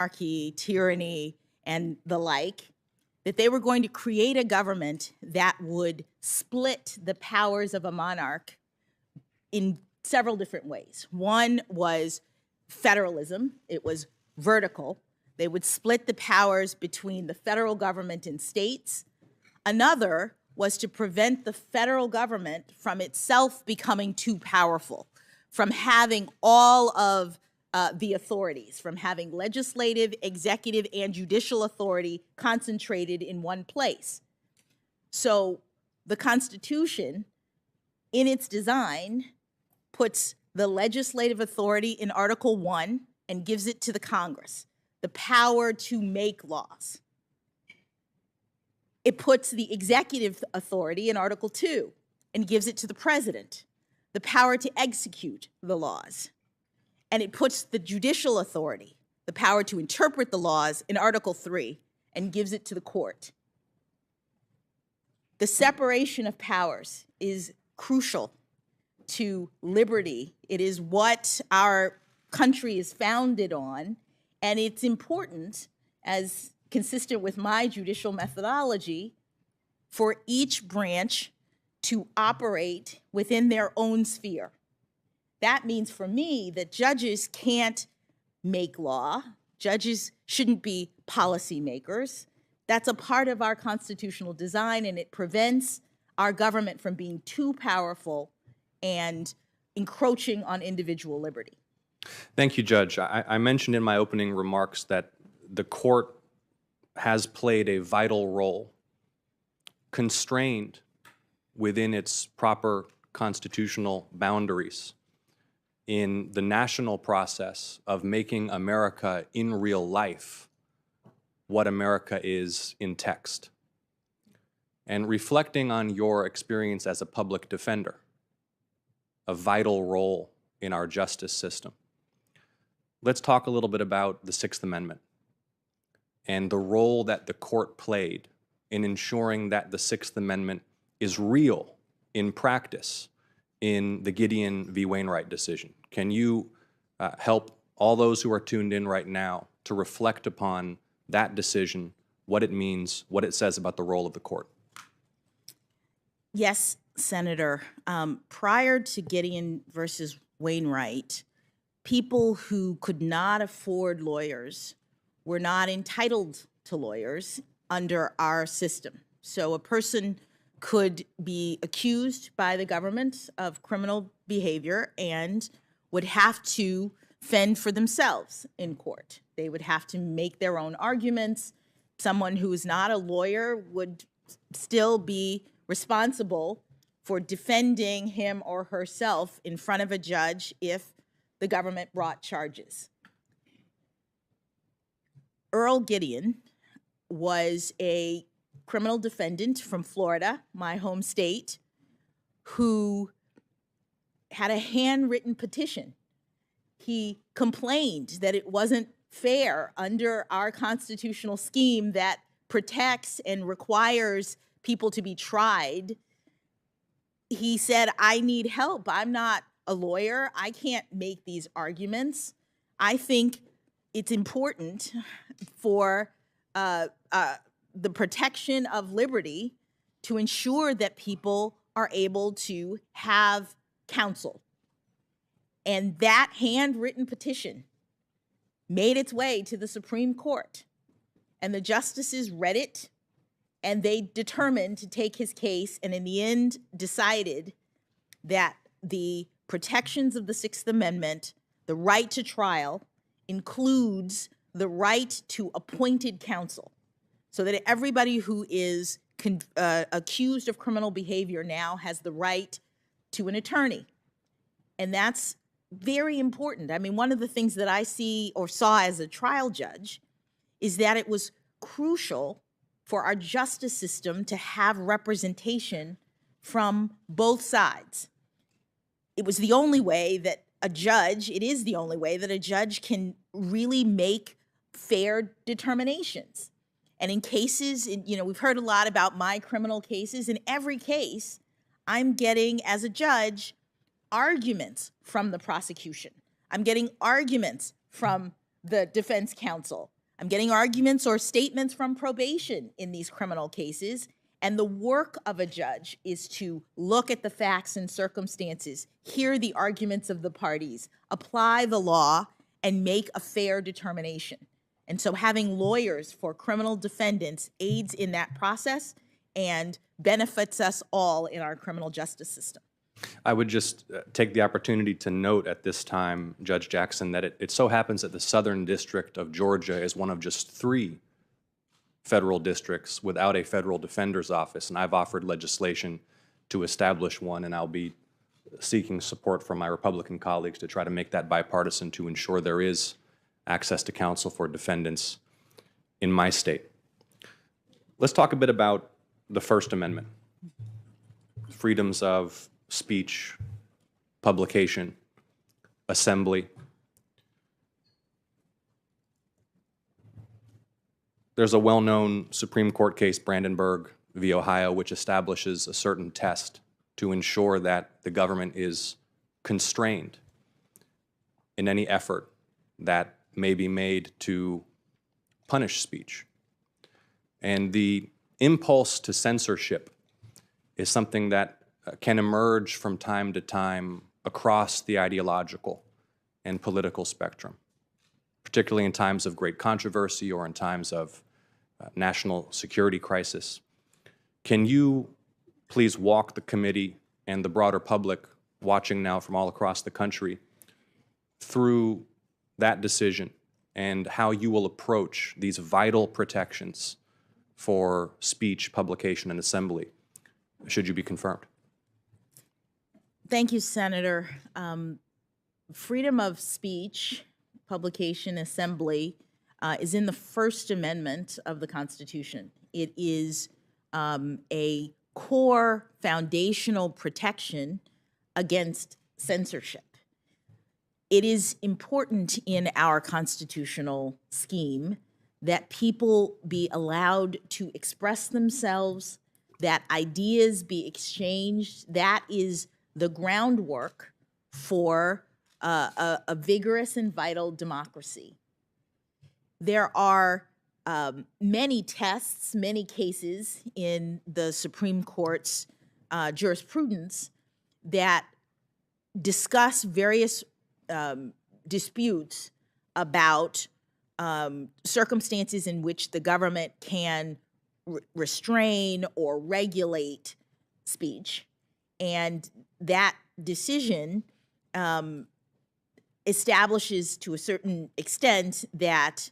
monarchy, tyranny, and the like, that they were going to create a government that would split the powers of a monarch in several different ways. One was federalism. It was vertical. They would split the powers between the federal government and states. Another was to prevent the federal government from itself becoming too powerful, from having all of the authorities, from having legislative, executive, and judicial authority concentrated in one place. So the Constitution, in its design, puts the legislative authority in Article 1 and gives it to the Congress, the power to make laws. It puts the executive authority in Article 2 and gives it to the president, the power to execute the laws. And it puts the judicial authority, the power to interpret the laws, in Article 3 and gives it to the court. The separation of powers is crucial to liberty. It is what our country is founded on, and it's important, as consistent with my judicial methodology, for each branch to operate within their own sphere. That means for me that judges can't make law. Judges shouldn't be policymakers. That's a part of our constitutional design, and it prevents our government from being too powerful and encroaching on individual liberty. Thank you, Judge. I mentioned in my opening remarks that the court has played a vital role, constrained within its proper constitutional boundaries, in the national process of making America in real life what America is in text. And reflecting on your experience as a public defender, a vital role in our justice system, let's talk a little bit about the Sixth Amendment and the role that the court played in ensuring that the Sixth Amendment is real in practice in the Gideon v. Wainwright decision. Can you help all those who are tuned in right now to reflect upon that decision, what it means, what it says about the role of the court? Yes, Senator. Prior to Gideon versus Wainwright, people who could not afford lawyers were not entitled to lawyers under our system. So a person could be accused by the government of criminal behavior and would have to fend for themselves in court. They would have to make their own arguments. Someone who is not a lawyer would still be responsible for defending him or herself in front of a judge if the government brought charges. Earl Gideon was a criminal defendant from Florida, my home state, who had a handwritten petition. He complained that it wasn't fair under our constitutional scheme that protects and requires people to be tried. He said, I need help. I'm not a lawyer. I can't make these arguments. I think it's important for the protection of liberty to ensure that people are able to have counsel. And that handwritten petition made its way to the Supreme Court. And the justices read it, and they determined to take his case, and in the end decided that the protections of the Sixth Amendment, the right to trial, includes the right to appointed counsel, so that everybody who is accused of criminal behavior now has the right to an attorney. And that's very important. I mean, one of the things that I see or saw as a trial judge is that it was crucial for our justice system to have representation from both sides. It was the only way that it is the only way that a judge can really make fair determinations. And in cases, we've heard a lot about my criminal cases. In every case, I'm getting, as a judge, arguments from the prosecution. I'm getting arguments from the defense counsel. I'm getting arguments or statements from probation in these criminal cases. And the work of a judge is to look at the facts and circumstances, hear the arguments of the parties, apply the law, and make a fair determination. And so having lawyers for criminal defendants aids in that process and benefits us all in our criminal justice system. I would just take the opportunity to note at this time, Judge Jackson, that it so happens that the Southern District of Georgia is one of just 3 federal districts without a federal defender's office, and I've offered legislation to establish one, and I'll be seeking support from my Republican colleagues to try to make that bipartisan to ensure there is access to counsel for defendants in my state. Let's talk a bit about the First Amendment, freedoms of speech, publication, assembly. There's a well-known Supreme Court case, Brandenburg v. Ohio, which establishes a certain test to ensure that the government is constrained in any effort that may be made to punish speech. And the impulse to censorship is something that can emerge from time to time across the ideological and political spectrum, particularly in times of great controversy or in times of national security crisis. Can you please walk the committee and the broader public watching now from all across the country through that decision and how you will approach these vital protections for speech, publication, and assembly, should you be confirmed? Thank you, Senator. Freedom of speech, publication, assembly is in the First Amendment of the Constitution. It is a core foundational protection against censorship. It is important in our constitutional scheme that people be allowed to express themselves, that ideas be exchanged. That is the groundwork for a vigorous and vital democracy. There are many tests, many cases in the Supreme Court's jurisprudence that discuss various disputes about circumstances in which the government can restrain or regulate speech. And that decision establishes to a certain extent that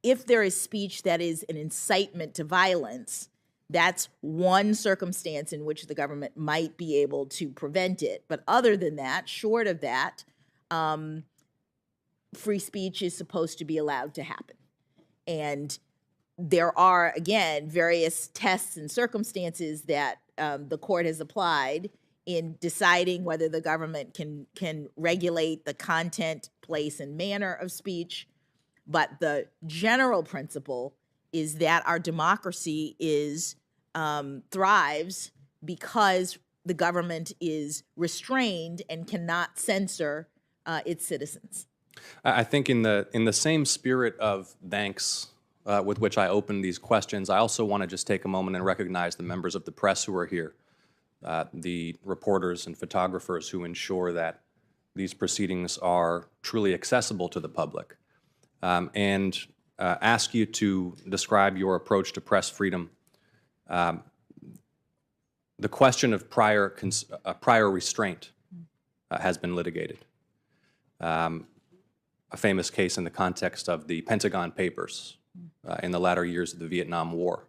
if there is speech that is an incitement to violence, that's one circumstance in which the government might be able to prevent it. But other than that, short of that, free speech is supposed to be allowed to happen. And there are, again, various tests and circumstances that the court has applied in deciding whether the government can regulate the content, place, and manner of speech. But the general principle is that our democracy thrives because the government is restrained and cannot censor its citizens. I think in the same spirit of thanks with which I opened these questions, I also want to just take a moment and recognize the members of the press who are here, the reporters and photographers who ensure that these proceedings are truly accessible to the public, and ask you to describe your approach to press freedom. The question of prior restraint has been litigated. A famous case in the context of the Pentagon Papers in the latter years of the Vietnam War.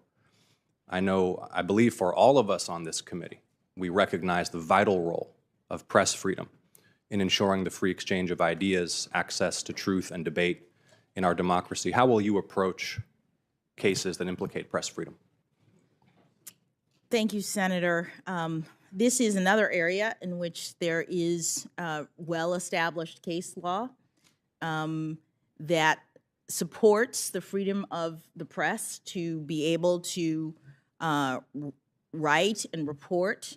I believe for all of us on this committee, we recognize the vital role of press freedom in ensuring the free exchange of ideas, access to truth and debate in our democracy. How will you approach cases that implicate press freedom? Thank you, Senator. This is another area in which there is well-established case law that supports the freedom of the press to be able to write and report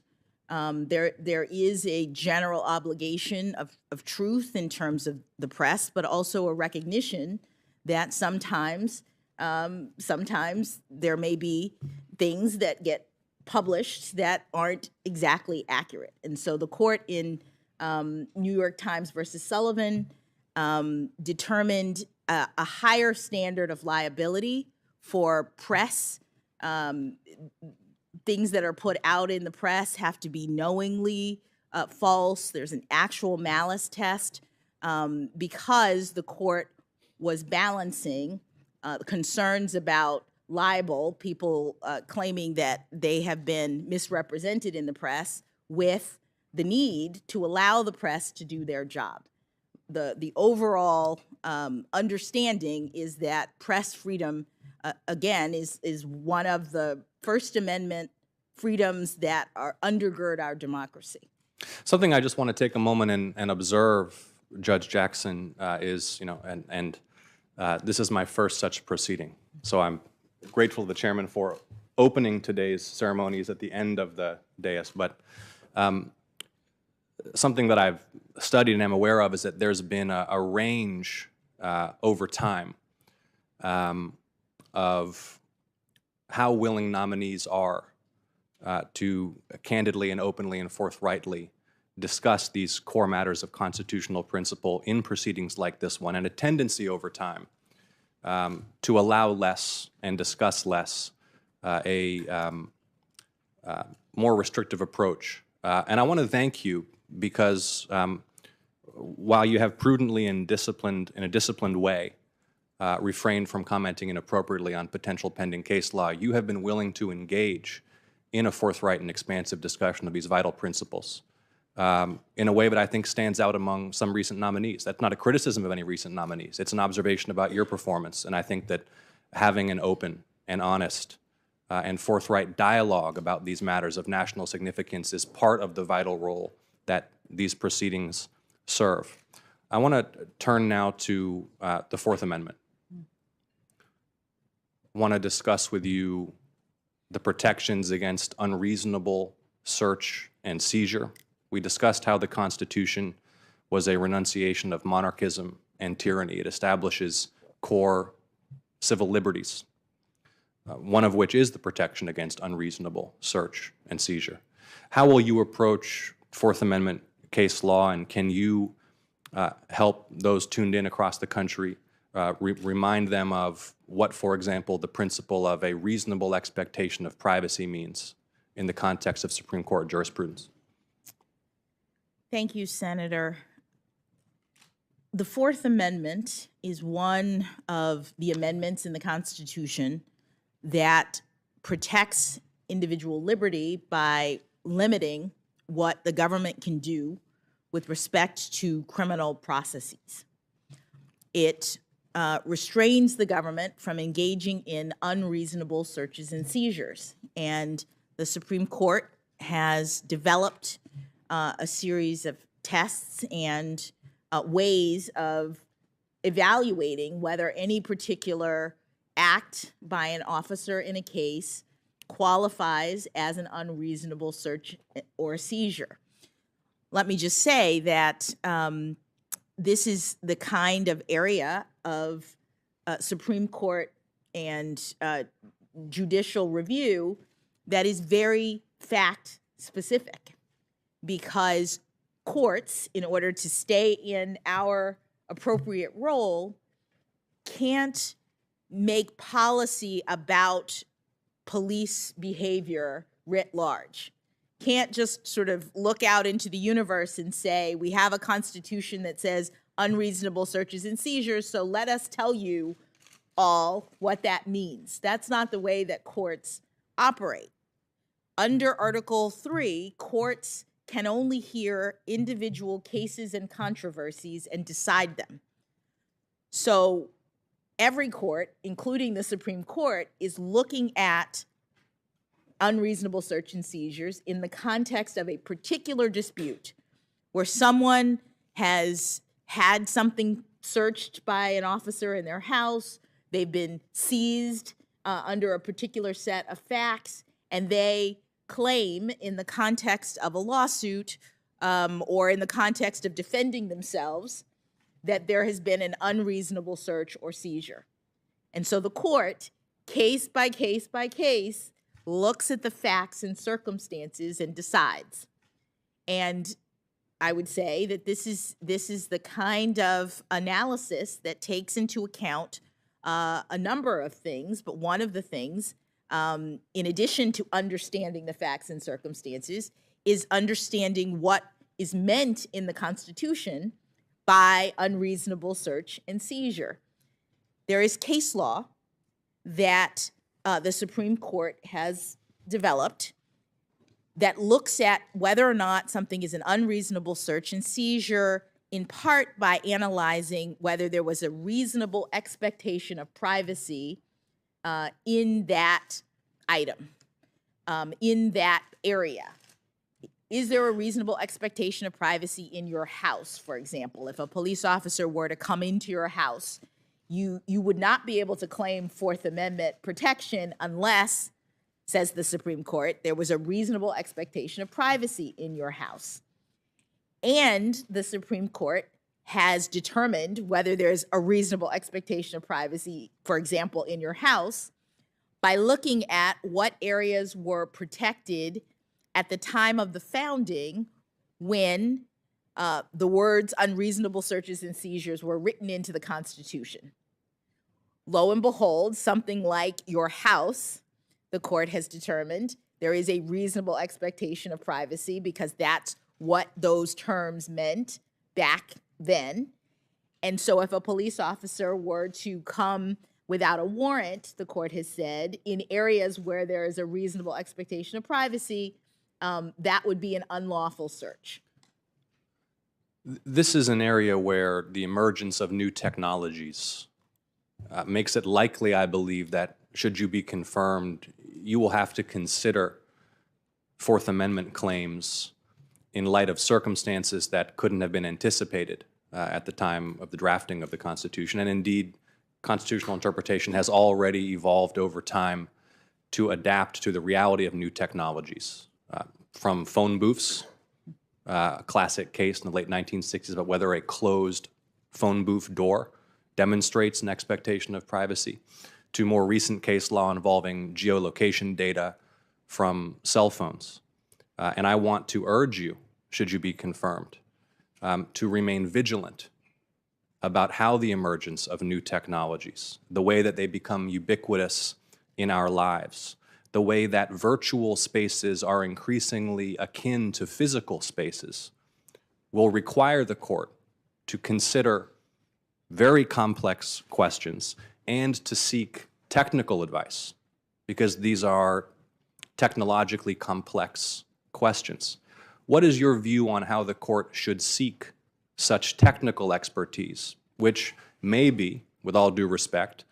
There is a general obligation of truth in terms of the press, but also a recognition that sometimes there may be things that get published that aren't exactly accurate. And so the court in New York Times versus Sullivan determined a higher standard of liability for press. Things that are put out in the press have to be knowingly false. There's an actual malice test because the court was balancing concerns about libel, people claiming that they have been misrepresented in the press, with the need to allow the press to do their job. The overall understanding is that press freedom, again, is one of the First Amendment freedoms that undergird our democracy. Something I just want to take a moment and observe, Judge Jackson, is, this is my first such proceeding. So I'm grateful to the chairman for opening today's ceremonies at the end of the dais. But something that I've studied and am aware of is that there's been a range over time of how willing nominees are to candidly and openly and forthrightly discuss these core matters of constitutional principle in proceedings like this one, and a tendency over time to allow less and discuss less, a more restrictive approach. And I want to thank you because while you have prudently and in a disciplined way refrained from commenting inappropriately on potential pending case law, you have been willing to engage in a forthright and expansive discussion of these vital principles in a way that I think stands out among some recent nominees. That's not a criticism of any recent nominees. It's an observation about your performance, and I think that having an open and honest and forthright dialogue about these matters of national significance is part of the vital role that these proceedings serve. I want to turn now to the Fourth Amendment. I want to discuss with you the protections against unreasonable search and seizure. We discussed how the Constitution was a renunciation of monarchism and tyranny. It establishes core civil liberties, one of which is the protection against unreasonable search and seizure. How will you approach Fourth Amendment case law, and can you help those tuned in across the country remind them of what, for example, the principle of a reasonable expectation of privacy means in the context of Supreme Court jurisprudence? Thank you, Senator. The Fourth Amendment is one of the amendments in the Constitution that protects individual liberty by limiting what the government can do with respect to criminal processes. It restrains the government from engaging in unreasonable searches and seizures. And the Supreme Court has developed a series of tests and ways of evaluating whether any particular act by an officer in a case qualifies as an unreasonable search or seizure. Let me just say that this is the kind of area of Supreme Court and judicial review that is very fact-specific, because courts, in order to stay in our appropriate role, can't make policy about police behavior writ large. Can't just sort of look out into the universe and say, we have a Constitution that says unreasonable searches and seizures, so let us tell you all what that means. That's not the way that courts operate. Under Article 3, courts can only hear individual cases and controversies and decide them. So every court, including the Supreme Court, is looking at unreasonable search and seizures in the context of a particular dispute where someone has had something searched by an officer in their house, they've been seized under a particular set of facts, and they claim in the context of a lawsuit or in the context of defending themselves that there has been an unreasonable search or seizure. And so the court, case by case by case, looks at the facts and circumstances and decides. And I would say that this is the kind of analysis that takes into account a number of things, but one of the things, in addition to understanding the facts and circumstances, is understanding what is meant in the Constitution by unreasonable search and seizure. There is case law that the Supreme Court has developed that looks at whether or not something is an unreasonable search and seizure, in part by analyzing whether there was a reasonable expectation of privacy in that item, in that area. Is there a reasonable expectation of privacy in your house, for example? If a police officer were to come into your house, you would not be able to claim Fourth Amendment protection unless, says the Supreme Court, there was a reasonable expectation of privacy in your house. And the Supreme Court has determined whether there's a reasonable expectation of privacy, for example, in your house, by looking at what areas were protected at the time of the founding when the words unreasonable searches and seizures were written into the Constitution. Lo and behold, something like your house, the court has determined there is a reasonable expectation of privacy because that's what those terms meant back then. And so if a police officer were to come without a warrant, the court has said, in areas where there is a reasonable expectation of privacy, that would be an unlawful search. This is an area where the emergence of new technologies makes it likely, I believe, that should you be confirmed, you will have to consider Fourth Amendment claims in light of circumstances that couldn't have been anticipated at the time of the drafting of the Constitution. And indeed, constitutional interpretation has already evolved over time to adapt to the reality of new technologies. From phone booths, a classic case in the late 1960s about whether a closed phone booth door demonstrates an expectation of privacy, to more recent case law involving geolocation data from cell phones. And I want to urge you, should you be confirmed, to remain vigilant about how the emergence of new technologies, the way that they become ubiquitous in our lives, the way that virtual spaces are increasingly akin to physical spaces, will require the court to consider very complex questions and to seek technical advice, because these are technologically complex questions. What is your view on how the court should seek such technical expertise, which may be, with all due respect,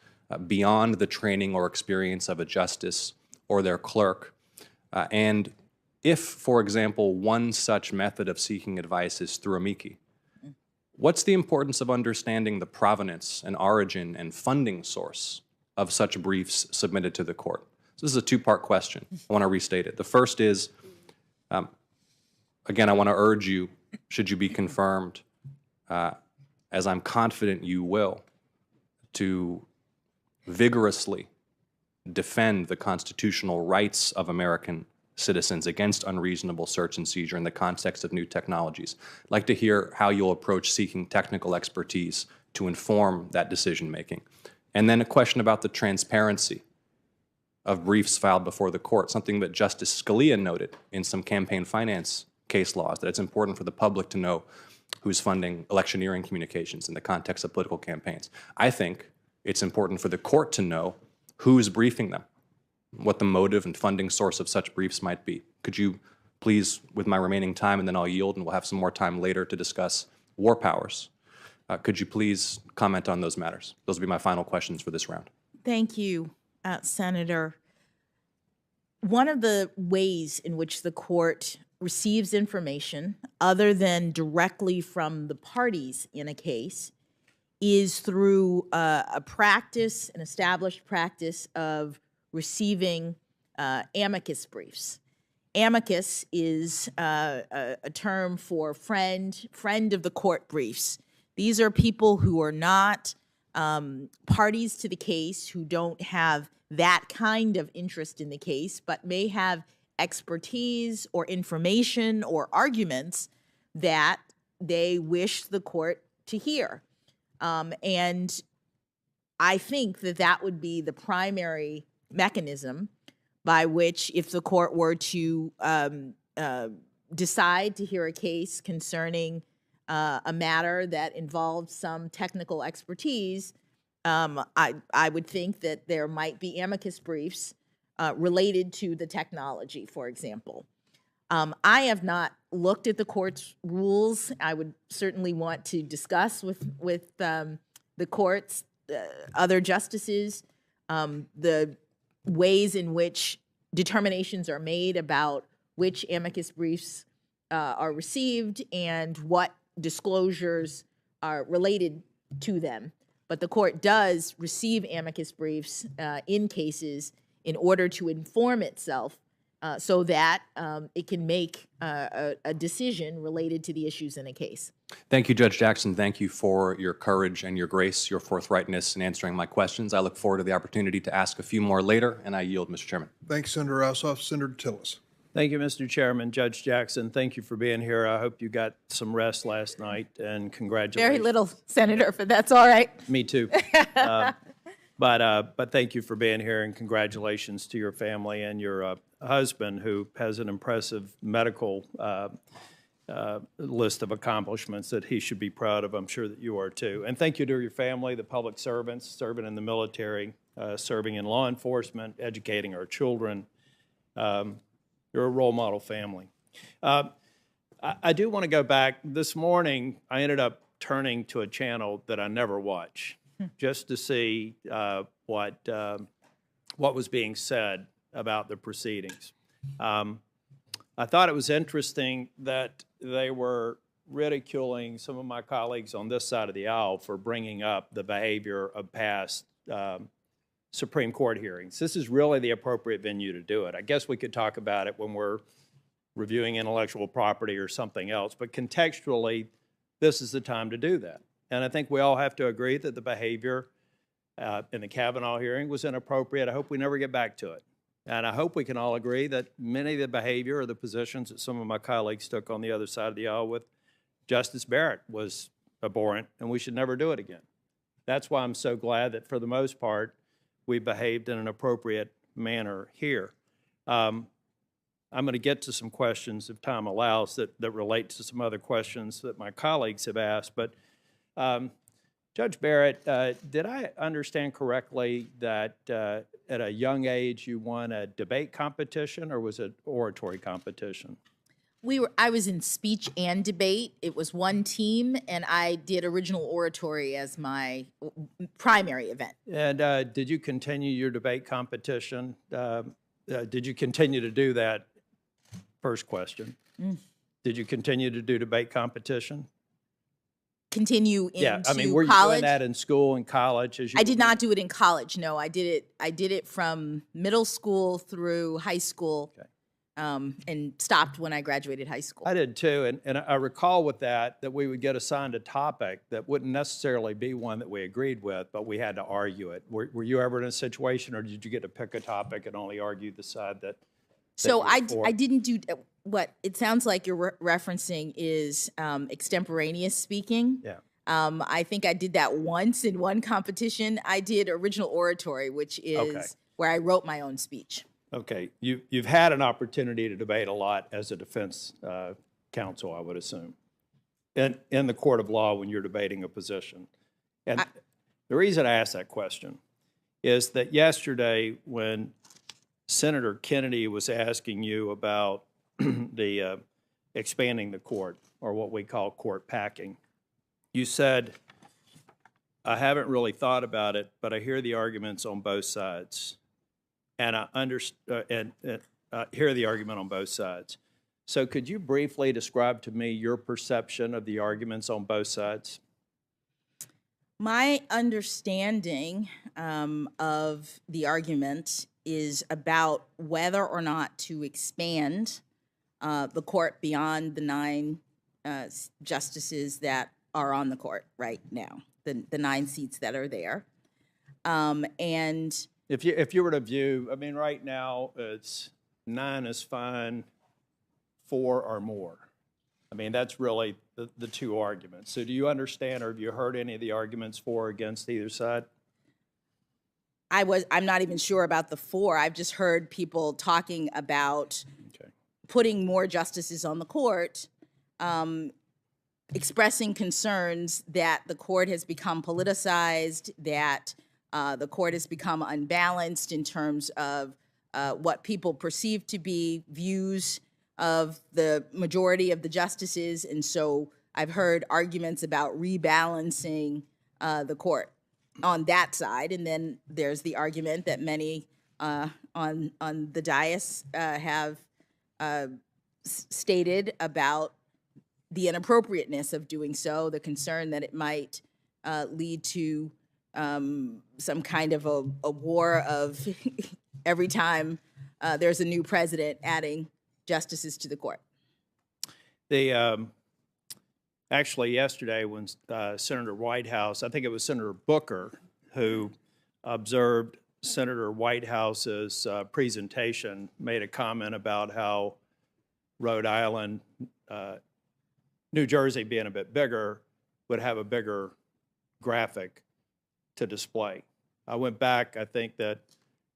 beyond the training or experience of a justice or their clerk? And if, for example, one such method of seeking advice is through amici, what's the importance of understanding the provenance and origin and funding source of such briefs submitted to the court? So this is a two-part question. I want to restate it. The first is, again, I want to urge you, should you be confirmed, as I'm confident you will, to vigorously defend the constitutional rights of American citizens against unreasonable search and seizure in the context of new technologies. I'd like to hear how you'll approach seeking technical expertise to inform that decision-making. And then a question about the transparency of briefs filed before the court, something that Justice Scalia noted in some campaign finance case laws, that it's important for the public to know who's funding electioneering communications in the context of political campaigns. I think it's important for the court to know who's briefing them, what the motive and funding source of such briefs might be. Could you please, with my remaining time, and then I'll yield and we'll have some more time later to discuss war powers, could you please comment on those matters? Those will be my final questions for this round. Thank you, Senator. One of the ways in which the court receives information other than directly from the parties in a case is through a practice, an established practice of receiving amicus briefs. amicus is a term for friend of the court briefs. These are people who are not parties to the case, who don't have that kind of interest in the case, but may have expertise or information or arguments that they wish the court to hear. And I think that that would be the primary mechanism by which, if the court were to decide to hear a case concerning a matter that involves some technical expertise, I would think that there might be amicus briefs related to the technology, for example. I have not looked at the court's rules. I would certainly want to discuss with the court's other justices the ways in which determinations are made about which amicus briefs are received and what disclosures are related to them. But the court does receive amicus briefs in cases in order to inform itself so that it can make a decision related to the issues in a case. Thank you, Judge Jackson. Thank you for your courage and your grace, your forthrightness in answering my questions. I look forward to the opportunity to ask a few more later, and I yield, Mr. Chairman. Thanks, Senator Ossoff. Senator Tillis. Thank you, Mr. Chairman. Judge Jackson, thank you for being here. I hope you got some rest last night, and congratulations. Very little, Senator, but that's all right. Me too. But thank you for being here, and congratulations to your family and your husband, who has an impressive medical list of accomplishments that he should be proud of. I'm sure that you are too. And thank you to your family, the public servants, serving in the military, serving in law enforcement, educating our children. You're a role model family. I do want to go back. This morning, I ended up turning to a channel that I never watch, just to see what was being said about the proceedings. I thought it was interesting that they were ridiculing some of my colleagues on this side of the aisle for bringing up the behavior of past Supreme Court hearings. This is really the appropriate venue to do it. I guess we could talk about it when we're reviewing intellectual property or something else, but contextually, this is the time to do that. And I think we all have to agree that the behavior in the Kavanaugh hearing was inappropriate. I hope we never get back to it. And I hope we can all agree that many of the behavior or the positions that some of my colleagues took on the other side of the aisle with Justice Barrett was abhorrent, and we should never do it again. That's why I'm so glad that for the most part, we behaved in an appropriate manner here. I'm going to get to some questions, if time allows, that relate to some other questions that my colleagues have asked. But Judge Barrett, did I understand correctly that at a young age you won a debate competition, or was it oratory competition? I was in speech and debate. It was one team, and I did original oratory as my primary event. And did you continue your debate competition? Did you continue to do that? First question. Did you continue to do debate competition? Continue into yeah, I mean, were you college? doing that in school and college? As you I did not do it in college. No, I did it from middle school through high school. Okay. And stopped when I graduated high school. I did too, and I recall with that we would get assigned a topic that wouldn't necessarily be one that we agreed with, but we had to argue it. Were you ever in a situation, or did you get to pick a topic and only argue the side that So I didn't do what it sounds like you're referencing is extemporaneous speaking. Yeah. I think I did that once in one competition. I did original oratory, which is where I wrote my own speech. Okay, you've had an opportunity to debate a lot as a defense counsel, I would assume, in the court of law when you're debating a position. And the reason I ask that question is that yesterday when Senator Kennedy was asking you about the expanding the court, or what we call court packing, you said, I haven't really thought about it, but I hear the arguments on both sides. And I hear the argument on both sides. So could you briefly describe to me your perception of the arguments on both sides? My understanding of the argument is about whether or not to expand the court beyond the 9 justices that are on the court right now, the 9 seats that are there. And If you were to view, I mean, right now, it's 9 is fine, 4 or more. I mean, that's really the 2 arguments. So do you understand, or have you heard any of the arguments for or against either side? I'm not even sure about the 4. I've just heard people talking about Okay. putting more justices on the court, expressing concerns that the court has become politicized, that the court has become unbalanced in terms of what people perceive to be views of the majority of the justices. And so I've heard arguments about rebalancing the court on that side. And then there's the argument that many on the dais have stated about the inappropriateness of doing so, the concern that it might lead to some kind of a war of every time there's a new president adding justices to the court. Actually, yesterday when Senator Whitehouse, I think it was Senator Booker, who observed Senator Whitehouse's presentation, made a comment about how Rhode Island, New Jersey being a bit bigger, would have a bigger graphic to display. I went back, I think that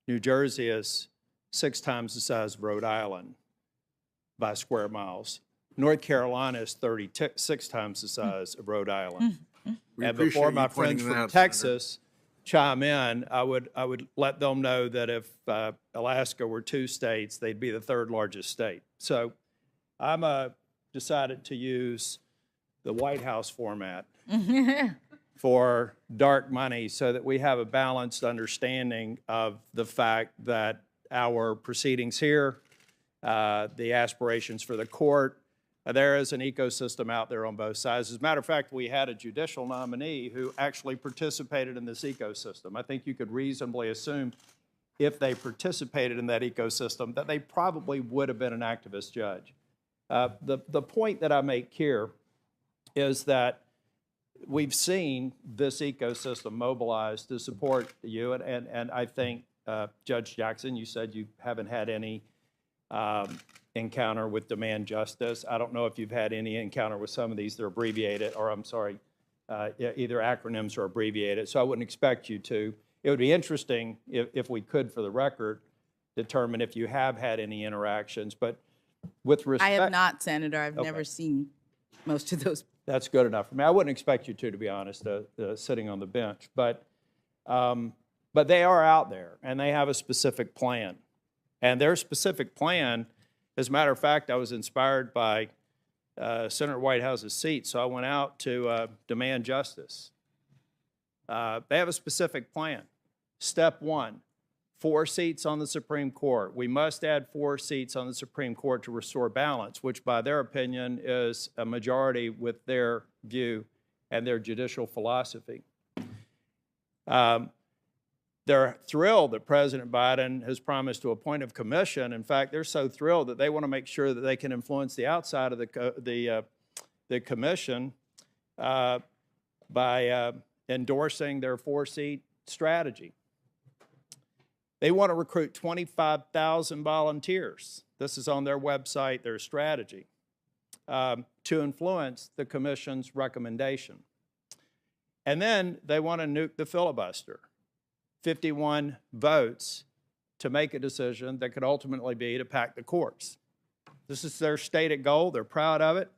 New Jersey is 6 times the size of Rhode Island by square miles. North Carolina is 36 times the size of Rhode Island. And before my friends from Texas chime in, I would let them know that if Alaska were 2 states, they'd be the 3rd largest state. So I'm decided to use the White House format for dark money so that we have a balanced understanding of the fact that our proceedings here, the aspirations for the court, there is an ecosystem out there on both sides. As a matter of fact, we had a judicial nominee who actually participated in this ecosystem. I think you could reasonably assume if they participated in that ecosystem that they probably would have been an activist judge. The point that I make here is that we've seen this ecosystem mobilized to support you, and I think, Judge Jackson, you said you haven't had any encounter with demand justice. I don't know if you've had any encounter with some of these that are abbreviated, or I'm sorry, either acronyms or abbreviated, so I wouldn't expect you to. It would be interesting if we could, for the record, determine if you have had any interactions, but with respect— I have not, Senator. I've never seen most of those. That's good enough for me. I wouldn't expect you to be honest, sitting on the bench, but they are out there, and they have a specific plan. And their specific plan, as a matter of fact, I was inspired by Senator Whitehouse's seat, so I went out to demand justice. They have a specific plan. Step 1, 4 seats on the Supreme Court. We must add 4 seats on the Supreme Court to restore balance, which by their opinion is a majority with their view and their judicial philosophy. They're thrilled that President Biden has promised to appoint a commission. In fact, they're so thrilled that they want to make sure that they can influence the outside of the commission by endorsing their 4-seat strategy. They want to recruit 25,000 volunteers. This is on their website, their strategy, to influence the commission's recommendation. And then they want to nuke the filibuster. 51 votes to make a decision that could ultimately be to pack the courts. This is their stated goal. They're proud of it.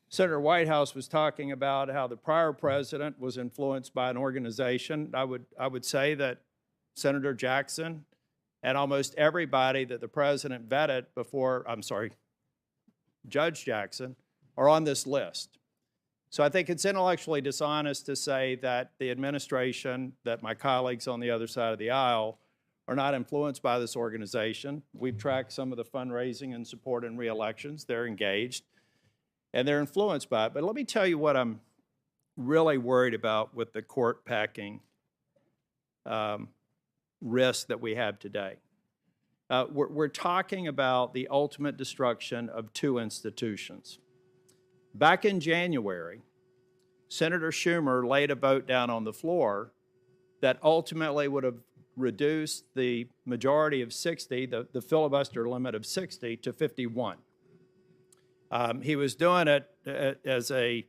Senator Whitehouse was talking about how the prior president was influenced by an organization. I would say that Senator Jackson and almost everybody that the president vetted before, Judge Jackson, are on this list. So I think it's intellectually dishonest to say that the administration, that my colleagues on the other side of the aisle, are not influenced by this organization. We've tracked some of the fundraising and support in re-elections. They're engaged, and they're influenced by it. But let me tell you what I'm really worried about with the court packing risk that we have today. We're talking about the ultimate destruction of two institutions. Back in January, Senator Schumer laid a vote down on the floor that ultimately would have reduced the majority of 60, the filibuster limit of 60, to 51. He was doing it as a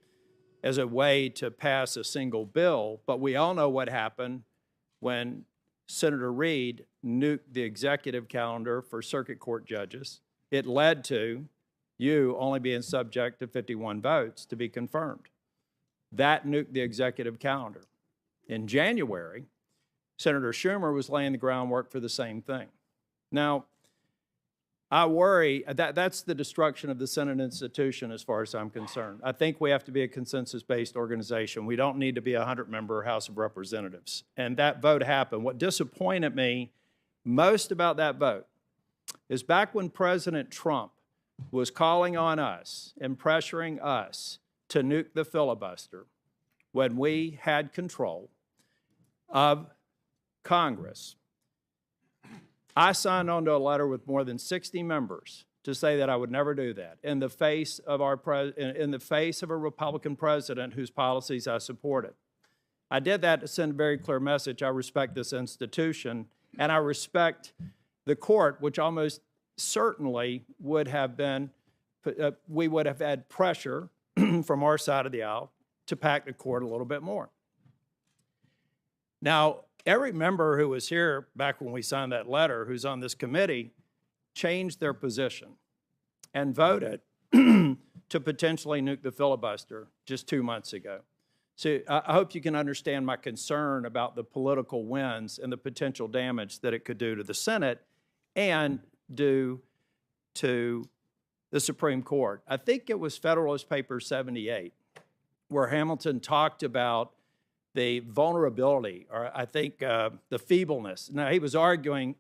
way to pass a single bill, but we all know what happened when Senator Reid nuked the executive calendar for circuit court judges. It led to you only being subject to 51 votes to be confirmed. That nuked the executive calendar. In January, Senator Schumer was laying the groundwork for the same thing. Now, I worry that's the destruction of the Senate institution as far as I'm concerned. I think we have to be a consensus-based organization. We don't need to be a 100-member House of Representatives. And that vote happened. What disappointed me most about that vote is back when President Trump was calling on us and pressuring us to nuke the filibuster, when we had control of Congress, I signed on to a letter with more than 60 members to say that I would never do that in the face of a Republican president whose policies I supported. I did that to send a very clear message. I respect this institution, and I respect the court, which almost certainly would have been, we would have had pressure from our side of the aisle to pack the court a little bit more. Now, every member who was here back when we signed that letter, who's on this committee, changed their position and voted to potentially nuke the filibuster just 2 months ago. So I hope you can understand my concern about the political winds and the potential damage that it could do to the Senate and do to the Supreme Court. I think it was Federalist Paper 78, where Hamilton talked about the vulnerability, or I think the feebleness. Now, he was arguing,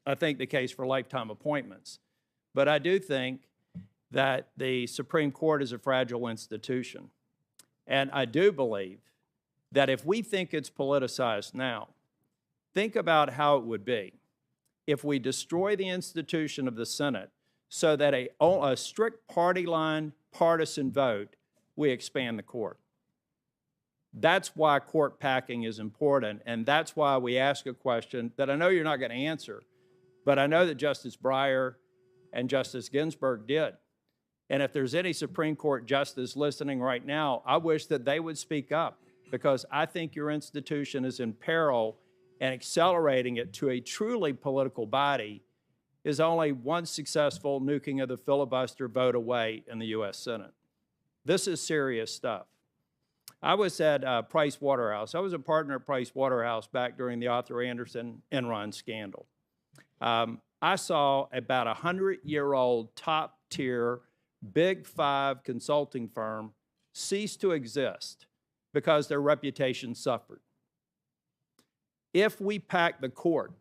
I think, the case for lifetime appointments. But I do think that the Supreme Court is a fragile institution. And I do believe that if we think it's politicized now, think about how it would be if we destroy the institution of the Senate so that a strict party line, partisan vote, we expand the court. That's why court packing is important, and that's why we ask a question that I know you're not going to answer, but I know that Justice Breyer and Justice Ginsburg did. And if there's any Supreme Court justice listening right now, I wish that they would speak up, because I think your institution is in peril, and accelerating it to a truly political body is only one successful nuking of the filibuster vote away in the U.S. Senate. This is serious stuff. I was at Price Waterhouse. I was a partner at Price Waterhouse back during the Arthur Anderson Enron scandal. I saw about a 100-year-old top-tier Big Five consulting firm cease to exist because their reputation suffered. If we pack the court,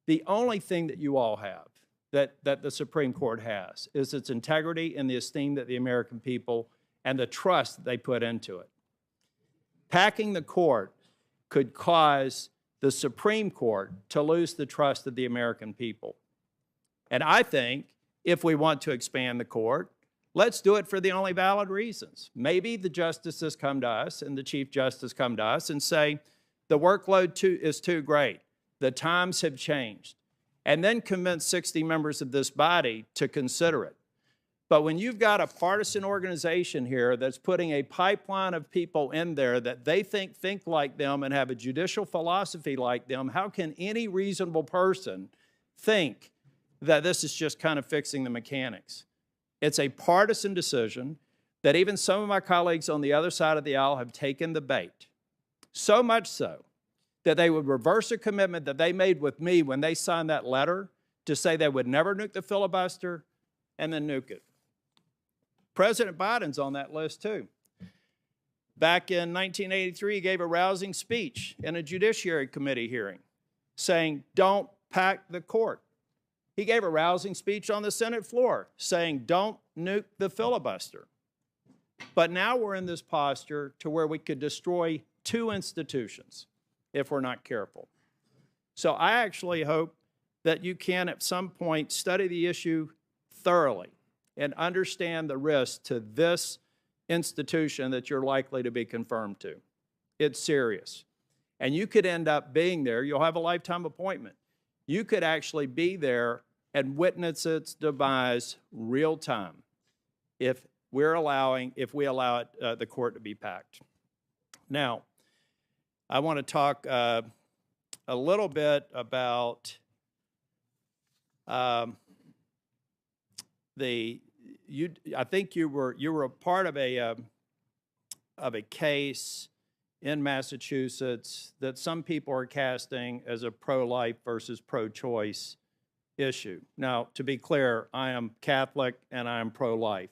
the only thing that you all have, that the Supreme Court has, is its integrity and the esteem that the American people and the trust that they put into it. Packing the court could cause the Supreme Court to lose the trust of the American people. And I think if we want to expand the court, let's do it for the only valid reasons. Maybe the justices come to us and the Chief Justice come to us and say, the workload is too great. The times have changed. And then convince 60 members of this body to consider it. But when you've got a partisan organization here that's putting a pipeline of people in there that they think like them and have a judicial philosophy like them, how can any reasonable person think that this is just kind of fixing the mechanics? It's a partisan decision that even some of my colleagues on the other side of the aisle have taken the bait. So much so that they would reverse a commitment that they made with me when they signed that letter to say they would never nuke the filibuster and then nuke it. President Biden's on that list too. Back in 1983, he gave a rousing speech in a Judiciary Committee hearing saying, don't pack the court. He gave a rousing speech on the Senate floor saying, don't nuke the filibuster. But now we're in this posture to where we could destroy two institutions if we're not careful. So I actually hope that you can at some point study the issue thoroughly and understand the risk to this institution that you're likely to be confirmed to. It's serious. And you could end up being there. You'll have a lifetime appointment. You could actually be there and witness its demise real time if we allow the court to be packed. Now, I want to talk a little bit about I think you were a part of a case in Massachusetts that some people are casting as a pro-life versus pro-choice issue. Now, to be clear, I am Catholic and I am pro-life,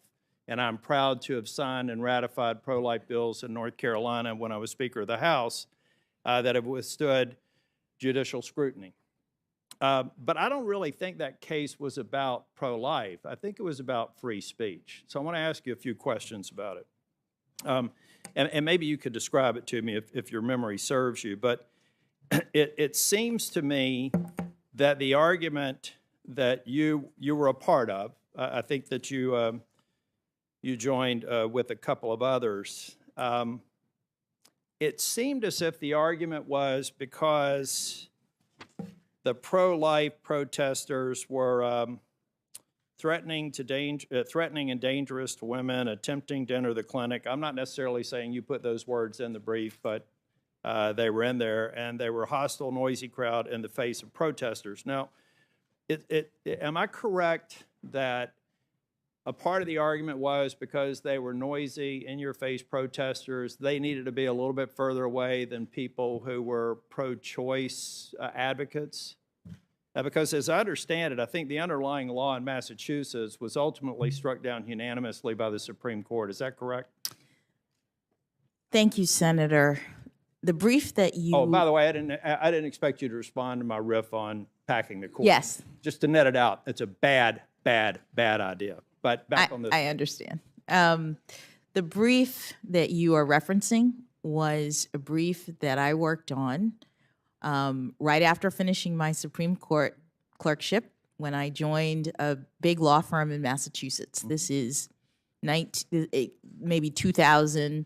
and I'm proud to have signed and ratified pro-life bills in North Carolina when I was Speaker of the House that have withstood judicial scrutiny. But I don't really think that case was about pro-life. I think it was about free speech. So I want to ask you a few questions about it. And maybe you could describe it to me if your memory serves you. But it seems to me that the argument that you were a part of, I think that you joined with a couple of others, it seemed as if the argument was because the pro-life protesters were threatening and dangerous to women, attempting to enter the clinic. I'm not necessarily saying you put those words in the brief, but they were in there, and they were a hostile, noisy crowd in the face of protesters. Now, am I correct that a part of the argument was because they were noisy, in-your-face protesters, they needed to be a little bit further away than people who were pro-choice advocates? Because as I understand it, I think the underlying law in Massachusetts was ultimately struck down unanimously by the Supreme Court. Is that correct? Thank you, Senator. The brief that you... Oh, by the way, I didn't expect you to respond to my riff on packing the court. Yes. Just to net it out, it's a bad idea. But back on this. I understand. The brief that you are referencing was a brief that I worked on right after finishing my Supreme Court clerkship when I joined a big law firm in Massachusetts. This is maybe 2000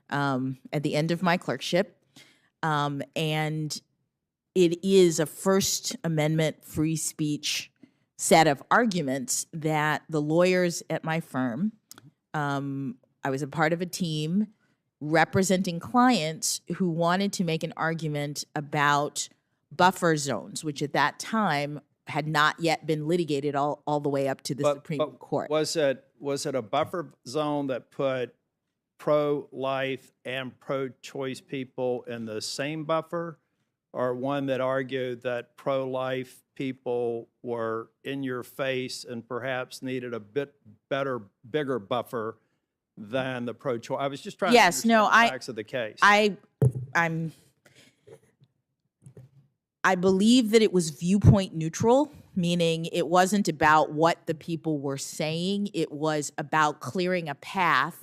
at the end of my clerkship. And it is a First Amendment free speech set of arguments that the lawyers at my firm, I was a part of a team representing clients who wanted to make an argument about buffer zones, which at that time had not yet been litigated all the way up to the Supreme Court. Was it a buffer zone that put pro-life and pro-choice people in the same buffer, or one that argued that pro-life people were in your face and perhaps needed a bit bigger buffer than the pro-choice? I was just trying to understand the facts of the case. I believe that it was viewpoint neutral, meaning it wasn't about what the people were saying. It was about clearing a path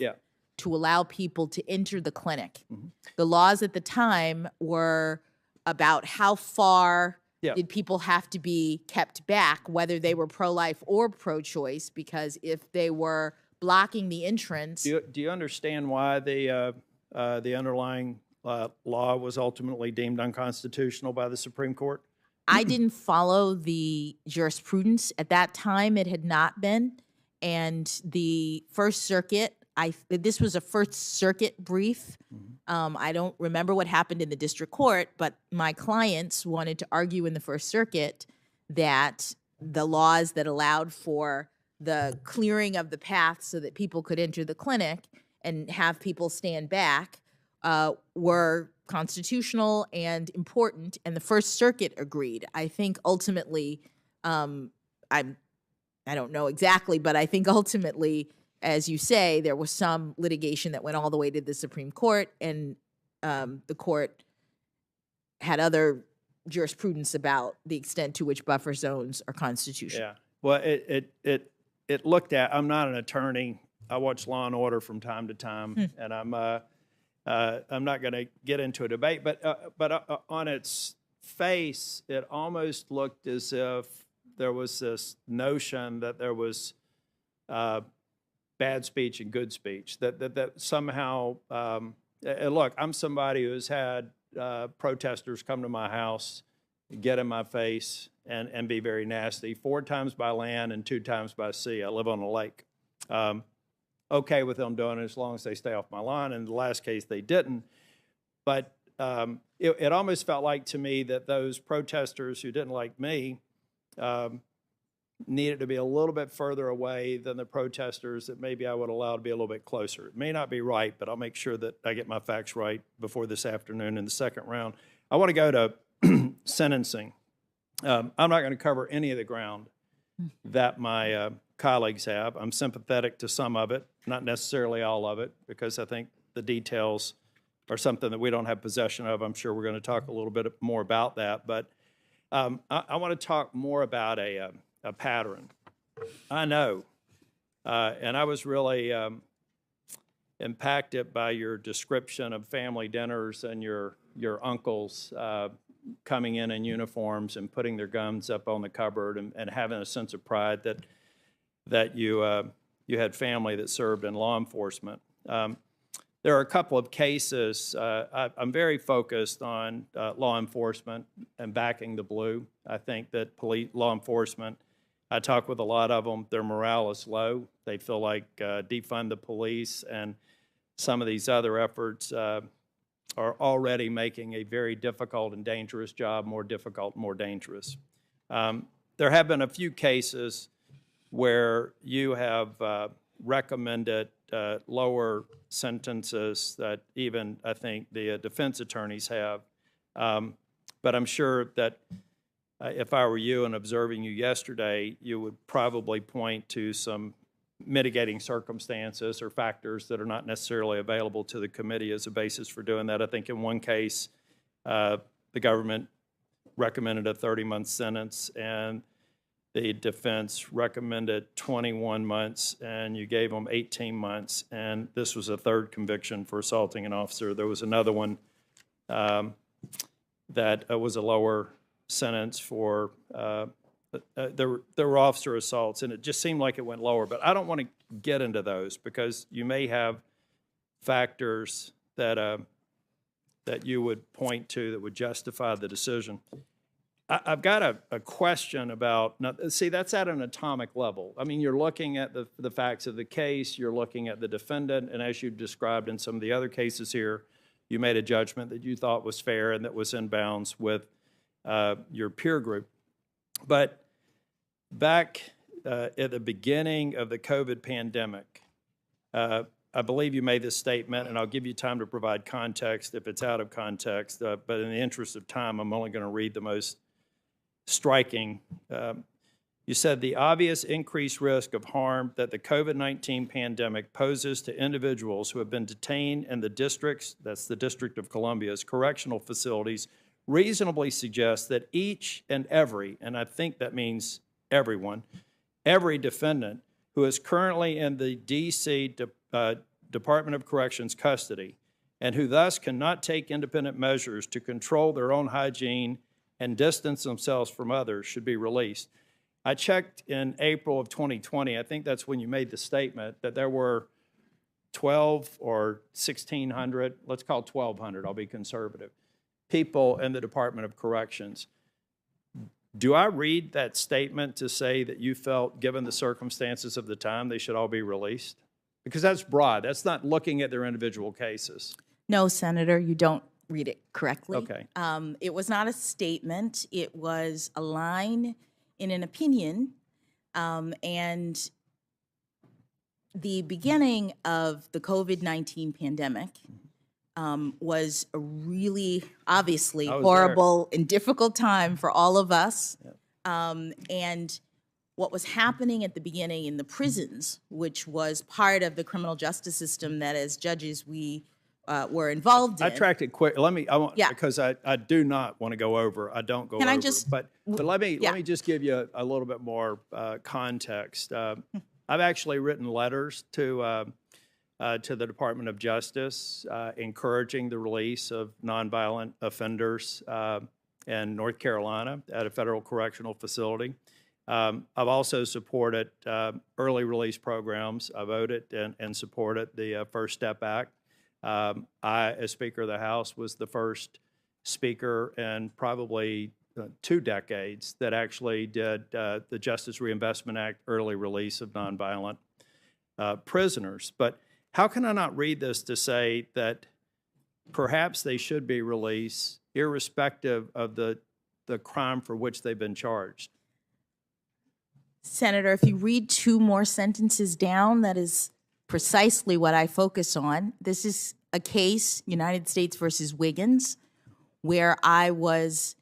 to allow people to enter the clinic. Mm-hmm. The laws at the time were about how far did people have to be kept back, whether they were pro-life or pro-choice, because if they were blocking the entrance. Do you understand why the underlying law was ultimately deemed unconstitutional by the Supreme Court? I didn't follow the jurisprudence. At that time, it had not been. And the First Circuit, this was a First Circuit brief. Mm-hmm. I don't remember what happened in the district court, but my clients wanted to argue in the First Circuit that the laws that allowed for the clearing of the path so that people could enter the clinic and have people stand back were constitutional and important, and the First Circuit agreed. I think ultimately, I don't know exactly, but I think ultimately, as you say, there was some litigation that went all the way to the Supreme Court, and the court had other jurisprudence about the extent to which buffer zones are constitutional. Yeah. Well, it looked at. I'm not an attorney. I watch Law and Order from time to time, and I'm not going to get into a debate. But on its face, it almost looked as if there was this notion that there was bad speech and good speech, that somehow, and look, I'm somebody who's had protesters come to my house, get in my face, and be very nasty, 4 times by land and 2 times by sea. I live on a lake. Okay with them doing it as long as they stay off my lawn. In the last case, they didn't. But it almost felt like to me that those protesters who didn't like me needed to be a little bit further away than the protesters that maybe I would allow to be a little bit closer. It may not be right, but I'll make sure that I get my facts right before this afternoon in the second round. I want to go to sentencing. I'm not going to cover any of the ground that my colleagues have. I'm sympathetic to some of it, not necessarily all of it, because I think the details are something that we don't have possession of. I'm sure we're going to talk a little bit more about that. But I want to talk more about a pattern. I know, and I was really impacted by your description of family dinners and your uncles coming in uniforms and putting their guns up on the cupboard and having a sense of pride that you had family that served in law enforcement. There are a couple of cases. I'm very focused on law enforcement and backing the blue. I think that law enforcement, I talk with a lot of them, their morale is low. They feel like defund the police and some of these other efforts are already making a very difficult and dangerous job more difficult and more dangerous. There have been a few cases where you have recommended lower sentences that even, I think, the defense attorneys have. But I'm sure that if I were you and observing you yesterday, you would probably point to some mitigating circumstances or factors that are not necessarily available to the committee as a basis for doing that. I think in one case, the government recommended a 30-month sentence and the defense recommended 21 months and you gave them 18 months. And this was a third conviction for assaulting an officer. There was another one that was a lower sentence for there were officer assaults, and it just seemed like it went lower. But I don't want to get into those because you may have factors that that you would point to that would justify the decision. I've got a question about, now, see, that's at an atomic level. I mean, you're looking at the facts of the case, you're looking at the defendant, and as you described in some of the other cases here, you made a judgment that you thought was fair and that was in bounds with your peer group. But back at the beginning of the COVID pandemic, I believe you made this statement, and I'll give you time to provide context if it's out of context, but in the interest of time, I'm only going to read the most striking. You said the obvious increased risk of harm that the COVID-19 pandemic poses to individuals who have been detained in the districts, that's the District of Columbia's correctional facilities, reasonably suggests that each and every, and I think that means everyone, every defendant who is currently in the D.C. Department of Corrections custody and who thus cannot take independent measures to control their own hygiene and distance themselves from others should be released. I checked in April of 2020, I think that's when you made the statement, that there were 12 or 1,600, let's call it 1,200, I'll be conservative, people in the Department of Corrections. Do I read that statement to say that you felt, given the circumstances of the time, they should all be released? Because that's broad. That's not looking at their individual cases. No, Senator, you don't read it correctly. Okay. It was not a statement. It was a line in an opinion. And the beginning of the COVID-19 pandemic was a really, obviously, horrible and difficult time for all of us. Yep. And what was happening at the beginning in the prisons, which was part of the criminal justice system that as judges we were involved in. I tracked it quick. Because I do not want to go over. I don't go over. But let me just give you a little bit more context. I've actually written letters to the Department of Justice encouraging the release of nonviolent offenders in North Carolina at a federal correctional facility. I've also supported early release programs. I voted and supported the First Step Act. I, as Speaker of the House, was the first speaker in probably 2 decades that actually did the Justice Reinvestment Act early release of nonviolent prisoners. But how can I not read this to say that perhaps they should be released irrespective of the crime for which they've been charged? Senator, if you read 2 more sentences down, that is precisely what I focus on. This is a case, United States versus Wiggins, where I was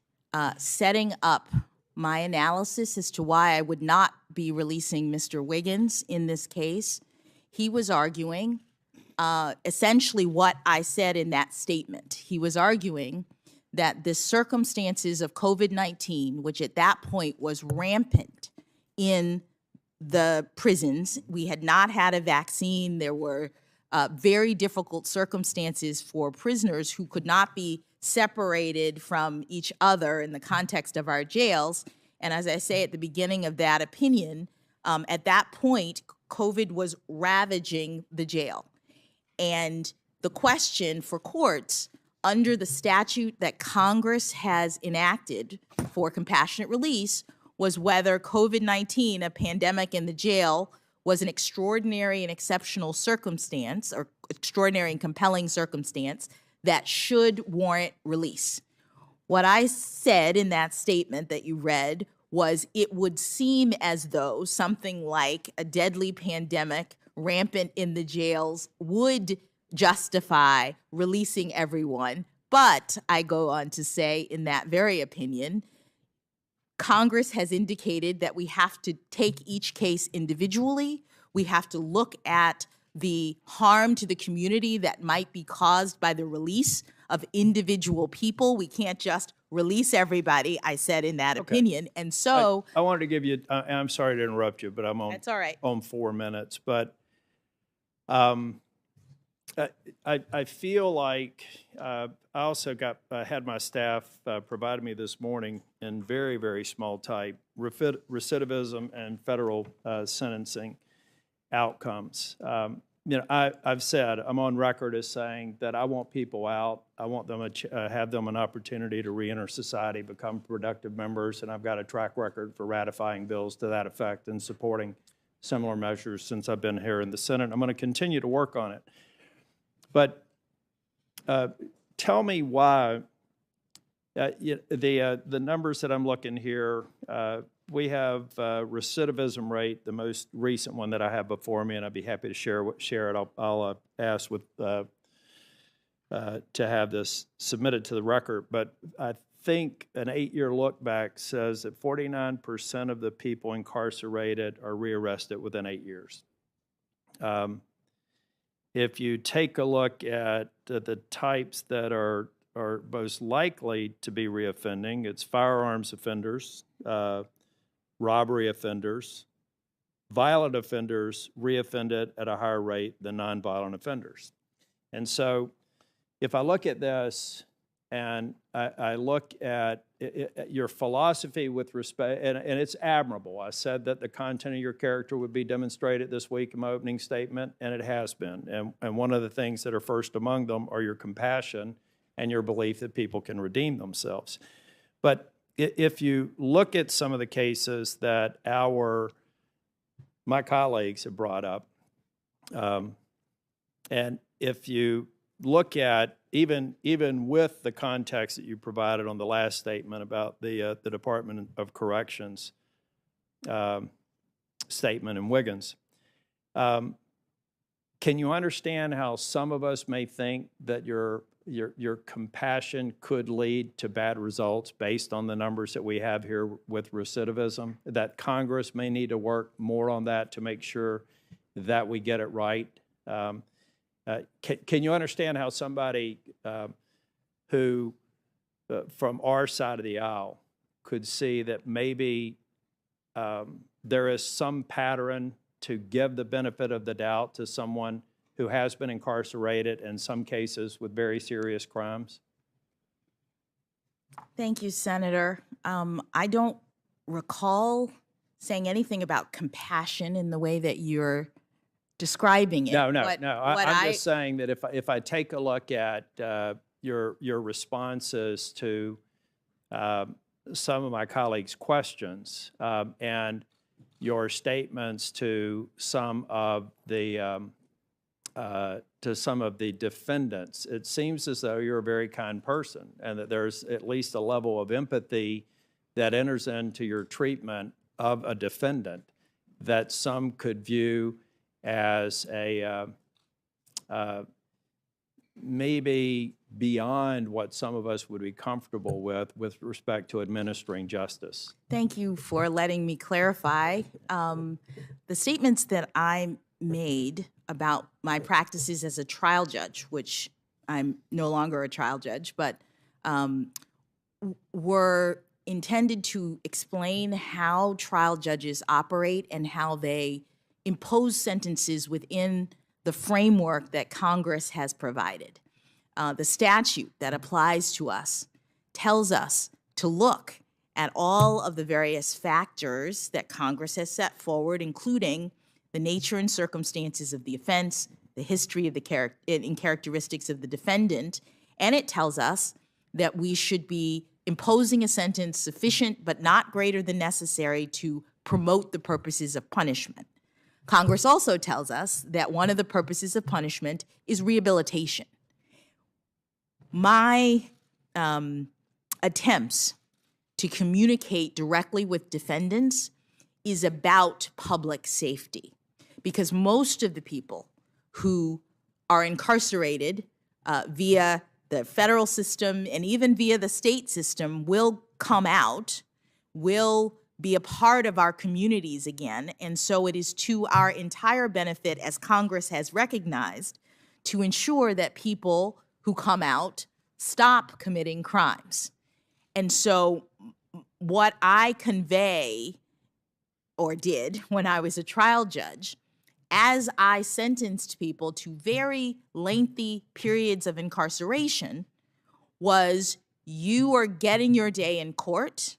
setting up my analysis as to why I would not be releasing Mr. Wiggins in this case. He was arguing essentially what I said in that statement. He was arguing that the circumstances of COVID-19, which at that point was rampant in the prisons, we had not had a vaccine, there were very difficult circumstances for prisoners who could not be separated from each other in the context of our jails. And as I say at the beginning of that opinion, at that point, COVID was ravaging the jail. And the question for courts under the statute that Congress has enacted for compassionate release was whether COVID-19, a pandemic in the jail, was an extraordinary and exceptional circumstance, or extraordinary and compelling circumstance that should warrant release. What I said in that statement that you read was it would seem as though something like a deadly pandemic rampant in the jails would justify releasing everyone. But I go on to say in that very opinion, Congress has indicated that we have to take each case individually. We have to look at the harm to the community that might be caused by the release of individual people. We can't just release everybody, I said in that opinion. And so I wanted to give you, I'm sorry to interrupt you, but I'm on, that's all right. on 4 minutes. But I feel like I also had my staff provided me this morning in very, very small type, recidivism and federal sentencing outcomes. I've said, I'm on record as saying that I want people out. I want them to have them an opportunity to reenter society, become productive members, and I've got a track record for ratifying bills to that effect and supporting similar measures since I've been here in the Senate. I'm going to continue to work on it. But tell me why the numbers that I'm looking here, we have recidivism rate, the most recent one that I have before me, and I'd be happy to share it. I'll ask to have this submitted to the record. But I think an 8-year look back says that 49% of the people incarcerated are rearrested within 8 years. If you take a look at the types that are most likely to be reoffending, it's firearms offenders, robbery offenders, violent offenders reoffended at a higher rate than nonviolent offenders. And so if I look at this and I look at your philosophy with respect, and it's admirable. I said that the content of your character would be demonstrated this week in my opening statement, and it has been. And one of the things that are first among them are your compassion and your belief that people can redeem themselves. But if you look at some of the cases that my colleagues have brought up, and if you look at even with the context that you provided on the last statement about the Department of Corrections statement in Wiggins, can you understand how some of us may think that your compassion could lead to bad results based on the numbers that we have here with recidivism, that Congress may need to work more on that to make sure that we get it right? Can you understand how somebody who, from our side of the aisle, could see that maybe there is some pattern to give the benefit of the doubt to someone who has been incarcerated, in some cases with very serious crimes? Thank you, Senator. I don't recall saying anything about compassion in the way that you're describing it. No. What I'm just saying that if I take a look at your responses to some of my colleagues' questions and your statements to some of the defendants, it seems as though you're a very kind person and that there's at least a level of empathy that enters into your treatment of a defendant that some could view as a maybe beyond what some of us would be comfortable with respect to administering justice. Thank you for letting me clarify. The statements that I made about my practices as a trial judge, which I'm no longer a trial judge, but were intended to explain how trial judges operate and how they impose sentences within the framework that Congress has provided. The statute that applies to us tells us to look at all of the various factors that Congress has set forward, including the nature and circumstances of the offense, the history of the characteristics of the defendant, and it tells us that we should be imposing a sentence sufficient but not greater than necessary to promote the purposes of punishment. Congress also tells us that one of the purposes of punishment is rehabilitation. My attempts to communicate directly with defendants is about public safety, because most of the people who are incarcerated via the federal system and even via the state system will come out, will be a part of our communities again. And so it is to our entire benefit, as Congress has recognized, to ensure that people who come out stop committing crimes. And so what I convey, or did when I was a trial judge, as I sentenced people to very lengthy periods of incarceration, was you are getting your day in court.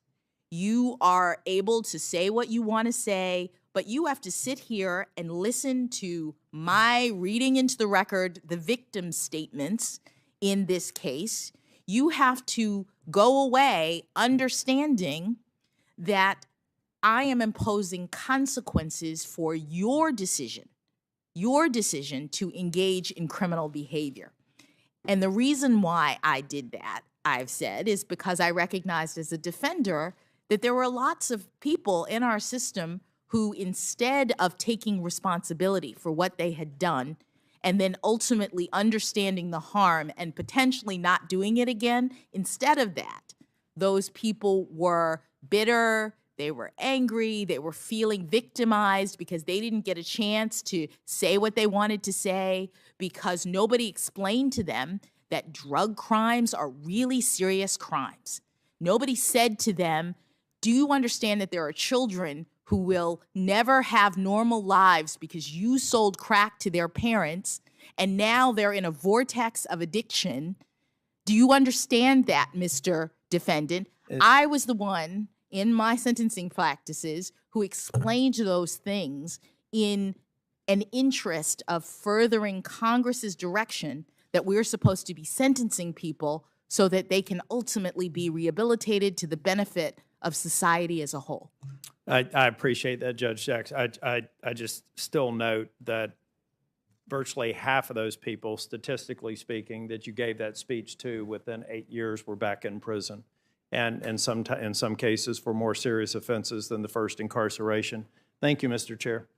You are able to say what you want to say, but you have to sit here and listen to my reading into the record the victim statements in this case. You have to go away understanding that I am imposing consequences for your decision to engage in criminal behavior. And the reason why I did that, I've said, is because I recognized as a defender that there were lots of people in our system who, instead of taking responsibility for what they had done and then ultimately understanding the harm and potentially not doing it again, instead of that, those people were bitter, they were angry, they were feeling victimized because they didn't get a chance to say what they wanted to say, because nobody explained to them that drug crimes are really serious crimes. Nobody said to them, do you understand that there are children who will never have normal lives because you sold crack to their parents and now they're in a vortex of addiction? Do you understand that, Mr. Defendant? I was the one in my sentencing practices who explained those things in an interest of furthering Congress's direction that we're supposed to be sentencing people so that they can ultimately be rehabilitated to the benefit of society as a whole. I appreciate that, Judge Jackson. I just still note that virtually half of those people, statistically speaking, that you gave that speech to within 8 years were back in prison, and in some cases for more serious offenses than the first incarceration. Thank you, Mr. Chair.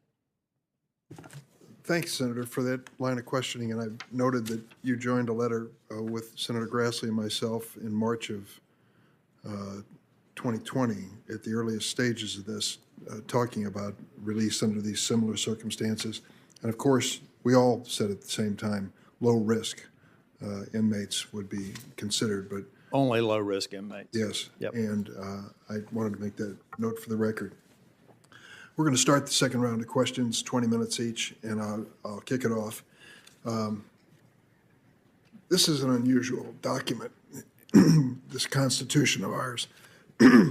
Thanks, Senator, for that line of questioning. And I've noted that you joined a letter with Senator Grassley and myself in March of 2020 at the earliest stages of this, talking about release under these similar circumstances. And of course, we all said at the same time, low risk inmates would be considered, but only low risk inmates. Yes, yep. And I wanted to make that note for the record. We're going to start the second round of questions, 20 minutes each, and I'll kick it off. This is an unusual document. this Constitution of ours,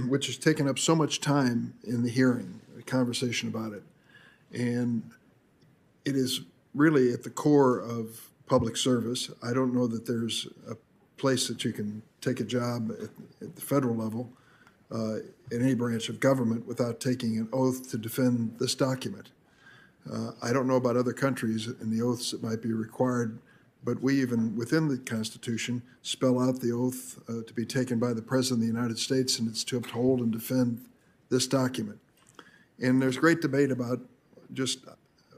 which has taken up so much time in the hearing, the conversation about it. And it is really at the core of public service. I don't know that there's a place that you can take a job at the federal level in any branch of government without taking an oath to defend this document. I don't know about other countries and the oaths that might be required, but we even within the Constitution spell out the oath to be taken by the President of the United States, and it's to uphold and defend this document. And there's great debate about just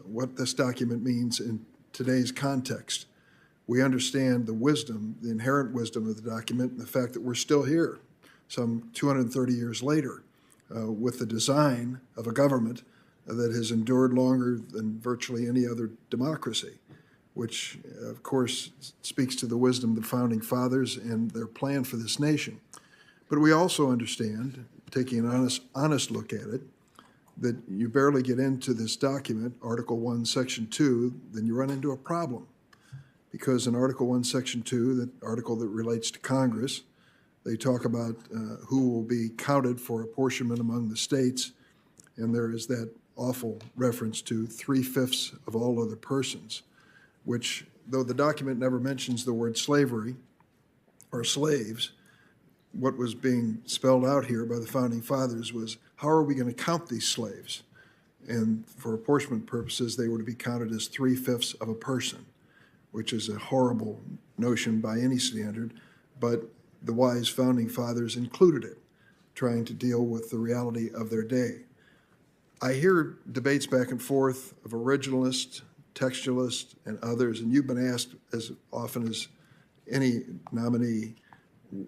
what this document means in today's context. We understand the wisdom, the inherent wisdom of the document, and the fact that we're still here some 230 years later with the design of a government that has endured longer than virtually any other democracy, which, of course, speaks to the wisdom of the Founding Fathers and their plan for this nation. But we also understand, taking an honest look at it, that you barely get into this document, Article 1, Section 2, then you run into a problem. Because in Article 1, Section 2, the article that relates to Congress, they talk about who will be counted for apportionment among the states, and there is that awful reference to 3/5 of all other persons, which, though the document never mentions the word slavery or slaves, what was being spelled out here by the Founding Fathers was, how are we going to count these slaves? And for apportionment purposes, they were to be counted as 3/5 of a person, which is a horrible notion by any standard, but the wise Founding Fathers included it, trying to deal with the reality of their day. I hear debates back and forth of originalists, textualists, and others, and you've been asked as often as any nominee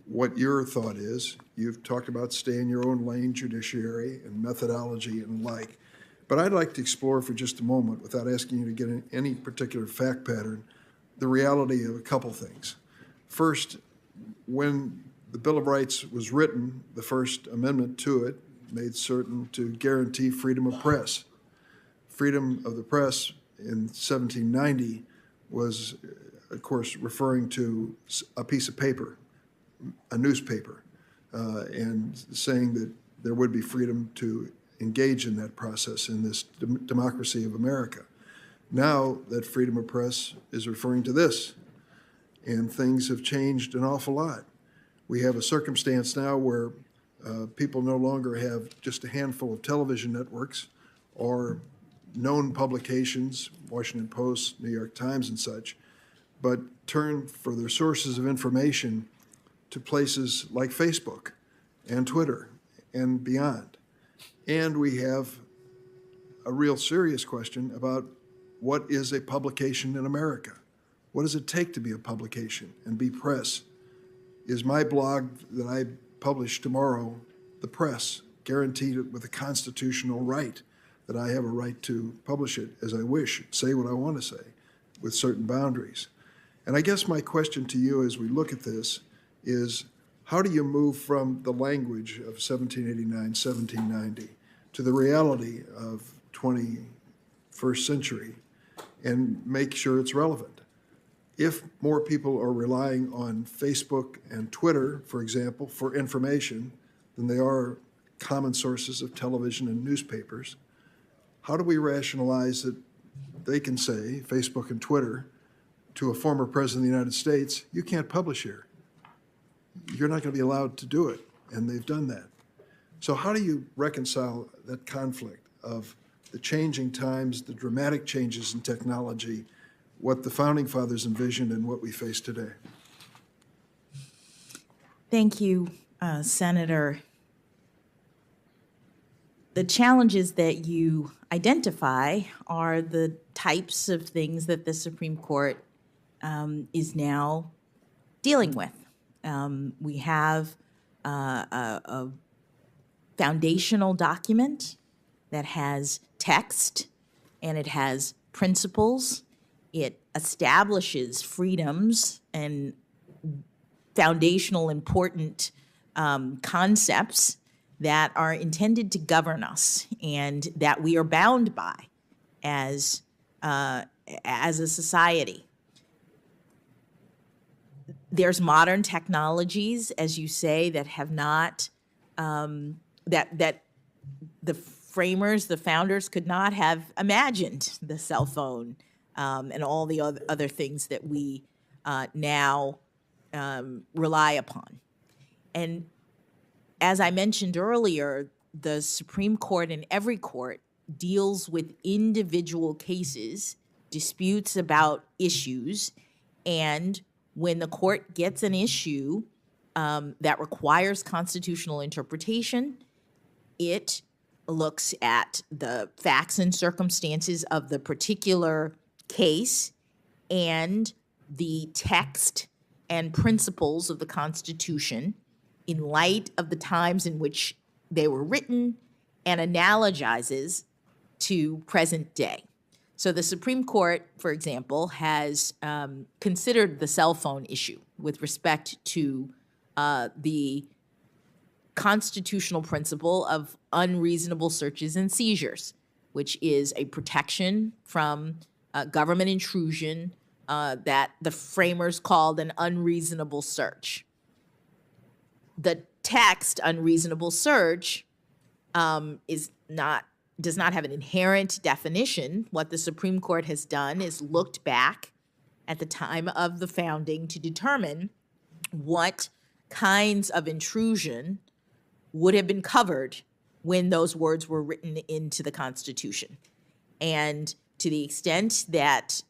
what your thought is. You've talked about stay in your own lane, judiciary, and methodology and like. But I'd like to explore for just a moment, without asking you to get in any particular fact pattern, the reality of a couple things. First, when the Bill of Rights was written, the First Amendment to it made certain to guarantee freedom of press. Freedom of the press in 1790 was, of course, referring to a piece of paper, a newspaper, and saying that there would be freedom to engage in that process in this democracy of America. Now that freedom of press is referring to this, and things have changed an awful lot. We have a circumstance now where people no longer have just a handful of television networks or known publications, Washington Post, New York Times, and such, but turn for their sources of information to places like Facebook and Twitter and beyond. And we have a real serious question about what is a publication in America? What does it take to be a publication and be press? Is my blog that I publish tomorrow the press, guaranteed with a constitutional right that I have a right to publish it as I wish, say what I want to say, with certain boundaries? And I guess my question to you as we look at this is, how do you move from the language of 1789, 1790 to the reality of 21st century and make sure it's relevant? If more people are relying on Facebook and Twitter, for example, for information than they are common sources of television and newspapers, how do we rationalize that they can say, Facebook and Twitter, to a former president of the United States, you can't publish here. You're not going to be allowed to do it, and they've done that. So how do you reconcile that conflict of the changing times, the dramatic changes in technology, what the Founding Fathers envisioned and what we face today? Thank you, Senator. The challenges that you identify are the types of things that the Supreme Court is now dealing with. We have a foundational document that has text and it has principles. It establishes freedoms and foundational important concepts that are intended to govern us and that we are bound by as a society. There's modern technologies, as you say, that have not, that the framers, the founders could not have imagined, the cell phone and all the other things that we now rely upon. And as I mentioned earlier, the Supreme Court and every court deals with individual cases, disputes about issues, and when the court gets an issue that requires constitutional interpretation, it looks at the facts and circumstances of the particular case and the text and principles of the Constitution in light of the times in which they were written and analogizes to present day. So the Supreme Court, for example, has considered the cell phone issue with respect to the constitutional principle of unreasonable searches and seizures, which is a protection from government intrusion that the framers called an unreasonable search. The text unreasonable search does not have an inherent definition. What the Supreme Court has done is looked back at the time of the founding to determine what kinds of intrusion would have been covered when those words were written into the Constitution. And to the extent that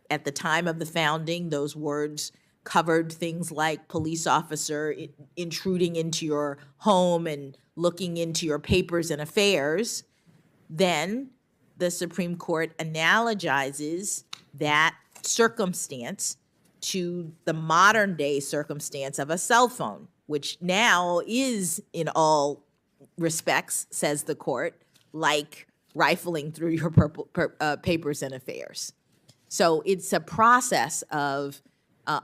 at the time of the founding, those words covered things like police officer intruding into your home and looking into your papers and affairs, then the Supreme Court analogizes that circumstance to the modern day circumstance of a cell phone, which now is in all respects, says the court, like rifling through your papers and affairs. So it's a process of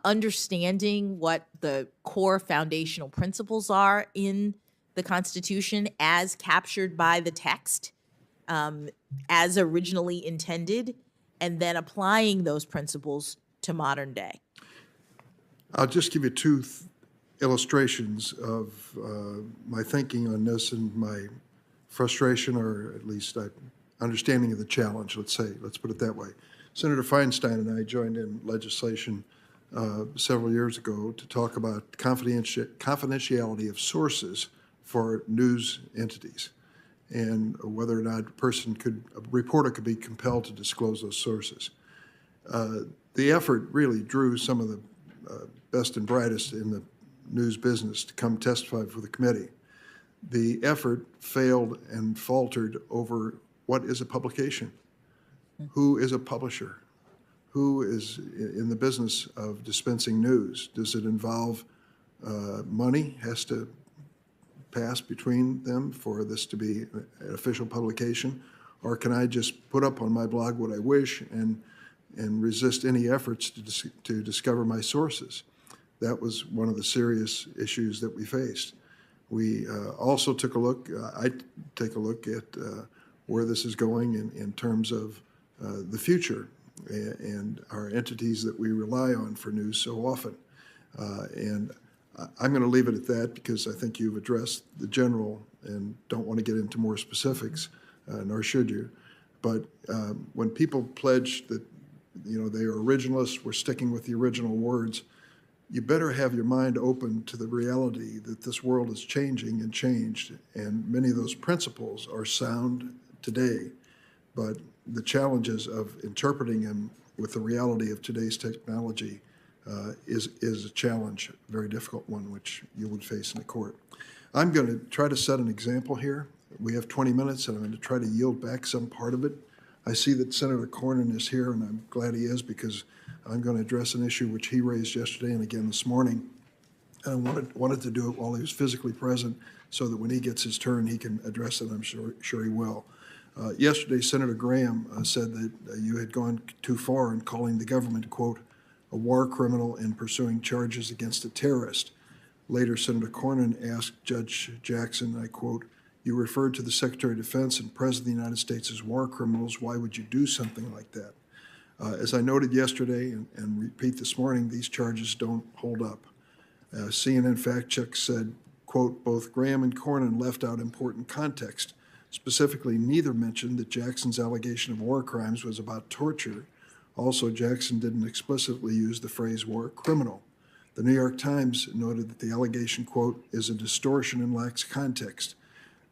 understanding what the core foundational principles are in the Constitution as captured by the text, as originally intended, and then applying those principles to modern day. I'll just give you two illustrations of my thinking on this and my frustration, or at least understanding of the challenge, let's put it that way. Senator Feinstein and I joined in legislation several years ago to talk about confidentiality of sources for news entities and whether or not a reporter could be compelled to disclose those sources. The effort really drew some of the best and brightest in the news business to come testify for the committee. The effort failed and faltered over what is a publication, who is a publisher, who is in the business of dispensing news. Does it involve money has to pass between them for this to be an official publication? Or can I just put up on my blog what I wish and resist any efforts to discover my sources? That was one of the serious issues that we faced. We also took a look, I take a look at where this is going in terms of the future and our entities that we rely on for news so often. And I'm going to leave it at that because I think you've addressed the general and don't want to get into more specifics, nor should you. But when people pledge that, they are originalists, we're sticking with the original words, you better have your mind open to the reality that this world is changing and changed, and many of those principles are sound today, but the challenges of interpreting them with the reality of today's technology is a challenge, a very difficult one, which you would face in the court. I'm going to try to set an example here. We have 20 minutes, and I'm going to try to yield back some part of it. I see that Senator Cornyn is here, and I'm glad he is because I'm going to address an issue which he raised yesterday and again this morning. And I wanted to do it while he was physically present so that when he gets his turn, he can address it. I'm sure he will. Yesterday, Senator Graham said that you had gone too far in calling the government, quote, a war criminal and pursuing charges against a terrorist. Later, Senator Cornyn asked Judge Jackson, I quote, you referred to the Secretary of Defense and President of the United States as war criminals. Why would you do something like that? As I noted yesterday and repeat this morning, these charges don't hold up. CNN fact check said, quote, both Graham and Cornyn left out important context. Specifically, neither mentioned that Jackson's allegation of war crimes was about torture. Also, Jackson didn't explicitly use the phrase war criminal. The New York Times noted that the allegation, quote, is a distortion and lacks context.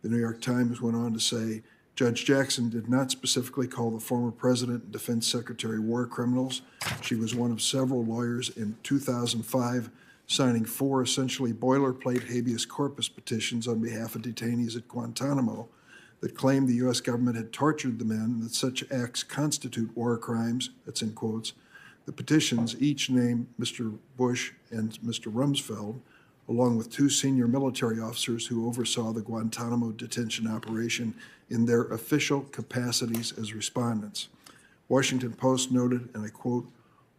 The New York Times went on to say, Judge Jackson did not specifically call the former president and defense secretary war criminals. She was one of several lawyers in 2005 signing 4 essentially boilerplate habeas corpus petitions on behalf of detainees at Guantanamo that claimed the U.S. government had tortured the men and that such acts constitute war crimes, that's in quotes. The petitions each named Mr. Bush and Mr. Rumsfeld, along with 2 senior military officers who oversaw the Guantanamo detention operation in their official capacities as respondents. Washington Post noted, and I quote,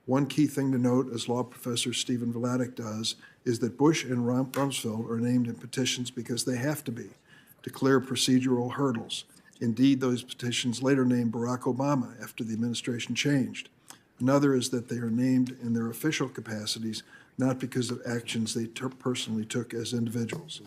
one key thing to note, as law professor Stephen Vladeck does, is that Bush and Rumsfeld are named in petitions because they have to be, to clear procedural hurdles. Indeed, those petitions later named Barack Obama after the administration changed. Another is that they are named in their official capacities, not because of actions they personally took as individuals.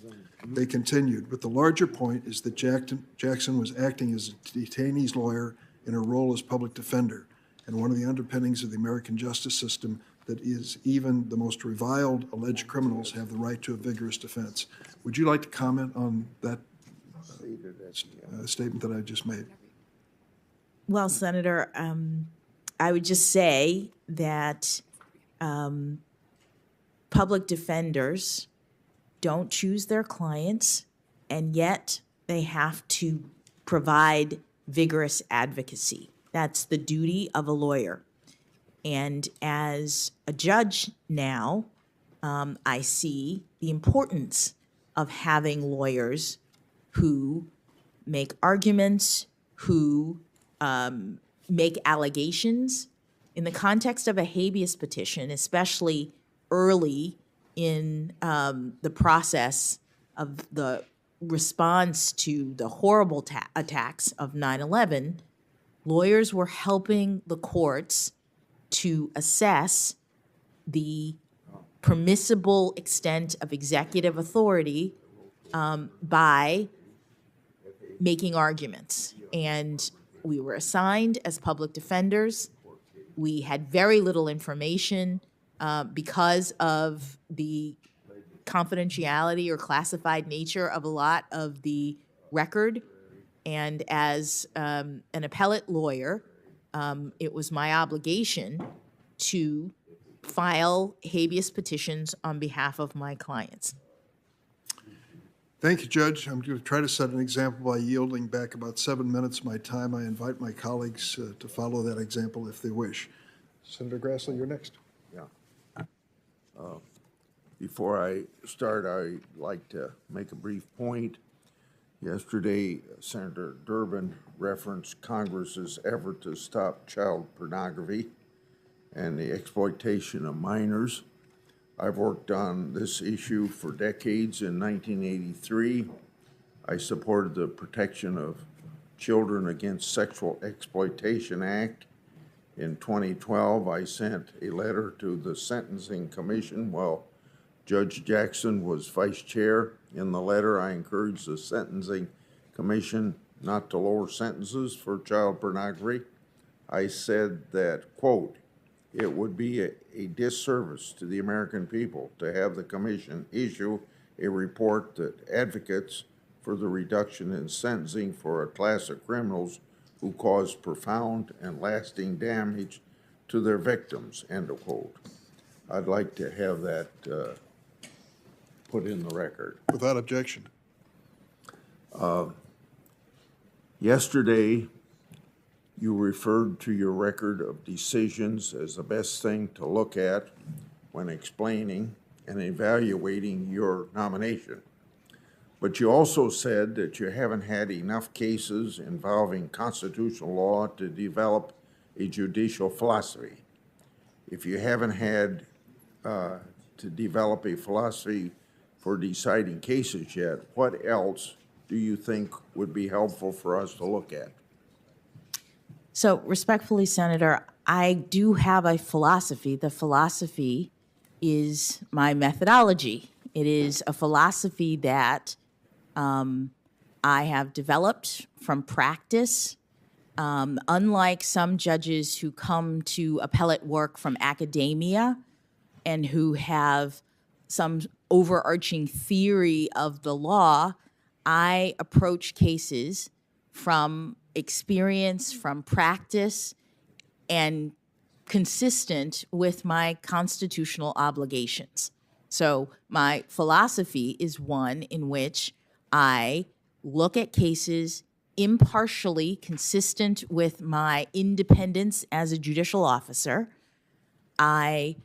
They continued, but the larger point is that Jackson was acting as a detainee's lawyer in her role as public defender, and one of the underpinnings of the American justice system that is even the most reviled alleged criminals have the right to a vigorous defense. Would you like to comment on that statement that I just made? Well, Senator, I would just say that public defenders don't choose their clients, and yet they have to provide vigorous advocacy. That's the duty of a lawyer. And as a judge now, I see the importance of having lawyers who make arguments, who make allegations. In the context of a habeas petition, especially early in the process of the response to the horrible attacks of 9/11, lawyers were helping the courts to assess the permissible extent of executive authority by making arguments. And we were assigned as public defenders. We had very little information because of the confidentiality or classified nature of a lot of the record. And as an appellate lawyer, it was my obligation to file habeas petitions on behalf of my clients. Thank you, Judge. I'm going to try to set an example by yielding back about 7 minutes of my time. I invite my colleagues to follow that example if they wish. Senator Grassley, you're next. Yeah. Before I start, I'd like to make a brief point. Yesterday, Senator Durbin referenced Congress's effort to stop child pornography and the exploitation of minors. I've worked on this issue for decades. In 1983, I supported the Protection of Children Against Sexual Exploitation Act. In 2012, I sent a letter to the Sentencing Commission while Judge Jackson was vice chair. In the letter, I encouraged the Sentencing Commission not to lower sentences for child pornography. I said that, quote, it would be a disservice to the American people to have the Commission issue a report that advocates for the reduction in sentencing for a class of criminals who cause profound and lasting damage to their victims, end of quote. I'd like to have that put in the record. Without objection. Yesterday, you referred to your record of decisions as the best thing to look at when explaining and evaluating your nomination. But you also said that you haven't had enough cases involving constitutional law to develop a judicial philosophy. If you haven't had to develop a philosophy for deciding cases yet, what else do you think would be helpful for us to look at? So respectfully, Senator, I do have a philosophy. The philosophy is my methodology. It is a philosophy that I have developed from practice. Unlike some judges who come to appellate work from academia and who have some overarching theory of the law, I approach cases from experience, from practice, and consistent with my constitutional obligations. So my philosophy is one in which I look at cases impartially, consistent with my independence as a judicial officer. I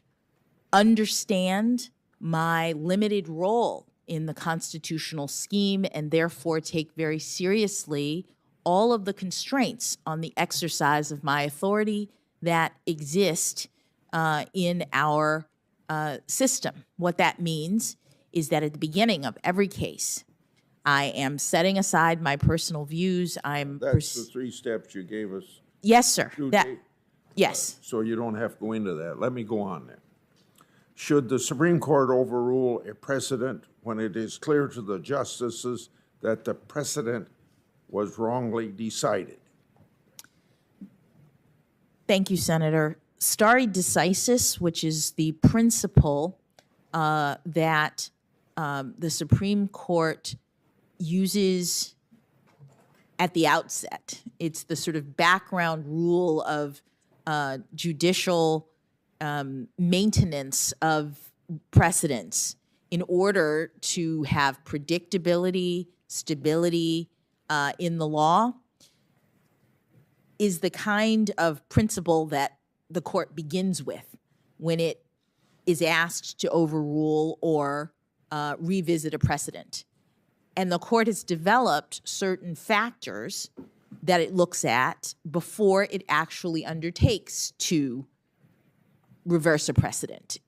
understand my limited role in the constitutional scheme and therefore take very seriously all of the constraints on the exercise of my authority that exist in our system. What that means is that at the beginning of every case, I am setting aside my personal views. That's the 3 steps you gave us. Yes, sir. Tuesday. Yes. So you don't have to go into that. Let me go on then. Should the Supreme Court overrule a precedent when it is clear to the justices that the precedent was wrongly decided? Thank you, Senator. Stare decisis, which is the principle that the Supreme Court uses at the outset. It's the sort of background rule of judicial maintenance of precedents in order to have predictability, stability in the law, is the kind of principle that the court begins with when it is asked to overrule or revisit a precedent. And the court has developed certain factors that it looks at before it actually undertakes to reverse a precedent.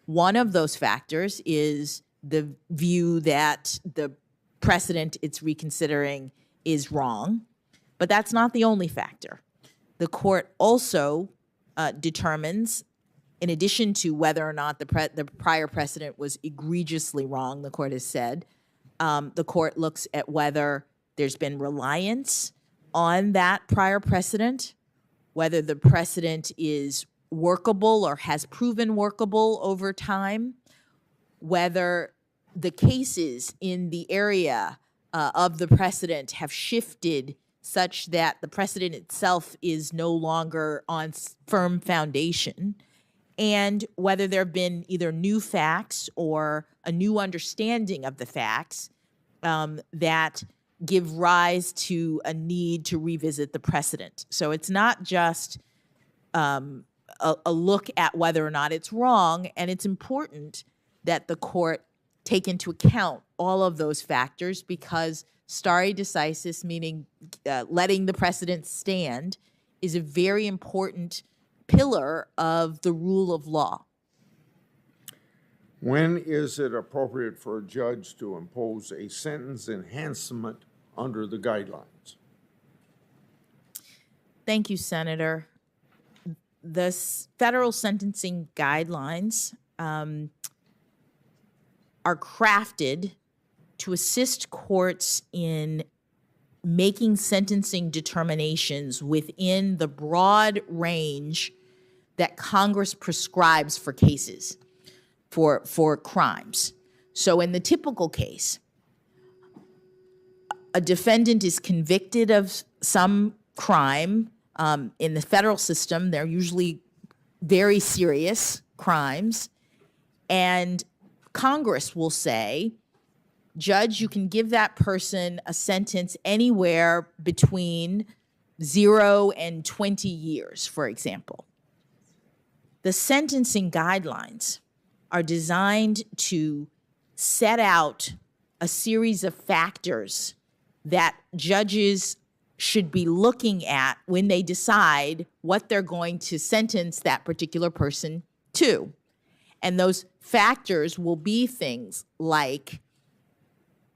One of those factors is the view that the precedent it's reconsidering is wrong, but that's not the only factor. The court also determines, in addition to whether or not the prior precedent was egregiously wrong, the court has said, the court looks at whether there's been reliance on that prior precedent, whether the precedent is workable or has proven workable over time, whether the cases in the area of the precedent have shifted such that the precedent itself is no longer on firm foundation, and whether there have been either new facts or a new understanding of the facts that give rise to a need to revisit the precedent. So it's not just a look at whether or not it's wrong, and it's important that the court take into account all of those factors because stare decisis, meaning letting the precedent stand, is a very important pillar of the rule of law. When is it appropriate for a judge to impose a sentence enhancement under the guidelines? Thank you, Senator. The federal sentencing guidelines are crafted to assist courts in making sentencing determinations within the broad range that Congress prescribes for cases, for crimes. So in the typical case, a defendant is convicted of some crime. In the federal system, they're usually very serious crimes. And Congress will say, Judge, you can give that person a sentence anywhere between 0 and 20 years, for example. The sentencing guidelines are designed to set out a series of factors that judges should be looking at when they decide what they're going to sentence that particular person to. And those factors will be things like,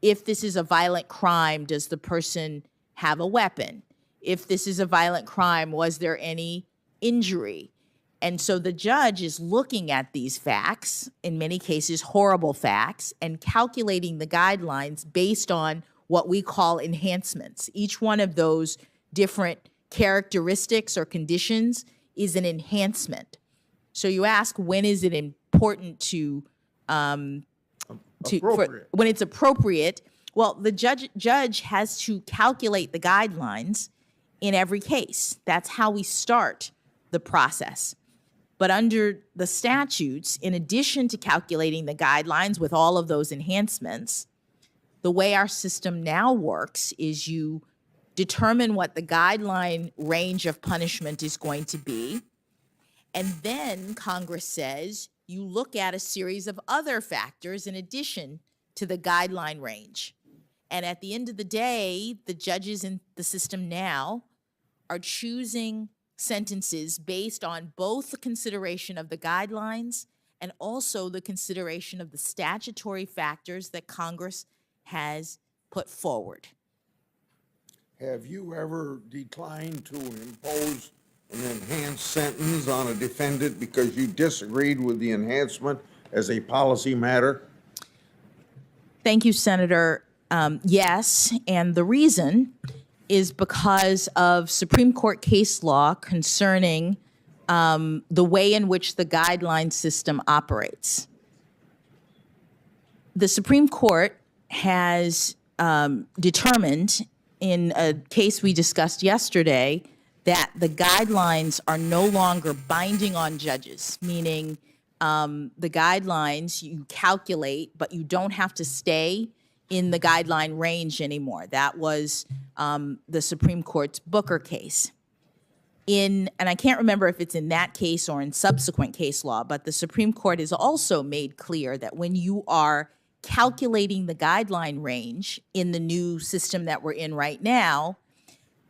if this is a violent crime, does the person have a weapon? If this is a violent crime, was there any injury. And so the judge is looking at these facts, in many cases horrible facts, and calculating the guidelines based on what we call enhancements. Each one of those different characteristics or conditions is an enhancement. So you ask, when is it important when it's appropriate? Well, the judge has to calculate the guidelines in every case. That's how we start the process. But under the statutes, in addition to calculating the guidelines with all of those enhancements, the way our system now works is you determine what the guideline range of punishment is going to be. And then Congress says you look at a series of other factors in addition to the guideline range. And at the end of the day, the judges in the system now are choosing sentences based on both the consideration of the guidelines and also the consideration of the statutory factors that Congress has put forward. Have you ever declined to impose an enhanced sentence on a defendant because you disagreed with the enhancement as a policy matter? Thank you, Senator. Yes, and the reason is because of Supreme Court case law concerning the way in which the guideline system operates. The Supreme Court has determined in a case we discussed yesterday that the guidelines are no longer binding on judges, meaning the guidelines you calculate, but you don't have to stay in the guideline range anymore. That was the Supreme Court's Booker case. And I can't remember if it's in that case or in subsequent case law, but the Supreme Court has also made clear that when you are calculating the guideline range in the new system that we're in right now,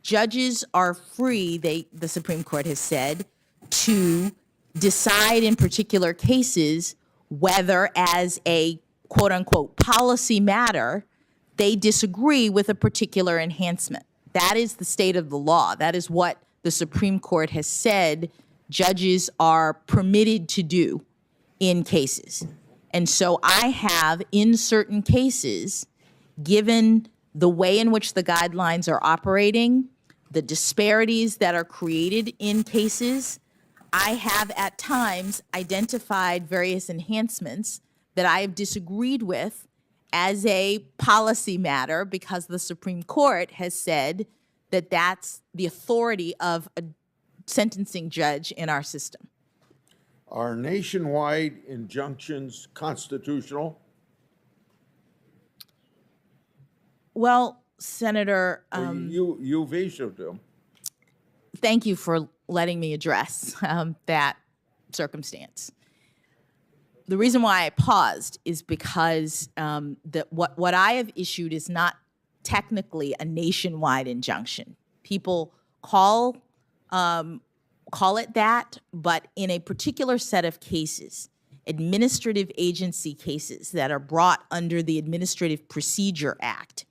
judges are free, the Supreme Court has said, to decide in particular cases whether as a quote unquote policy matter, they disagree with a particular enhancement. That is the state of the law. That is what the Supreme Court has said judges are permitted to do in cases. And so I have, in certain cases, given the way in which the guidelines are operating, the disparities that are created in cases, I have at times identified various enhancements that I have disagreed with as a policy matter because the Supreme Court has said that that's the authority of a sentencing judge in our system. Are nationwide injunctions constitutional? Well, Senator, You've issued them. thank you for letting me address that circumstance. The reason why I paused is because what I have issued is not technically a nationwide injunction. People call it that, but in a particular set of cases, administrative agency cases that are brought under the Administrative Procedure Act,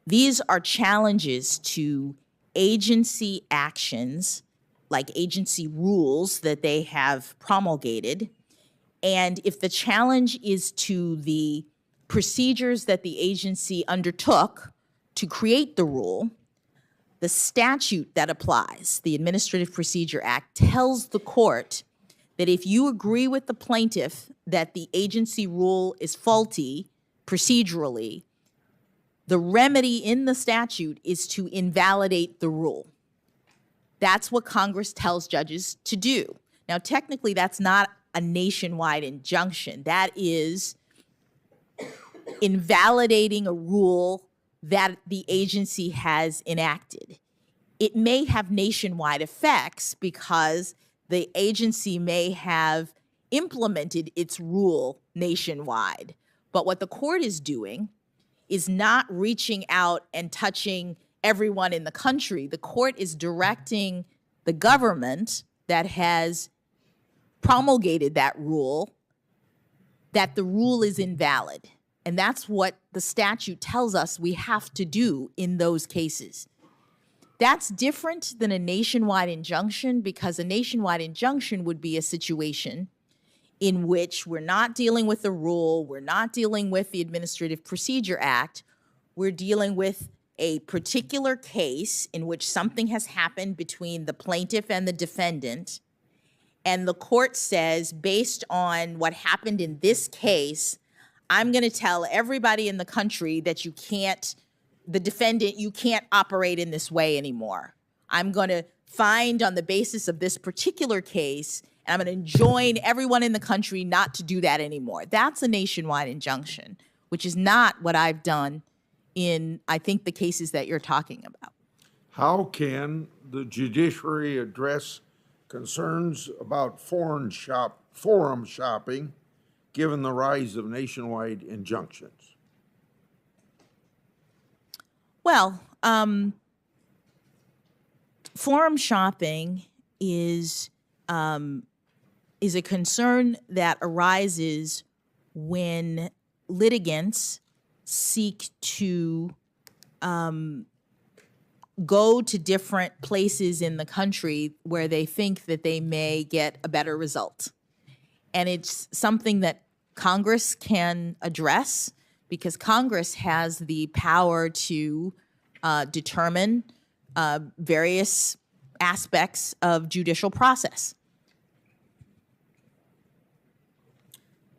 these are challenges to agency actions, like agency rules that they have promulgated. And if the challenge is to the procedures that the agency undertook to create the rule, the statute that applies, the Administrative Procedure Act, tells the court that if you agree with the plaintiff that the agency rule is faulty procedurally, the remedy in the statute is to invalidate the rule. That's what Congress tells judges to do. Now, technically, that's not a nationwide injunction. That is invalidating a rule that the agency has enacted. It may have nationwide effects because the agency may have implemented its rule nationwide. But what the court is doing is not reaching out and touching everyone in the country. The court is directing the government that has promulgated that rule that the rule is invalid. And that's what the statute tells us we have to do in those cases. That's different than a nationwide injunction, because a nationwide injunction would be a situation in which we're not dealing with the rule, we're not dealing with the Administrative Procedure Act, we're dealing with a particular case in which something has happened between the plaintiff and the defendant, and the court says, based on what happened in this case, I'm going to tell everybody in the country that you can't operate in this way anymore. I'm going to find on the basis of this particular case, and I'm going to enjoin everyone in the country not to do that anymore. That's a nationwide injunction, which is not what I've done in, I think, the cases that you're talking about. How can the judiciary address concerns about forum shopping, given the rise of nationwide injunctions? Well, forum shopping is a concern that arises when litigants seek to go to different places in the country where they think that they may get a better result. And it's something that Congress can address, because Congress has the power to determine various aspects of judicial process.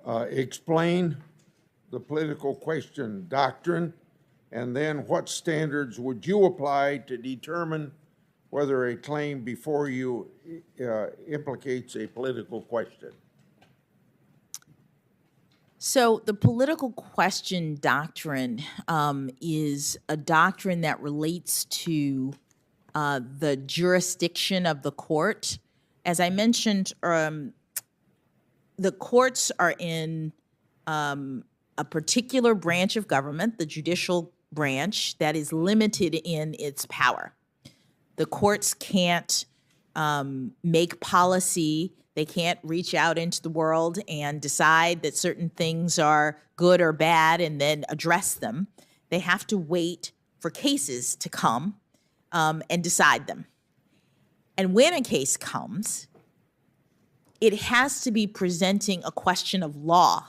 Explain the political question doctrine, and then what standards would you apply to determine whether a claim before you implicates a political question? So the political question doctrine is a doctrine that relates to the jurisdiction of the court. As I mentioned, the courts are in a particular branch of government, the judicial branch, that is limited in its power. The courts can't make policy. They can't reach out into the world and decide that certain things are good or bad and then address them. They have to wait for cases to come and decide them. And when a case comes, it has to be presenting a question of law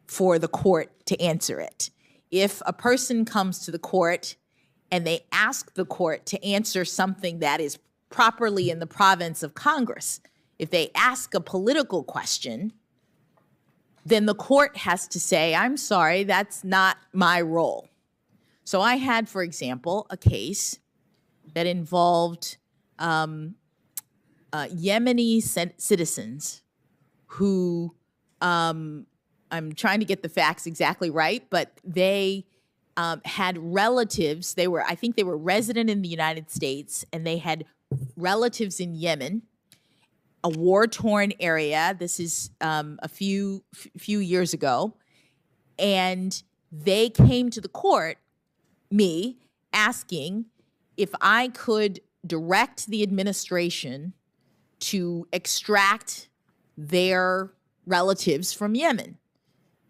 for the court to answer it. If a person comes to the court and they ask the court to answer something that is properly in the province of Congress, if they ask a political question, then the court has to say, I'm sorry, that's not my role. So I had, for example, a case that involved Yemeni citizens who, I'm trying to get the facts exactly right, but they had relatives. I think they were resident in the United States, and they had relatives in Yemen, a war-torn area. This is a few years ago. And they came to the court, me, asking if I could direct the administration to extract their relatives from Yemen,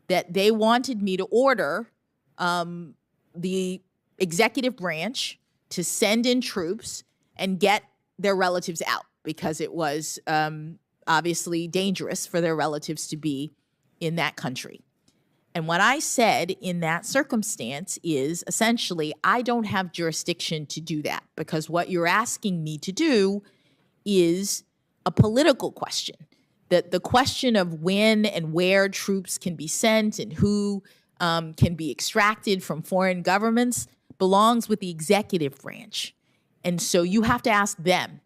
that they wanted me to order the executive branch to send in troops and get their relatives out, because it was obviously dangerous for their relatives to be in that country. And what I said in that circumstance is, essentially, I don't have jurisdiction to do that, because what you're asking me to do is a political question. That the question of when and where troops can be sent and who can be extracted from foreign governments belongs with the executive branch. And so you have to ask them.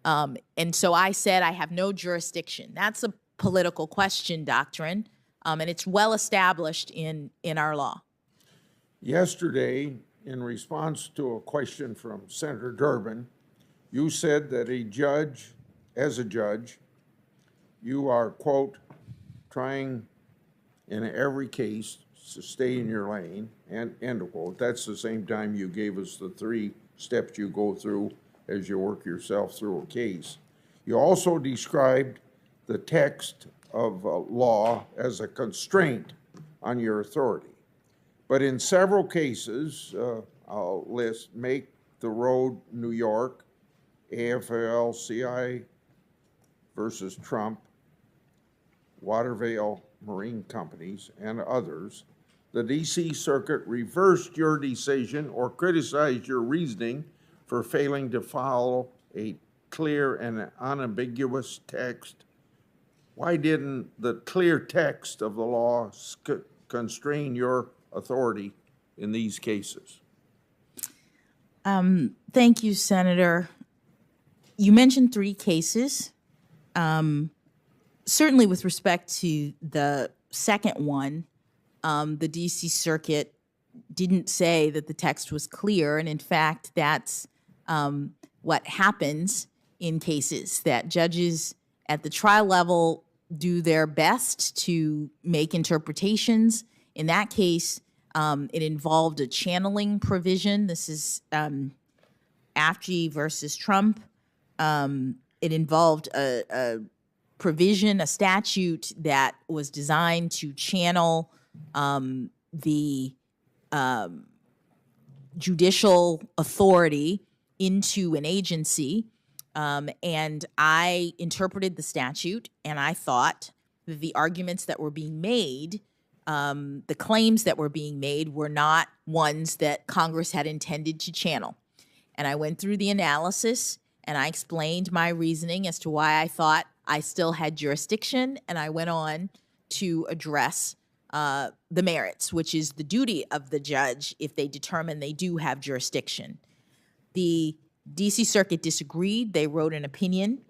And so I said I have no jurisdiction. That's a political question doctrine, and it's well established in our law. Yesterday, in response to a question from Senator Durbin, you said that as a judge, you are, quote, trying in every case to stay in your lane, and end of quote. That's the same time you gave us the 3 steps you go through as you work yourself through a case. You also described the text of law as a constraint on your authority. But in several cases, I'll list, make the Road, New York, AFL-CIO versus Trump, Watervale Marine Companies, and others, the D.C. Circuit reversed your decision or criticized your reasoning for failing to follow a clear and unambiguous text. Why didn't the clear text of the law constrain your authority in these cases? Thank you, Senator. You mentioned 3 cases. Certainly with respect to the second one, the D.C. Circuit didn't say that the text was clear. And in fact, that's what happens in cases, that judges at the trial level do their best to make interpretations. In that case, it involved a channeling provision. This is AFG versus Trump. It involved a provision, a statute that was designed to channel the judicial authority into an agency. And I interpreted the statute, and I thought that the arguments that were being made, the claims that were being made, were not ones that Congress had intended to channel. And I went through the analysis, and I explained my reasoning as to why I thought I still had jurisdiction, and I went on to address the merits, which is the duty of the judge if they determine they do have jurisdiction. The D.C. Circuit disagreed. They wrote an opinion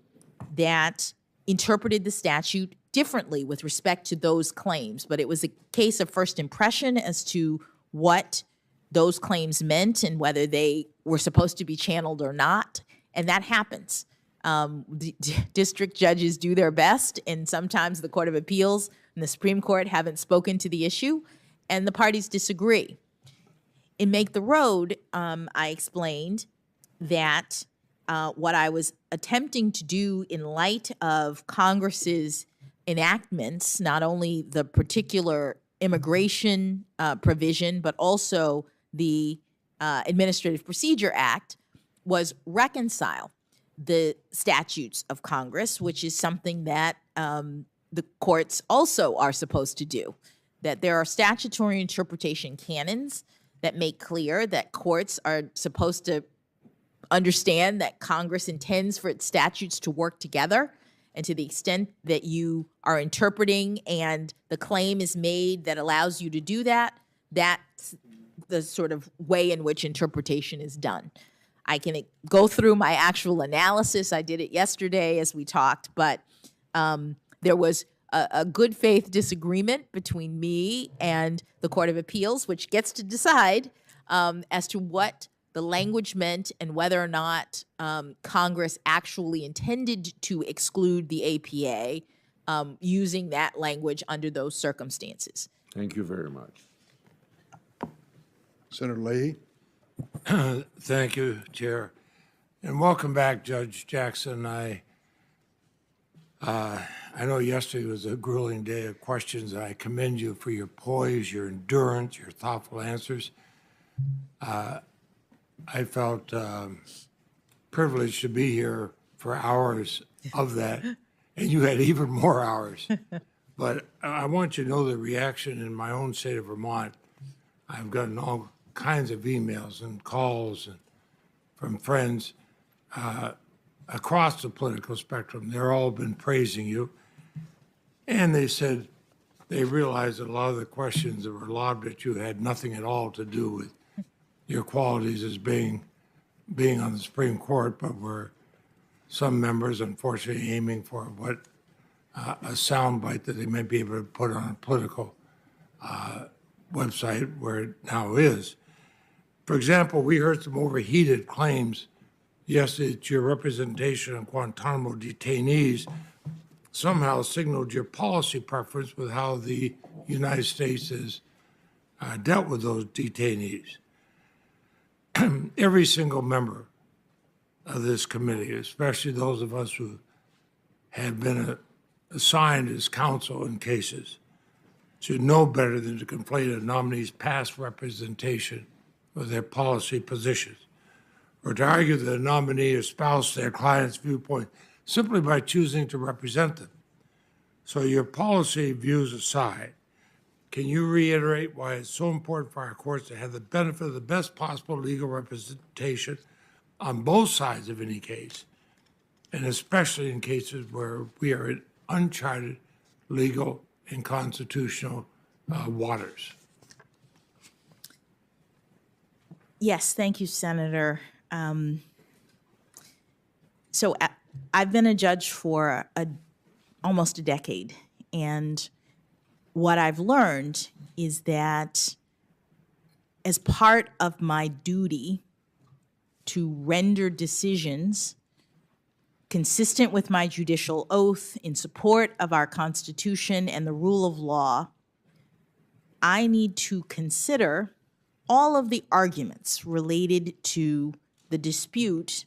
that interpreted the statute differently with respect to those claims, but it was a case of first impression as to what those claims meant and whether they were supposed to be channeled or not, and that happens. The district judges do their best, and sometimes the Court of Appeals and the Supreme Court haven't spoken to the issue, and the parties disagree. In Make the Road, I explained that what I was attempting to do in light of Congress's enactments, not only the particular immigration provision, but also the Administrative Procedure Act, was reconcile the statutes of Congress, which is something that the courts also are supposed to do. That there are statutory interpretation canons that make clear that courts are supposed to understand that Congress intends for its statutes to work together, and to the extent that you are interpreting and the claim is made that allows you to do that, that's the sort of way in which interpretation is done. I can go through my actual analysis. I did it yesterday as we talked, but there was a good faith disagreement between me and the Court of Appeals, which gets to decide as to what the language meant and whether or not Congress actually intended to exclude the APA using that language under those circumstances. Thank you very much. Senator Leahy? Thank you, Chair. And welcome back, Judge Jackson. I know yesterday was a grueling day of questions, and I commend you for your poise, your endurance, your thoughtful answers. I felt privileged to be here for hours of that, and you had even more hours. But I want you to know the reaction in my own state of Vermont. I've gotten all kinds of emails and calls from friends across the political spectrum. They're all been praising you. And they said they realized that a lot of the questions that were lobbed at you had nothing at all to do with your qualities as being on the Supreme Court, but were some members, unfortunately, aiming for what a soundbite that they might be able to put on a political website where it now is. For example, we heard some overheated claims yesterday that your representation of Guantanamo detainees somehow signaled your policy preference with how the United States has dealt with those detainees. Every single member of this committee, especially those of us who have been assigned as counsel in cases, should know better than to conflate a nominee's past representation with their policy positions. or to argue that a nominee espoused their client's viewpoint simply by choosing to represent them. So your policy views aside, can you reiterate why it's so important for our courts to have the benefit of the best possible legal representation on both sides of any case, and especially in cases where we are in uncharted legal and constitutional waters? Yes, thank you, Senator. So I've been a judge for almost a decade, and what I've learned is that as part of my duty to render decisions consistent with my judicial oath in support of our Constitution and the rule of law, I need to consider all of the arguments related to the dispute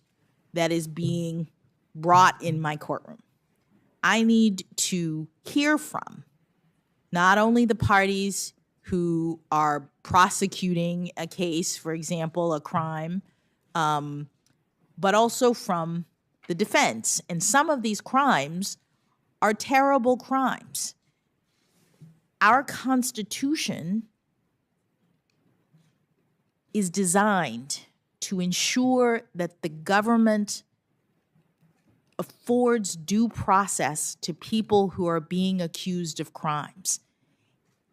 that is being brought in my courtroom. I need to hear from not only the parties who are prosecuting a case, for example, a crime, but also from the defense. And some of these crimes are terrible crimes. Our Constitution is designed to ensure that the government affords due process to people who are being accused of crimes.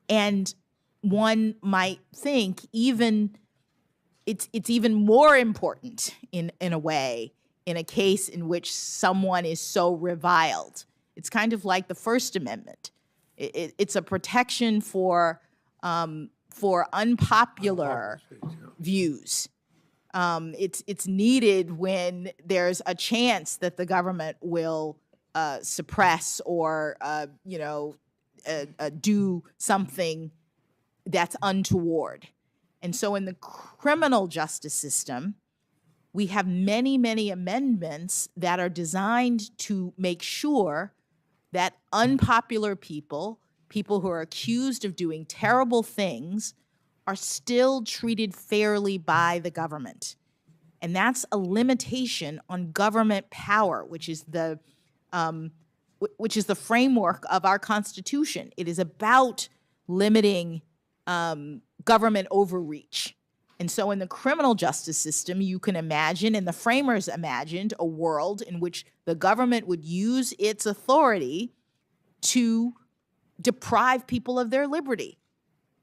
And one might think it's even more important in a way in a case in which someone is so reviled. It's kind of like the First Amendment. It's a protection for unpopular views. It's needed when there's a chance that the government will suppress or do something that's untoward. And so in the criminal justice system, we have many, many amendments that are designed to make sure that unpopular people who are accused of doing terrible things, are still treated fairly by the government. And that's a limitation on government power, which is the framework of our Constitution. It is about limiting government overreach. And so in the criminal justice system, you can imagine, and the framers imagined, a world in which the government would use its authority to deprive people of their liberty,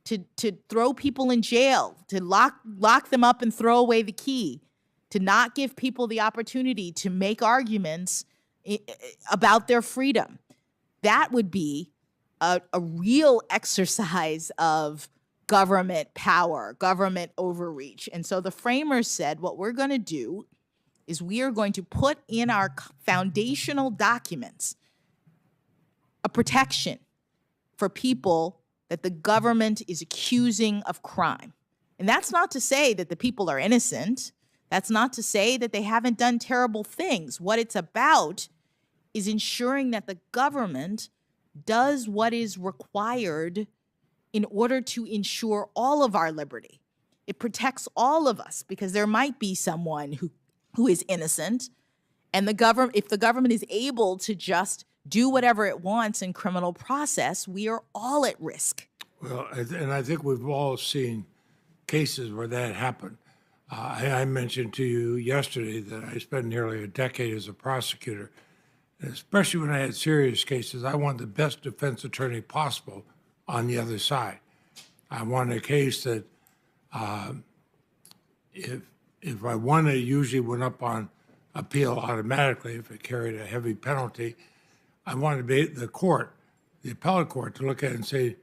to throw people in jail, to lock them up and throw away the key, to not give people the opportunity to make arguments about their freedom. That would be a real exercise of government power, government overreach. And so the framers said, what we're going to do is we are going to put in our foundational documents a protection for people that the government is accusing of crime. And that's not to say that the people are innocent. That's not to say that they haven't done terrible things. What it's about is ensuring that the government does what is required in order to ensure all of our liberty. It protects all of us because there might be someone who is innocent, and if the government is able to just do whatever it wants in criminal process, we are all at risk. Well, and I think we've all seen cases where that happened. I mentioned to you yesterday that I spent nearly a decade as a prosecutor. And especially when I had serious cases, I wanted the best defense attorney possible on the other side. I wanted a case that if I won, it usually went up on appeal automatically if it carried a heavy penalty. I wanted the appellate court, to look at it and say,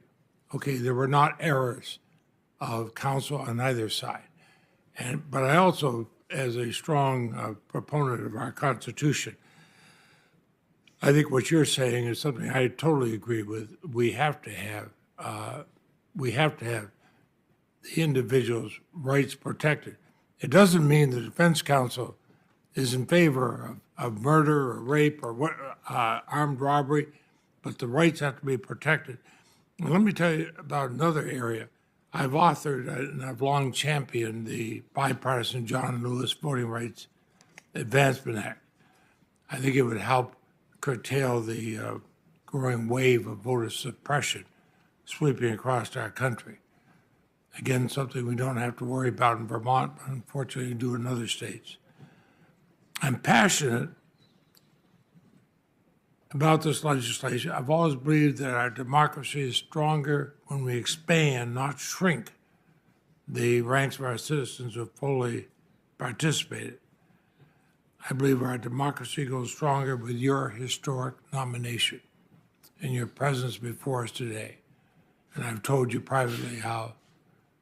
okay, there were not errors of counsel on either side. But I also, as a strong proponent of our Constitution, I think what you're saying is something I totally agree with. We have to have the individual's rights protected. It doesn't mean the defense counsel is in favor of murder or rape or armed robbery, but the rights have to be protected. And let me tell you about another area. I've authored and I've long championed the bipartisan John Lewis Voting Rights Advancement Act. I think it would help curtail the growing wave of voter suppression sweeping across our country. Again, something we don't have to worry about in Vermont, but unfortunately do in other states. I'm passionate about this legislation. I've always believed that our democracy is stronger when we expand, not shrink, the ranks of our citizens who have fully participated. I believe our democracy goes stronger with your historic nomination and your presence before us today. And I've told you privately how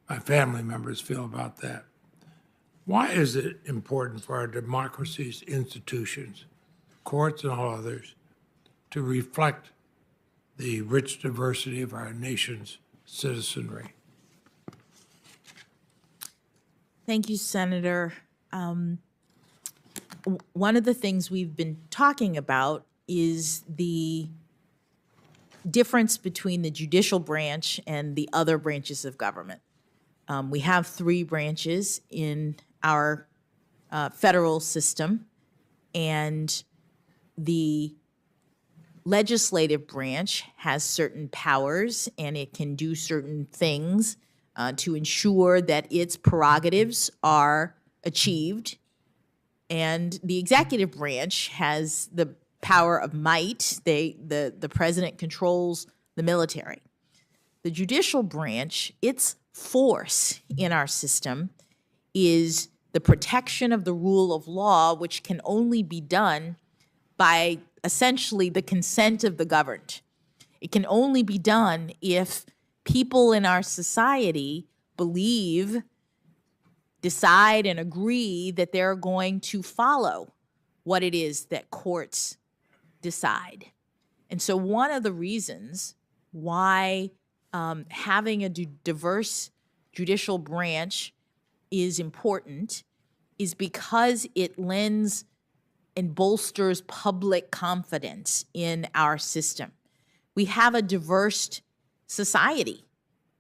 my family members feel about that. Why is it important for our democracy's institutions, courts and all others, to reflect the rich diversity of our nation's citizenry? Thank you, Senator. One of the things we've been talking about is the difference between the judicial branch and the other branches of government. We have 3 branches in our federal system, and the legislative branch has certain powers and it can do certain things to ensure that its prerogatives are achieved. And the executive branch has the power of might. The president controls the military. The judicial branch, its force in our system is the protection of the rule of law, which can only be done by essentially the consent of the governed. It can only be done if people in our society believe, decide, and agree that they're going to follow what it is that courts decide. And so one of the reasons why having a diverse judicial branch is important is because it lends and bolsters public confidence in our system. We have a diverse society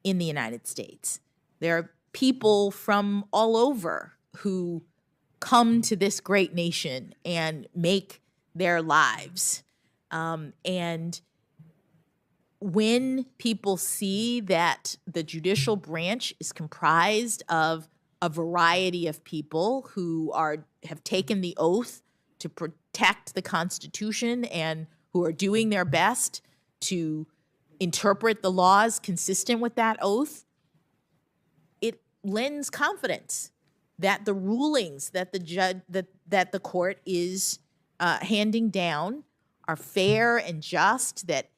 in the United States. There are people from all over who come to this great nation and make their lives. And when people see that the judicial branch is comprised of a variety of people who have taken the oath to protect the Constitution and who are doing their best to interpret the laws consistent with that oath, it lends confidence that the rulings that the court is handing down are fair and just, that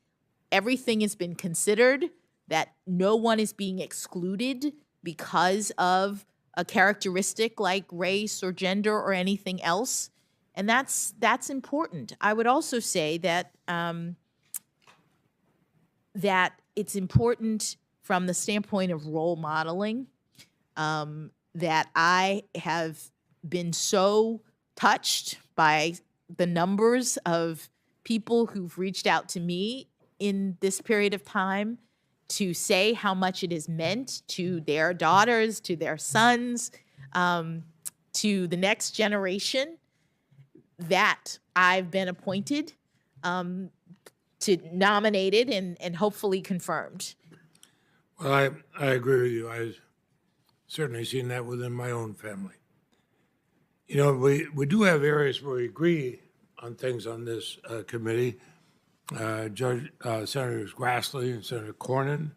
everything has been considered, that no one is being excluded because of a characteristic like race or gender or anything else. And that's important. I would also say that that it's important from the standpoint of role modeling, that I have been so touched by the numbers of people who've reached out to me in this period of time to say how much it has meant to their daughters, to their sons, to the next generation, that I've been appointed, nominated, and hopefully confirmed. Well, I agree with you. I've certainly seen that within my own family. You know, we do have areas where we agree on things on this committee. Senators Grassley and Senator Cornyn,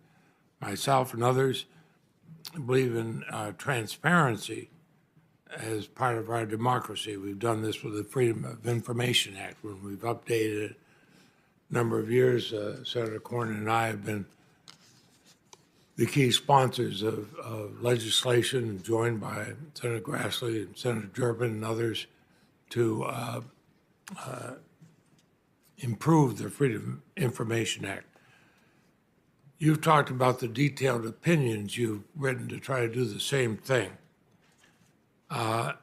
myself and others believe in transparency as part of our democracy. We've done this with the Freedom of Information Act when we've updated it a number of years. Senator Cornyn and I have been the key sponsors of legislation joined by Senator Grassley and Senator Durbin and others to improve the Freedom of Information Act. You've talked about the detailed opinions you've written to try to do the same thing. I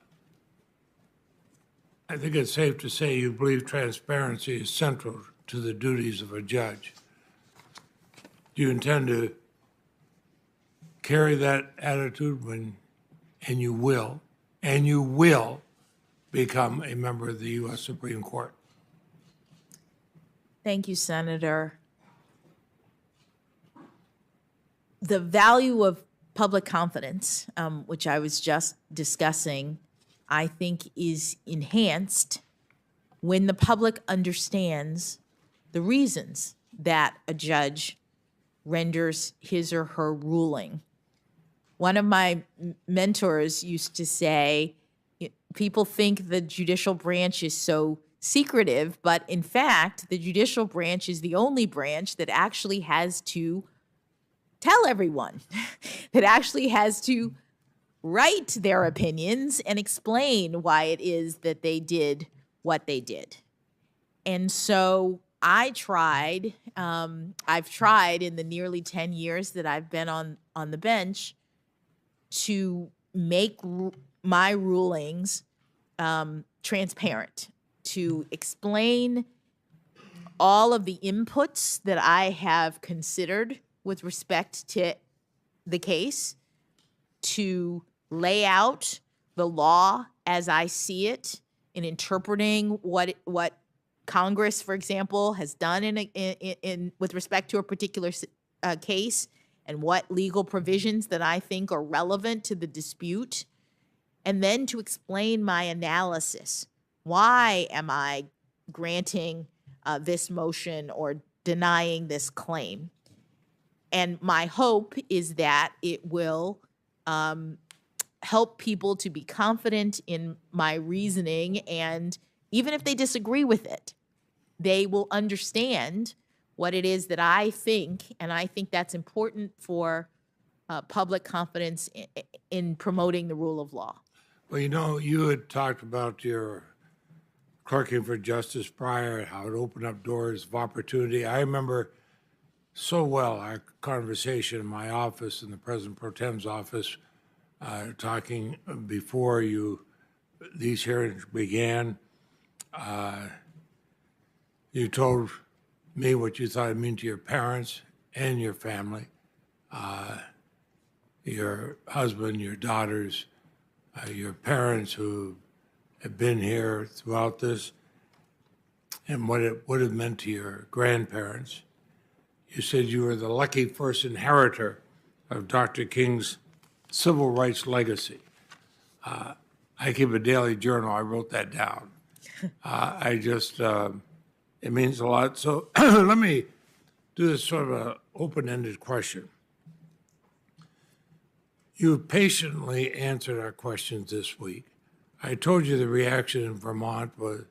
think it's safe to say you believe transparency is central to the duties of a judge. Do you intend to carry that attitude and you will become a member of the U.S. Supreme Court. Thank you, Senator. The value of public confidence, which I was just discussing, I think is enhanced when the public understands the reasons that a judge renders his or her ruling. One of my mentors used to say, people think the judicial branch is so secretive, but in fact, the judicial branch is the only branch that actually has to tell everyone, that actually has to write their opinions and explain why it is that they did what they did. And so I've tried in the nearly 10 years that I've been on the bench to make my rulings transparent, to explain all of the inputs that I have considered with respect to the case, to lay out the law as I see it in interpreting what Congress, for example, has done in with respect to a particular case, and what legal provisions that I think are relevant to the dispute, and then to explain my analysis. Why am I granting this motion or denying this claim? And my hope is that it will help people to be confident in my reasoning, and even if they disagree with it, they will understand what it is that I think, and I think that's important for public confidence in promoting the rule of law. Well, you know, you had talked about your clerking for justice prior, how it opened up doors of opportunity. I remember so well our conversation in my office, in the President Pro Tem's office, talking before these hearings began. You told me what you thought it meant to your parents and your family, your husband, your daughters, your parents who have been here throughout this, and what it would have meant to your grandparents. You said you were the lucky first inheritor of Dr. King's civil rights legacy. I keep a daily journal. I wrote that down. It means a lot. So let me do this sort of an open-ended question. You patiently answered our questions this week. I told you the reaction in Vermont was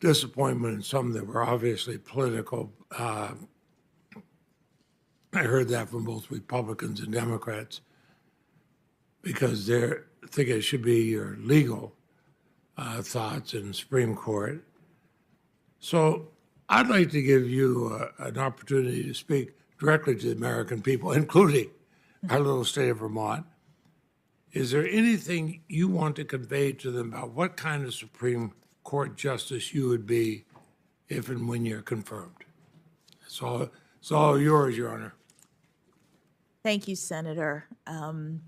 disappointment in some that were obviously political. I heard that from both Republicans and Democrats because they think it should be your legal thoughts in the Supreme Court. So I'd like to give you an opportunity to speak directly to the American people, including our little state of Vermont. Is there anything you want to convey to them about what kind of Supreme Court justice you would be if and when you're confirmed? It's all yours, Your Honor. Thank you, Senator. Well,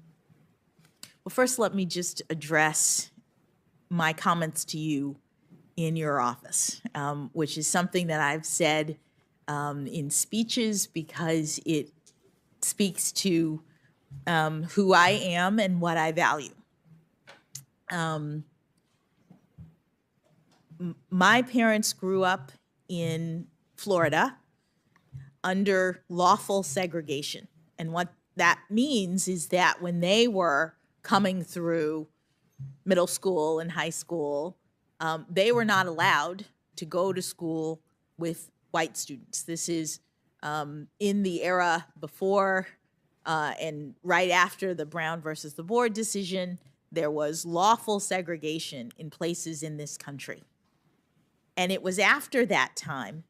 first, let me just address my comments to you in your office, which is something that I've said in speeches because it speaks to who I am and what I value. My parents grew up in Florida under lawful segregation. And what that means is that when they were coming through middle school and high school, they were not allowed to go to school with white students. This is in the era before and right after the Brown versus the Board decision. There was lawful segregation in places in this country. And it was after that time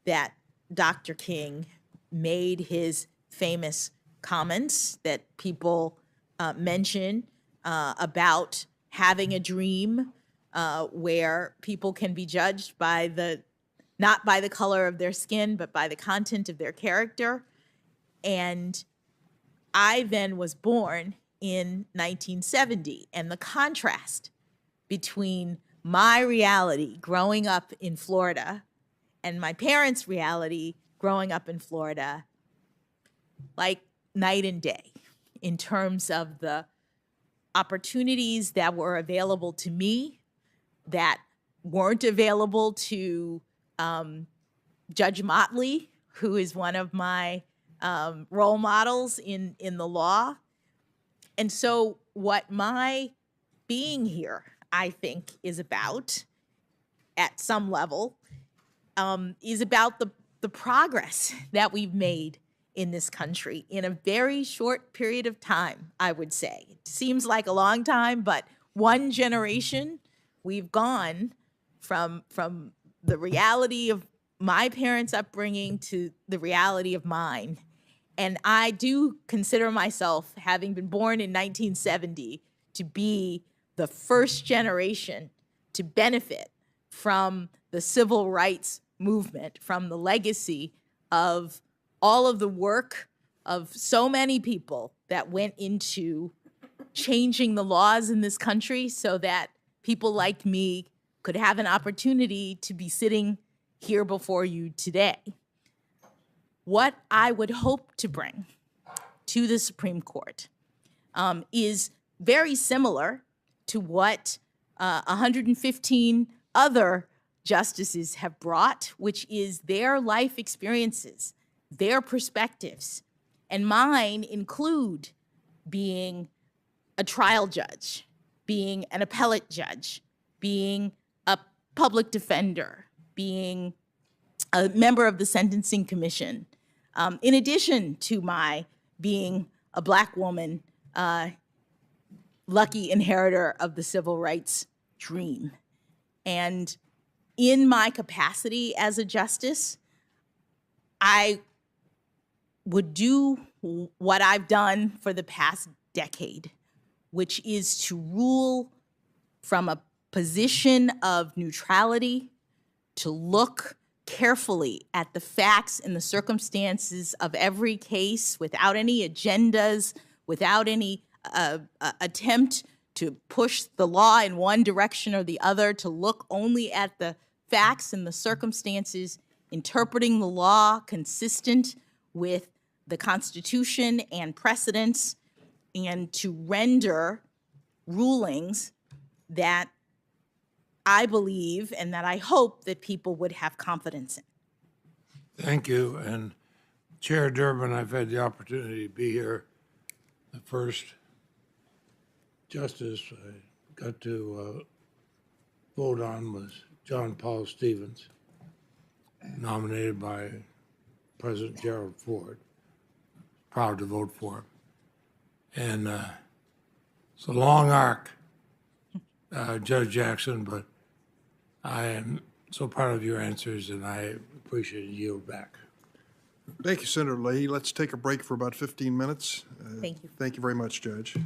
that Dr. King made his famous comments that people mention about having a dream where people can be judged by not by the color of their skin, but by the content of their character. And I then was born in 1970, and the contrast between my reality growing up in Florida and my parents' reality growing up in Florida, like night and day in terms of the opportunities that were available to me that weren't available to Judge Motley, who is one of my role models in the law. And so what my being here, I think, is about at some level is about the progress that we've made in this country in a very short period of time, I would say. It seems like a long time, but one generation, we've gone from the reality of my parents' upbringing to the reality of mine. And I do consider myself, having been born in 1970, to be the first generation to benefit from the civil rights movement, from the legacy of all of the work of so many people that went into changing the laws in this country so that people like me could have an opportunity to be sitting here before you today. What I would hope to bring to the Supreme Court is very similar to what 115 other justices have brought, which is their life experiences, their perspectives. And mine include being a trial judge, being an appellate judge, being a public defender, being a member of the Sentencing Commission, in addition to my being a Black woman, lucky inheritor of the civil rights dream. And in my capacity as a justice, I would do what I've done for the past decade, which is to rule from a position of neutrality, to look carefully at the facts and the circumstances of every case without any agendas, without any attempt to push the law in one direction or the other, to look only at the facts and the circumstances, interpreting the law consistent with the Constitution and precedents, and to render rulings that I believe and that I hope that people would have confidence in. Thank you. And Chair Durbin, I've had the opportunity to be here. The first justice I got to vote on was John Paul Stevens, nominated by President Gerald Ford. Proud to vote for him. And it's a long arc, Judge Jackson, but I am so proud of your answers, and I appreciate you yield back. Thank you, Senator Leahy. Let's take a break for about 15 minutes. Thank you. Thank you very much, Judge.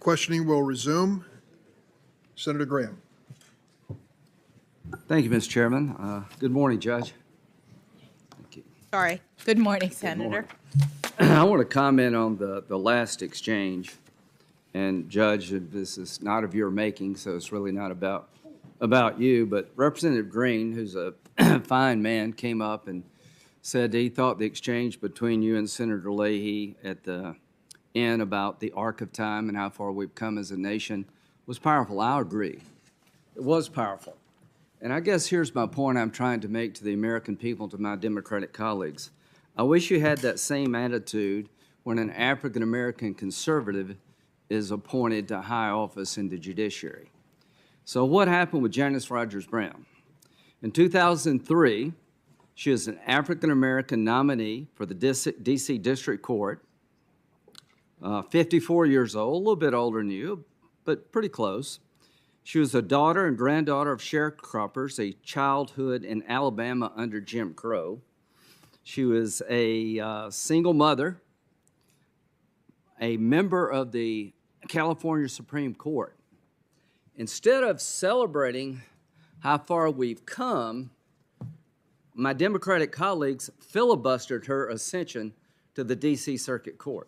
Questioning will resume. Senator Graham. Thank you, Mr. Chairman. Good morning, Judge. Thank you. Sorry. Good morning, Senator. I want to comment on the last exchange. And Judge, this is not of your making, so it's really not about you, but Representative Green, who's a fine man, came up and said he thought the exchange between you and Senator Leahy at the end about the arc of time and how far we've come as a nation was powerful. I agree. It was powerful. And I guess here's my point I'm trying to make to the American people, to my Democratic colleagues. I wish you had that same attitude when an African-American conservative is appointed to high office in the judiciary. So what happened with Janice Rogers Brown? In 2003, she was an African-American nominee for the D.C. District Court, 54 years old, a little bit older than you, but pretty close. She was a daughter and granddaughter of sharecroppers, a childhood in Alabama under Jim Crow. She was a single mother, a member of the California Supreme Court. Instead of celebrating how far we've come, my Democratic colleagues filibustered her ascension to the D.C. Circuit Court.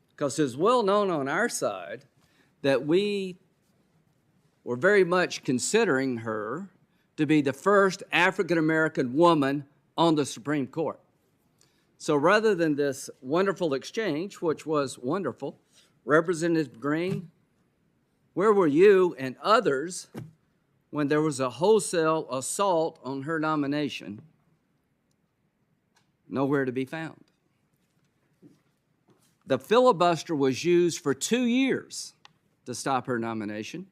Because it's well known on our side that we were very much considering her to be the first African-American woman on the Supreme Court. So rather than this wonderful exchange, which was wonderful, Representative Green, where were you and others when there was a wholesale assault on her nomination? Nowhere to be found. The filibuster was used for 2 years to stop her nomination,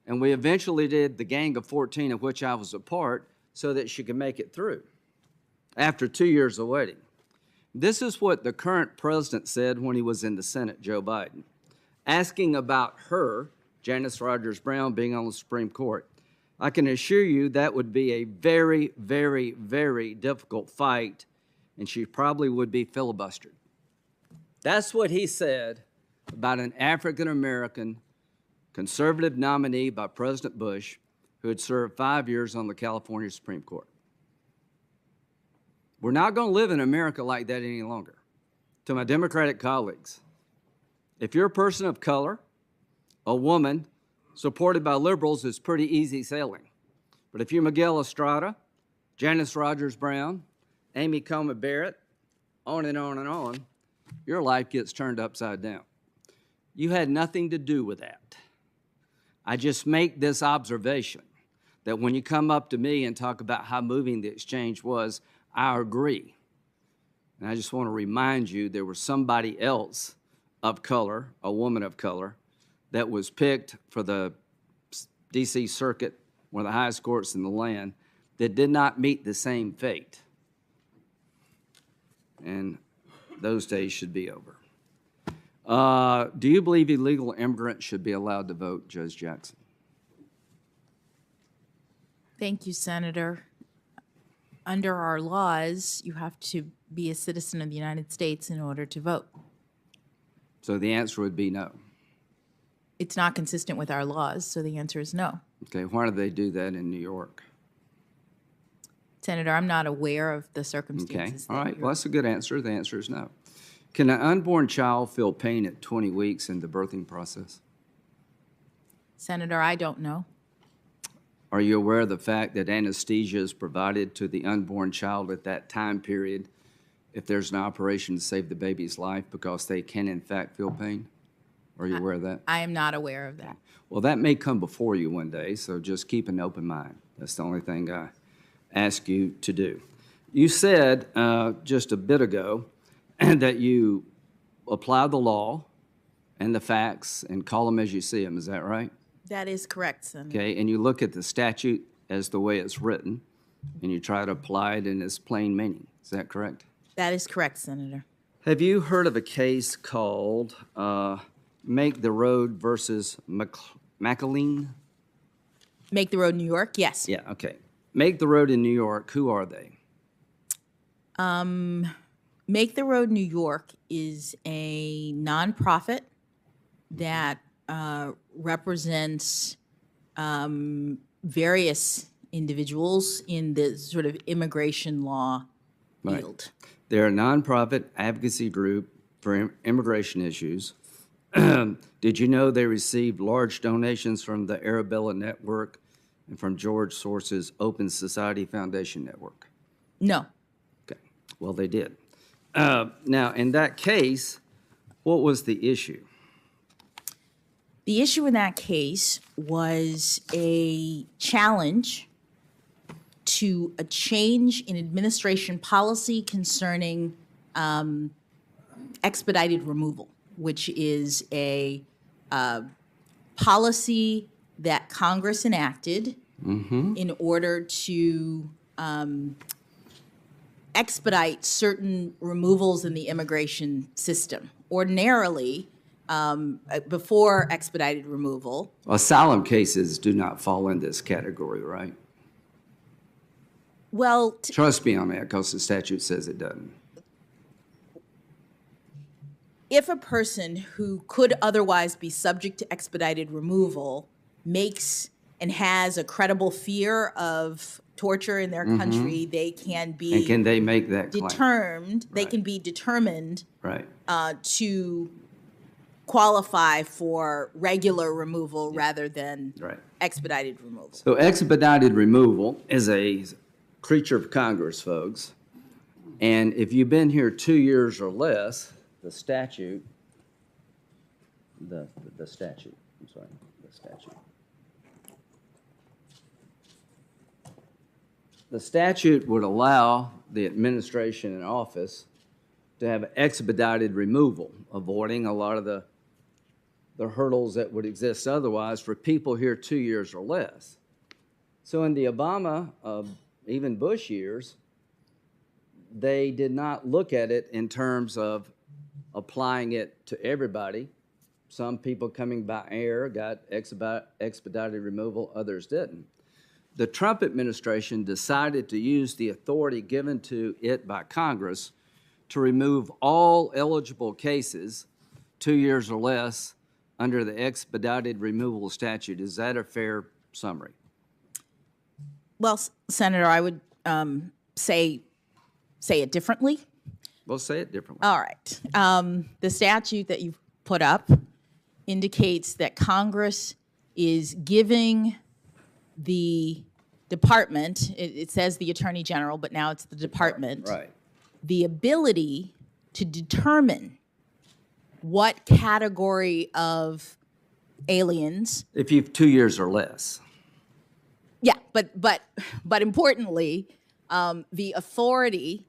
and we eventually did the Gang of 14, of which I was a part, so that she could make it through after 2 years of waiting. This is what the current president said when he was in the Senate, Joe Biden, asking about her, Janice Rogers Brown, being on the Supreme Court. I can assure you that would be a very, very, very difficult fight, and she probably would be filibustered. That's what he said about an African-American conservative nominee by President Bush who had served 5 years on the California Supreme Court. We're not going to live in America like that any longer. To my Democratic colleagues, if you're a person of color, a woman supported by liberals, it's pretty easy sailing. But if you're Miguel Estrada, Janice Rogers Brown, Amy Coney Barrett, on and on and on, your life gets turned upside down. You had nothing to do with that. I just make this observation that when you come up to me and talk about how moving the exchange was, I agree. And I just want to remind you there was somebody else of color, a woman of color, that was picked for the D.C. Circuit, one of the highest courts in the land, that did not meet the same fate. And those days should be over. Do you believe illegal immigrants should be allowed to vote, Judge Jackson? Thank you, Senator. Under our laws, you have to be a citizen of the United States in order to vote. So the answer would be no. It's not consistent with our laws, so the answer is no. Okay, why do they do that in New York? Senator, I'm not aware of the circumstances. Okay, all right, well, that's a good answer. The answer is no. Can an unborn child feel pain at 20 weeks in the birthing process? Senator, I don't know. Are you aware of the fact that anesthesia is provided to the unborn child at that time period if there's an operation to save the baby's life because they can, in fact, feel pain? Are you aware of that? I am not aware of that. Well, that may come before you one day, so just keep an open mind. That's the only thing I ask you to do. You said just a bit ago that you apply the law and the facts and call them as you see them. Is that right? That is correct, Senator. Okay, and you look at the statute as the way it's written, and you try to apply it in its plain meaning. Is that correct? That is correct, Senator. Have you heard of a case called Make the Road versus McAleen? Make the Road New York? Yes. Yeah, okay. Make the Road in New York, who are they? Make the Road New York is a nonprofit that represents various individuals in the sort of immigration law field. They're a nonprofit advocacy group for immigration issues. Did you know they received large donations from the Arabella Network and from George Soros's Open Society Foundation Network? No. Okay, well, they did. Now, in that case, what was the issue? The issue in that case was a challenge to a change in administration policy concerning expedited removal, which is a policy that Congress enacted in order to expedite certain removals in the immigration system. Ordinarily, before expedited removal. Asylum cases do not fall in this category, right? Well, Trust me on that, because the statute says it doesn't. if a person who could otherwise be subject to expedited removal makes and has a credible fear of torture in their country, they can be And can they make that claim? determined. They Right. can be determined Right. to qualify for regular removal rather than Right. expedited removal. So expedited removal is a creature of Congress, folks. And if you've been here 2 years or less, the statute, the statute, I'm sorry, the statute. The statute would allow the administration in office to have expedited removal, avoiding a lot of the hurdles that would exist otherwise for people here 2 years or less. So in the Obama, even Bush years, they did not look at it in terms of applying it to everybody. Some people coming by air got expedited removal, others didn't. The Trump administration decided to use the authority given to it by Congress to remove all eligible cases 2 years or less under the expedited removal statute. Is that a fair summary? Well, Senator, I would say it differently. Well, say it differently. All right. The statute that you've put up indicates that Congress is giving the department, it says the Attorney General, but now it's the department, Right. the ability to determine what category of aliens. If you've 2 years or less. Yeah, but importantly, the authority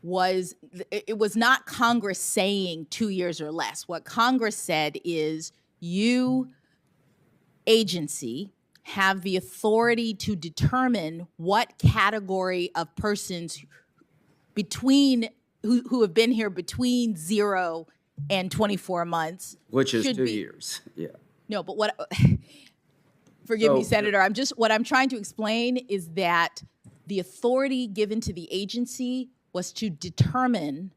was, it was not Congress saying 2 years or less. What Congress said is, you, agency, have the authority to determine what category of persons between, who have been here between 0 and 24 months. Which is should 2 be. years, yeah. No, but forgive me, So- Senator, what I'm trying to explain is that the authority given to the agency was to determine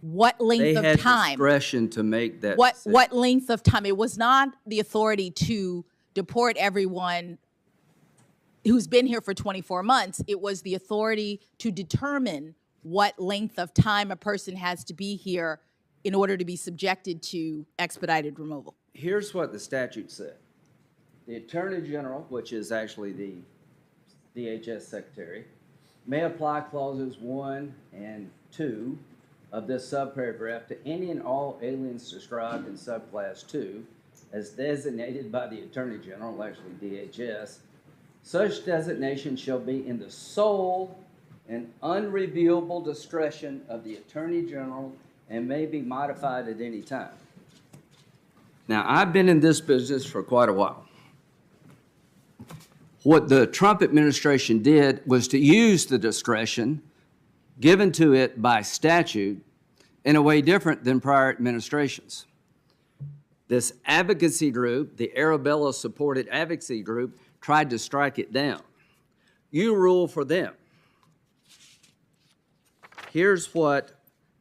what They length had of time. discretion to make that What decision. length of time? It was not the authority to deport everyone who's been here for 24 months. It was the authority to determine what length of time a person has to be here in order to be subjected to expedited removal. Here's what the statute said. The Attorney General, which is actually the DHS Secretary, may apply clauses 1 and 2 of this subparagraph to any and all aliens described in subclass 2 as designated by the Attorney General, actually DHS. Such designation shall be in the sole and unreviewable discretion of the Attorney General and may be modified at any time. Now, I've been in this business for quite a while. What the Trump administration did was to use the discretion given to it by statute in a way different than prior administrations. This advocacy group, the Arabella-supported advocacy group, tried to strike it down. You rule for them. Here's what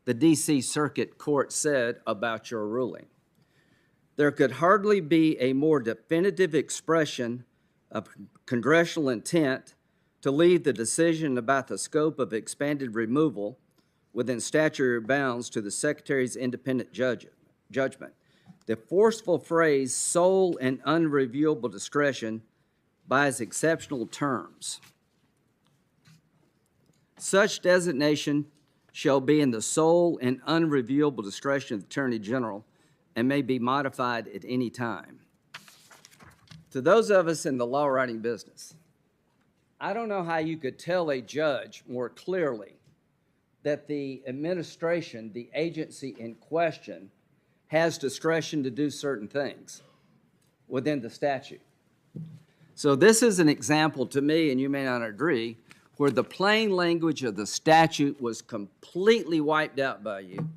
the D.C. Circuit Court said about your ruling. There could hardly be a more definitive expression of congressional intent to leave the decision about the scope of expanded removal within statutory bounds to the Secretary's independent judgment. The forceful phrase sole and unreviewable discretion by its exceptional terms. Such designation shall be in the sole and unreviewable discretion of the Attorney General and may be modified at any time. To those of us in the law writing business, I don't know how you could tell a judge more clearly that the administration, the agency in question, has discretion to do certain things within the statute. So this is an example to me, and you may not agree, where the plain language of the statute was completely wiped out by you.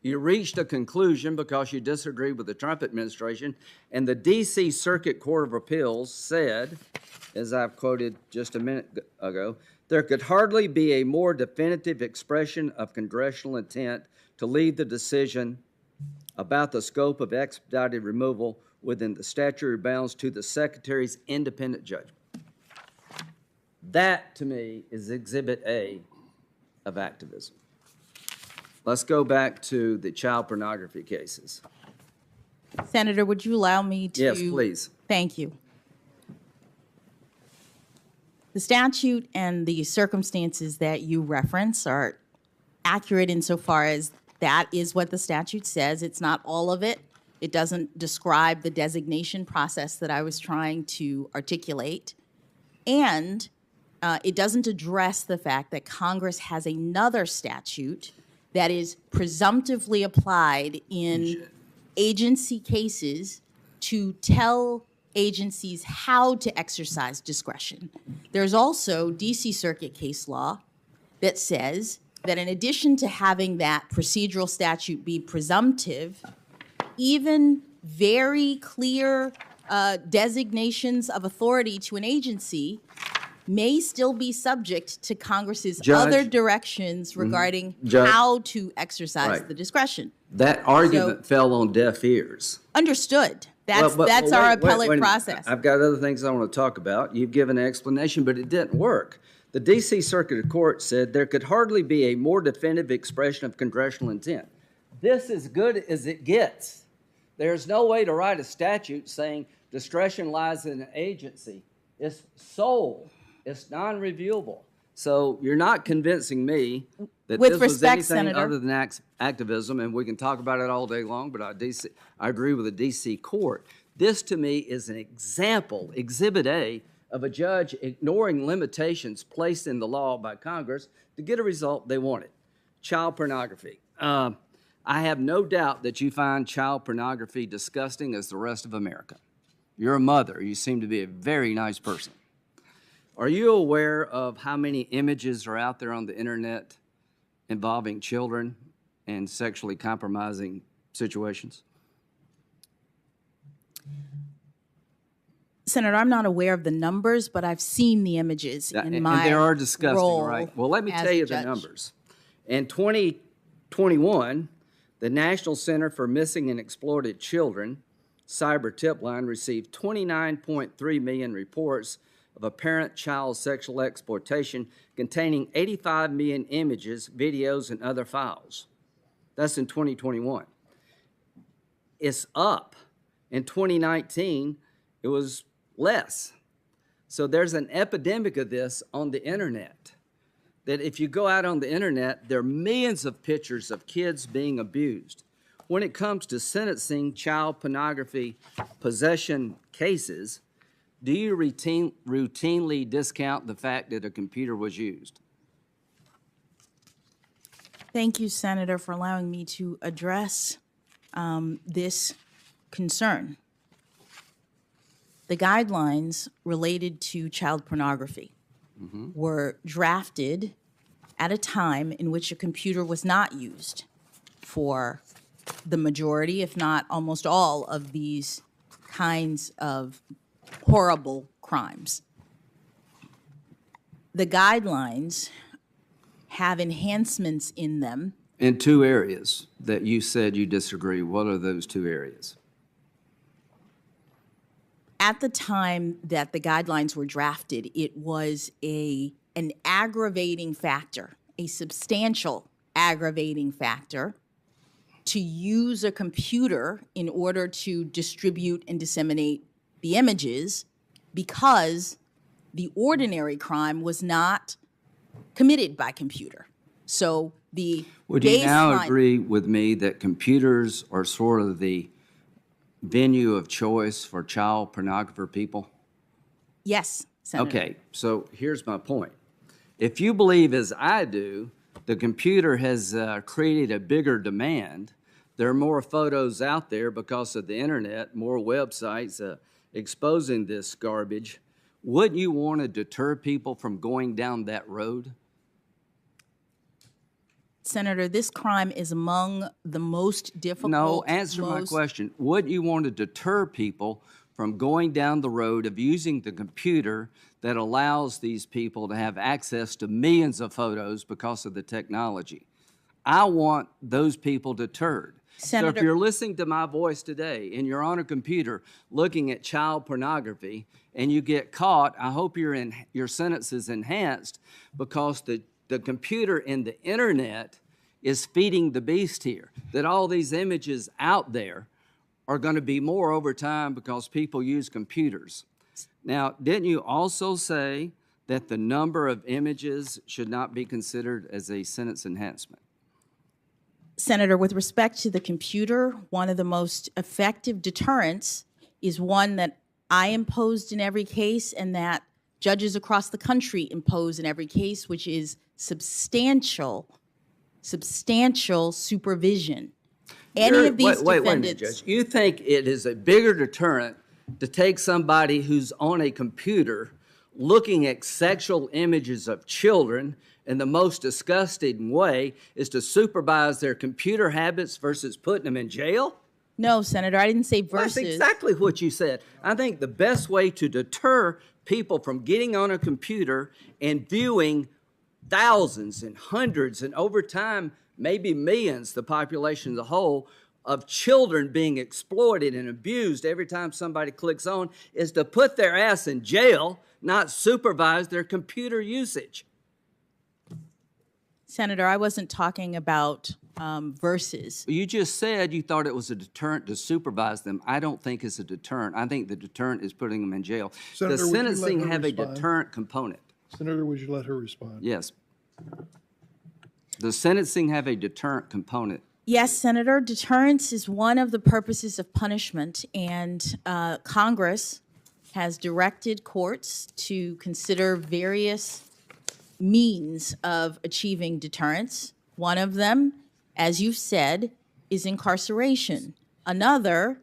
You reached a conclusion because you disagreed with the Trump administration, and the D.C. Circuit Court of Appeals said, as I've quoted just a minute ago, there could hardly be a more definitive expression of congressional intent to leave the decision about the scope of expedited removal within the statutory bounds to the Secretary's independent judgment. That, to me, is Exhibit A of activism. Let's go back to the child pornography cases. Senator, would you allow me to? Yes, please. Thank you. The statute and the circumstances that you reference are accurate insofar as that is what the statute says. It's not all of it. It doesn't describe the designation process that I was trying to articulate. And it doesn't address the fact that Congress has another statute that is presumptively applied in agency cases to tell agencies how to exercise discretion. There's also D.C. Circuit case law that says that in addition to having that procedural statute be presumptive, even very clear designations of authority to an agency may still be subject to Congress's other directions regarding how to exercise the discretion. That argument fell on deaf ears. Understood. That's our appellate process. I've got other things I want to talk about. You've given an explanation, but it didn't work. The D.C. Circuit Court said there could hardly be a more definitive expression of congressional intent. This is good as it gets. There's no way to write a statute saying discretion lies in an agency. It's sole. It's non-reviewable. So you're not convincing me that With this respect, was anything Senator, other than activism, and we can talk about it all day long, but I agree with the D.C. Court. This, to me, is an example, Exhibit A, of a judge ignoring limitations placed in the law by Congress to get a result they wanted. Child pornography. I have no doubt that you find child pornography disgusting as the rest of America. You're a mother. You seem to be a very nice person. Are you aware of how many images are out there on the internet involving children and sexually compromising situations? Senator, I'm not aware of the numbers, but I've seen the images in my and they are disgusting, role right? Well, let me tell you the judge. numbers. In 2021, the National Center for Missing and Exploited Children Cyber Tip Line received 29.3 million reports of apparent child sexual exploitation containing 85 million images, videos, and other files. That's in 2021. It's up. In 2019, it was less. So there's an epidemic of this on the internet, that if you go out on the internet, there are millions of pictures of kids being abused. When it comes to sentencing child pornography possession cases, do you routinely discount the fact that a computer was used? Thank you, Senator, for allowing me to address this concern. The guidelines related to child pornography were drafted at a time in which a computer was not used for the majority, if not almost all, of these kinds of horrible crimes. The guidelines have enhancements in them. In two areas that you said you disagree. What are those two areas? at the time that the guidelines were drafted, it was an aggravating factor, a substantial aggravating factor, to use a computer in order to distribute and disseminate the images, because the ordinary crime was not committed by computer. So the Would you now baseline- agree with me that computers are sort of the venue of choice for child pornographer people? Yes, Senator. Okay, so here's my point. If you believe, as I do, the computer has created a bigger demand, there are more photos out there because of the internet, more websites exposing this garbage, wouldn't you want to deter people from going down that road? Senator, this crime is among the most difficult. No, answer my question. Wouldn't you want to deter people from going down the road of using the computer that allows these people to have access to millions of photos because of the technology? I want those people deterred. So if you're listening to my voice today and you're on a computer looking at child pornography and you get caught, I hope your sentence is enhanced, because the computer and the internet is feeding the beast here, that all these images out there are going to be more over time because people use computers. Now, didn't you also say that the number of images should not be considered as a sentence enhancement? Senator, with respect to the computer, one of the most effective deterrents is one that I imposed in every case and that judges across the country impose in every case, which is substantial supervision. Any of these wait a minute, defendants. Judge. You think it is a bigger deterrent to take somebody who's on a computer looking at sexual images of children in the most disgusting way is to supervise their computer habits versus putting them in jail? No, Senator, I didn't say versus. That's exactly what you said. I think the best way to deter people from getting on a computer and viewing thousands and hundreds and over time, maybe millions, the population as a whole, of children being exploited and abused every time somebody clicks on, is to put their ass in jail, not supervise their computer usage. Senator, I wasn't talking about versus. You just said you thought it was a deterrent to supervise them. I don't think it's a deterrent. I think the deterrent is putting them in jail. Senator, Does would you let sentencing her have a respond? deterrent component? Senator, would you let her respond? Yes. Does sentencing have a deterrent component? Yes, Senator, deterrence is one of the purposes of punishment, and Congress has directed courts to consider various means of achieving deterrence. One of them, as you've said, is incarceration. Another,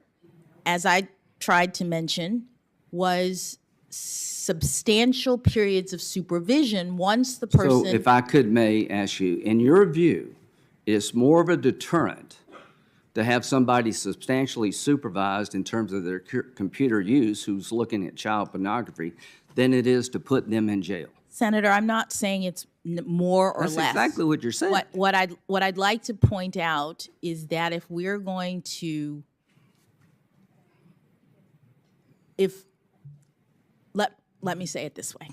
as I tried to mention, was substantial periods of supervision once the person... So if I may ask you, in your view, it's more of a deterrent to have somebody substantially supervised in terms of their computer use who's looking at child pornography than it is to put them in jail? Senator, I'm not saying it's more or That's less. exactly what you're saying. What I'd like to point out is that if we're going to, let me say it this way.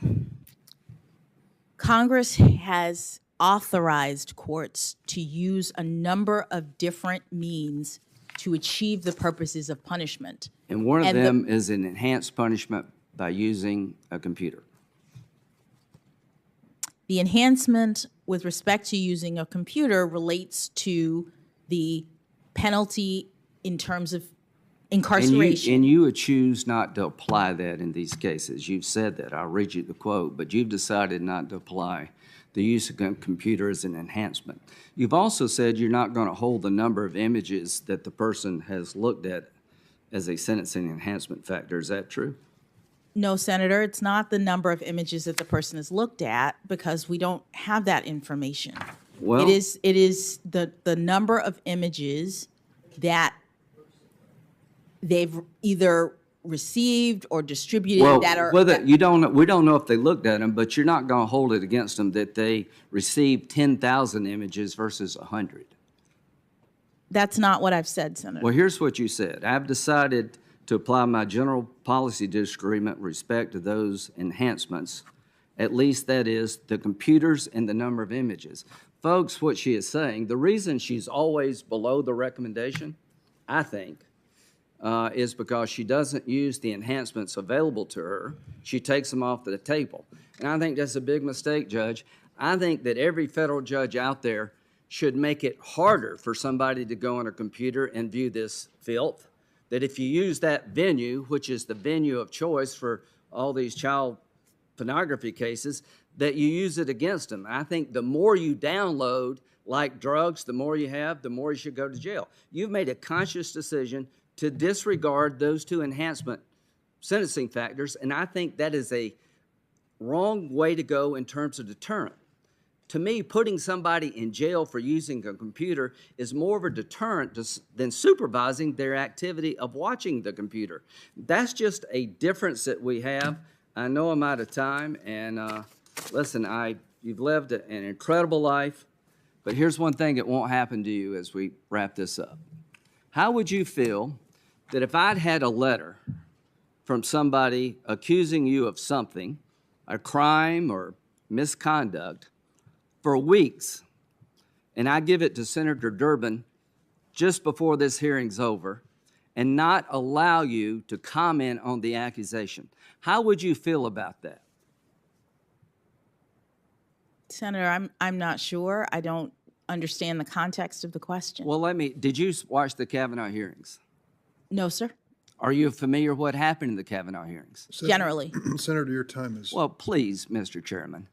Congress has authorized courts to use a number of different means to achieve the purposes of punishment. And one of them is an enhanced punishment by using a computer. The enhancement with respect to using a computer relates to the penalty in terms of incarceration. And you would choose not to apply that in these cases. You've said that. I'll read you the quote, but you've decided not to apply the use of a computer as an enhancement. You've also said you're not going to hold the number of images that the person has looked at as a sentencing enhancement factor. Is that true? No, Senator, it's not the number of images that the person has looked at, because we don't have that information. Well, It is the number of images that they've either received or distributed that are... we don't know if they looked at them, but you're not going to hold it against them that they received 10,000 images versus 100. That's not what I've said, Senator. Well, here's what you said. I've decided to apply my general policy disagreement with respect to those enhancements, at least that is the computers and the number of images. Folks, what she is saying, the reason she's always below the recommendation, I think, is because she doesn't use the enhancements available to her. She takes them off the table. And I think that's a big mistake, Judge. I think that every federal judge out there should make it harder for somebody to go on a computer and view this filth. That if you use that venue, which is the venue of choice for all these child pornography cases, that you use it against them. I think the more you download, like drugs, the more you have, the more you should go to jail. You've made a conscious decision to disregard those two enhancement sentencing factors, and I think that is a wrong way to go in terms of deterrent. To me, putting somebody in jail for using a computer is more of a deterrent than supervising their activity of watching the computer. That's just a difference that we have. I know I'm out of time, and listen, you've lived an incredible life, but here's one thing that won't happen to you as we wrap this up. How would you feel that if I'd had a letter from somebody accusing you of something, a crime or misconduct, for weeks, and I give it to Senator Durbin just before this hearing's over, and not allow you to comment on the accusation? How would you feel about that? Senator, I'm not sure. I don't understand the context of the question. Well, did you watch the Kavanaugh hearings? No, sir. Are you familiar with what happened in the Kavanaugh hearings? Generally. Senator, your time is. Well, please, Mr. Chairman.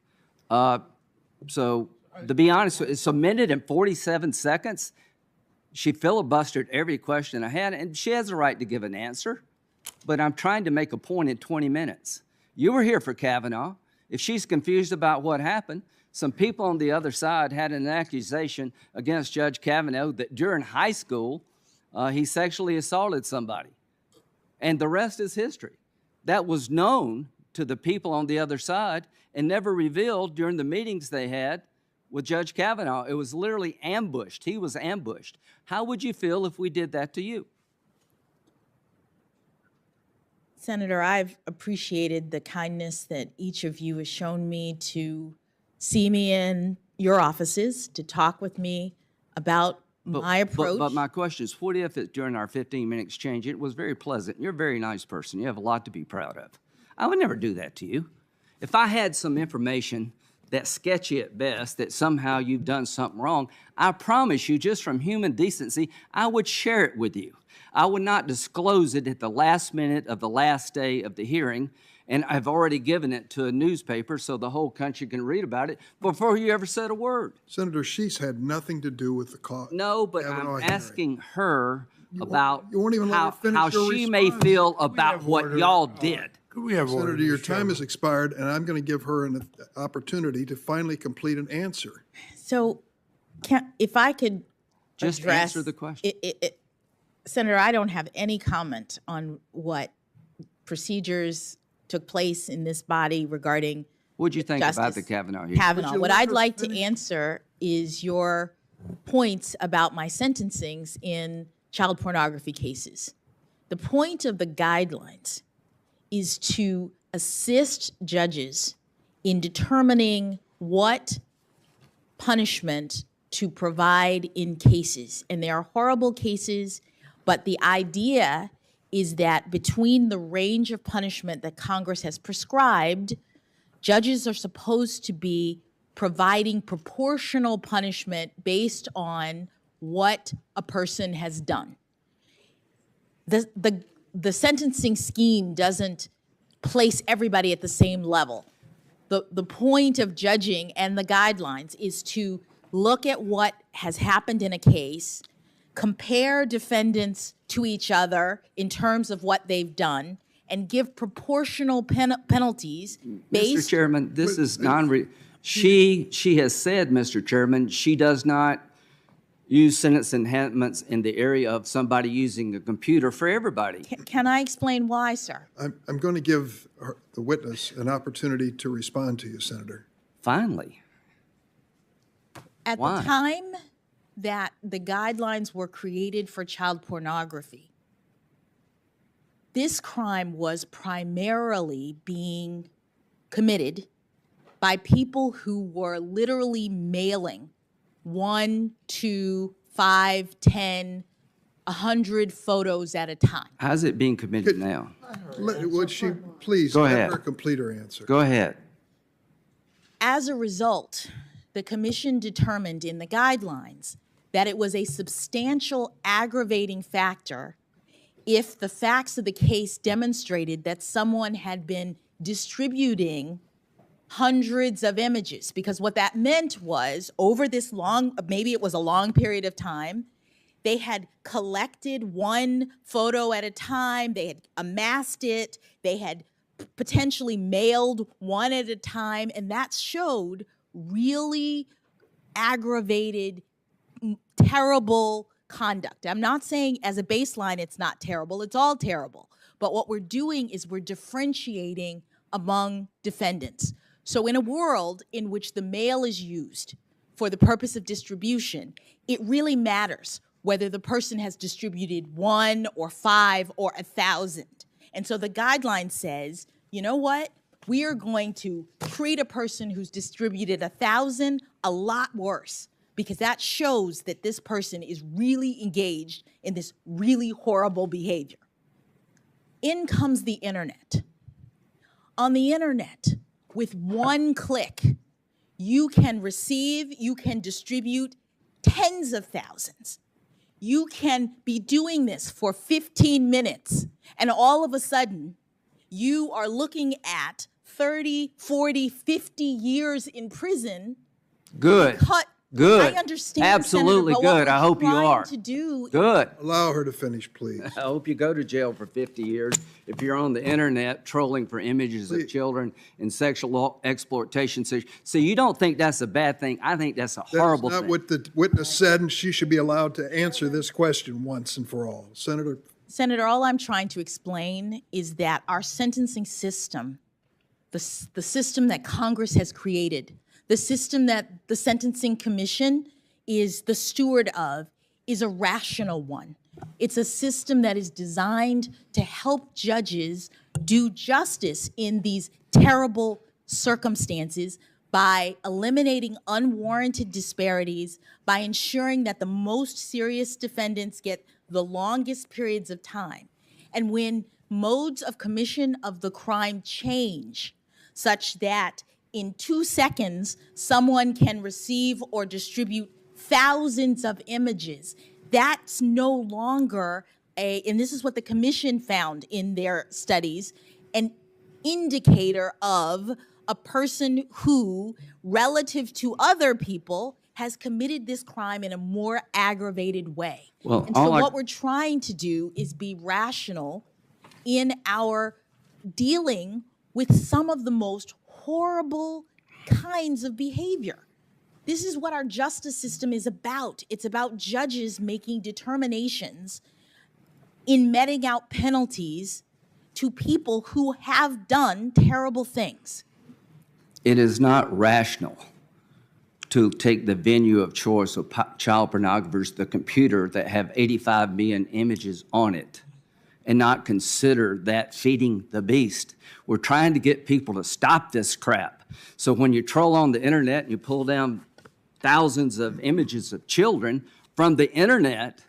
So to be honest, it's a minute and 47 seconds. She filibustered every question I had, and she has a right to give an answer, but I'm trying to make a point in 20 minutes. You were here for Kavanaugh. If she's confused about what happened, some people on the other side had an accusation against Judge Kavanaugh that during high school, he sexually assaulted somebody. And the rest is history. That was known to the people on the other side and never revealed during the meetings they had with Judge Kavanaugh. It was literally ambushed. He was ambushed. How would you feel if we did that to you? Senator, I've appreciated the kindness that each of you has shown me to see me in your offices, to talk with me about my approach. But my question is, what if during our 15-minute exchange, it was very pleasant? You're a very nice person. You have a lot to be proud of. I would never do that to you. If I had some information that's sketchy at best, that somehow you've done something wrong, I promise you, just from human decency, I would share it with you. I would not disclose it at the last minute of the last day of the hearing, and I've already given it to a newspaper so the whole country can read about it before you ever said a word. Senator, she's had nothing to do with the cause. No, but I'm asking her about you won't even let her finish how your she response. may feel about what y'all did. Could we have order, Senator, your Mr. time Chairman? has expired, and I'm going to give her an opportunity to finally complete an answer. So if I could Just address answer the question. Senator, I don't have any comment on what procedures took place in this body regarding What'd you think about Justice the Kavanaugh hearing? Kavanaugh. Would you What let I'd her like to finish? answer is your points about my sentencings in child pornography cases. The point of the guidelines is to assist judges in determining what punishment to provide in cases. And there are horrible cases, but the idea is that between the range of punishment that Congress has prescribed, judges are supposed to be providing proportional punishment based on what a person has done. The sentencing scheme doesn't place everybody at the same level. The point of judging and the guidelines is to look at what has happened in a case, compare defendants to each other in terms of what they've done, and give proportional penalties based. Mr. Chairman, this is she has said, Mr. Chairman, she does not use sentence enhancements in the area of somebody using a computer for everybody. Can I explain why, sir? I'm going to give the witness an opportunity to respond to you, Senator. Finally. At Why? the time that the guidelines were created for child pornography, this crime was primarily being committed by people who were literally mailing 1, 2, 5, 10, 100 photos at a time. How's it being committed now? Would she please Go let ahead. her complete her answer? Go ahead. As a result, the commission determined in the guidelines that it was a substantial aggravating factor if the facts of the case demonstrated that someone had been distributing hundreds of images, because what that meant was over this long, maybe it was a long period of time, they had collected one photo at a time, they had amassed it, they had potentially mailed one at a time, and that showed really aggravated, terrible conduct. I'm not saying as a baseline it's not terrible, it's all terrible. But what we're doing is we're differentiating among defendants. So in a world in which the mail is used for the purpose of distribution, it really matters whether the person has distributed 1 or 5 or 1,000. And so the guideline says, you know what? We are going to treat a person who's distributed 1,000 a lot worse, because that shows that this person is really engaged in this really horrible behavior. In comes the internet. On the internet, with one click, you can receive, you can distribute tens of thousands. You can be doing this for 15 minutes, and all of a sudden, you are looking at 30, 40, 50 years in prison. Good. Good. I understand, Absolutely Senator, but good. what I hope you we're are. trying to do Good. Allow her to finish, please. I hope you go to jail for 50 years if you're on the internet trolling for images of Please. children and sexual exploitation. So you don't think that's a bad thing? I think that's a horrible That's thing. not what the witness said, and she should be allowed to answer this question once and for all. Senator, Senator, all I'm trying to explain is that our sentencing system, the system that Congress has created, the system that the Sentencing Commission is the steward of, is a rational one. It's a system that is designed to help judges do justice in these terrible circumstances by eliminating unwarranted disparities, by ensuring that the most serious defendants get the longest periods of time. And when modes of commission of the crime change such that in 2 seconds, someone can receive or distribute thousands of images, that's no longer and this is what the commission found in their studies, an indicator of a person who, relative to other people, has committed this crime in a more aggravated way. Well, and so what we're trying to do is be rational in our dealing with some of the most horrible kinds of behavior. This is what our justice system is about. It's about judges making determinations in meting out penalties to people who have done terrible things. It is not rational to take the venue of choice of child pornographers, the computer that have 85 million images on it, and not consider that feeding the beast. We're trying to get people to stop this crap. So when you troll on the internet and you pull down thousands of images of children from the internet,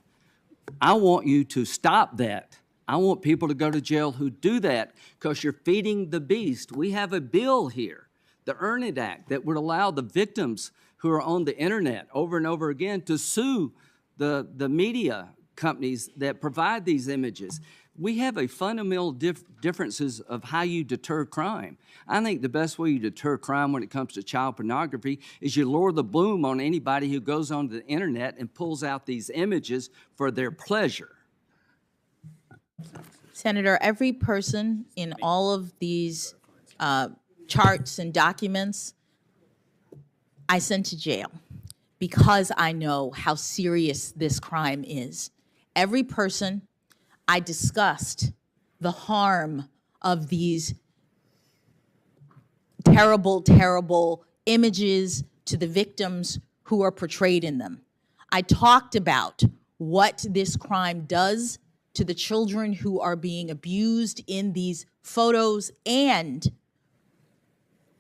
I want you to stop that. I want people to go to jail who do that, because you're feeding the beast. We have a bill here, the Earn It Act, that would allow the victims who are on the internet over and over again to sue the media companies that provide these images. We have a fundamental differences of how you deter crime. I think the best way you deter crime when it comes to child pornography is you lower the bloom on anybody who goes onto the internet and pulls out these images for their pleasure. Senator, every person in all of these charts and documents I sent to jail because I know how serious this crime is. Every person I discussed the harm of these terrible, terrible images to the victims who are portrayed in them. I talked about what this crime does to the children who are being abused in these photos, and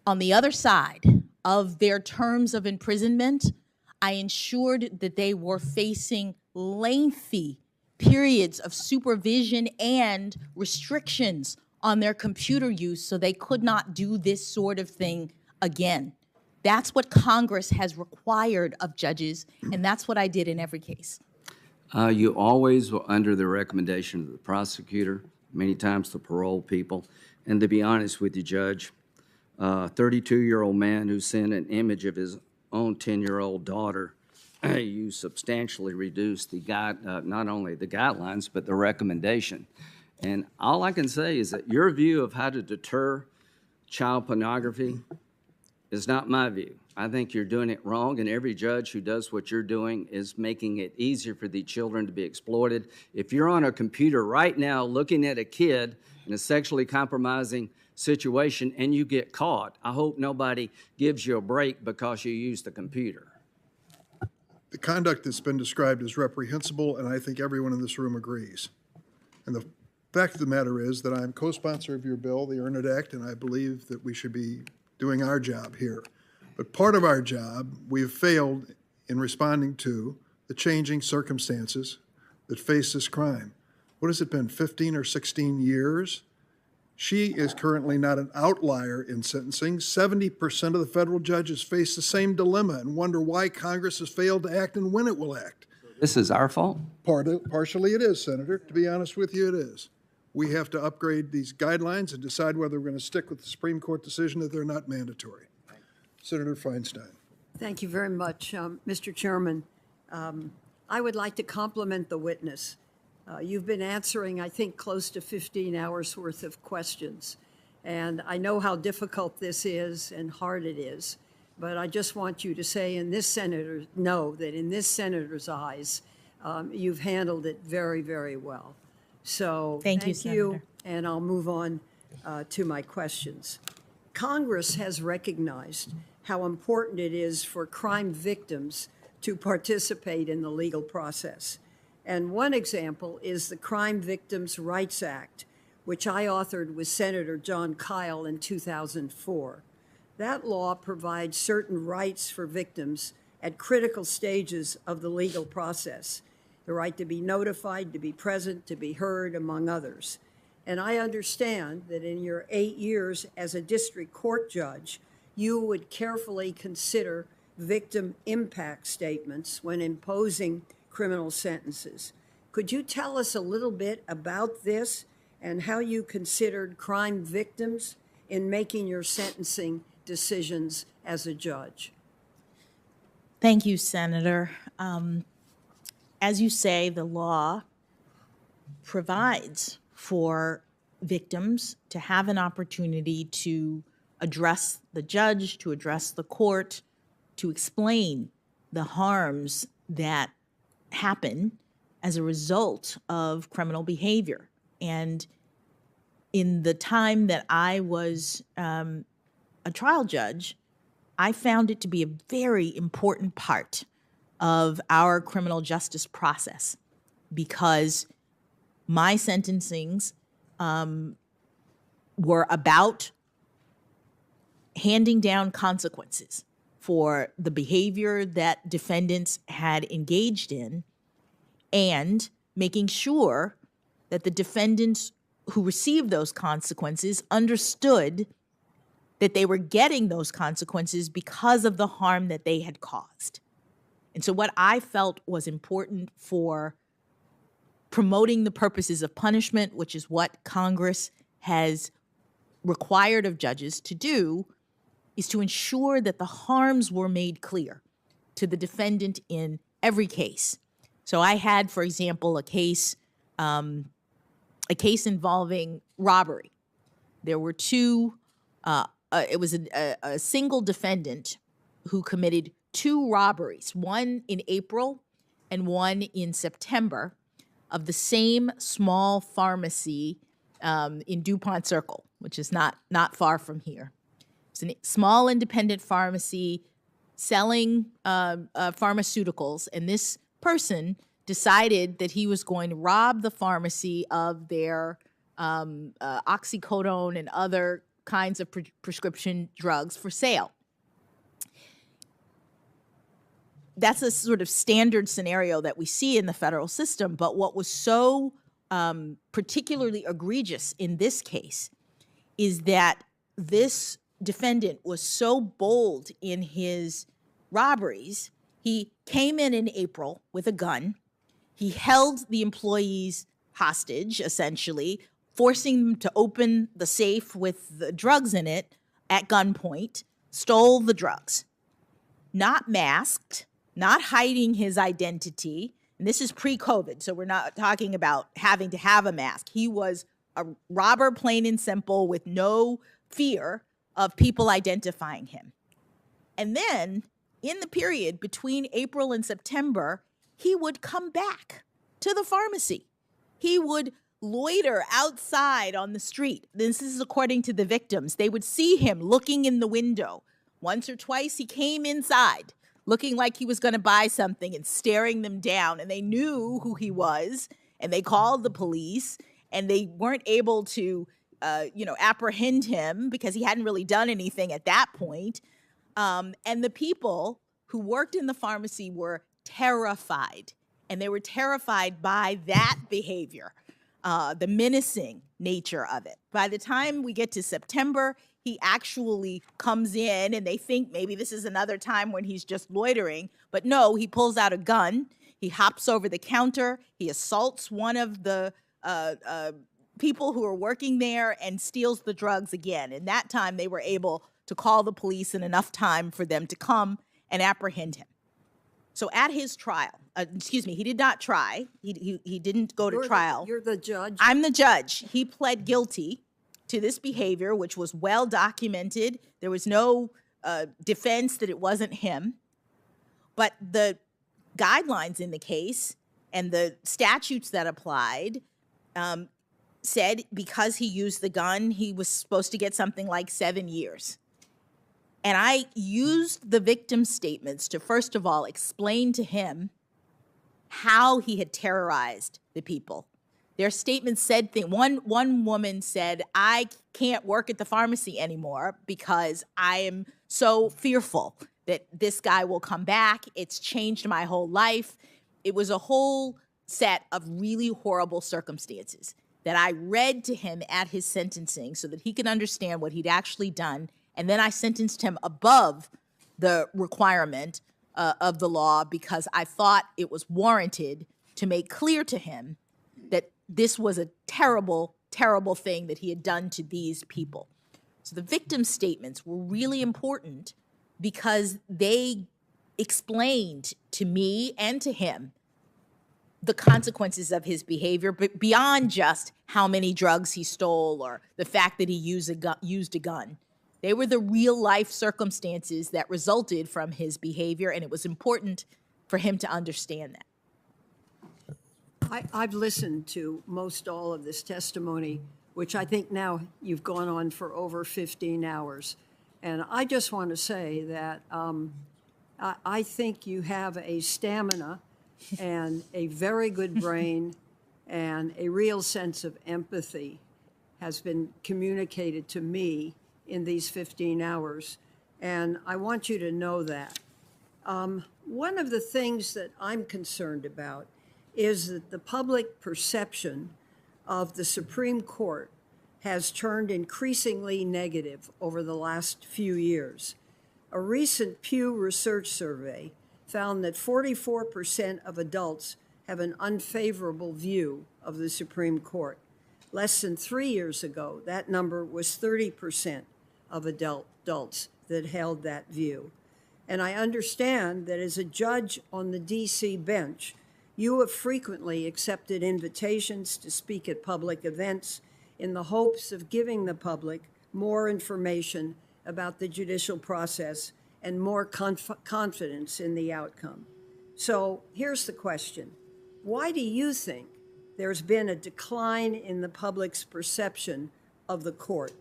on the other side of their terms of imprisonment, I ensured that they were facing lengthy periods of supervision and restrictions on their computer use so they could not do this sort of thing again. That's what Congress has required of judges, and that's what I did in every case. You always were under the recommendation of the prosecutor, many times the parole people. And to be honest with you, Judge, a 32-year-old man who sent an image of his own 10-year-old daughter, you substantially reduced the not only the guidelines, but the recommendation. And all I can say is that your view of how to deter child pornography is not my view. I think you're doing it wrong, and every judge who does what you're doing is making it easier for the children to be exploited. If you're on a computer right now looking at a kid in a sexually compromising situation and you get caught, I hope nobody gives you a break because you used the computer. The conduct that's been described is reprehensible, and I think everyone in this room agrees. And the fact of the matter is that I'm co-sponsor of your bill, the Earn It Act, and I believe that we should be doing our job here. But part of our job, we have failed in responding to the changing circumstances that face this crime. What has it been, 15 or 16 years? She is currently not an outlier in sentencing. 70% of the federal judges face the same dilemma and wonder why Congress has failed to act and when it will act. This is our fault? Partially it is, Senator. To be honest with you, it is. We have to upgrade these guidelines and decide whether we're going to stick with the Supreme Court decision that they're not mandatory. Senator Feinstein. Thank you very much, Mr. Chairman. I would like to compliment the witness. You've been answering, I think, close to 15 hours worth of questions. And I know how difficult this is and hard it is. But I just want you to say in this senator's senator's eyes, you've handled it very, very well. So thank you, Senator. And I'll move on to my questions. Congress has recognized how important it is for crime victims to participate in the legal process. And one example is the Crime Victims' Rights Act, which I authored with Senator John Kyle in 2004. That law provides certain rights for victims at critical stages of the legal process. The right to be notified, to be present, to be heard, among others. And I understand that in your 8 years as a district court judge, you would carefully consider victim impact statements when imposing criminal sentences. Could you tell us a little bit about this and how you considered crime victims in making your sentencing decisions as a judge? Thank you, Senator. As you say, the law provides for victims to have an opportunity to address the judge, to address the court, to explain the harms that happen as a result of criminal behavior. And in the time that I was a trial judge, I found it to be a very important part of our criminal justice process because my sentencings were about handing down consequences for the behavior that defendants had engaged in and making sure that the defendants who received those consequences understood that they were getting those consequences because of the harm that they had caused. And so what I felt was important for promoting the purposes of punishment, which is what Congress has required of judges to do, is to ensure that the harms were made clear to the defendant in every case. So I had, for example, a case involving robbery. There were it was a single defendant who committed 2 robberies, one in April and one in September, of the same small pharmacy in DuPont Circle, which is not far from here. It's a small independent pharmacy selling pharmaceuticals, and this person decided that he was going to rob the pharmacy of their oxycodone and other kinds of prescription drugs for sale. That's a sort of standard scenario that we see in the federal system. But what was so particularly egregious in this case is that this defendant was so bold in his robberies. He came in April with a gun. He held the employees hostage, essentially, forcing them to open the safe with the drugs in it at gunpoint, stole the drugs. Not masked, not hiding his identity. And this is pre-COVID, so we're not talking about having to have a mask. He was a robber, plain and simple, with no fear of people identifying him. And then, in the period between April and September, he would come back to the pharmacy. He would loiter outside on the street. This is according to the victims. They would see him looking in the window. Once or twice he came inside, looking like he was going to buy something and staring them down. And they knew who he was, and they called the police, and they weren't able to, apprehend him because he hadn't really done anything at that point. And the people who worked in the pharmacy were terrified, and they were terrified by that behavior, the menacing nature of it. By the time we get to September, he actually comes in, and they think maybe this is another time when he's just loitering. But no, he pulls out a gun. He hops over the counter. He assaults one of the people who are working there and steals the drugs again. And that time they were able to call the police in enough time for them to come and apprehend him. So at his trial, he did not try. He didn't go to trial. You're the judge? I'm the judge. He pled guilty to this behavior, which was well documented. There was no defense that it wasn't him. But the guidelines in the case and the statutes that applied said because he used the gun, he was supposed to get something like 7 years. And I used the victim's statements to, first of all, explain to him how he had terrorized the people. Their statements said things. One woman said, "I can't work at the pharmacy anymore because I am so fearful that this guy will come back. It's changed my whole life." It was a whole set of really horrible circumstances that I read to him at his sentencing so that he could understand what he'd actually done. And then I sentenced him above the requirement of the law because I thought it was warranted to make clear to him that this was a terrible, terrible thing that he had done to these people. So the victim's statements were really important because they explained to me and to him the consequences of his behavior, but beyond just how many drugs he stole or the fact that he used a gun. They were the real life circumstances that resulted from his behavior, and it was important for him to understand that. I've listened to most all of this testimony, which I think now you've gone on for over 15 hours. And I just want to say that I think you have a stamina and a very good brain and a real sense of empathy has been communicated to me in these 15 hours. And I want you to know that. One of the things that I'm concerned about is that the public perception of the Supreme Court has turned increasingly negative over the last few years. A recent Pew Research survey found that 44% of adults have an unfavorable view of the Supreme Court. Less than 3 years ago, that number was 30% of adults that held that view. And I understand that as a judge on the D.C. bench, you have frequently accepted invitations to speak at public events in the hopes of giving the public more information about the judicial process and more confidence in the outcome. So here's the question. Why do you think there's been a decline in the public's perception of the court?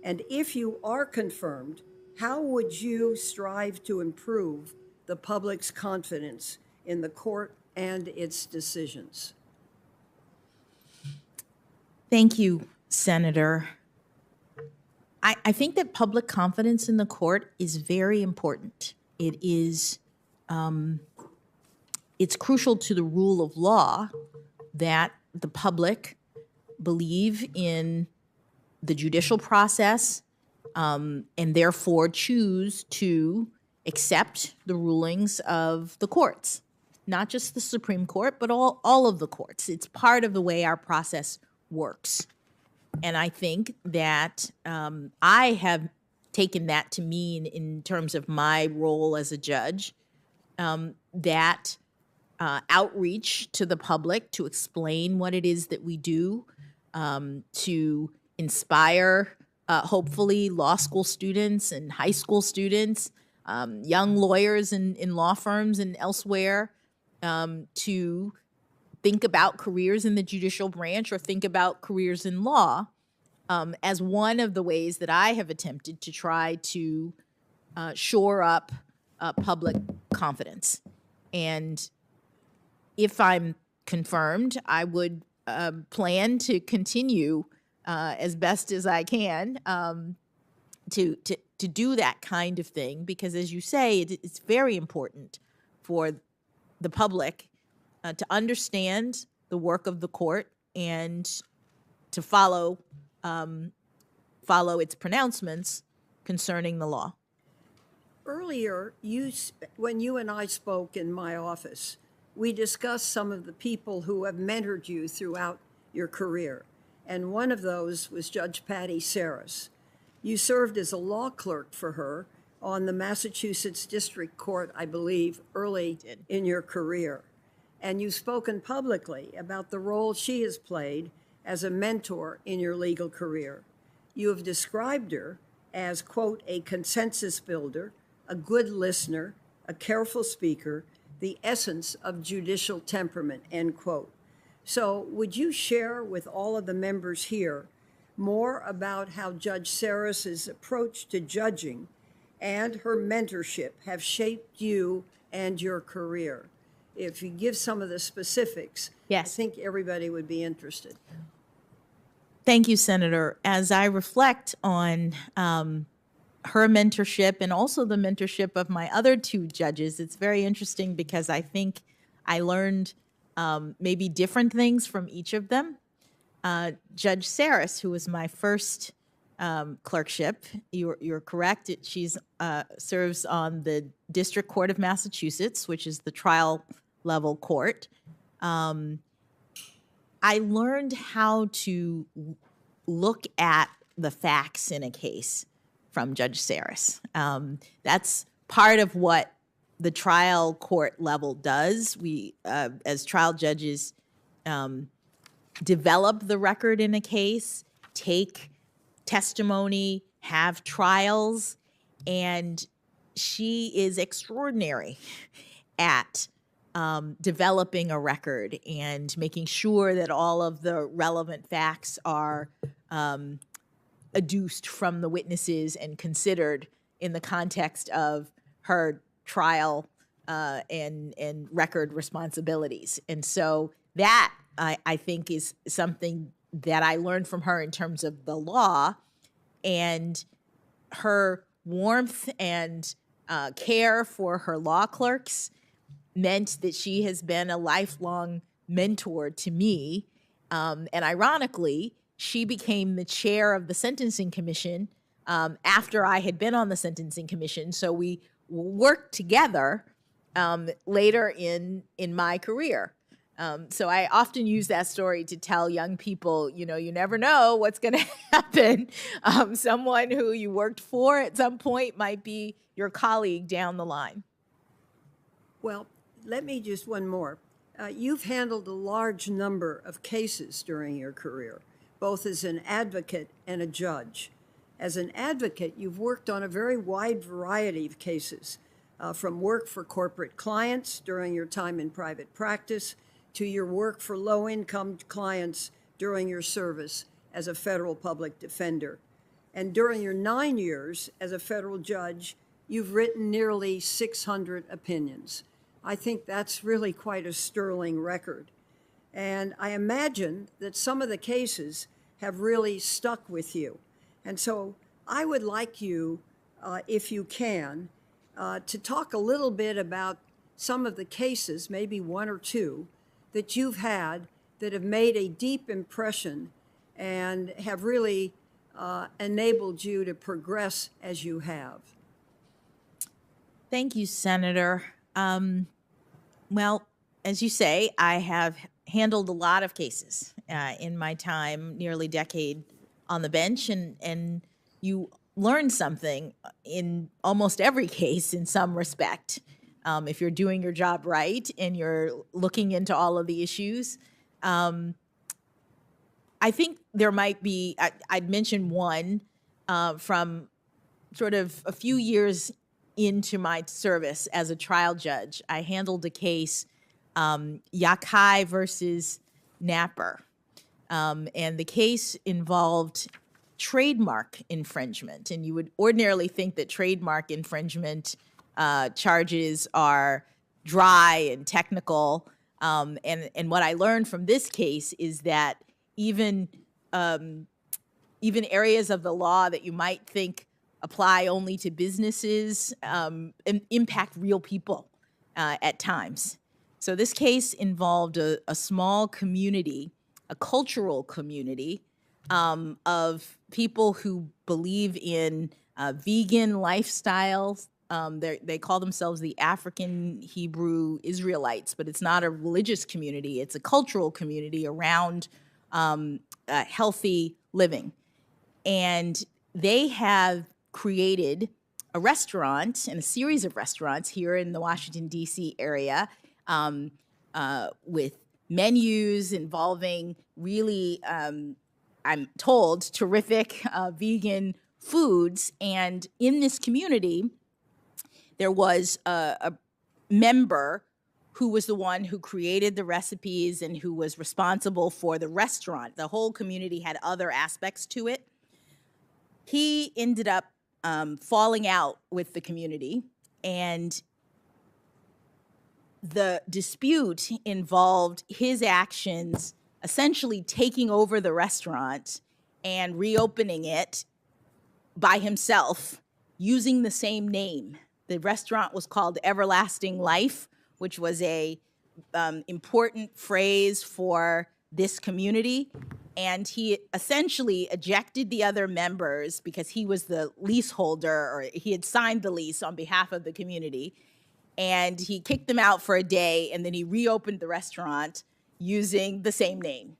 And if you are confirmed, how would you strive to improve the public's confidence in the court and its decisions? Thank you, Senator. I think that public confidence in the court is very important. It is, it's crucial to the rule of law that the public believe in the judicial process, and therefore choose to accept the rulings of the courts, not just the Supreme Court, but all of the courts. It's part of the way our process works. And I think that I have taken that to mean, in terms of my role as a judge, that outreach to the public to explain what it is that we do, to inspire, hopefully, law school students and high school students, young lawyers in law firms and elsewhere, to think about careers in the judicial branch or think about careers in law, as one of the ways that I have attempted to try to shore up public confidence. And if I'm confirmed, I would plan to continue as best as I can to do that kind of thing, because, as you say, it's very important for the public to understand the work of the court and to follow its pronouncements concerning the law. Earlier, when you and I spoke in my office, we discussed some of the people who have mentored you throughout your career, and one of those was Judge Patty Saris. You served as a law clerk for her on the Massachusetts District Court, I believe, early in your career. And you've spoken publicly about the role she has played as a mentor in your legal career. You have described her as, quote, a consensus builder, a good listener, a careful speaker, the essence of judicial temperament, end quote. So would you share with all of the members here more about how Judge Saris's approach to judging and her mentorship have shaped you and your career? If you give some of the specifics, yes, I think everybody would be interested. Thank you, Senator. As I reflect on her mentorship and also the mentorship of my other two judges, it's very interesting because I think I learned maybe different things from each of them. Judge Saris, who was my first clerkship, you're correct. She's serves on the District Court of Massachusetts, which is the trial level court. I learned how to look at the facts in a case from Judge Saris. That's part of what the trial court level does. We, as trial judges, develop the record in a case, take testimony, have trials, and she is extraordinary at developing a record and making sure that all of the relevant facts are adduced from the witnesses and considered in the context of her trial and record responsibilities. And so that, I think, is something that I learned from her in terms of the law, and her warmth and care for her law clerks meant that she has been a lifelong mentor to me. And ironically, she became the chair of the Sentencing Commission after I had been on the Sentencing Commission. So we worked together later in my career. So I often use that story to tell young people, you know, you never know what's going to happen. Someone who you worked for at some point might be your colleague down the line. Well, let me just one more. You've handled a large number of cases during your career, both as an advocate and a judge. As an advocate, you've worked on a very wide variety of cases, from work for corporate clients during your time in private practice to your work for low-income clients during your service as a federal public defender. And during your 9 years as a federal judge, you've written nearly 600 opinions. I think that's really quite a sterling record. And I imagine that some of the cases have really stuck with you. And so I would like you, if you can, to talk a little bit about some of the cases, maybe one or two, that you've had that have made a deep impression and have really enabled you to progress as you have. Thank you, Senator. Well, as you say, I have handled a lot of cases in my time, nearly decade on the bench, and you learn something in almost every case in some respect. If you're doing your job right and you're looking into all of the issues. I think there might be, I'd mention one from sort of a few years into my service as a trial judge. I handled a case, Yakai versus Napper. And the case involved trademark infringement. And you would ordinarily think that trademark infringement charges are dry and technical. And what I learned from this case is that even areas of the law that you might think apply only to businesses impact real people at times. So this case involved a small community, a cultural community of people who believe in vegan lifestyles. They call themselves the African Hebrew Israelites, but it's not a religious community. It's a cultural community around healthy living. And they have created a restaurant and a series of restaurants here in the Washington, D.C. area with menus involving really, I'm told, terrific vegan foods. And in this community, there was a member who was the one who created the recipes and who was responsible for the restaurant. The whole community had other aspects to it. He ended up falling out with the community, and the dispute involved his actions essentially taking over the restaurant and reopening it by himself using the same name. The restaurant was called Everlasting Life, which was a important phrase for this community. And he essentially ejected the other members because he was the leaseholder, or he had signed the lease on behalf of the community. And he kicked them out for a day, and then he reopened the restaurant using the same name.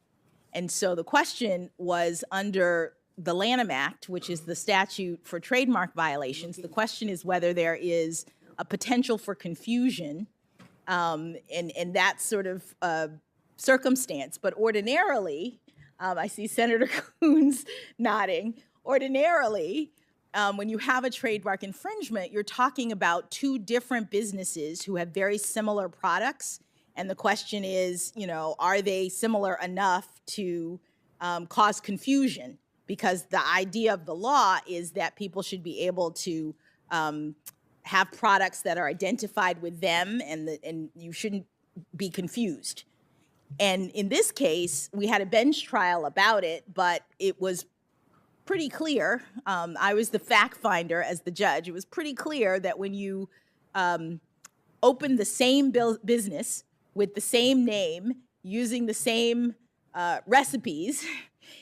And so the question was, under the Lanham Act, which is the statute for trademark violations, the question is whether there is a potential for confusion in that sort of circumstance. But ordinarily, I see Senator Coons nodding, ordinarily, when you have a trademark infringement, you're talking about two different businesses who have very similar products. And the question is, you know, are they similar enough to cause confusion? Because the idea of the law is that people should be able to have products that are identified with them, and you shouldn't be confused. And in this case, we had a bench trial about it, but it was pretty clear. I was the fact finder as the judge. It was pretty clear that when you open the same business with the same name, using the same recipes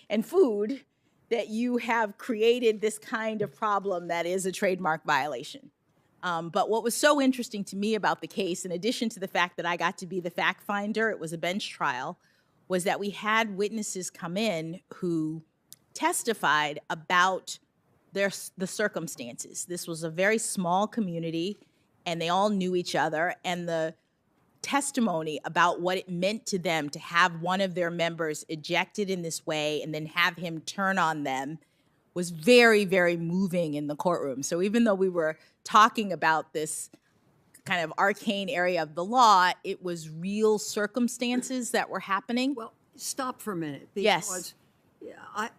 and food, that you have created this kind of problem that is a trademark violation. But what was so interesting to me about the case, in addition to the fact that I got to be the fact finder, it was a bench trial, was that we had witnesses come in who testified about the circumstances. This was a very small community, and they all knew each other, and the testimony about what it meant to them to have one of their members ejected in this way and then have him turn on them was very, very moving in the courtroom. So even though we were talking about this kind of arcane area of the law, it was real circumstances that were happening. Well, stop for a minute, Yes. because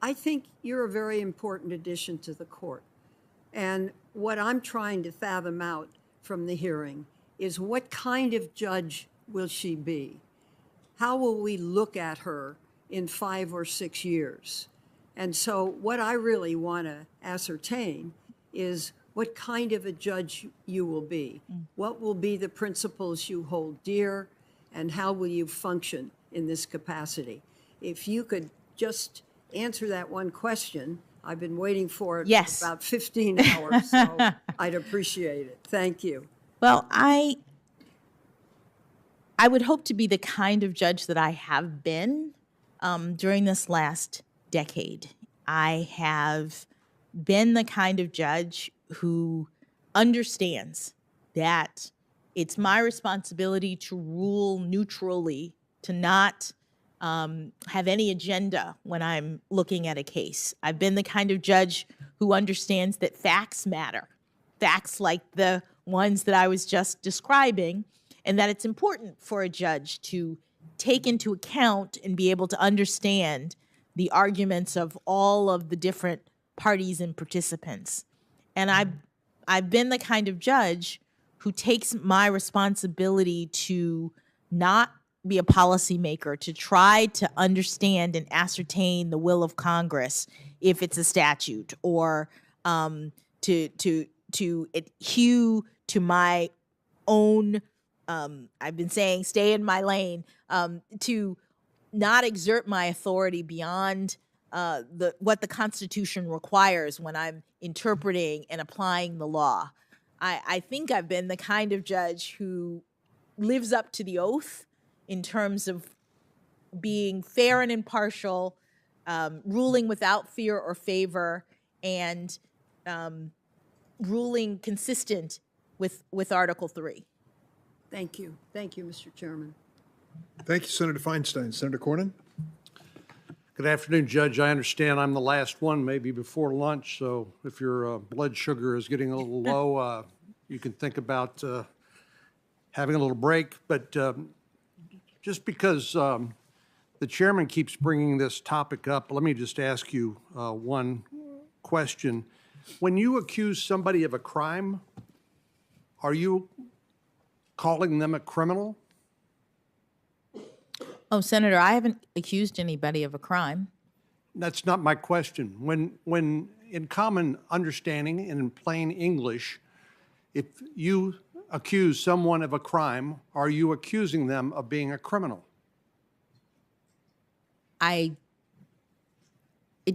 I think you're a very important addition to the court. And what I'm trying to fathom out from the hearing is what kind of judge will she be? How will we look at her in 5 or 6 years? And so what I really want to ascertain is what kind of a judge you will be. What will be the principles you hold dear, and how will you function in this capacity? If you could just answer that one question, I've been waiting for it Yes. for about 15 hours, so I'd appreciate it. Thank you. Well, I would hope to be the kind of judge that I have been during this last decade. I have been the kind of judge who understands that it's my responsibility to rule neutrally, to not have any agenda when I'm looking at a case. I've been the kind of judge who understands that facts matter, facts like the ones that I was just describing, and that it's important for a judge to take into account and be able to understand the arguments of all of the different parties and participants. And I've been the kind of judge who takes my responsibility to not be a policymaker, to try to understand and ascertain the will of Congress if it's a statute, or to hew to my own, I've been saying, stay in my lane, to not exert my authority beyond what the Constitution requires when I'm interpreting and applying the law. I think I've been the kind of judge who lives up to the oath in terms of being fair and impartial, ruling without fear or favor, and ruling consistent with Article 3. Thank you. Thank you, Mr. Chairman. Thank you, Senator Feinstein. Senator Cornyn? Good afternoon, Judge. I understand I'm the last one, maybe before lunch, so if your blood sugar is getting a little low, you can think about having a little break. But just because the chairman keeps bringing this topic up, let me just ask you one question. When you accuse somebody of a crime, are you calling them a criminal? Oh, Senator, I haven't accused anybody of a crime. That's not my question. When in common understanding and in plain English, if you accuse someone of a crime, are you accusing them of being a criminal? It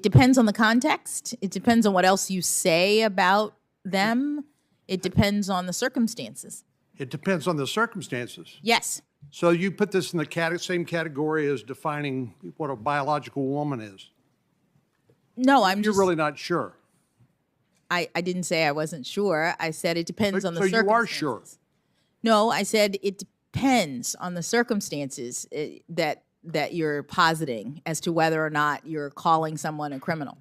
depends on the context. It depends on what else you say about them. It depends on the circumstances. It depends on the circumstances. Yes. So you put this in the same category as defining what a biological woman is? No, You're really not sure. I didn't say I wasn't sure. I said it depends on the circumstances. So you are sure? No, I said it depends on the circumstances that you're positing as to whether or not you're calling someone a criminal.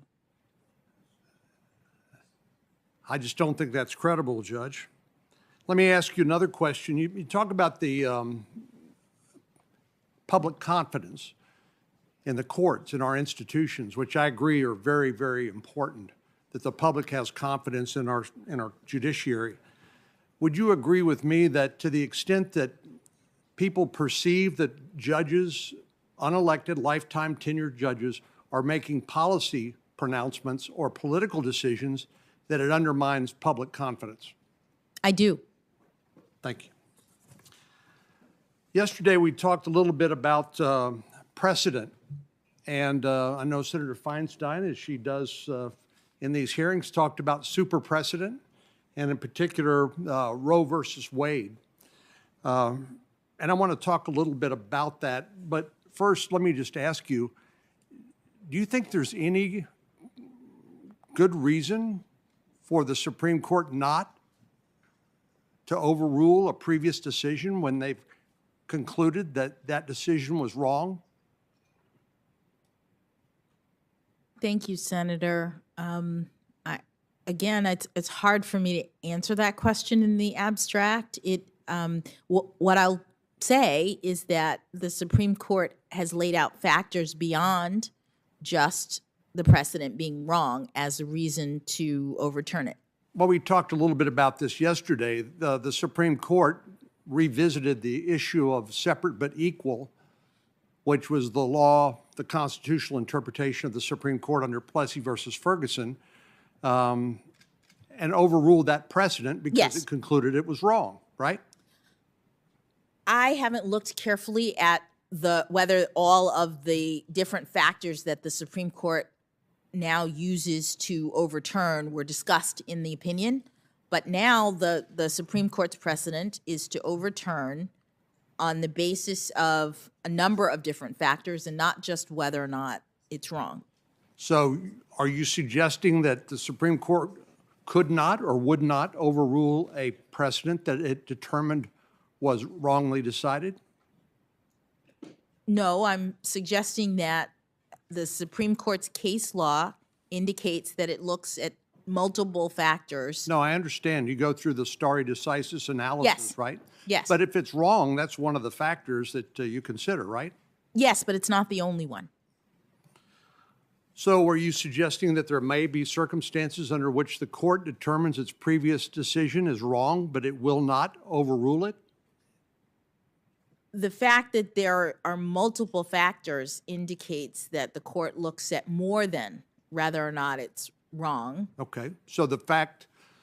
I just don't think that's credible, Judge. Let me ask you another question. You talk about the public confidence in the courts, in our institutions, which I agree are very, very important, that the public has confidence in our judiciary. Would you agree with me that to the extent that people perceive that judges, unelected, lifetime tenured judges, are making policy pronouncements or political decisions, that it undermines public confidence? I do. Thank you. Yesterday, we talked a little bit about precedent, and I know Senator Feinstein, as she does in these hearings, talked about super precedent, and in particular, Roe versus Wade. And I want to talk a little bit about that, but first, let me just ask you, do you think there's any good reason for the Supreme Court not to overrule a previous decision when they've concluded that that decision was wrong? Thank you, Senator. Again, it's hard for me to answer that question in the abstract. What I'll say is that the Supreme Court has laid out factors beyond just the precedent being wrong as a reason to overturn it. Well, we talked a little bit about this yesterday. The Supreme Court revisited the issue of separate but equal, which was the law, the constitutional interpretation of the Supreme Court under Plessy versus Ferguson, and overruled that precedent because Yes. it concluded it was wrong, right? I haven't looked carefully at whether all of the different factors that the Supreme Court now uses to overturn were discussed in the opinion. But now the Supreme Court's precedent is to overturn on the basis of a number of different factors and not just whether or not it's wrong. So are you suggesting that the Supreme Court could not or would not overrule a precedent that it determined was wrongly decided? No, I'm suggesting that the Supreme Court's case law indicates that it looks at multiple factors. No, I understand. You go through the stare decisis analysis, Yes. right? Yes. But if it's wrong, that's one of the factors that you consider, right? Yes, but it's not the only one. So are you suggesting that there may be circumstances under which the court determines its previous decision is wrong, but it will not overrule it? The fact that there are multiple factors indicates that the court looks at more than whether or not it's wrong. Okay, so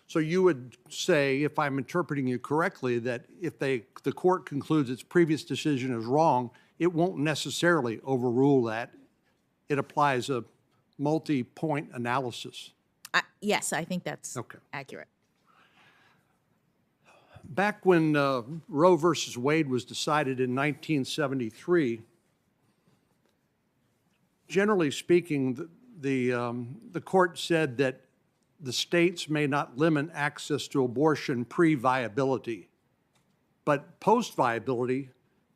so you would say, if I'm interpreting you correctly, that if the court concludes its previous decision is wrong, it won't necessarily overrule that. It applies a multi-point analysis. Yes, I think that's Okay. accurate. Back when Roe versus Wade was decided in 1973, generally speaking, the court said that the states may not limit access to abortion pre-viability, but post-viability,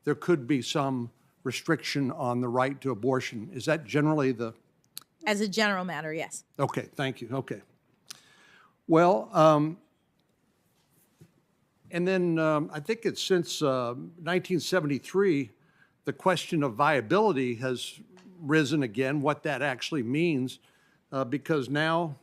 there could be some restriction on the right to abortion. Is that generally the? As a general matter, yes. Okay, thank you. Okay. Well, and then I think it's since 1973, the question of viability has risen again, what that actually means, because now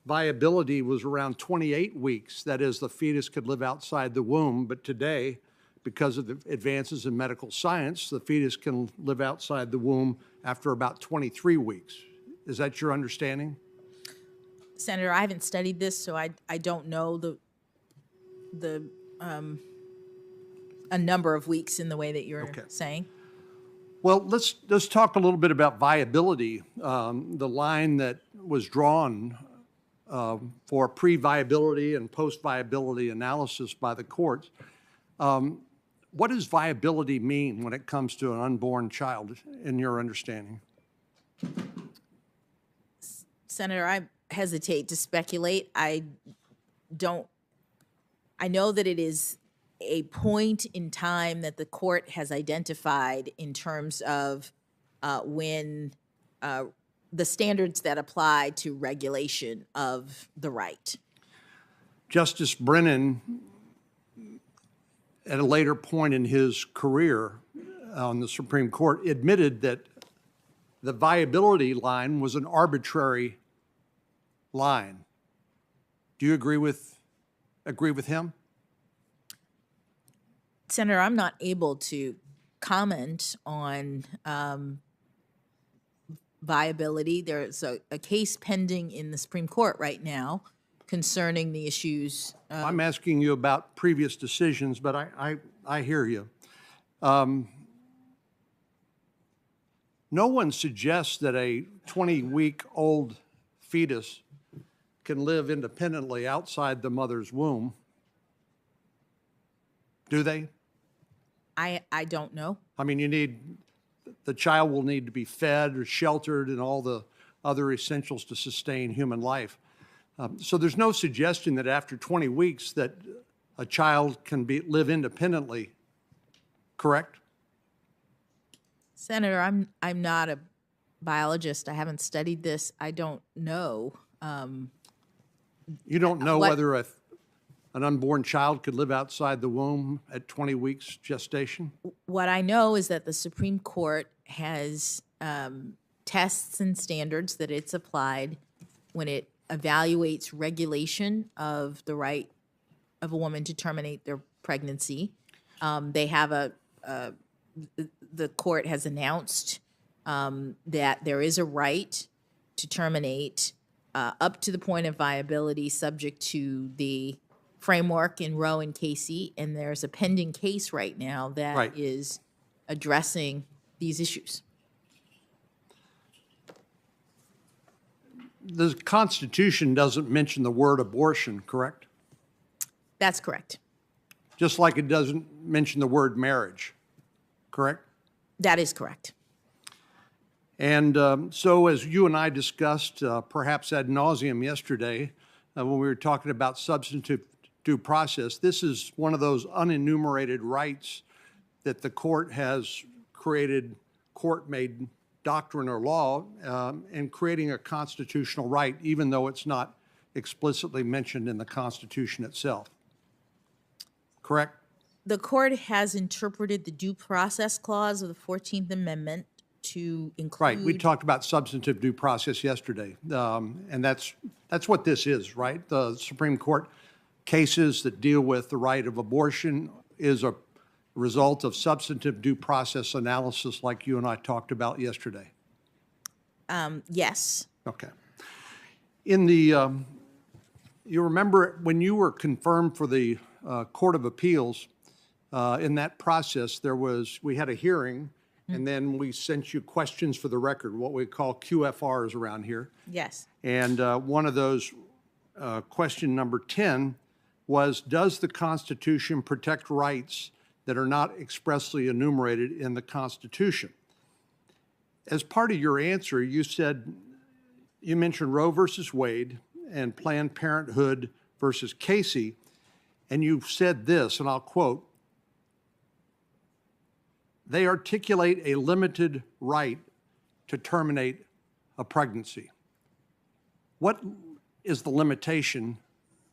viability was around 28 weeks. That is, the fetus could live outside the womb. But today, because of the advances in medical science, the fetus can live outside the womb after about 23 weeks. Is that your understanding? Senator, I haven't studied this, so I don't know a number of weeks in the way that you're saying. Well, let's talk a little bit about viability. The line that was drawn for pre-viability and post-viability analysis by the courts. What does viability mean when it comes to an unborn child, in your understanding? Senator, I hesitate to speculate. I know that it is a point in time that the court has identified in terms of when the standards that apply to regulation of the right. Justice Brennan, at a later point in his career on the Supreme Court, admitted that the viability line was an arbitrary line. Do you agree with him? Senator, I'm not able to comment on viability. There's a case pending in the Supreme Court right now concerning the issues. I'm asking you about previous decisions, but I hear you. No one suggests that a 20-week-old fetus can live independently outside the mother's womb. Do they? I don't know. I mean, the child will need to be fed or sheltered and all the other essentials to sustain human life. So there's no suggestion that after 20 weeks that a child can live independently, correct? Senator, I'm not a biologist. I haven't studied this. I don't know. You don't know whether an unborn child could live outside the womb at 20 weeks gestation? What I know is that the Supreme Court has tests and standards that it's applied when it evaluates regulation of the right of a woman to terminate pregnancy. They have the court has announced that there is a right to terminate up to the point of viability, subject to the framework in Roe and Casey, and there's a pending case right now that Right. is addressing these issues. The Constitution doesn't mention the word abortion, correct? That's correct. Just like it doesn't mention the word marriage, correct? That is correct. And so as you and I discussed, perhaps ad nauseum yesterday, when we were talking about substantive due process, this is one of those unenumerated rights that the court has created, court-made doctrine or law, and creating a constitutional right, even though it's not explicitly mentioned in the Constitution itself. Correct? The court has interpreted the due process clause of the 14th Amendment to include. Right. We talked about substantive due process yesterday, and that's what this is, right? The Supreme Court cases that deal with the right of abortion is a result of substantive due process analysis like you and I talked about yesterday. Yes. Okay. In the, you remember when you were confirmed for the Court of Appeals, in that process, we had a hearing, and then we sent you questions for the record, what we call QFRs around here. Yes. And one of those, question number 10, was, does the Constitution protect rights that are not expressly enumerated in the Constitution? As part of your answer, you mentioned Roe versus Wade and Planned Parenthood versus Casey, and you said this, and I'll quote, "They articulate a limited right to terminate a pregnancy." What is the limitation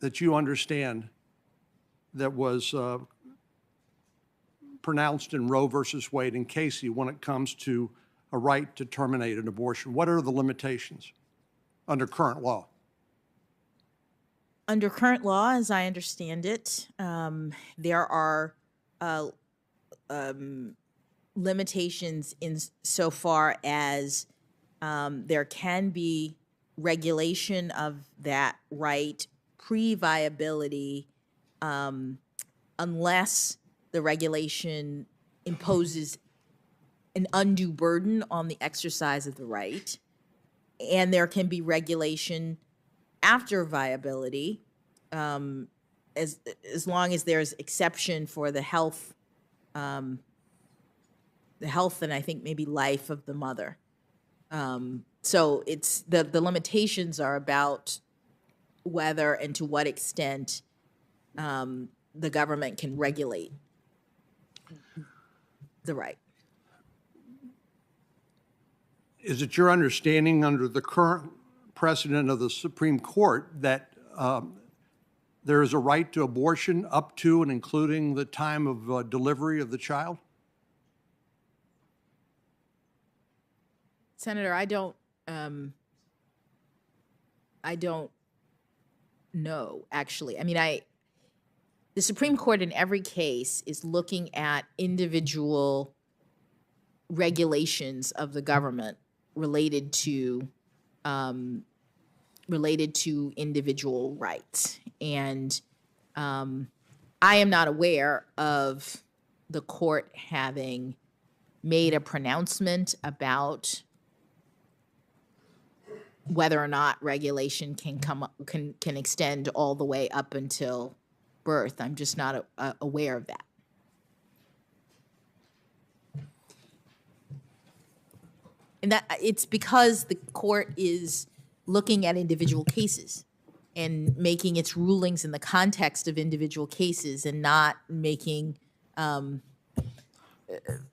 that you understand that was pronounced in Roe versus Wade and Casey when it comes to a right to terminate an abortion? What are the limitations under current law? Under current law, as I understand it, there are limitations in so far as there can be regulation of that right pre-viability unless the regulation imposes an undue burden on the exercise of the right. And there can be regulation after viability, as long as there's exception for the health and I think maybe life of the mother. So it's the limitations are about whether and to what extent the government can regulate the right. Is it your understanding under the current precedent of the Supreme Court that there is a right to abortion up to and including the time of delivery of the child? Senator, I don't know, actually. I mean, the Supreme Court in every case is looking at individual regulations of the government related to individual rights. And I am not aware of the court having made a pronouncement about whether or not regulation can extend all the way up until birth. I'm just not aware of that. And that it's because the court is looking at individual cases and making its rulings in the context of individual cases and not making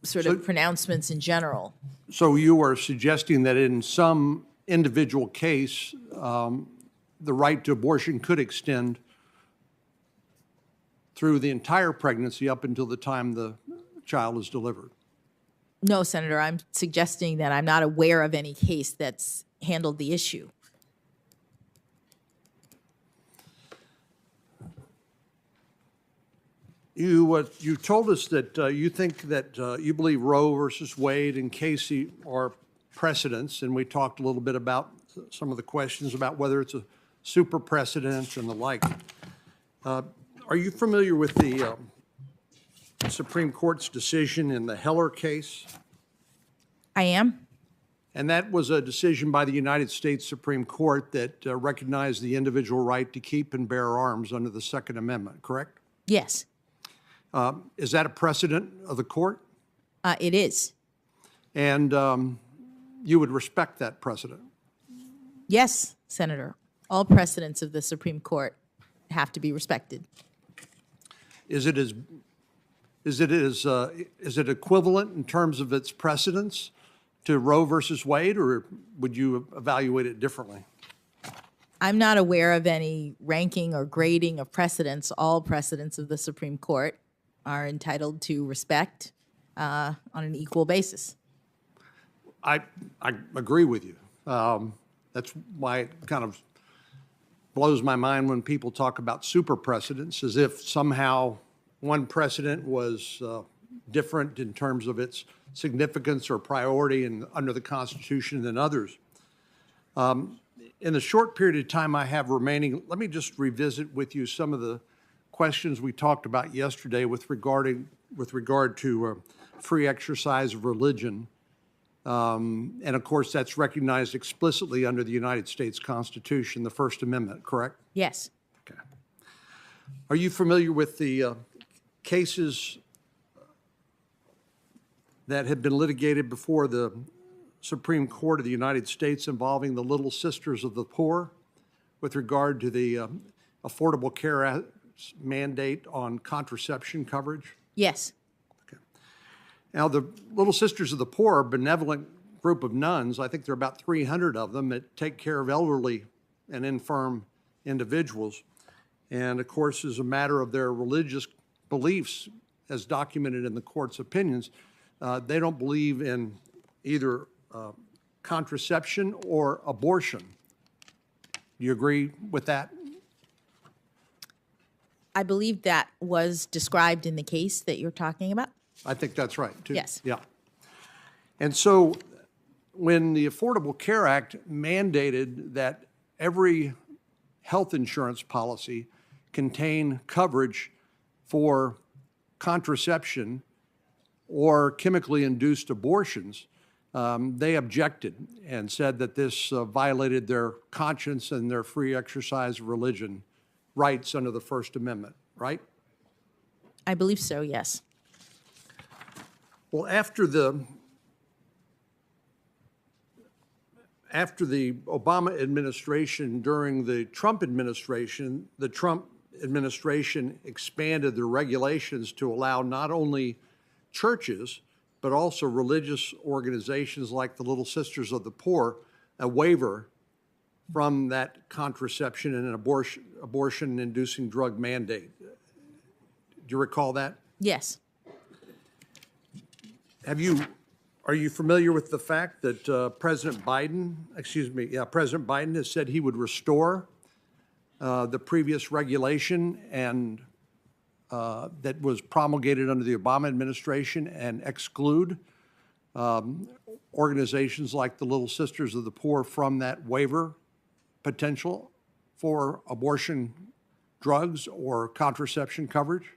sort of pronouncements in general. So you are suggesting that in some individual case, the right to abortion could extend through the entire pregnancy up until the time the child is delivered? No, Senator, I'm suggesting that I'm not aware of any case that's handled the issue. You told us that you think that you believe Roe versus Wade and Casey are precedents, and we talked a little bit about some of the questions about whether it's a super precedent and the like. Are you familiar with the Supreme Court's decision in the Heller case? I am. And that was a decision by the United States Supreme Court that recognized the individual right to keep and bear arms under the Second Amendment, correct? Yes, Is that a precedent of the court? it is. And you would respect that precedent? Yes, Senator. All precedents of the Supreme Court have to be respected. Is it equivalent in terms of its precedence to Roe versus Wade, or would you evaluate it differently? I'm not aware of any ranking or grading of precedents. All precedents of the Supreme Court are entitled to respect on an equal basis. I agree with you. That's why it kind of blows my mind when people talk about super precedents, as if somehow one precedent was different in terms of its significance or priority under the Constitution than others. In the short period of time I have remaining, let me just revisit with you some of the questions we talked about yesterday with regard to free exercise of religion. And of course, that's recognized explicitly under the United States Constitution, the First Amendment, correct? Yes. Okay. Are you familiar with the cases that have been litigated before the Supreme Court of the United States involving the Little Sisters of the Poor with regard to the Affordable Care Act mandate on contraception coverage? Yes. Now, the Little Sisters of the Poor are a benevolent group of nuns. I think there are about 300 of them that take care of elderly and infirm individuals. And of course, as a matter of their religious beliefs, as documented in the court's opinions, they don't believe in either contraception or abortion. Do you agree with that? I believe that was described in the case that you're talking about. I think that's right, too. Yes. Yeah. And so when the Affordable Care Act mandated that every health insurance policy contain coverage for contraception or chemically induced abortions, they objected and said that this violated their conscience and their free exercise of religion rights under the First Amendment, right? I believe so, yes. Well, after the Obama administration, during the Trump administration expanded the regulations to allow not only churches, but also religious organizations like the Little Sisters of the Poor a waiver from that contraception and an abortion-inducing drug mandate. Do you recall that? Yes. Are you familiar with the fact that President Biden has said he would restore the previous regulation and that was promulgated under the Obama administration and exclude organizations like the Little Sisters of the Poor from that waiver potential for abortion drugs or contraception coverage?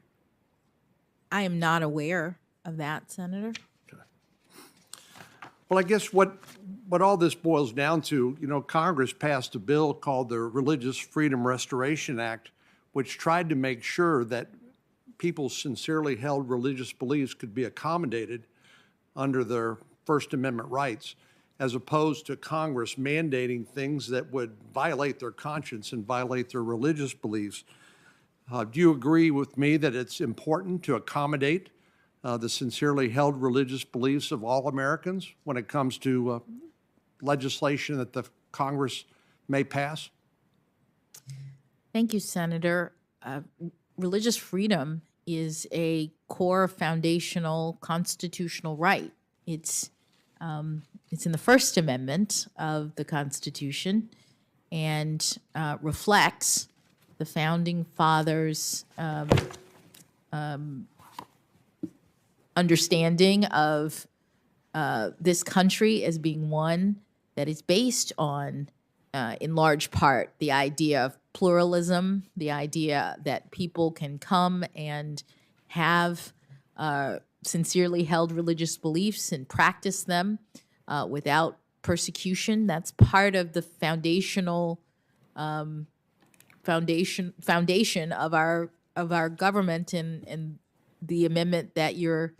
I am not aware of that, Senator. Well, I guess what all this boils down to, Congress passed a bill called the Religious Freedom Restoration Act, which tried to make sure that people's sincerely held religious beliefs could be accommodated under their First Amendment rights, as opposed to Congress mandating things that would violate their conscience and violate their religious beliefs. Do you agree with me that it's important to accommodate the sincerely held religious beliefs of all Americans when it comes to legislation that the Congress may pass? Thank you, Senator. Religious freedom is a core foundational constitutional right. It's in the First Amendment of the Constitution and reflects the Founding Fathers' understanding of this country as being one that is based on, in large part, the idea of pluralism, the idea that people can come and have sincerely held religious beliefs and practice them without persecution. That's part of the foundation of our government and the amendment that you're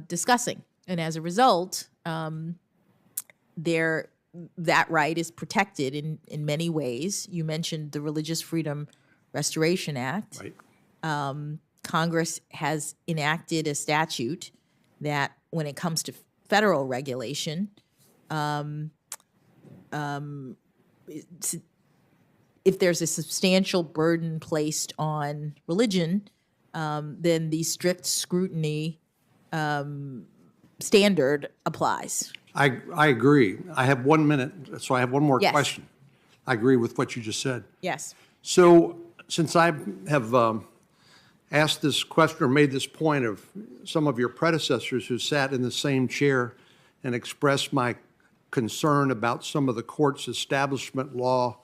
discussing. And as a result, that right is protected in many ways. You mentioned the Religious Freedom Restoration Act. Right. Congress has enacted a statute that, when it comes to federal regulation, if there's a substantial burden placed on religion, then the strict scrutiny standard applies. I agree. I have 1 minute, so I have one more Yes. question. I agree with what you just said. Yes. So since I have asked this question or made this point of some of your predecessors who sat in the same chair and expressed my concern about some of the court's establishment law,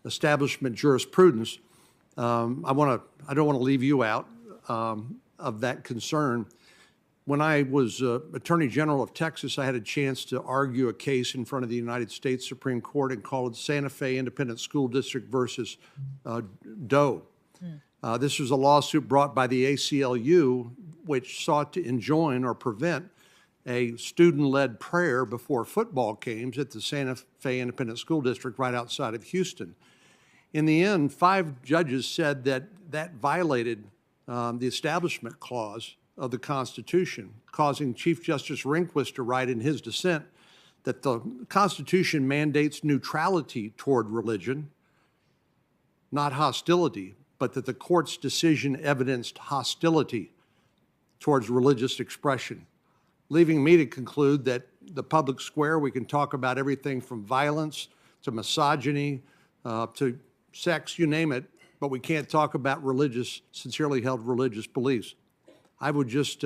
establishment jurisprudence, I don't want to leave you out of that concern. When I was Attorney General of Texas, I had a chance to argue a case in front of the United States Supreme Court and called Santa Fe Independent School District versus Doe. This was a lawsuit brought by the ACLU, which sought to enjoin or prevent a student-led prayer before football games at the Santa Fe Independent School District right outside of Houston. In the end, 5 judges said that that violated the Establishment Clause of the Constitution, causing Chief Justice Rehnquist to write in his dissent that the Constitution mandates neutrality toward religion, not hostility, but that the court's decision evidenced hostility towards religious expression, leaving me to conclude that the public square, we can talk about everything from violence to misogyny to sex, you name it, but we can't talk about sincerely held religious beliefs. I would just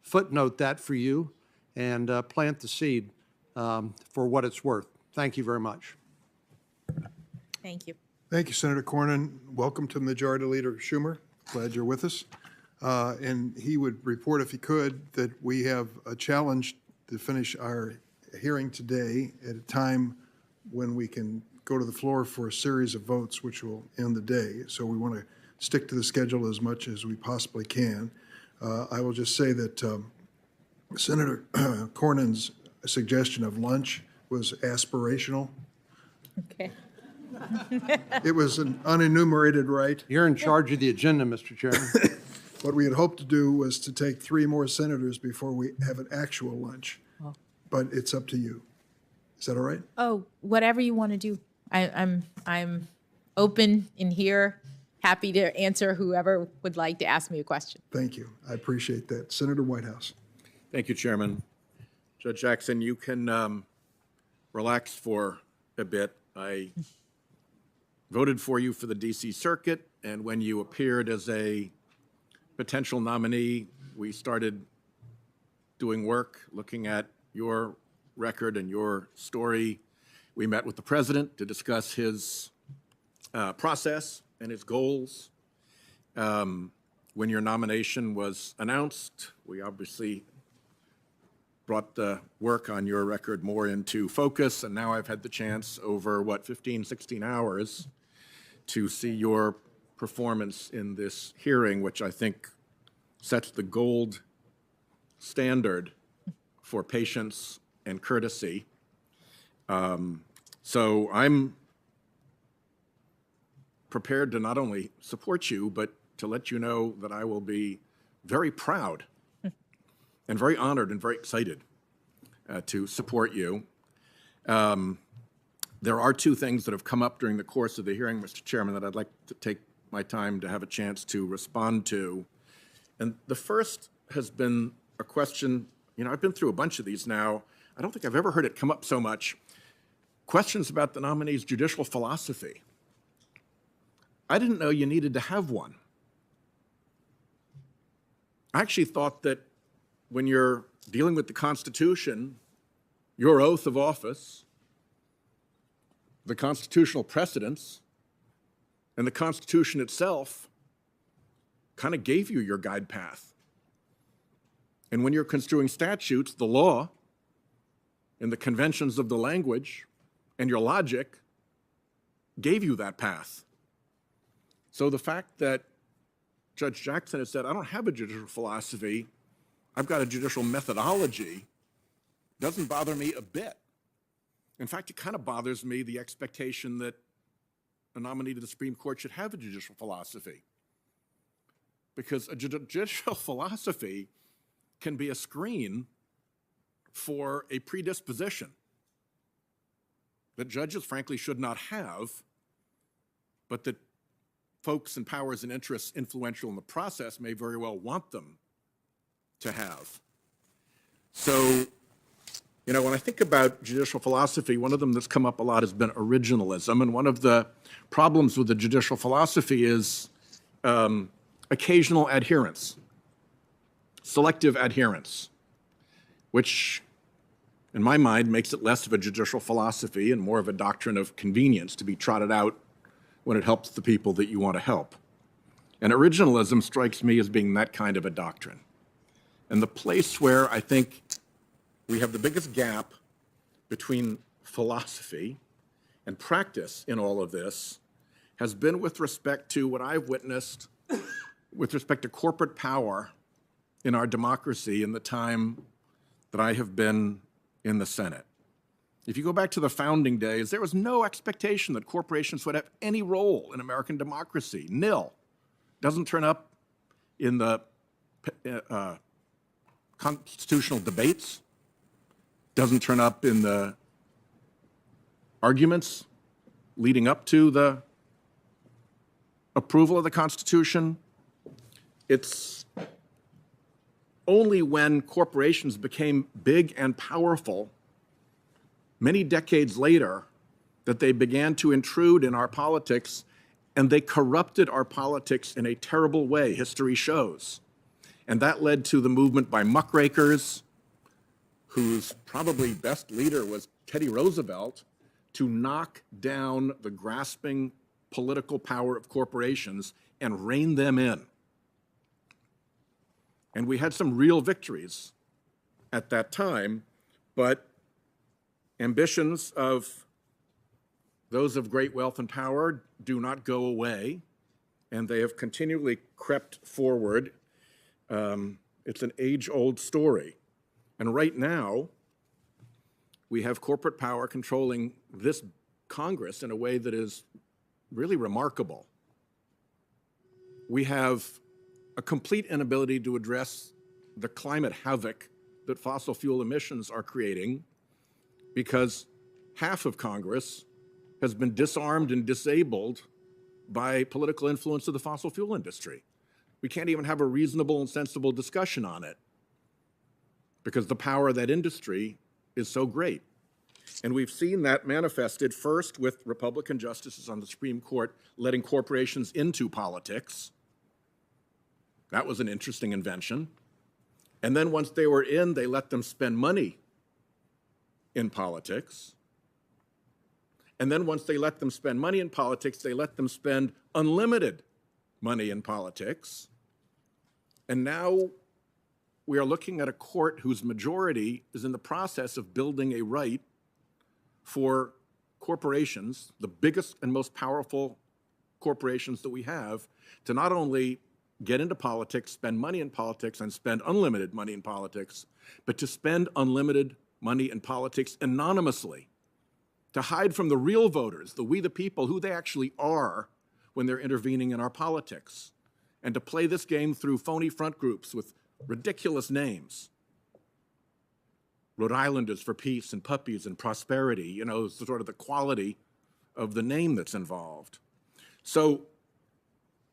footnote that for you and plant the seed for what it's worth. Thank you very much. Thank you. Thank you, Senator Cornyn. Welcome to Majority Leader Schumer. Glad you're with us. And he would report, if he could, that we have a challenge to finish our hearing today at a time when we can go to the floor for a series of votes, which will end the day. So we want to stick to the schedule as much as we possibly can. I will just say that Senator Cornyn's suggestion of lunch was aspirational. Okay. It was an unenumerated right. You're in charge of the agenda, Mr. Chairman. What we had hoped to do was to take 3 more senators before we have an actual lunch. Oh. But it's up to you. Is that all right? Oh, whatever you want to do. I'm open in here, happy to answer whoever would like to ask me a question. Thank you. I appreciate that. Senator Whitehouse. Thank you, Chairman. Judge Jackson, you can relax for a bit. I voted for you for the D.C. Circuit, and when you appeared as a potential nominee, we started doing work looking at your record and your story. We met with the president to discuss his process and his goals. When your nomination was announced, we obviously brought the work on your record more into focus, and now I've had the chance over, 15, 16 hours to see your performance in this hearing, which I think sets the gold standard for patience and courtesy. So I'm prepared to not only support you, but to let you know that I will be very proud and very honored and very excited to support you. There are 2 things that have come up during the course of the hearing, Mr. Chairman, that I'd like to take my time to have a chance to respond to. And the first has been a question, I've been through a bunch of these now. I don't think I've ever heard it come up so much. Questions about the nominee's judicial philosophy. I didn't know you needed to have one. I actually thought that when you're dealing with the Constitution, your oath of office, the constitutional precedents, and the Constitution itself kind of gave you your guide path. And when you're construing statutes, the law and the conventions of the language and your logic gave you that path. So the fact that Judge Jackson has said, I don't have a judicial philosophy, I've got a judicial methodology, doesn't bother me a bit. In fact, it kind of bothers me the expectation that a nominee to the Supreme Court should have a judicial philosophy. Because a judicial philosophy can be a screen for a predisposition that judges, frankly, should not have, but that folks in powers and interests influential in the process may very well want them to have. So, you know, when I think about judicial philosophy, one of them that's come up a lot has been originalism, and one of the problems with the judicial philosophy is occasional adherence, selective adherence, which in my mind makes it less of a judicial philosophy and more of a doctrine of convenience to be trotted out when it helps the people that you want to help. And originalism strikes me as being that kind of a doctrine. And the place where I think we have the biggest gap between philosophy and practice in all of this has been with respect to what I've witnessed with respect to corporate power in our democracy in the time that I have been in the Senate. If you go back to the founding days, there was no expectation that corporations would have any role in American democracy. Nil. Doesn't turn up in the constitutional debates, doesn't turn up in the arguments leading up to the approval of the Constitution. It's only when corporations became big and powerful many decades later that they began to intrude in our politics, and they corrupted our politics in a terrible way, history shows. And that led to the movement by muckrakers, whose probably best leader was Teddy Roosevelt, to knock down the grasping political power of corporations and rein them in. And we had some real victories at that time, but ambitions of those of great wealth and power do not go away, and they have continually crept forward. It's an age-old story. And right now, we have corporate power controlling this Congress in a way that is really remarkable. We have a complete inability to address the climate havoc that fossil fuel emissions are creating because half of Congress has been disarmed and disabled by political influence of the fossil fuel industry. We can't even have a reasonable and sensible discussion on it because the power of that industry is so great. And we've seen that manifested first with Republican justices on the Supreme Court letting corporations into politics. That was an interesting invention. And then once they were in, they let them spend money in politics. And then once they let them spend money in politics, they let them spend unlimited money in politics. And now we are looking at a court whose majority is in the process of building a right for corporations, the biggest and most powerful corporations that we have, to not only get into politics, spend money in politics, and spend unlimited money in politics, but to spend unlimited money in politics anonymously, to hide from the real voters, the we the people, who they actually are when they're intervening in our politics, and to play this game through phony front groups with ridiculous names. Rhode Islanders for peace and puppies and prosperity, you know, sort of the quality of the name that's involved. So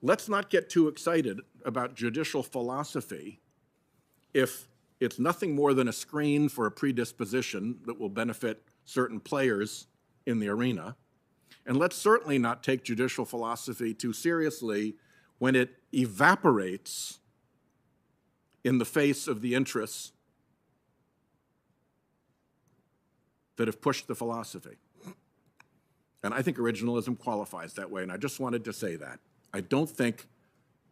let's not get too excited about judicial philosophy if it's nothing more than a screen for a predisposition that will benefit certain players in the arena. And let's certainly not take judicial philosophy too seriously when it evaporates in the face of the interests that have pushed the philosophy. And I think originalism qualifies that way, and I just wanted to say that. I don't think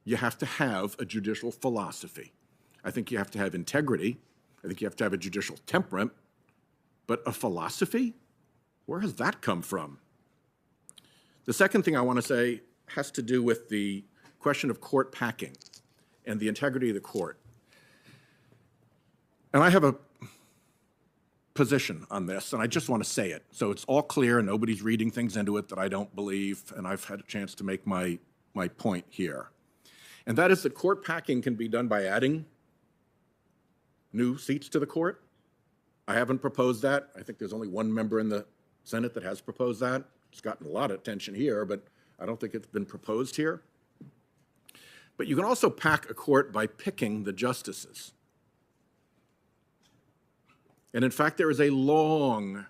you have to have a judicial philosophy. I think you have to have integrity. I think you have to have a judicial temperament. But a philosophy? Where has that come from? The second thing I want to say has to do with the question of court packing and the integrity of the court. And I have a position on this, and I just want to say it. So it's all clear, and nobody's reading things into it that I don't believe, and I've had a chance to make my point here. And that is that court packing can be done by adding new seats to the court. I haven't proposed that. I think there's only one member in the Senate that has proposed that. It's gotten a lot of attention here, but I don't think it's been proposed here. But you can also pack a court by picking the justices. And in fact, there is a long,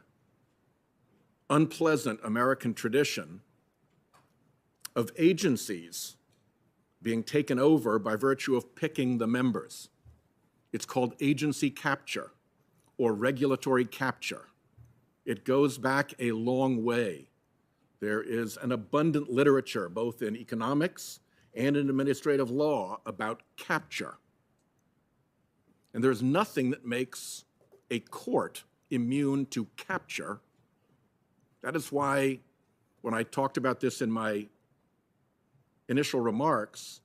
unpleasant American tradition of agencies being taken over by virtue of picking the members. It's called agency capture or regulatory capture. It goes back a long way. There is an abundant literature, both in economics and in administrative law, about capture. And there's nothing that makes a court immune to capture. That is why when I talked about this in my initial remarks,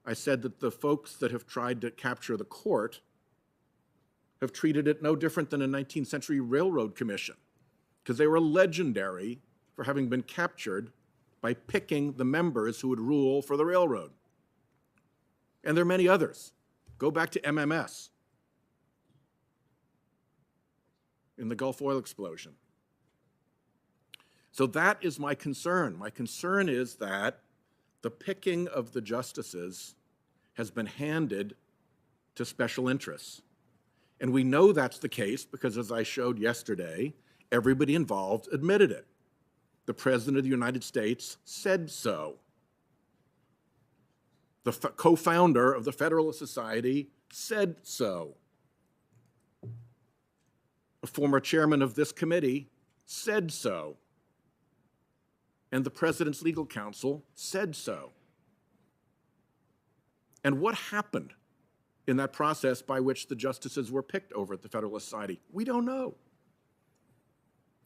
I said that the folks that have tried to capture the court have treated it no different than a 19th century railroad commission, because they were legendary for having been captured by picking the members who would rule for the railroad. And there are many others. Go back to MMS in the Gulf oil explosion. So that is my concern. My concern is that the picking of the justices has been handed to special interests. And we know that's the case because, as I showed yesterday, everybody involved admitted it. The President of the United States said so. The co-founder of the Federalist Society said so. A former chairman of this committee said so. And the President's legal counsel said so. And what happened in that process by which the justices were picked over at the Federalist Society? We don't know.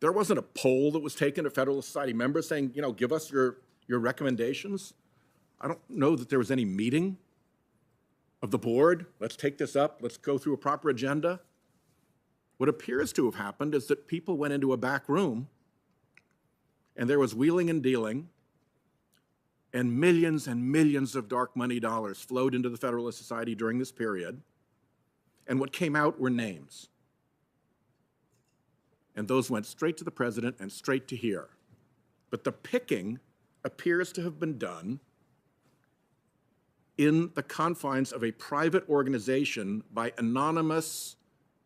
There wasn't a poll that was taken of Federalist Society members saying, give us your recommendations. I don't know that there was any meeting of the board. Let's take this up. Let's go through a proper agenda. What appears to have happened is that people went into a back room and there was wheeling and dealing, and millions of dark money dollars flowed into the Federalist Society during this period. And what came out were names. And those went straight to the president and straight to here. But the picking appears to have been done in the confines of a private organization by anonymous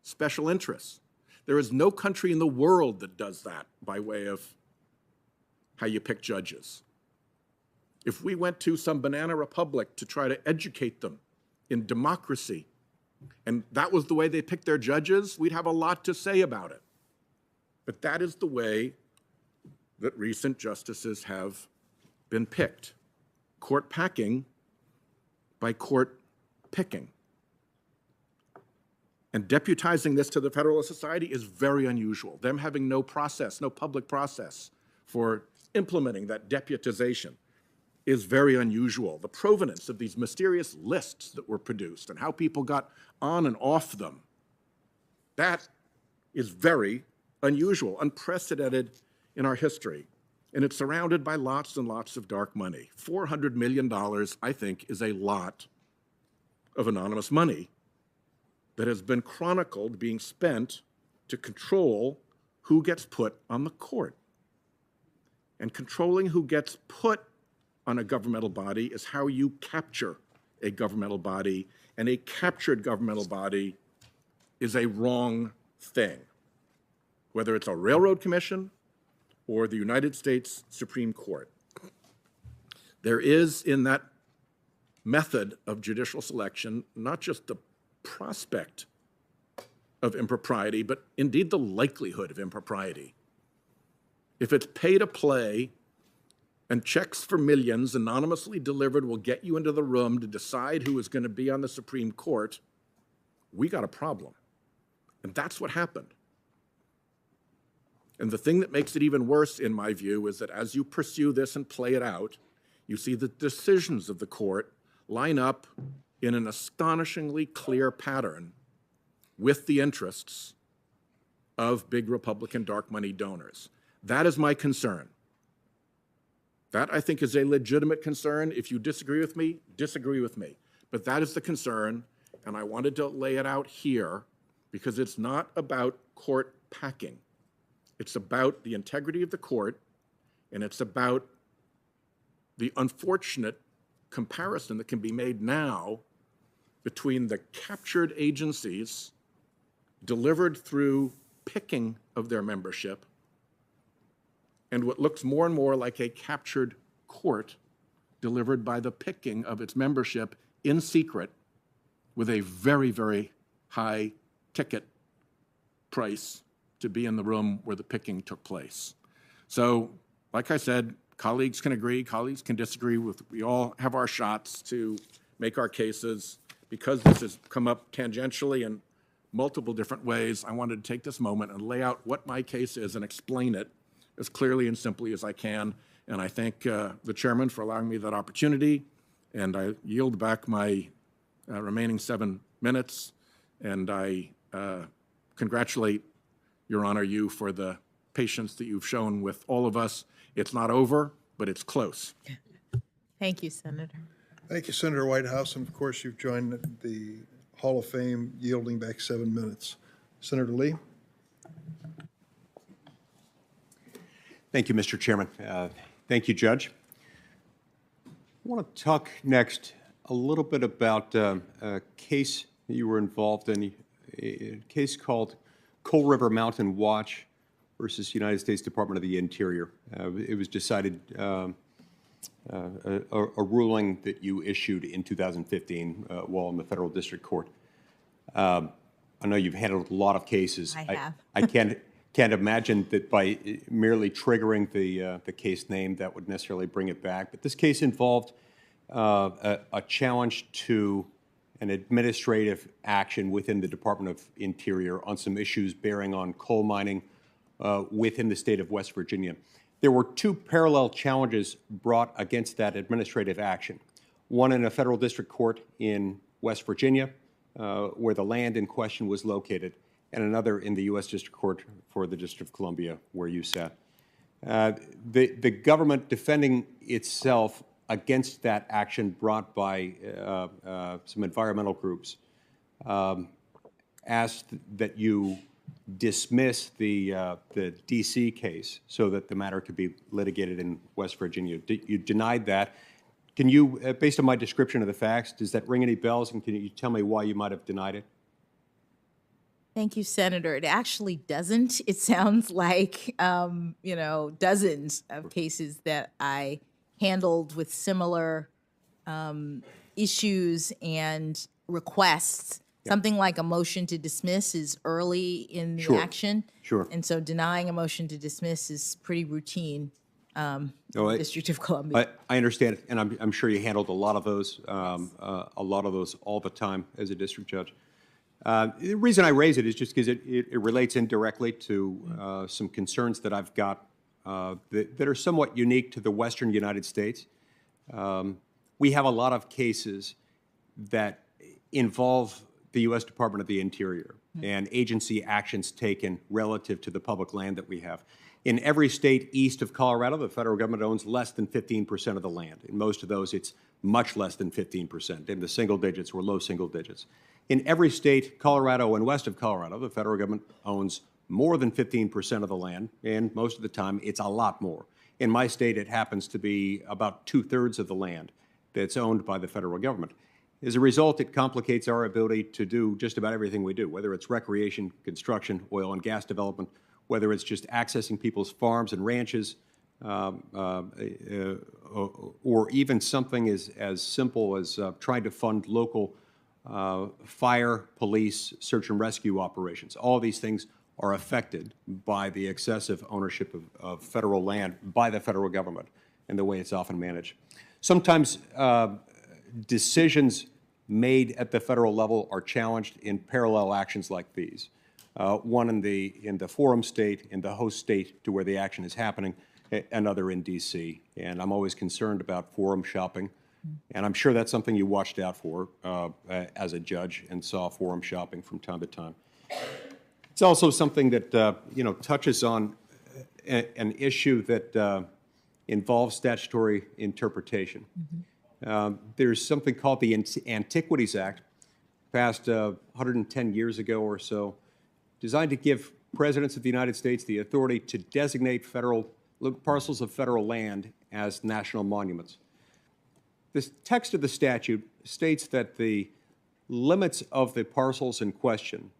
special interests. There is no country in the world that does that by way of how you pick judges. If we went to some banana republic to try to educate them in democracy, and that was the way they picked their judges, we'd have a lot to say about it. But that is the way that recent justices have been picked. Court packing by court picking. And deputizing this to the Federalist Society is very unusual. Them having no process, no public process for implementing that deputization is very unusual. The provenance of these mysterious lists that were produced and how people got on and off them, that is very unusual, unprecedented in our history. And it's surrounded by lots and lots of dark money. $400 million, I think, is a lot of anonymous money that has been chronicled being spent to control who gets put on the court. And controlling who gets put on a governmental body is how you capture a governmental body, and a captured governmental body is a wrong thing, whether it's a railroad commission or the United States Supreme Court. There is in that method of judicial selection not just the prospect of impropriety, but indeed the likelihood of impropriety. If it's pay to play and checks for millions anonymously delivered will get you into the room to decide who is going to be on the Supreme Court, we got a problem. And that's what happened. And the thing that makes it even worse, in my view, is that as you pursue this and play it out, you see the decisions of the court line up in an astonishingly clear pattern with the interests of big Republican dark money donors. That is my concern. That, I think, is a legitimate concern. If you disagree with me, disagree with me. But that is the concern, and I wanted to lay it out here because it's not about court packing. It's about the integrity of the court, and it's about the unfortunate comparison that can be made now between the captured agencies delivered through picking of their membership and what looks more and more like a captured court delivered by the picking of its membership in secret with a very, very high ticket price to be in the room where the picking took place. So, like I said, colleagues can agree, colleagues can disagree. We all have our shots to make our cases. Because this has come up tangentially in multiple different ways, I wanted to take this moment and lay out what my case is and explain it as clearly and simply as I can. And I thank the chairman for allowing me that opportunity. And I yield back my remaining 7 minutes. And I congratulate, Your Honor, you for the patience that you've shown with all of us. It's not over, but it's close. Thank you, Senator. Thank you, Senator Whitehouse. And of course, you've joined the Hall of Fame, yielding back 7 minutes. Senator Lee. Thank you, Mr. Chairman. Thank you, Judge. I want to talk next a little bit about a case that you were involved in, a case called Coal River Mountain Watch versus United States Department of the Interior. It was decided a ruling that you issued in 2015 while in the federal district court. I know you've handled a lot of cases. I have. I can't imagine that by merely triggering the case name that would necessarily bring it back. But this case involved a challenge to an administrative action within the Department of Interior on some issues bearing on coal mining within the state of West Virginia. There were two parallel challenges brought against that administrative action. One in a federal district court in West Virginia, where the land in question was located, and another in the U.S. District Court for the District of Columbia, where you sat. The government defending itself against that action brought by some environmental groups asked that you dismiss the D.C. case so that the matter could be litigated in West Virginia. You denied that. Can you, based on my description of the facts, does that ring any bells, and can you tell me why you might have denied it? Thank you, Senator. It actually doesn't. It sounds like, dozens of cases that I handled with similar issues and requests. Yeah. Something like a motion to dismiss is early in the action. Sure. And so denying a motion to dismiss is pretty routine in the District of Columbia. I understand it, and I'm sure you handled a lot of those all the time as a district judge. The reason I raise it is just because it relates indirectly to some concerns that I've got that are somewhat unique to the Western United States. We have a lot of cases that involve the U.S. Department of the Interior and agency actions taken relative to the public land that we have. In every state east of Colorado, the federal government owns less than 15% of the land. In most of those, it's much less than 15%, in the single digits or low single digits. In every state, Colorado and west of Colorado, the federal government owns more than 15% of the land, and most of the time, it's a lot more. In my state, it happens to be about 2/3 of the land that's owned by the federal government. As a result, it complicates our ability to do just about everything we do, whether it's recreation, construction, oil and gas development, whether it's just accessing people's farms and ranches, or even something as simple as trying to fund local fire, police, search and rescue operations. All these things are affected by the excessive ownership of federal land by the federal government and the way it's often managed. Sometimes decisions made at the federal level are challenged in parallel actions like these. One in the forum state, in the host state to where the action is happening, another in D.C. And I'm always concerned about forum shopping. And I'm sure that's something you watched out for as a judge and saw forum shopping from time to time. It's also something that touches on an issue that involves statutory interpretation. There's something called the Antiquities Act, passed 110 years ago or so, designed to give presidents of the United States the authority to designate parcels of federal land as national monuments. The text of the statute states that the limits of the parcels in question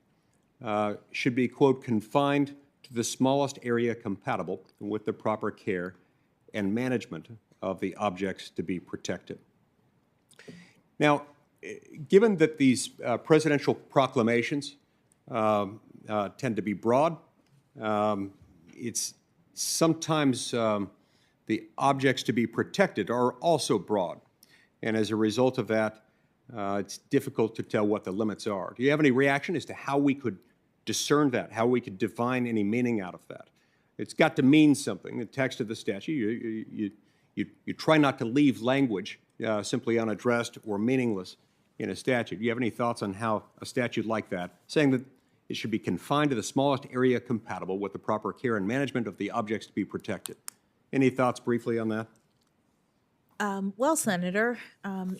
should be, quote, confined to the smallest area compatible with the proper care and management of the objects to be protected. Now, given that these presidential proclamations tend to be broad, it's sometimes the objects to be protected are also broad. And as a result of that, it's difficult to tell what the limits are. Do you have any reaction as to how we could discern that, how we could define any meaning out of that? It's got to mean something. The text of the statute, you try not to leave language simply unaddressed or meaningless in a statute. Do you have any thoughts on how a statute like that, saying that it should be confined to the smallest area compatible with the proper care and management of the objects to be protected? Any thoughts briefly on that? Well, Senator,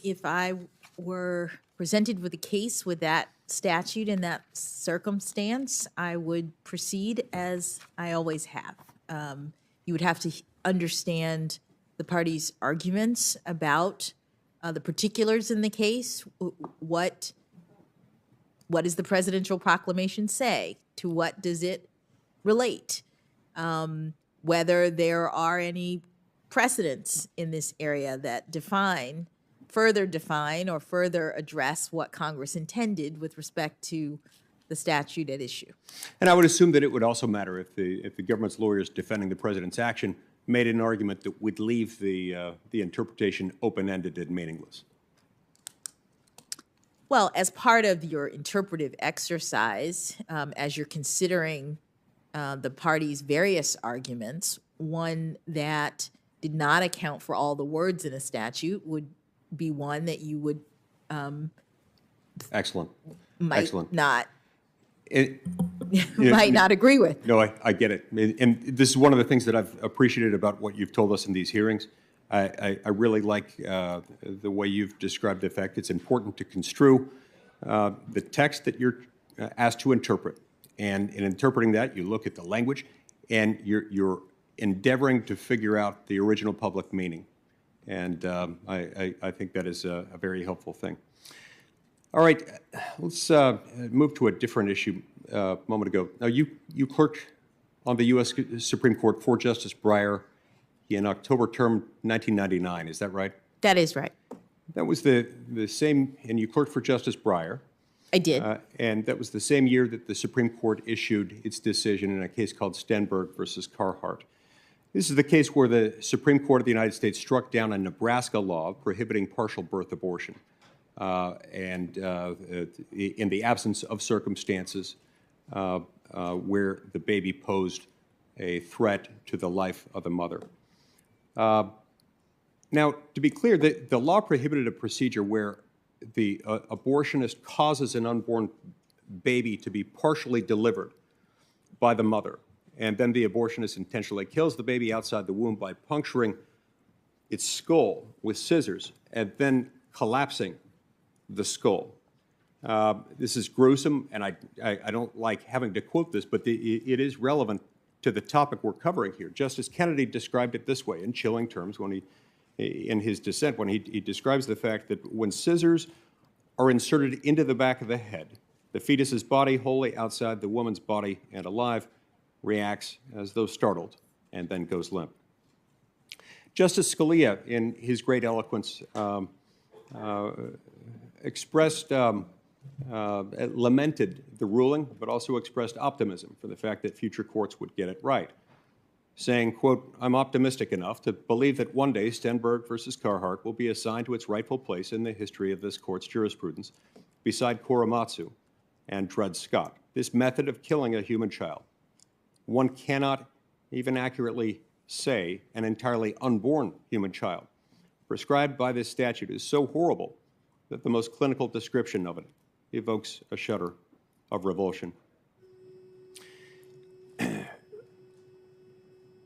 if I were presented with a case with that statute in that circumstance, I would proceed as I always have. You would have to understand the parties' arguments about the particulars in the case. What does the presidential proclamation say? To what does it relate? Whether there are any precedents in this area that further define or further address what Congress intended with respect to the statute at issue. And I would assume that it would also matter if the government's lawyers defending the president's action made an argument that would leave the interpretation open-ended and meaningless. Well, as part of your interpretive exercise, as you're considering the parties' various arguments, one that did not account for all the words in a statute would be one that you would Excellent. might Excellent. not know, might not agree with. No, I get it. And this is one of the things that I've appreciated about what you've told us in these hearings. I really like the way you've described the fact it's important to construe the text that you're asked to interpret. And in interpreting that, you look at the language, and you're endeavoring to figure out the original public meaning. And I think that is a very helpful thing. All right, let's move to a different issue a moment ago. Now, you clerked on the U.S. Supreme Court for Justice Breyer in October term 1999, is that right? That is right. That was the same, and you clerked for Justice Breyer. I did. And that was the same year that the Supreme Court issued its decision in a case called Stenberg versus Carhart. This is the case where the Supreme Court of the United States struck down a Nebraska law prohibiting partial birth abortion, and in the absence of circumstances where the baby posed a threat to the life of the mother. Now, to be clear, the law prohibited a procedure where the abortionist causes an unborn baby to be partially delivered by the mother, and then the abortionist intentionally kills the baby outside the womb by puncturing its skull with scissors and then collapsing the skull. This is gruesome, and I don't like having to quote this, but it is relevant to the topic we're covering here. Justice Kennedy described it this way in chilling terms when in his dissent, when he describes the fact that when scissors are inserted into the back of the head, the fetus's body, wholly outside the woman's body and alive, reacts as though startled and then goes limp. Justice Scalia, in his great eloquence, expressed lamented the ruling, but also expressed optimism for the fact that future courts would get it right, saying, quote, "I'm optimistic enough to believe that one day Stenberg versus Carhart will be assigned to its rightful place in the history of this court's jurisprudence beside Korematsu and Dred Scott. This method of killing a human child, one cannot even accurately say an entirely unborn human child, prescribed by this statute is so horrible that the most clinical description of it evokes a shudder of revulsion."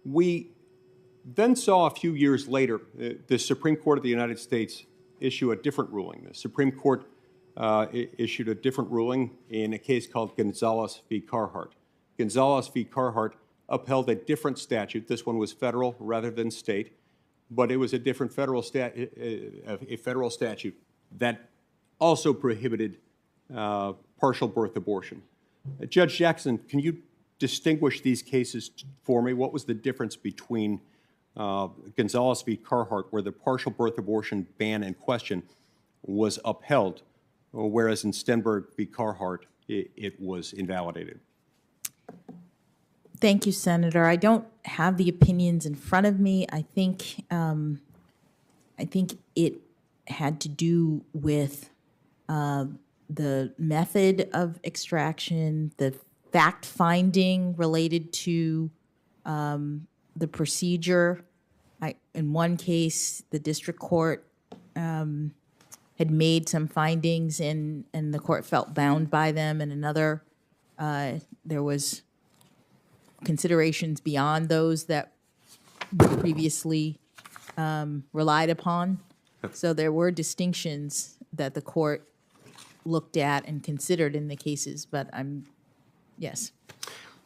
We then saw a few years later the Supreme Court of the United States issue a different ruling. The Supreme Court issued a different ruling in a case called Gonzalez v. Carhart. Gonzalez v. Carhart upheld a different statute. This one was federal rather than state, but it was a different federal statute that also prohibited partial birth abortion. Judge Jackson, can you distinguish these cases for me? What was the difference between Gonzalez v. Carhart, where the partial birth abortion ban in question was upheld, whereas in Stenberg v. Carhart, it was invalidated? Thank you, Senator. I don't have the opinions in front of me. I think it had to do with the method of extraction, the fact finding related to the procedure. In one case, the district court had made some findings and the court felt bound by them. In another, there was considerations beyond those that were previously relied upon. So there were distinctions that the court looked at and considered in the cases, but yes.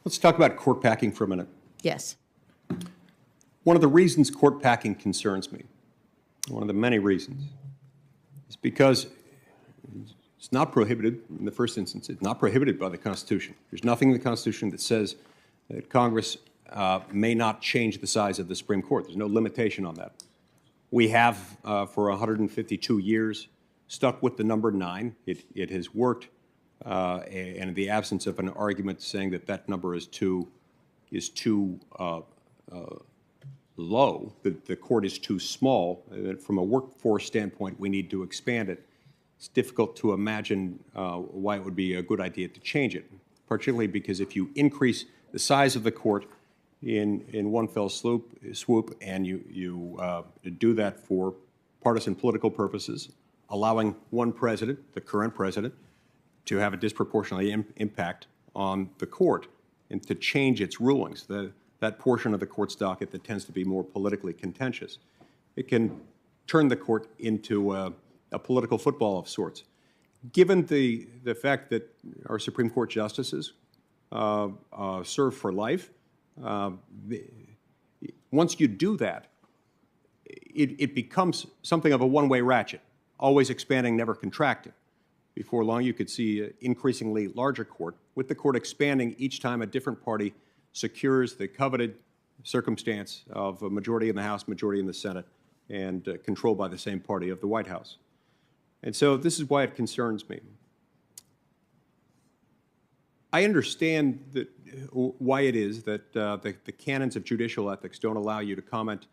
Let's talk about court packing for a minute. Yes. One of the reasons court packing concerns me, one of the many reasons, is because it's not prohibited, in the first instance, it's not prohibited by the Constitution. There's nothing in the Constitution that says that Congress may not change the size of the Supreme Court. There's no limitation on that. We have, for 152 years, stuck with the number 9. It has worked, and in the absence of an argument saying that that number is too low, that the court is too small, from a workforce standpoint, we need to expand it. It's difficult to imagine why it would be a good idea to change it, particularly because if you increase the size of the court in one fell swoop, and you do that for partisan political purposes, allowing one president, the current president, to have a disproportionately impact on the court and to change its rulings, that portion of the court's docket that tends to be more politically contentious. It can turn the court into a political football of sorts. Given the fact that our Supreme Court justices serve for life, once you do that, it becomes something of a one-way ratchet, always expanding, never contracting. Before long, you could see an increasingly larger court, with the court expanding each time a different party secures the coveted circumstance of a majority in the House, majority in the Senate, and controlled by the same party of the White House. And so this is why it concerns me. I understand that why it is that the canons of judicial ethics don't allow you to comment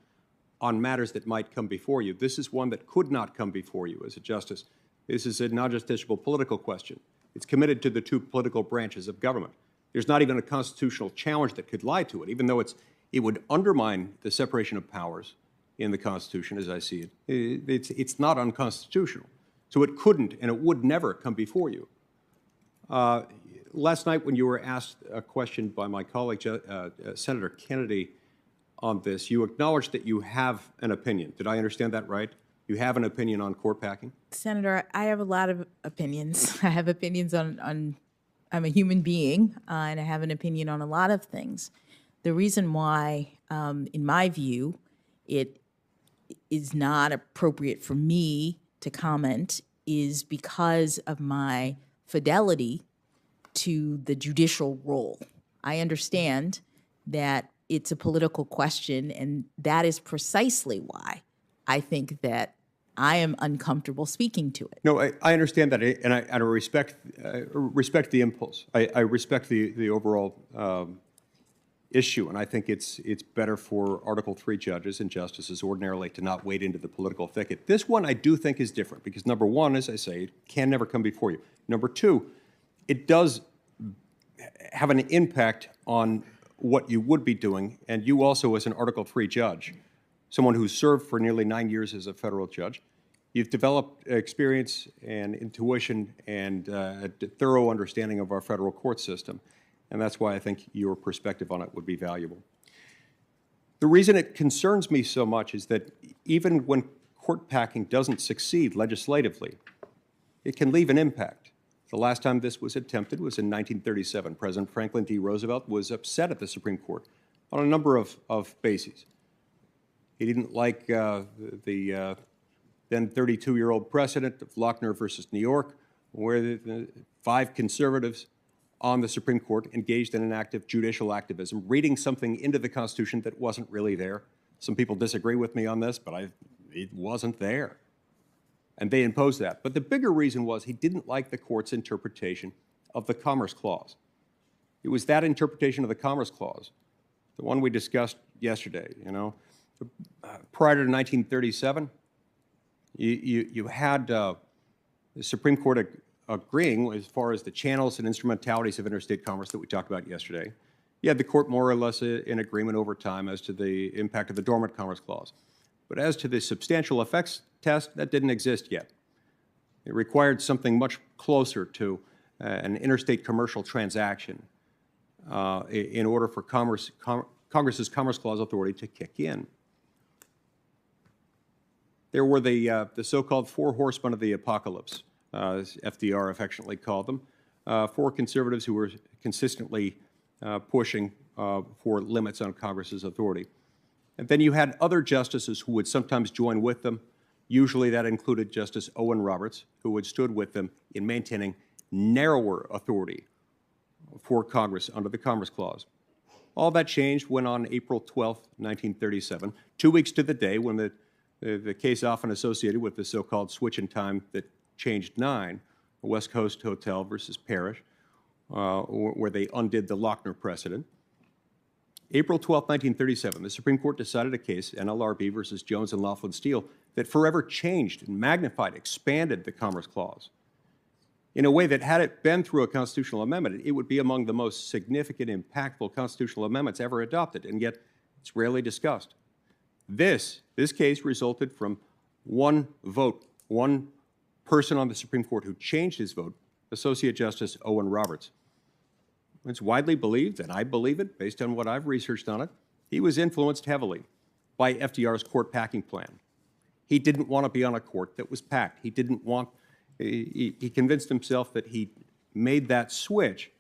on matters that might come before you. This is one that could not come before you as a justice. This is a non-justiciable political question. It's committed to the two political branches of government. There's not even a constitutional challenge that could lie to it, even though it would undermine the separation of powers in the Constitution, as I see it. It's not unconstitutional. So it couldn't and it would never come before you. Last night when you were asked a question by my colleague, Senator Kennedy, on this, you acknowledged that you have an opinion. Did I understand that right? You have an opinion on court packing? Senator, I have a lot of opinions. I have opinions on I'm a human being, and I have an opinion on a lot of things. The reason why, in my view, it is not appropriate for me to comment is because of my fidelity to the judicial role. I understand that it's a political question, and that is precisely why I think that I am uncomfortable speaking to it. No, I understand that, and I respect the impulse. I respect the overall issue, and I think it's better for Article III judges and justices ordinarily to not wade into the political thicket. This one I do think is different because, number one, as I say, it can never come before you. Number two, it does have an impact on what you would be doing, and you also, as an Article III judge, someone who's served for nearly 9 years as a federal judge, you've developed experience and intuition and a thorough understanding of our federal court system. And that's why I think your perspective on it would be valuable. The reason it concerns me so much is that even when court packing doesn't succeed legislatively, it can leave an impact. The last time this was attempted was in 1937. President Franklin D. Roosevelt was upset at the Supreme Court on a number of bases. He didn't like the then 32-year-old precedent of Lochner versus New York, where the 5 conservatives on the Supreme Court engaged in an act of judicial activism, reading something into the Constitution that wasn't really there. Some people disagree with me on this, but it wasn't there. And they imposed that. But the bigger reason was he didn't like the court's interpretation of the Commerce Clause. It was that interpretation of the Commerce Clause, the one we discussed yesterday, you know. Prior to 1937, you had the Supreme Court agreeing as far as the channels and instrumentalities of interstate commerce that we talked about yesterday. You had the court more or less in agreement over time as to the impact of the Dormant Commerce Clause. But as to the substantial effects test, that didn't exist yet. It required something much closer to an interstate commercial transaction in order for Congress's Commerce Clause authority to kick in. There were the so-called 4 horsemen of the apocalypse, as FDR affectionately called them, 4 conservatives who were consistently pushing for limits on Congress's authority. And then you had other justices who would sometimes join with them. Usually that included Justice Owen Roberts, who had stood with them in maintaining narrower authority for Congress under the Commerce Clause. All that changed when on April 12, 1937, 2 weeks to the day when the case often associated with the so-called switch in time that changed 9, West Coast Hotel versus Parrish, where they undid the Lochner precedent. April 12, 1937, the Supreme Court decided a case, NLRB versus Jones and Laughlin Steel, that forever changed and magnified, expanded the Commerce Clause in a way that, had it been through a constitutional amendment, it would be among the most significant, impactful constitutional amendments ever adopted, and yet it's rarely discussed. This case resulted from one vote, one person on the Supreme Court who changed his vote, Associate Justice Owen Roberts. It's widely believed, and I believe it based on what I've researched on it, he was influenced heavily by FDR's court packing plan. He didn't want to be on a court that was packed. He didn't want, he convinced himself that he made that switch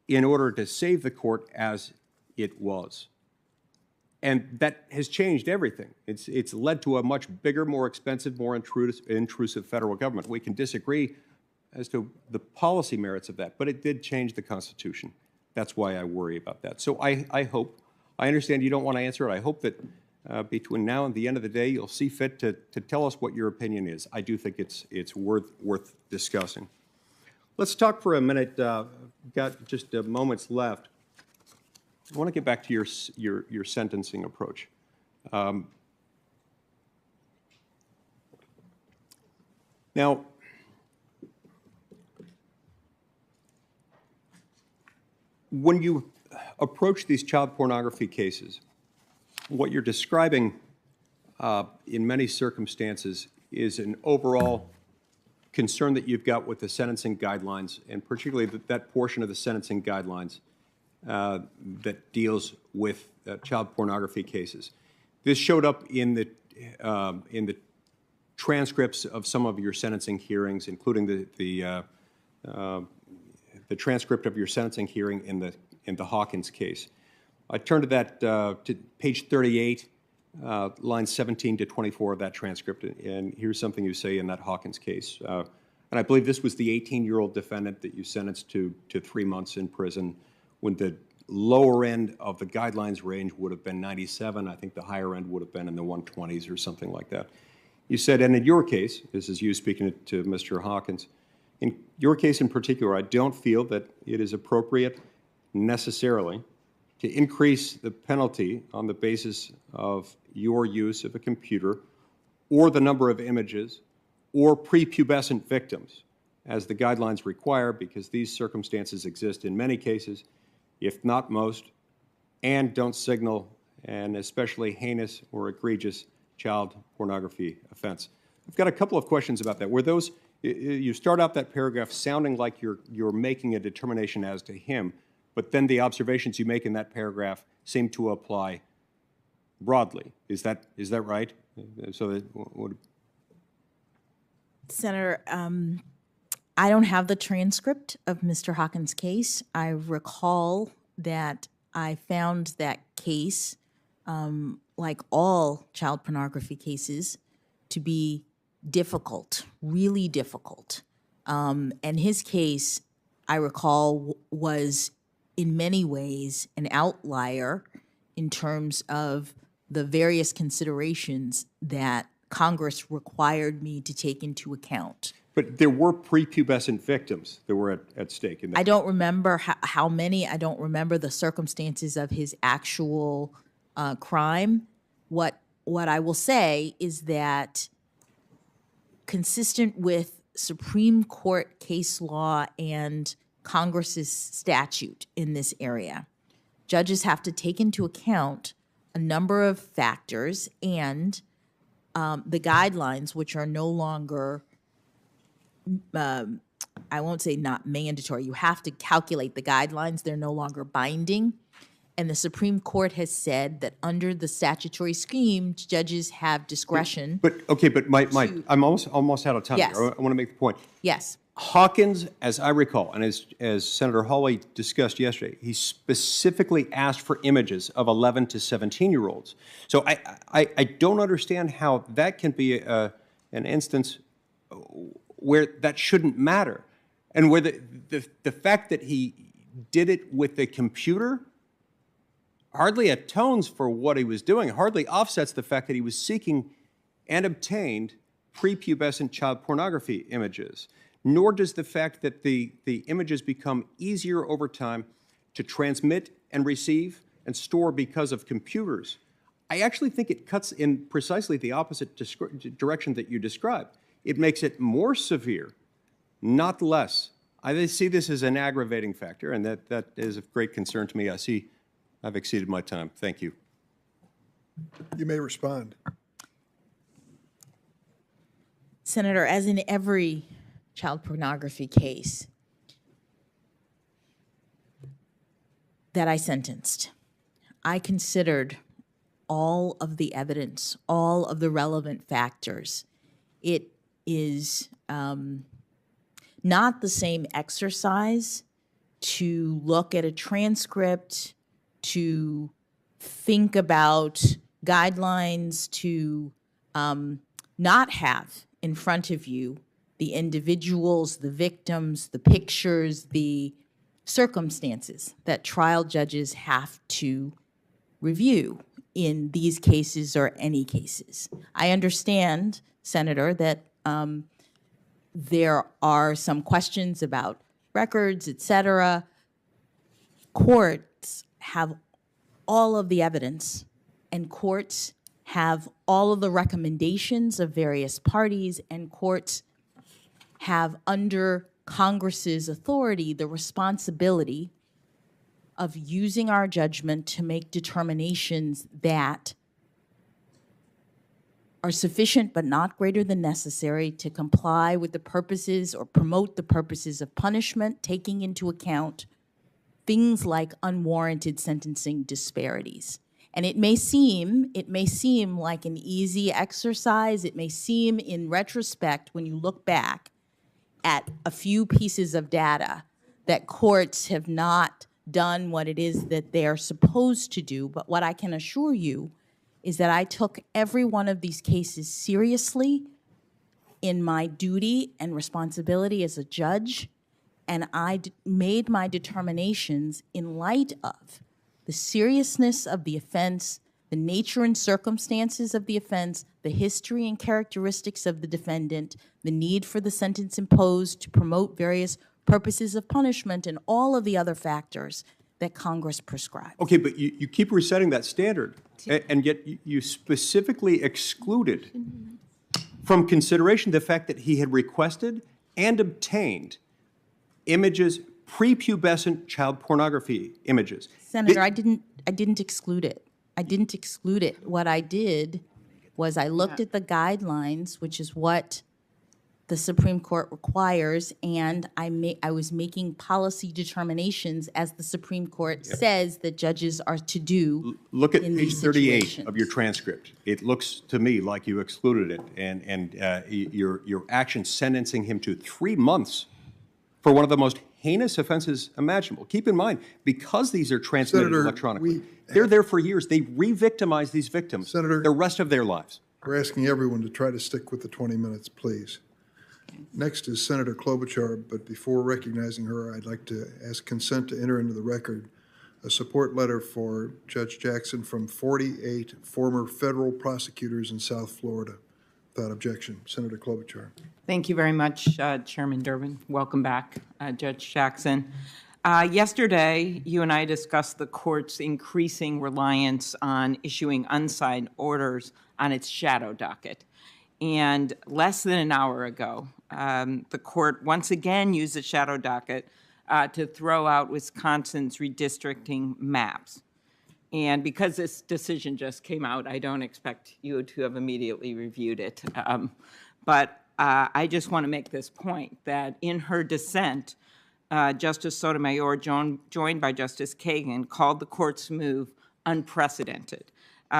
in order to save the court as it was. And that has changed everything. It's led to a much bigger, more expensive, more intrusive federal government. We can disagree as to the policy merits of that, but it did change the Constitution. That's why I worry about that. So I hope, I understand you don't want to answer it. I hope that between now and the end of the day, you'll see fit to tell us what your opinion is. I do think it's worth discussing. Let's talk for a minute. Got just moments left. I want to get back to your sentencing approach. Now, when you approach these child pornography cases, what you're describing in many circumstances is an overall concern that you've got with the sentencing guidelines, and particularly that portion of the sentencing guidelines that deals with child pornography cases. This showed up in the transcripts of some of your sentencing hearings, including the transcript of your sentencing hearing in the Hawkins case. I turn to that to page 38, lines 17 to 24 of that transcript, and here's something you say in that Hawkins case. And I believe this was the 18-year-old defendant that you sentenced to 3 months in prison, when the lower end of the guidelines range would have been 97. I think the higher end would have been in the 120s or something like that. You said, and in your case, this is you speaking to Mr. Hawkins, in your case in particular, I don't feel that it is appropriate necessarily to increase the penalty on the basis of your use of a computer or the number of images or prepubescent victims, as the guidelines require, because these circumstances exist in many cases, if not most, and don't signal an especially heinous or egregious child pornography offense. I've got a couple of questions about that. Were those, you start out that paragraph sounding like you're making a determination as to him, but then the observations you make in that paragraph seem to apply broadly. Is that right? So that would... Senator, I don't have the transcript of Mr. Hawkins' case. I recall that I found that case, like all child pornography cases, to be difficult, really difficult. And his case, I recall, was in many ways an outlier in terms of the various considerations that Congress required me to take into account. But there were prepubescent victims that were at stake in that. I don't remember how many. I don't remember the circumstances of his actual crime. What I will say is that, consistent with Supreme Court case law and Congress's statute in this area, judges have to take into account a number of factors and the guidelines, which are no longer, I won't say not mandatory. You have to calculate the guidelines. They're no longer binding. And the Supreme Court has said that under the statutory scheme, judges have discretion. But I'm almost out of time. Yes. Here. I want to make the point. Yes. Hawkins, as I recall, and as Senator Hawley discussed yesterday, he specifically asked for images of 11 to 17-year-olds. So I don't understand how that can be an instance where that shouldn't matter, and where the fact that he did it with a computer hardly atones for what he was doing, hardly offsets the fact that he was seeking and obtained prepubescent child pornography images. Nor does the fact that the images become easier over time to transmit and receive and store because of computers. I actually think it cuts in precisely the opposite direction that you described. It makes it more severe, not less. I see this as an aggravating factor, and that is of great concern to me. I see I've exceeded my time. Thank you. You may respond. Senator, as in every child pornography case that I sentenced, I considered all of the evidence, all of the relevant factors. It is not the same exercise to look at a transcript, to think about guidelines, to not have in front of you the individuals, the victims, the pictures, the circumstances that trial judges have to review in these cases or any cases. I understand, Senator, that there are some questions about records, et cetera. Courts have all of the evidence, and courts have all of the recommendations of various parties, and courts have, under Congress's authority, the responsibility of using our judgment to make determinations that are sufficient but not greater than necessary to comply with the purposes or promote the purposes of punishment, taking into account things like unwarranted sentencing disparities. And it may seem like an easy exercise. It may seem, in retrospect, when you look back at a few pieces of data, that courts have not done what it is that they are supposed to do. But what I can assure you is that I took every one of these cases seriously in my duty and responsibility as a judge, and I made my determinations in light of the seriousness of the offense, the nature and circumstances of the offense, the history and characteristics of the defendant, the need for the sentence imposed to promote various purposes of punishment, and all of the other factors that Congress prescribed. Okay, but you keep resetting that standard, and yet you specifically excluded from consideration the fact that he had requested and obtained images, prepubescent child pornography images. Senator, I didn't exclude it. I didn't exclude it. What I did was I looked at the guidelines, which is what the Supreme Court requires, and I was making policy determinations as the Supreme Court says that judges are to do. Look at in page these 38 situations. of your transcript. It looks to me like you excluded it, and your action sentencing him to 3 months for one of the most heinous offenses imaginable. Keep in mind, because these are transmitted Senator, electronically, they're there for years. They re-victimize these victims Senator, the rest of their lives. We're asking everyone to try to stick with the 20 minutes, please. Next is Senator Klobuchar, but before recognizing her, I'd like to ask consent to enter into the record a support letter for Judge Jackson from 48 former federal prosecutors in South Florida. Without objection, Senator Klobuchar. Thank you very much, Chairman Durbin. Welcome back, Judge Jackson. Yesterday, you and I discussed the court's increasing reliance on issuing unsigned orders on its shadow docket. And less than an hour ago, the court once again used the shadow docket to throw out Wisconsin's redistricting maps. And because this decision just came out, I don't expect you to have immediately reviewed it. But I just want to make this point that in her dissent, Justice Sotomayor, joined by Justice Kagan, called the court's move unprecedented.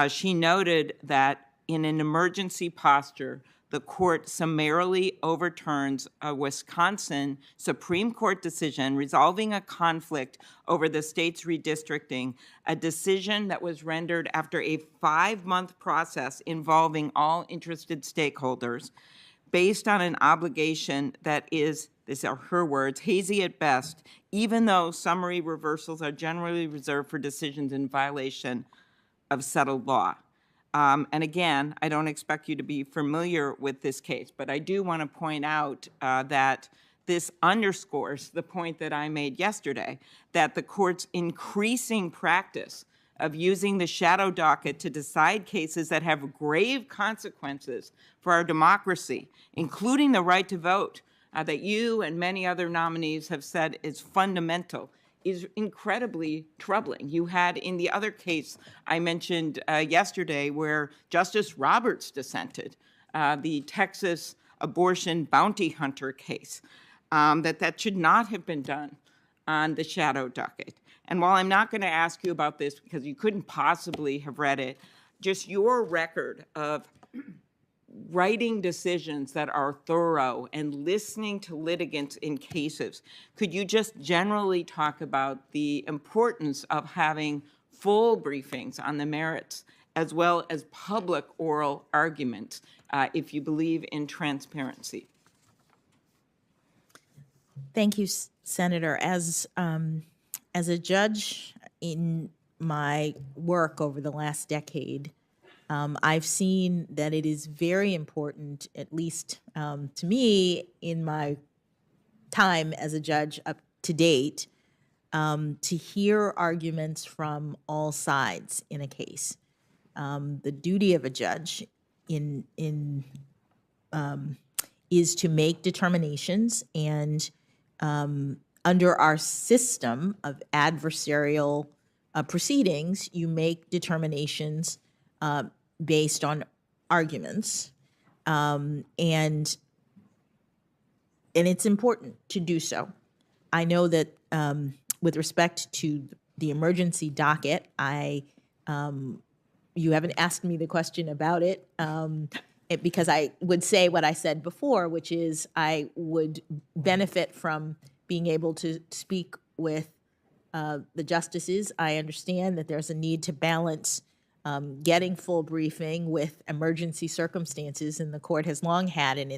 She noted that in an emergency posture, the court summarily overturns a Wisconsin Supreme Court decision resolving a conflict over the state's redistricting, a decision that was rendered after a 5-month process involving all interested stakeholders, based on an obligation that is, these are her words, hazy at best, even though summary reversals are generally reserved for decisions in violation of settled law. And again, I don't expect you to be familiar with this case, but I do want to point out that this underscores the point that I made yesterday, that the court's increasing practice of using the shadow docket to decide cases that have grave consequences for our democracy, including the right to vote, that you and many other nominees have said is fundamental, is incredibly troubling. You had in the other case I mentioned yesterday where Justice Roberts dissented, the Texas abortion bounty hunter case, that should not have been done on the shadow docket. And while I'm not going to ask you about this because you couldn't possibly have read it, just your record of writing decisions that are thorough and listening to litigants in cases, could you just generally talk about the importance of having full briefings on the merits as well as public oral arguments if you believe in transparency? Thank you, Senator. As a judge in my work over the last decade, I've seen that it is very important, at least to me in my time as a judge up to date, to hear arguments from all sides in a case. The duty of a judge is to make determinations, and under our system of adversarial proceedings, you make determinations based on arguments, and it's important to do so. I know that with respect to the emergency docket, you haven't asked me the question about it, because I would say what I said before, which is I would benefit from being able to speak with the justices. I understand that there's a need to balance getting full briefing with emergency circumstances, and the court has long had in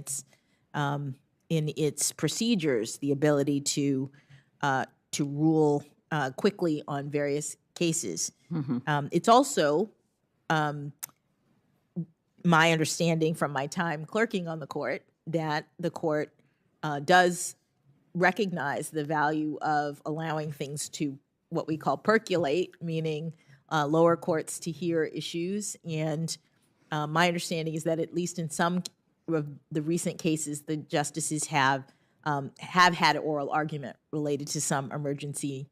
its procedures the ability to rule quickly on various cases. Mm-hmm. It's also my understanding from my time clerking on the court that the court does recognize the value of allowing things to what we call percolate, meaning lower courts to hear issues. And my understanding is that at least in some of the recent cases, the justices have had oral argument related to some emergency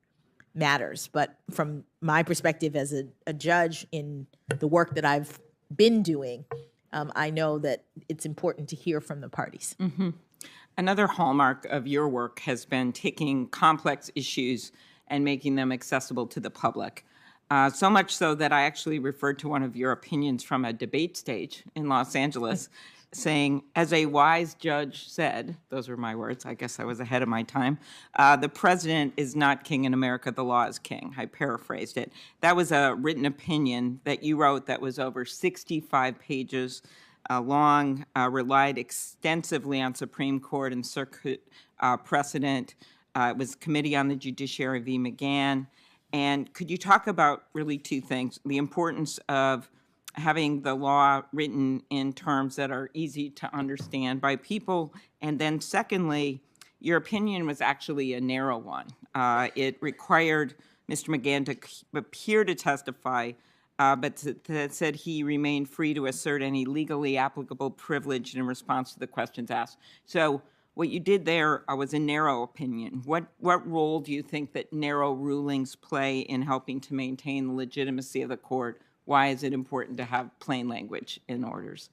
matters. But from my perspective as a judge in the work that I've been doing, I know that it's important to hear from the parties. Mm-hmm. Another hallmark of your work has been taking complex issues and making them accessible to the public. So much so that I actually referred to one of your opinions from a debate stage in Los Angeles, saying, as a wise judge said, those were my words, I guess I was ahead of my time, the president is not king in America, the law is king. I paraphrased it. That was a written opinion that you wrote that was over 65 pages long, relied extensively on Supreme Court and circuit precedent. It was Committee on the Judiciary v. McGahn. And could you talk about really two things, the importance of having the law written in terms that are easy to understand by people, and then secondly, your opinion was actually a narrow one. It required Mr. McGahn to appear to testify, but that said he remained free to assert any legally applicable privilege in response to the questions asked. So what you did there was a narrow opinion. What role do you think that narrow rulings play in helping to maintain the legitimacy of the court? Why is it important to have plain language in orders?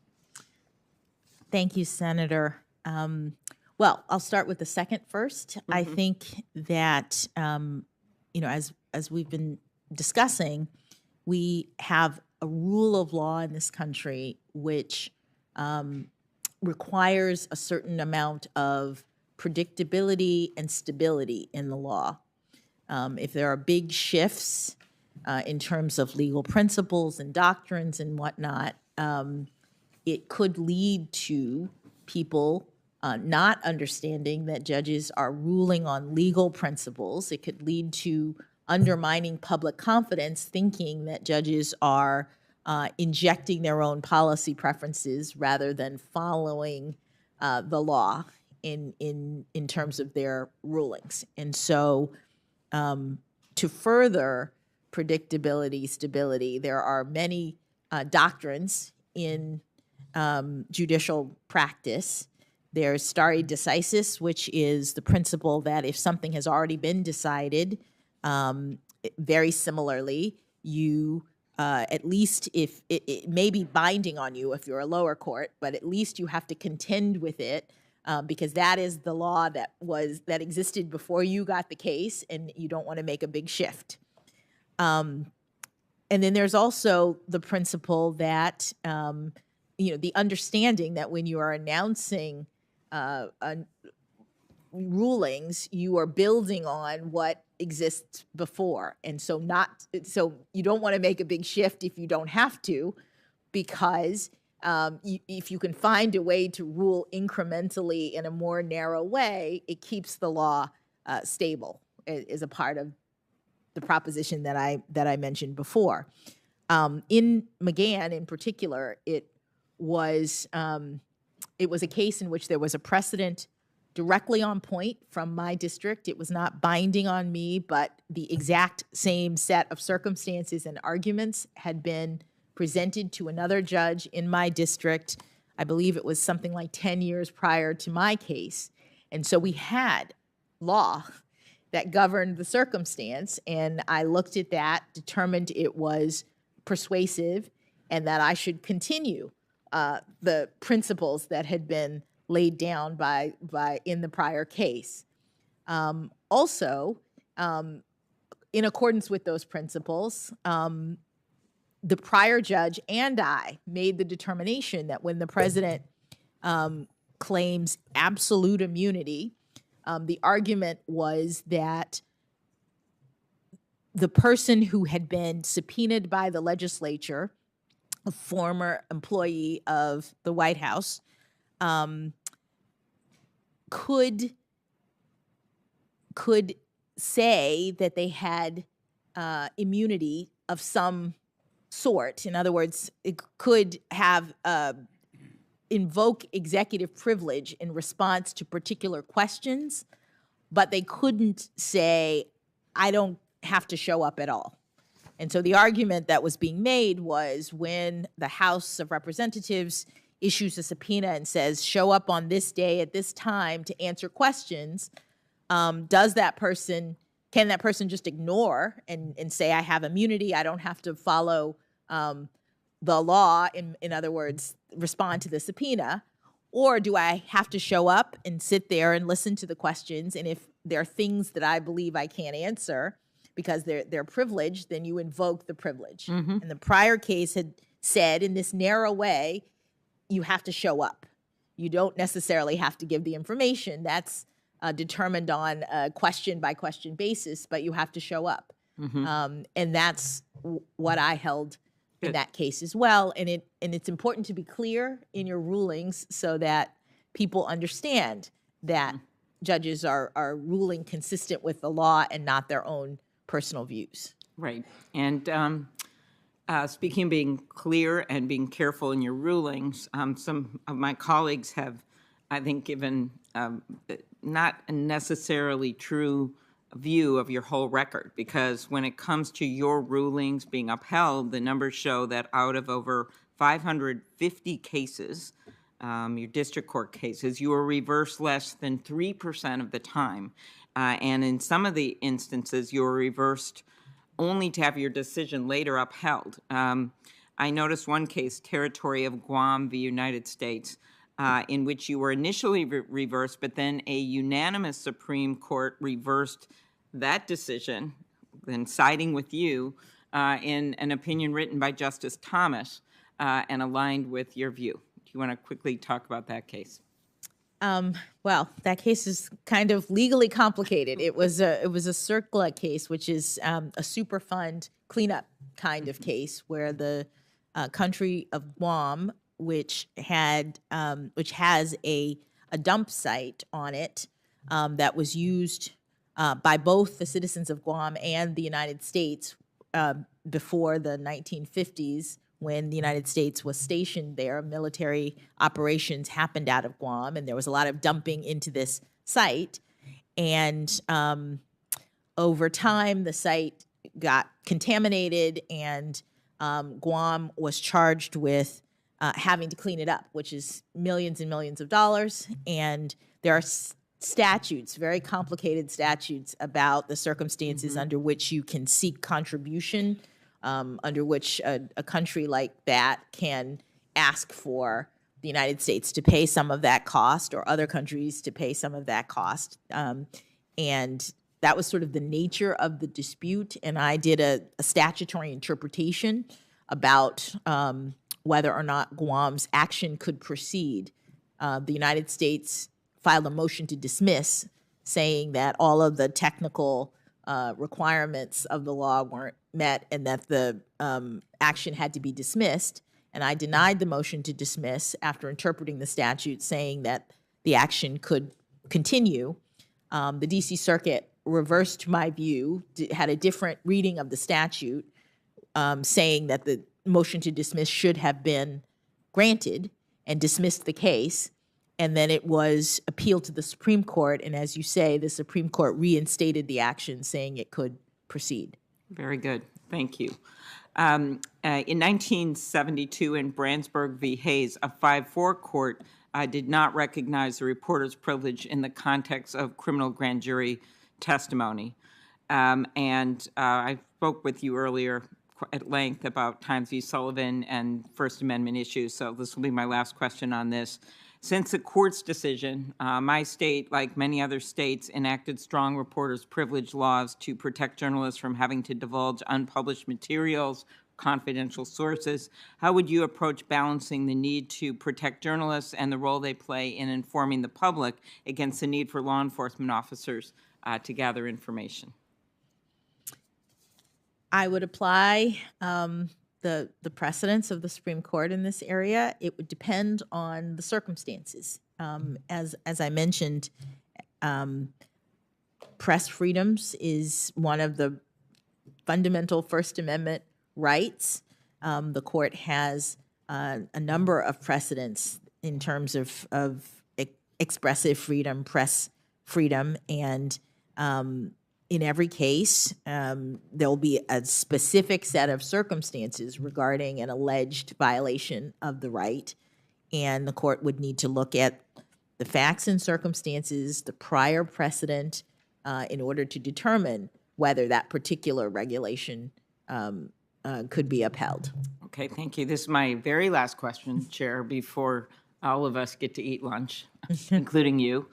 Thank you, Senator. Well, I'll start with the second first. I think that, as we've been discussing, we have a rule of law in this country which requires a certain amount of predictability and stability in the law. If there are big shifts in terms of legal principles and doctrines and whatnot, it could lead to people not understanding that judges are ruling on legal principles. It could lead to undermining public confidence, thinking that judges are injecting their own policy preferences rather than following the law in terms of their rulings. And so to further predictability, stability, there are many doctrines in judicial practice. There's stare decisis, which is the principle that if something has already been decided, very similarly, you at least if it may be binding on you if you're a lower court, but at least you have to contend with it because that is the law that existed before you got the case, and you don't want to make a big shift. And then there's also the principle that the understanding that when you are announcing rulings, you are building on what exists before. And so you don't want to make a big shift if you don't have to, because if you can find a way to rule incrementally in a more narrow way, it keeps the law stable, is a part of the proposition that I mentioned before. In McGahn in particular, it was a case in which there was a precedent directly on point from my district. It was not binding on me, but the exact same set of circumstances and arguments had been presented to another judge in my district. I believe it was something like 10 years prior to my case. And so we had law that governed the circumstance, and I looked at that, determined it was persuasive, and that I should continue the principles that had been laid down by in the prior case. Also, in accordance with those principles, the prior judge and I made the determination that when the president claims absolute immunity, the argument was that the person who had been subpoenaed by the legislature, a former employee of the White House, could say that they had immunity of some sort. In other words, it could have invoke executive privilege in response to particular questions, but they couldn't say, I don't have to show up at all. And so the argument that was being made was when the House of Representatives issues a subpoena and says, show up on this day at this time to answer questions, can that person just ignore and say, I have immunity, I don't have to follow the law, in other words, respond to the subpoena? Or do I have to show up and sit there and listen to the questions? And if there are things that I believe I can't answer because they're privileged, then you invoke the privilege. And the prior case had said in this narrow way, you have to show up. You don't necessarily have to give the information. That's determined on a question-by-question basis, but you have to show up. And that's what I held in that case as well. And it's important to be clear in your rulings so that people understand that judges are ruling consistent with the law and not their own personal views. Right. And speaking of being clear and being careful in your rulings, some of my colleagues have, I think, given not a necessarily true view of your whole record, because when it comes to your rulings being upheld, the numbers show that out of over 550 cases, your district court cases, you were reversed less than 3% of the time. And in some of the instances, you were reversed only to have your decision later upheld. I noticed one case, Territory of Guam v. United States, in which you were initially reversed, but then a unanimous Supreme Court reversed that decision, then siding with you in an opinion written by Justice Thomas and aligned with your view. Do you want to quickly talk about that case? Well, that case is kind of legally complicated. It was a CERCLA case, which is a Superfund cleanup kind of case where the country of Guam, which has a dump site on it that was used by both the citizens of Guam and the United States before the 1950s, when the United States was stationed there. Military operations happened out of Guam, and there was a lot of dumping into this site. And over time, the site got contaminated, and Guam was charged with having to clean it up, which is millions and millions of dollars. And there are statutes, very complicated statutes, about the circumstances under which you can seek contribution, under which a country like that can ask for the United States to pay some of that cost or other countries to pay some of that cost. And that was sort of the nature of the dispute. And I did a statutory interpretation about whether or not Guam's action could proceed. The United States filed a motion to dismiss, saying that all of the technical requirements of the law weren't met and that the action had to be dismissed. And I denied the motion to dismiss after interpreting the statute, saying that the action could continue. The D.C. Circuit reversed my view, had a different reading of the statute, saying that the motion to dismiss should have been granted, and dismissed the case. And then it was appealed to the Supreme Court. And as you say, the Supreme Court reinstated the action, saying it could proceed. Very good. Thank you. In 1972, in Brandsburg v. Hayes, a 5-4 court did not recognize the reporter's privilege in the context of criminal grand jury testimony. And I spoke with you earlier at length about Times v. Sullivan and First Amendment issues, so this will be my last question on this. Since the court's decision, my state, like many other states, enacted strong reporters' privilege laws to protect journalists from having to divulge unpublished materials, confidential sources. How would you approach balancing the need to protect journalists and the role they play in informing the public against the need for law enforcement officers to gather information? I would apply the precedents of the Supreme Court in this area. It would depend on the circumstances. As I mentioned, press freedoms is one of the fundamental First Amendment rights. the court has a number of precedents in terms of expressive freedom, press freedom, and in every case, there'll be a specific set of circumstances regarding an alleged violation of the right, and the court would need to look at the facts and circumstances, the prior precedent, in order to determine whether that particular regulation could be upheld. Okay, thank you. This is my very last question, Chair, before all of us get to eat lunch, including you.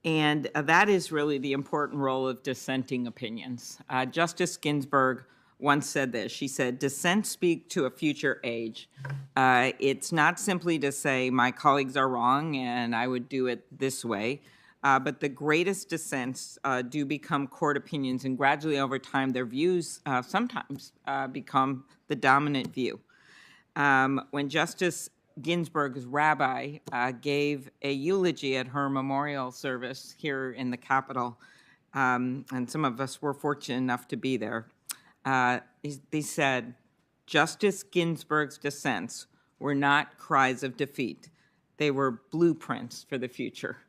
And that is really the important role of dissenting opinions. Justice Ginsburg once said this. She said, "Dissents speak to a future age. It's not simply to say my colleagues are wrong and I would do it this way, but the greatest dissents do become court opinions, and gradually over time their views sometimes become the dominant view." When Justice Ginsburg's rabbi gave a eulogy at her memorial service here in the Capitol, and some of us were fortunate enough to be there. They said, "Justice Ginsburg's dissents were not cries of defeat. They were blueprints for the future."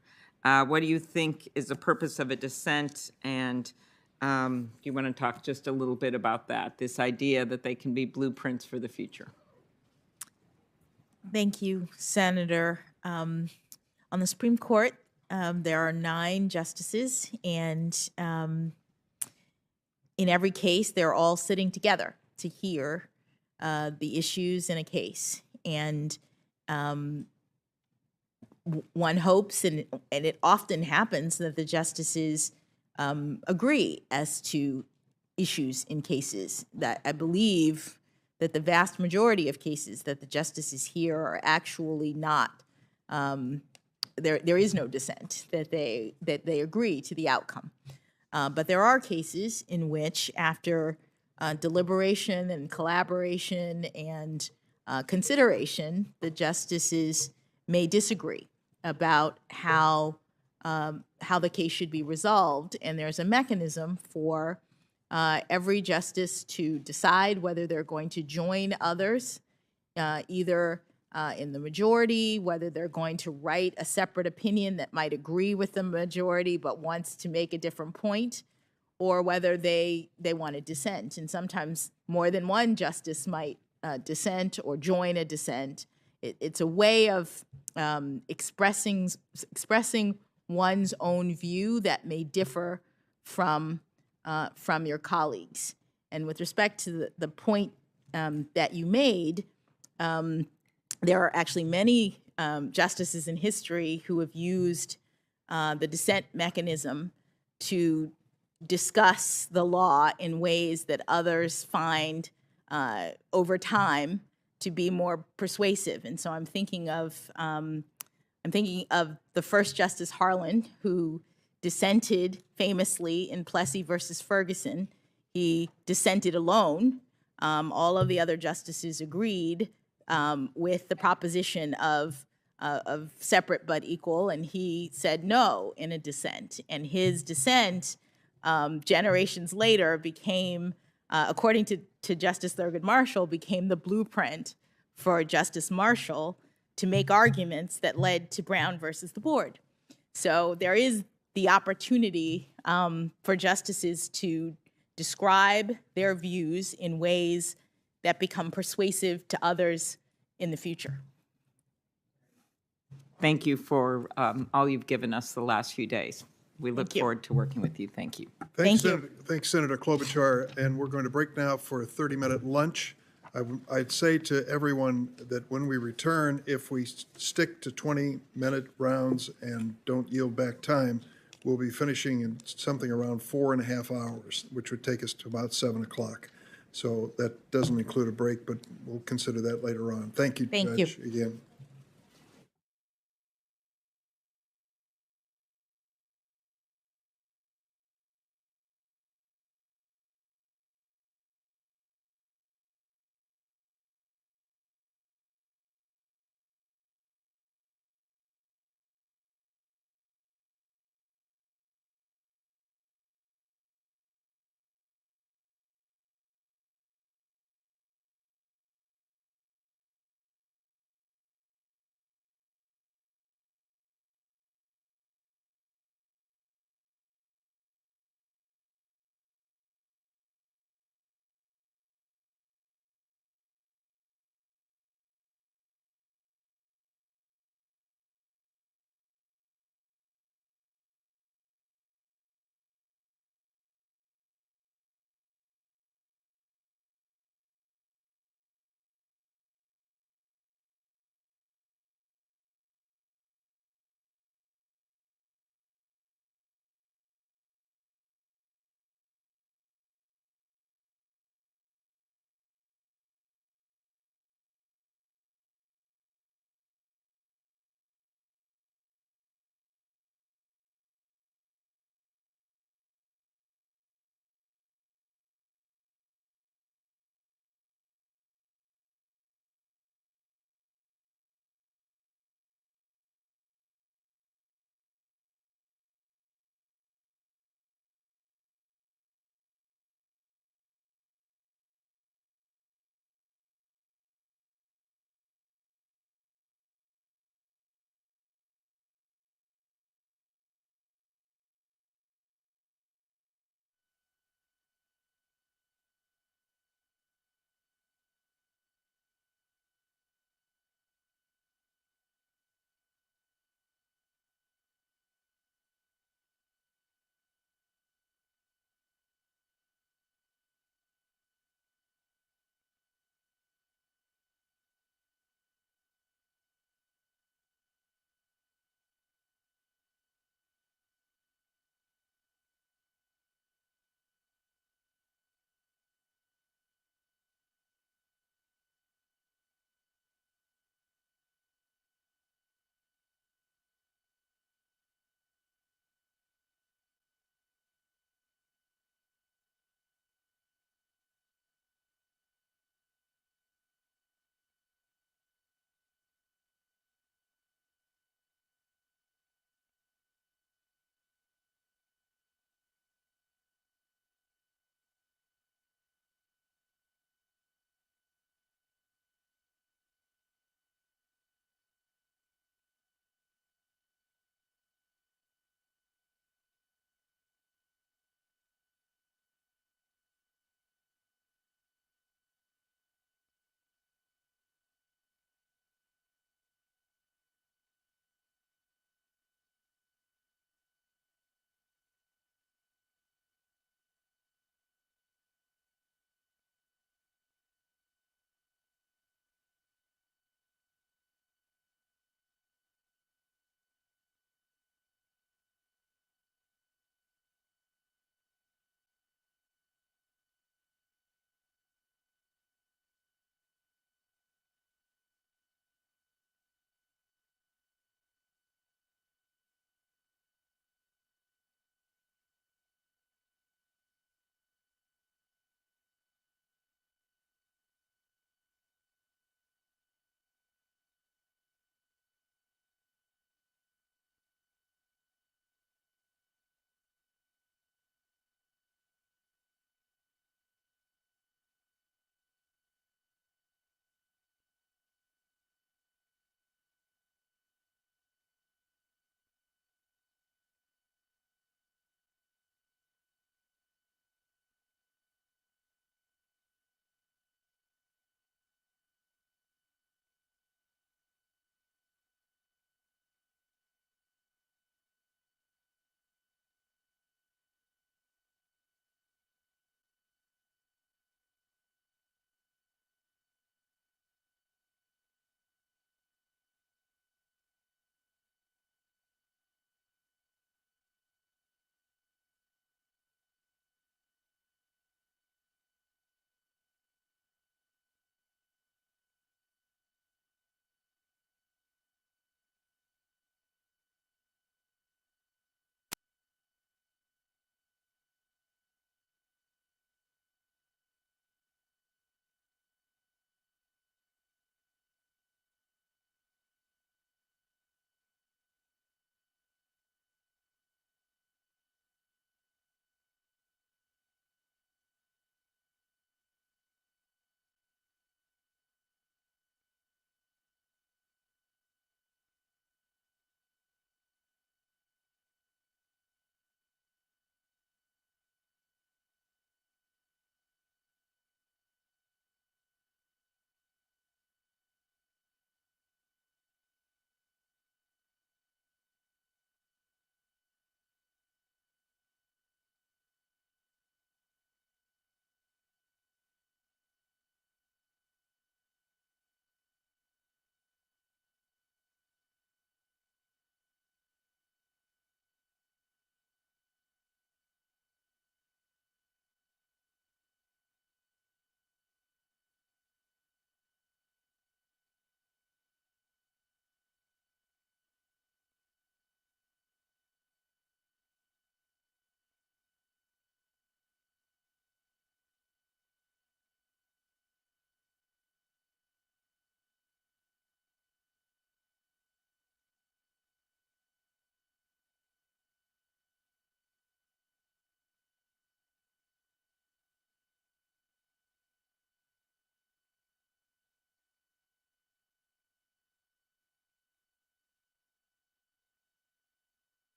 What do you think is the purpose of a dissent? And do you want to talk just a little bit about that, this idea that they can be blueprints for the future? Thank you, Senator. On the Supreme Court, there are 9 justices, and in every case, they're all sitting together to hear the issues in a case. And one hopes, and it often happens, that the justices agree as to issues in cases. That I believe that the vast majority of cases that the justices hear are actually not, there is no dissent, that they agree to the outcome. But there are cases in which, after deliberation and collaboration and consideration, the justices may disagree about how the case should be resolved, and there's a mechanism for every justice to decide whether they're going to join others, either in the majority, whether they're going to write a separate opinion that might agree with the majority but wants to make a different point, or whether they want to dissent. And sometimes more than one justice might dissent or join a dissent. It's a way of expressing one's own view that may differ from your colleagues. And with respect to the point that you made, there are actually many justices in history who have used the dissent mechanism to discuss the law in ways that others find over time to be more persuasive. And so I'm thinking of the first Justice Harlan, who dissented famously in Plessy versus Ferguson. He dissented alone. All of the other justices agreed with the proposition of separate but equal, and he said no in a dissent. And his dissent, generations later, became, according to Justice Thurgood Marshall, became the blueprint for Justice Marshall to make arguments that led to Brown versus the board. So there is the opportunity for justices to describe their views in ways that become persuasive to others in the future. Thank you for all you've given us the last few days. We look forward to working with you. Thank you. Thank you. Thanks, Senator Klobuchar. And we're going to break now for a 30-minute lunch. I'd say to everyone that when we return, if we stick to 20-minute rounds and don't yield back time, we'll be finishing in something around 4.5 hours, which would take us to about 7 o'clock. So that doesn't include a break, but we'll consider that later on. Thank you, Judge, again.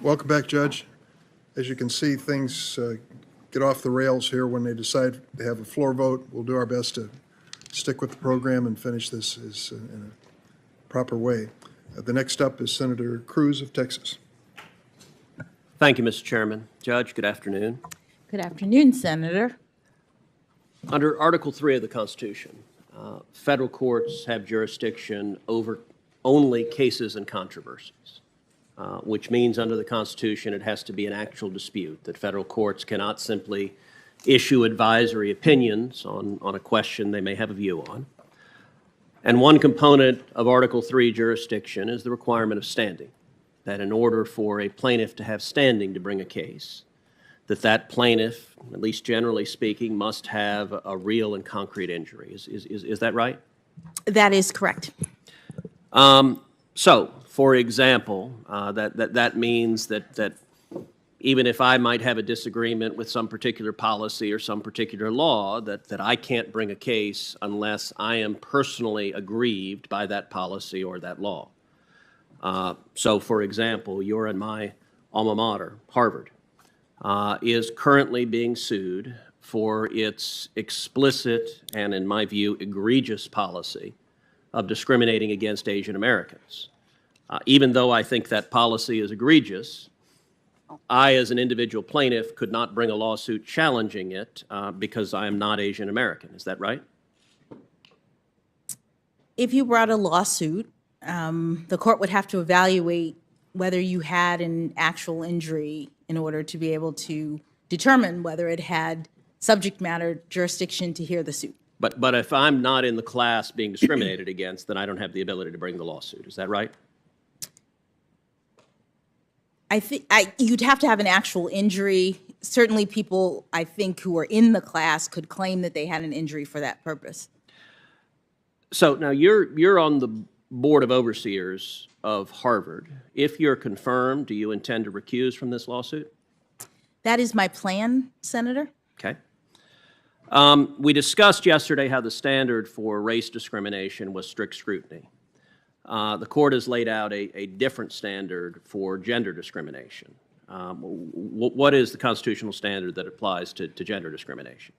Welcome back, Judge. As you can see, things get off the rails here when they decide to have a floor vote. We'll do our best to stick with the program and finish this in a proper way. The next up is Senator Cruz of Texas. Thank you, Mr. Chairman. Judge, good afternoon. Good afternoon, Senator. Under Article 3 of the Constitution, federal courts have jurisdiction over only cases and controversies, which means under the Constitution it has to be an actual dispute, that federal courts cannot simply issue advisory opinions on a question they may have a view on. And one component of Article 3 jurisdiction is the requirement of standing, that in order for a plaintiff to have standing to bring a case, that plaintiff, at least generally speaking, must have a real and concrete injury. Is that right? That is correct. So, for example, that means that even if I might have a disagreement with some particular policy or some particular law, that I can't bring a case unless I am personally aggrieved by that policy or that law. So, for example, you're in my alma mater, Harvard, is currently being sued for its explicit and, in my view, egregious policy of discriminating against Asian Americans. Even though I think that policy is egregious, I, as an individual plaintiff, could not bring a lawsuit challenging it because I am not Asian American. Is that right? If you brought a lawsuit, the court would have to evaluate whether you had an actual injury in order to be able to determine whether it had subject matter jurisdiction to hear the suit. But if I'm not in the class being discriminated against, then I don't have the ability to bring the lawsuit. Is that right? I think you'd have to have an actual injury. Certainly people, I think, who are in the class could claim that they had an injury for that purpose. So now you're on the Board of Overseers of Harvard. If you're confirmed, do you intend to recuse from this lawsuit? That is my plan, Senator. Okay. We discussed yesterday how the standard for race discrimination was strict scrutiny. The court has laid out a different standard for gender discrimination. What is the constitutional standard that applies to gender discrimination?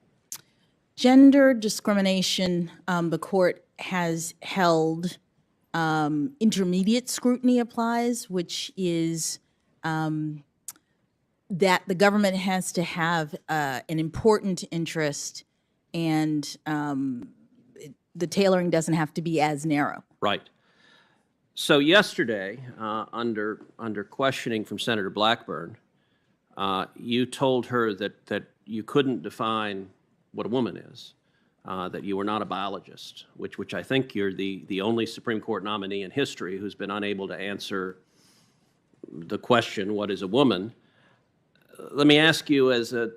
Gender discrimination, the court has held intermediate scrutiny applies, which is that the government has to have an important interest and the tailoring doesn't have to be as narrow. Right. So yesterday, under questioning from Senator Blackburn, you told her that you couldn't define what a woman is, that you were not a biologist, which I think you're the only Supreme Court nominee in history who's been unable to answer the question, what is a woman? Let me ask you, as a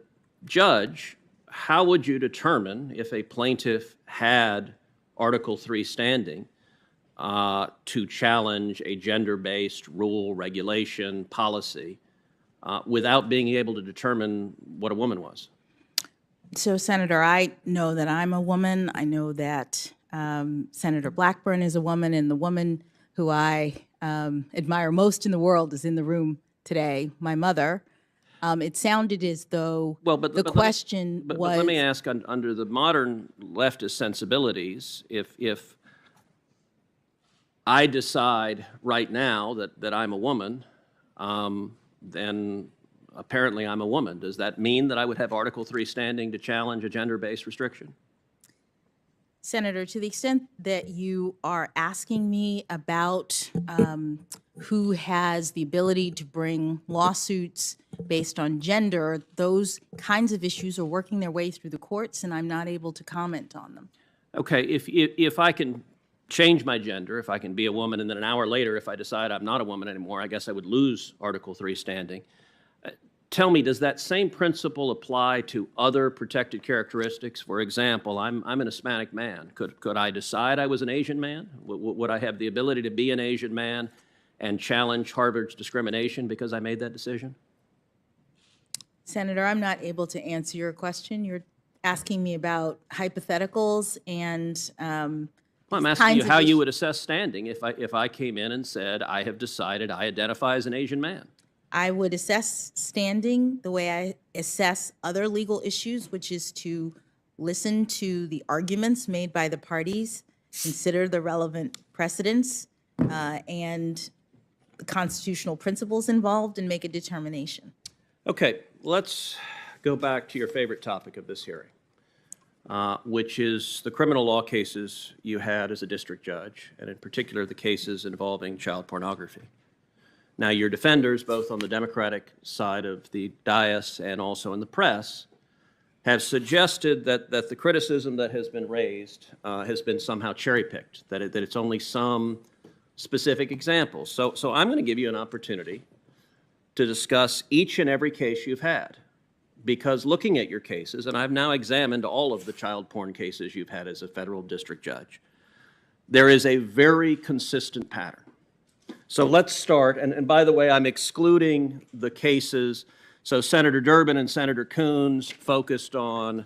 judge, how would you determine if a plaintiff had Article 3 standing to challenge a gender-based rule, regulation, policy, without being able to determine what a woman was? So, Senator, I know that I'm a woman. I know that Senator Blackburn is a woman, and the woman who I admire most in the world is in the room today, my mother. It sounded as though the question was... But let me ask, under the modern leftist sensibilities, if I decide right now that I'm a woman, then apparently I'm a woman. Does that mean that I would have Article 3 standing to challenge a gender-based restriction? Senator, to the extent that you are asking me about who has the ability to bring lawsuits based on gender, those kinds of issues are working their way through the courts, and I'm not able to comment on them. Okay, if I can change my gender, if I can be a woman, and then an hour later, if I decide I'm not a woman anymore, I guess I would lose Article 3 standing. Tell me, does that same principle apply to other protected characteristics? For example, I'm an Hispanic man. Could I decide I was an Asian man? Would I have the ability to be an Asian man and challenge Harvard's discrimination because I made that decision? Senator, I'm not able to answer your question. You're asking me about hypotheticals and well, I'm asking you how you would assess standing if I came in and said, I have decided I identify as an Asian man. I would assess standing the way I assess other legal issues, which is to listen to the arguments made by the parties, consider the relevant precedents, and the constitutional principles involved, and make a determination. Okay, let's go back to your favorite topic of this hearing, which is the criminal law cases you had as a district judge, and in particular the cases involving child pornography. Now, your defenders, both on the Democratic side of the dais and also in the press, have suggested that the criticism that has been raised has been somehow cherry-picked, that it's only some specific examples. So I'm going to give you an opportunity to discuss each and every case you've had, because looking at your cases, and I've now examined all of the child porn cases you've had as a federal district judge, there is a very consistent pattern. So let's start, and by the way, I'm excluding the cases. So Senator Durbin and Senator Coons focused on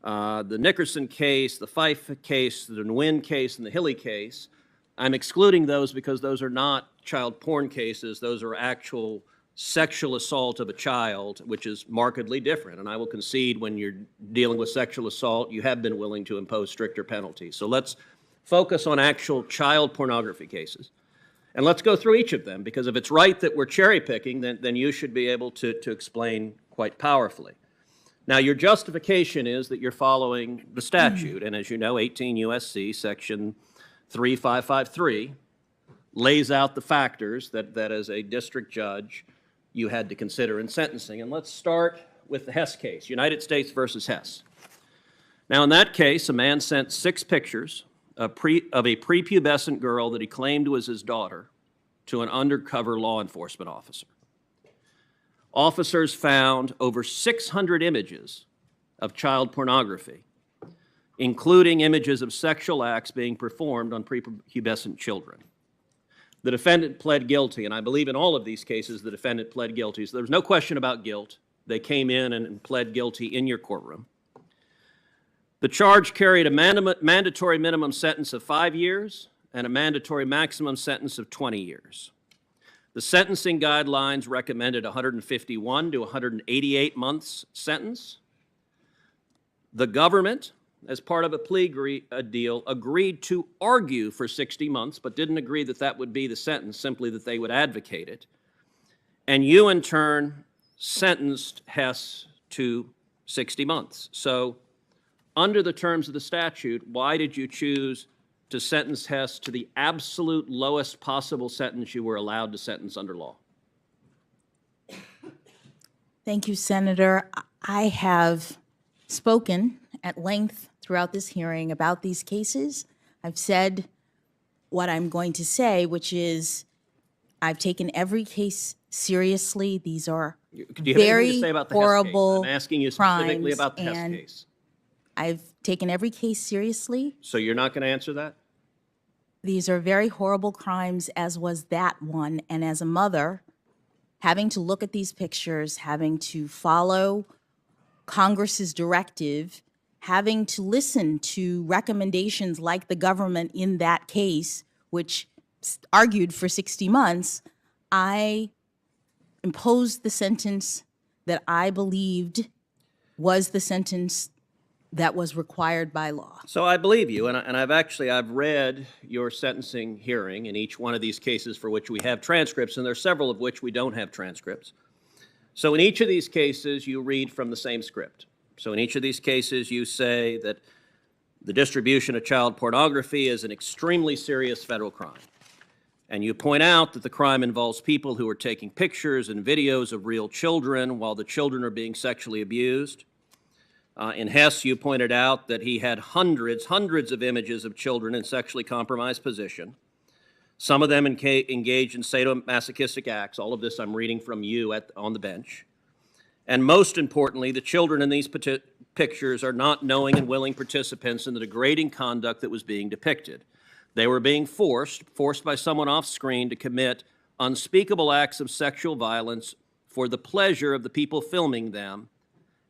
the Nickerson case, the Fife case, the Nguyen case, and the Hilly case. I'm excluding those because those are not child porn cases. Those are actual sexual assault of a child, which is markedly different. And I will concede when you're dealing with sexual assault, you have been willing to impose stricter penalties. So let's focus on actual child pornography cases. And let's go through each of them, because if it's right that we're cherry picking, then you should be able to explain quite powerfully. Now, your justification is that you're following the statute. And as you know, 18 U.S.C. section 3553 lays out the factors that as a district judge you had to consider in sentencing. And let's start with the Hess case, United States versus Hess. Now, in that case, a man sent 6 pictures of a prepubescent girl that he claimed was his daughter to an undercover law enforcement officer. Officers found over 600 images of child pornography, including images of sexual acts being performed on prepubescent children. The defendant pled guilty, and I believe in all of these cases the defendant pled guilty. So there was no question about guilt. They came in and pled guilty in your courtroom. The charge carried a mandatory minimum sentence of 5 years and a mandatory maximum sentence of 20 years. The sentencing guidelines recommended 151 to 188 months sentence. The government, as part of a plea deal, agreed to argue for 60 months, but didn't agree that that would be the sentence, simply that they would advocate it. And you, in turn, sentenced Hess to 60 months. So, under the terms of the statute, why did you choose to sentence Hess to the absolute lowest possible sentence you were allowed to sentence under law? Thank you, Senator. I have spoken at length throughout this hearing about these cases. I've said what I'm going to say, which is I've taken every case seriously. These are very horrible I'm asking you specifically about the Hess case. I've taken every case seriously. So you're not going to answer that? These are very horrible crimes, as was that one. And as a mother, having to look at these pictures, having to follow Congress's directive, having to listen to recommendations like the government in that case, which argued for 60 months, I imposed the sentence that I believed was the sentence that was required by law. So I believe you, and I've read your sentencing hearing in each one of these cases for which we have transcripts, and there are several of which we don't have transcripts. So in each of these cases, you read from the same script. So in each of these cases, you say that the distribution of child pornography is an extremely serious federal crime. And you point out that the crime involves people who are taking pictures and videos of real children while the children are being sexually abused. In Hess, you pointed out that he had hundreds of images of children in sexually compromised position. Some of them engaged in sadomasochistic acts. All of this I'm reading from you on the bench. And most importantly, the children in these pictures are not knowing and willing participants in the degrading conduct that was being depicted. They were being forced by someone off screen to commit unspeakable acts of sexual violence for the pleasure of the people filming them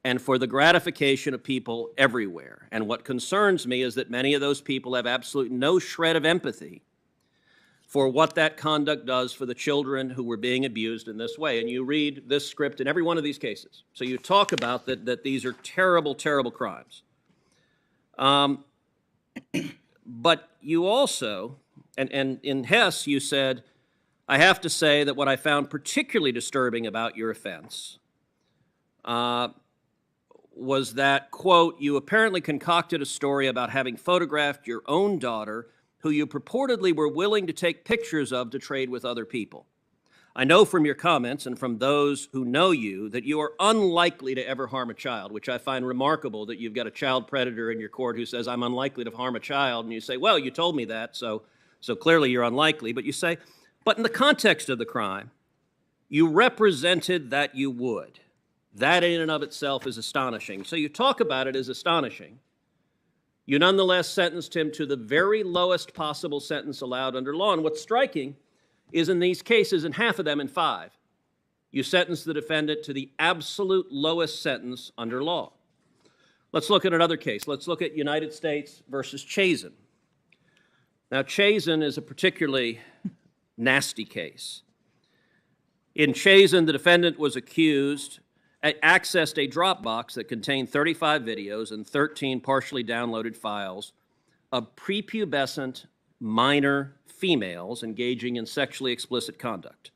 and for the gratification of people everywhere. And what concerns me is that many of those people have absolutely no shred of empathy for what that conduct does for the children who were being abused in this way. And you read this script in every one of these cases. So you talk about that these are terrible, terrible crimes. But you also, and in Hess, you said, I have to say that what I found particularly disturbing about your offense was that, quote, you apparently concocted a story about having photographed your own daughter, who you purportedly were willing to take pictures of to trade with other people. I know from your comments and from those who know you that you are unlikely to ever harm a child, which I find remarkable that you've got a child predator in your court who says, I'm unlikely to harm a child, and you say, well, you told me that, so clearly you're unlikely. But you say, but in the context of the crime, you represented that you would. That in and of itself is astonishing. So you talk about it as astonishing. You nonetheless sentenced him to the very lowest possible sentence allowed under law. And what's striking is in these cases, in half of them, in 5, you sentenced the defendant to the absolute lowest sentence under law. Let's look at another case. Let's look at United States versus Chazen. Now, Chazen is a particularly nasty case. In Chazen, the defendant was accused, accessed a Dropbox that contained 35 videos and 13 partially downloaded files of prepubescent minor females engaging in sexually explicit conduct.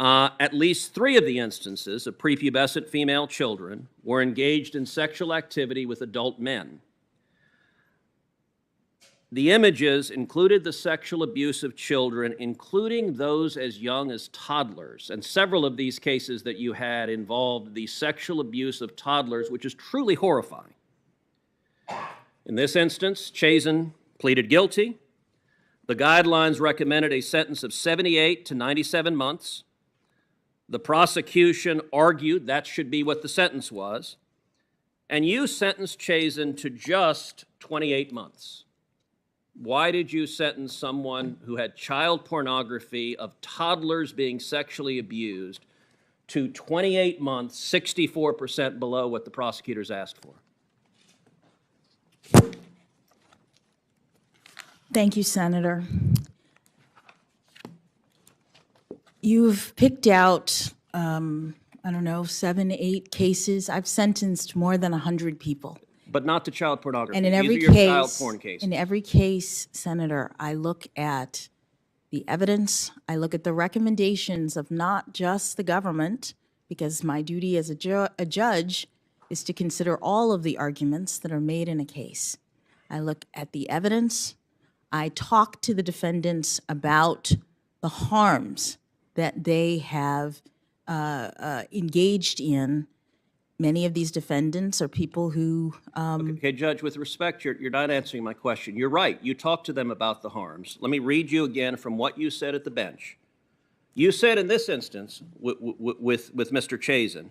At least 3 of the instances of prepubescent female children were engaged in sexual activity with adult men. The images included the sexual abuse of children, including those as young as toddlers. And several of these cases that you had involved the sexual abuse of toddlers, which is truly horrifying. In this instance, Chazen pleaded guilty. The guidelines recommended a sentence of 78 to 97 months. The prosecution argued that should be what the sentence was. And you sentenced Chazen to just 28 months. Why did you sentence someone who had child pornography of toddlers being sexually abused to 28 months, 64% below what the prosecutors asked for? Thank you, Senator. You've picked out, I don't know, 7, 8 cases. I've sentenced more than 100 people. But not to child pornography. And in every These are your child case, porn cases. in every case, Senator, I look at the evidence, I look at the recommendations of not just the government, because my duty as a judge is to consider all of the arguments that are made in a case. I look at the evidence, I talk to the defendants about the harms that they have engaged in. Many of these defendants are people who... Okay, Judge, with respect, you're not answering my question. You're right. You talked to them about the harms. Let me read you again from what you said at the bench. You said in this instance, with Mr. Chazen,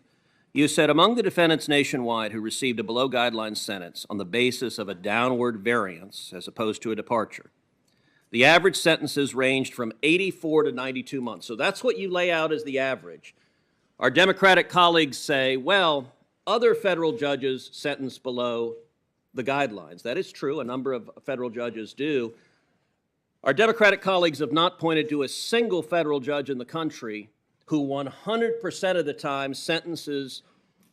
you said, among the defendants nationwide who received a below-guideline sentence on the basis of a downward variance as opposed to a departure, the average sentences ranged from 84 to 92 months. So that's what you lay out as the average. Our Democratic colleagues say, well, other federal judges sentence below the guidelines. That is true. A number of federal judges do. Our Democratic colleagues have not pointed to a single federal judge in the country who 100% of the time sentences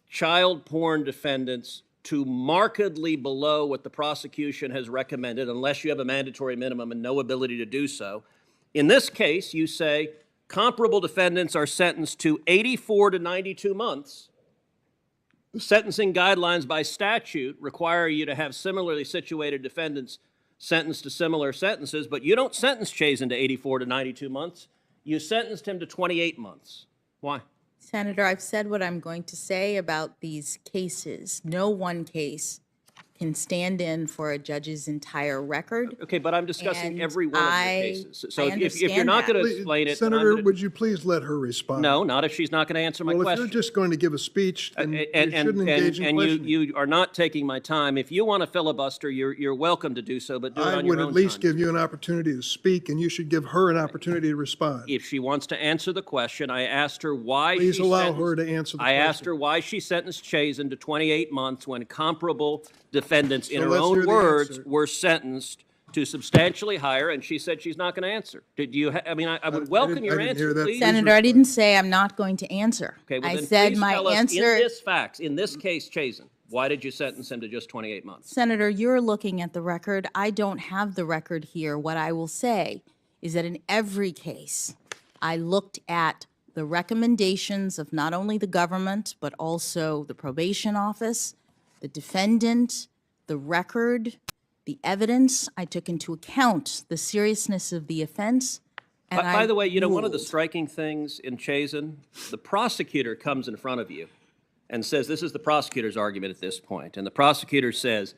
child porn defendants to markedly below what the prosecution has recommended, unless you have a mandatory minimum and no ability to do so. In this case, you say comparable defendants are sentenced to 84 to 92 months. The sentencing guidelines by statute require you to have similarly situated defendants sentenced to similar sentences, but you don't sentence Chazen to 84 to 92 months. You sentenced him to 28 months. Why? Senator, I've said what I'm going to say about these cases. No one case can stand in for a judge's entire record. Okay, but I'm discussing every one of your cases. So if you're understand not going to Please, explain it, then I'm Senator, gonna- would you please let her respond? No, not if she's not going to answer my Well, if question. you're just going to give a speech, then you shouldn't engage in And questioning. you are not taking my time. If you want to filibuster, you're welcome to do so, but do it I on your would own at least time. give you an opportunity to speak, and you should give her an opportunity to respond. If she wants to answer the question, I asked her why Please she allow sentenced- her to answer the I asked question. her why she sentenced Chazen to 28 months when comparable defendants, in So her let's own hear the words, answer. were sentenced to substantially higher, and she said she's not going to answer. Did you? I mean, I would welcome your I didn't hear answer, that. please. Senator, I didn't say I'm not going to answer. Okay, well I then said please my tell us answer. in this facts, in this case, Chazen, why did you sentence him to just 28 months? Senator, you're looking at the record. I don't have the record here. What I will say is that in every case, I looked at the recommendations of not only the government, but also the probation office, the defendant, the record, the evidence. I took into account the seriousness of the offense. And By the way, you know, one of the ruled. striking things in Chazen, the prosecutor comes in front of you and says, this is the prosecutor's argument at this point, and the prosecutor says,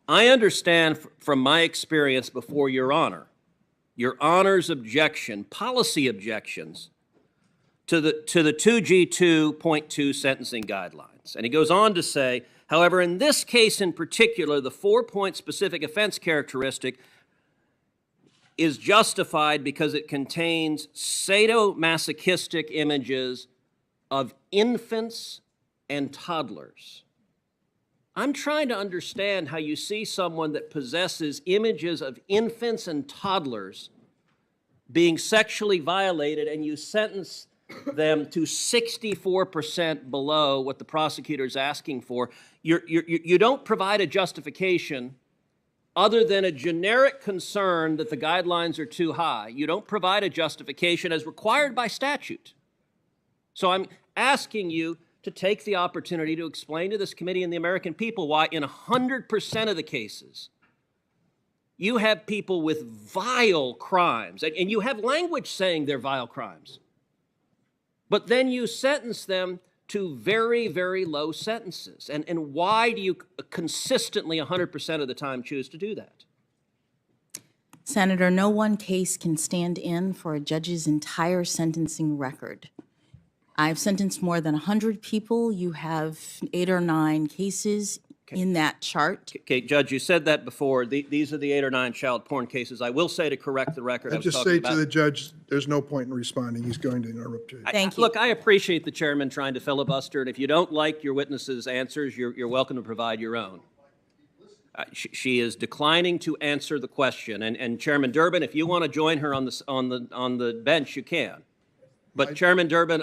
I understand from my experience before Your Honor's objection, policy objections to the 2G2.2 sentencing guidelines. And he goes on to say, however, in this case in particular, the 4-point specific offense characteristic is justified because it contains sadomasochistic images of infants and toddlers. I'm trying to understand how you see someone that possesses images of infants and toddlers being sexually violated, and you sentence them to 64% below what the prosecutor is asking for. You don't provide a justification other than a generic concern that the guidelines are too high. You don't provide a justification as required by statute. So I'm asking you to take the opportunity to explain to this committee and the American people why in 100% of the cases, you have people with vile crimes, and you have language saying they're vile crimes, but then you sentence them to very, very low sentences. And why do you consistently 100% of the time choose to do that? Senator, no one case can stand in for a judge's entire sentencing record. I've sentenced more than 100 people. You have 8 or 9 cases in that chart. Okay, Judge, you said that before. These are the 8 or 9 child porn cases. I will say, to correct the record, I'd just say to the judge, there's no point in responding. He's going to interrupt you. Thank you. Look, I appreciate the chairman trying to filibuster, and if you don't like your witness's answers, you're welcome to provide your own. She is declining to answer the question, and Chairman Durbin, if you want to join her on the bench, you can. But Chairman Durbin,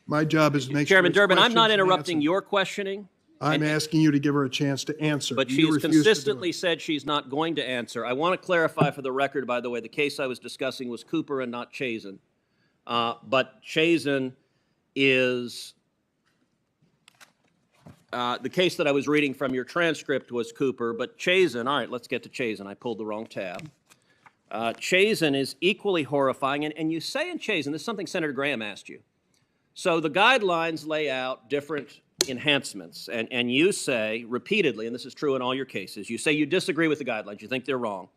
my job is to make sure Chairman it's Durbin, I'm not questions and interrupting answers. your questioning. I'm asking you to give her a chance to answer. But You she's refuse to do consistently it. said she's not going to answer. I want to clarify for the record, by the way, the case I was discussing was Cooper and not Chazen. But Chazen is, the case that I was reading from your transcript was Cooper, but Chazen, all right, let's get to Chazen. I pulled the wrong tab. Chazen is equally horrifying, and you say in Chazen, this is something Senator Graham asked you. So the guidelines lay out different enhancements, and you say repeatedly, and this is true in all your cases, you say you disagree with the guidelines, you think they're wrong.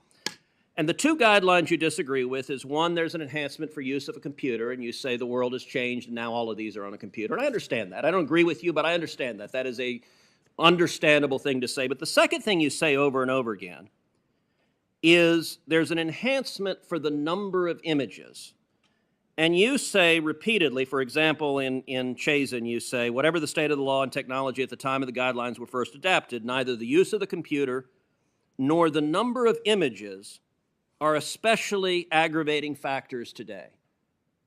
And the 2 guidelines you disagree with is, one, there's an enhancement for use of a computer, and you say the world has changed and now all of these are on a computer. And I understand that. I don't agree with you, but I understand that. That is a understandable thing to say. But the second thing you say over and over again is there's an enhancement for the number of images. And you say repeatedly, for example, in Chazen, you say, whatever the state of the law and technology at the time of the guidelines were first adapted, neither the use of the computer nor the number of images are especially aggravating factors today.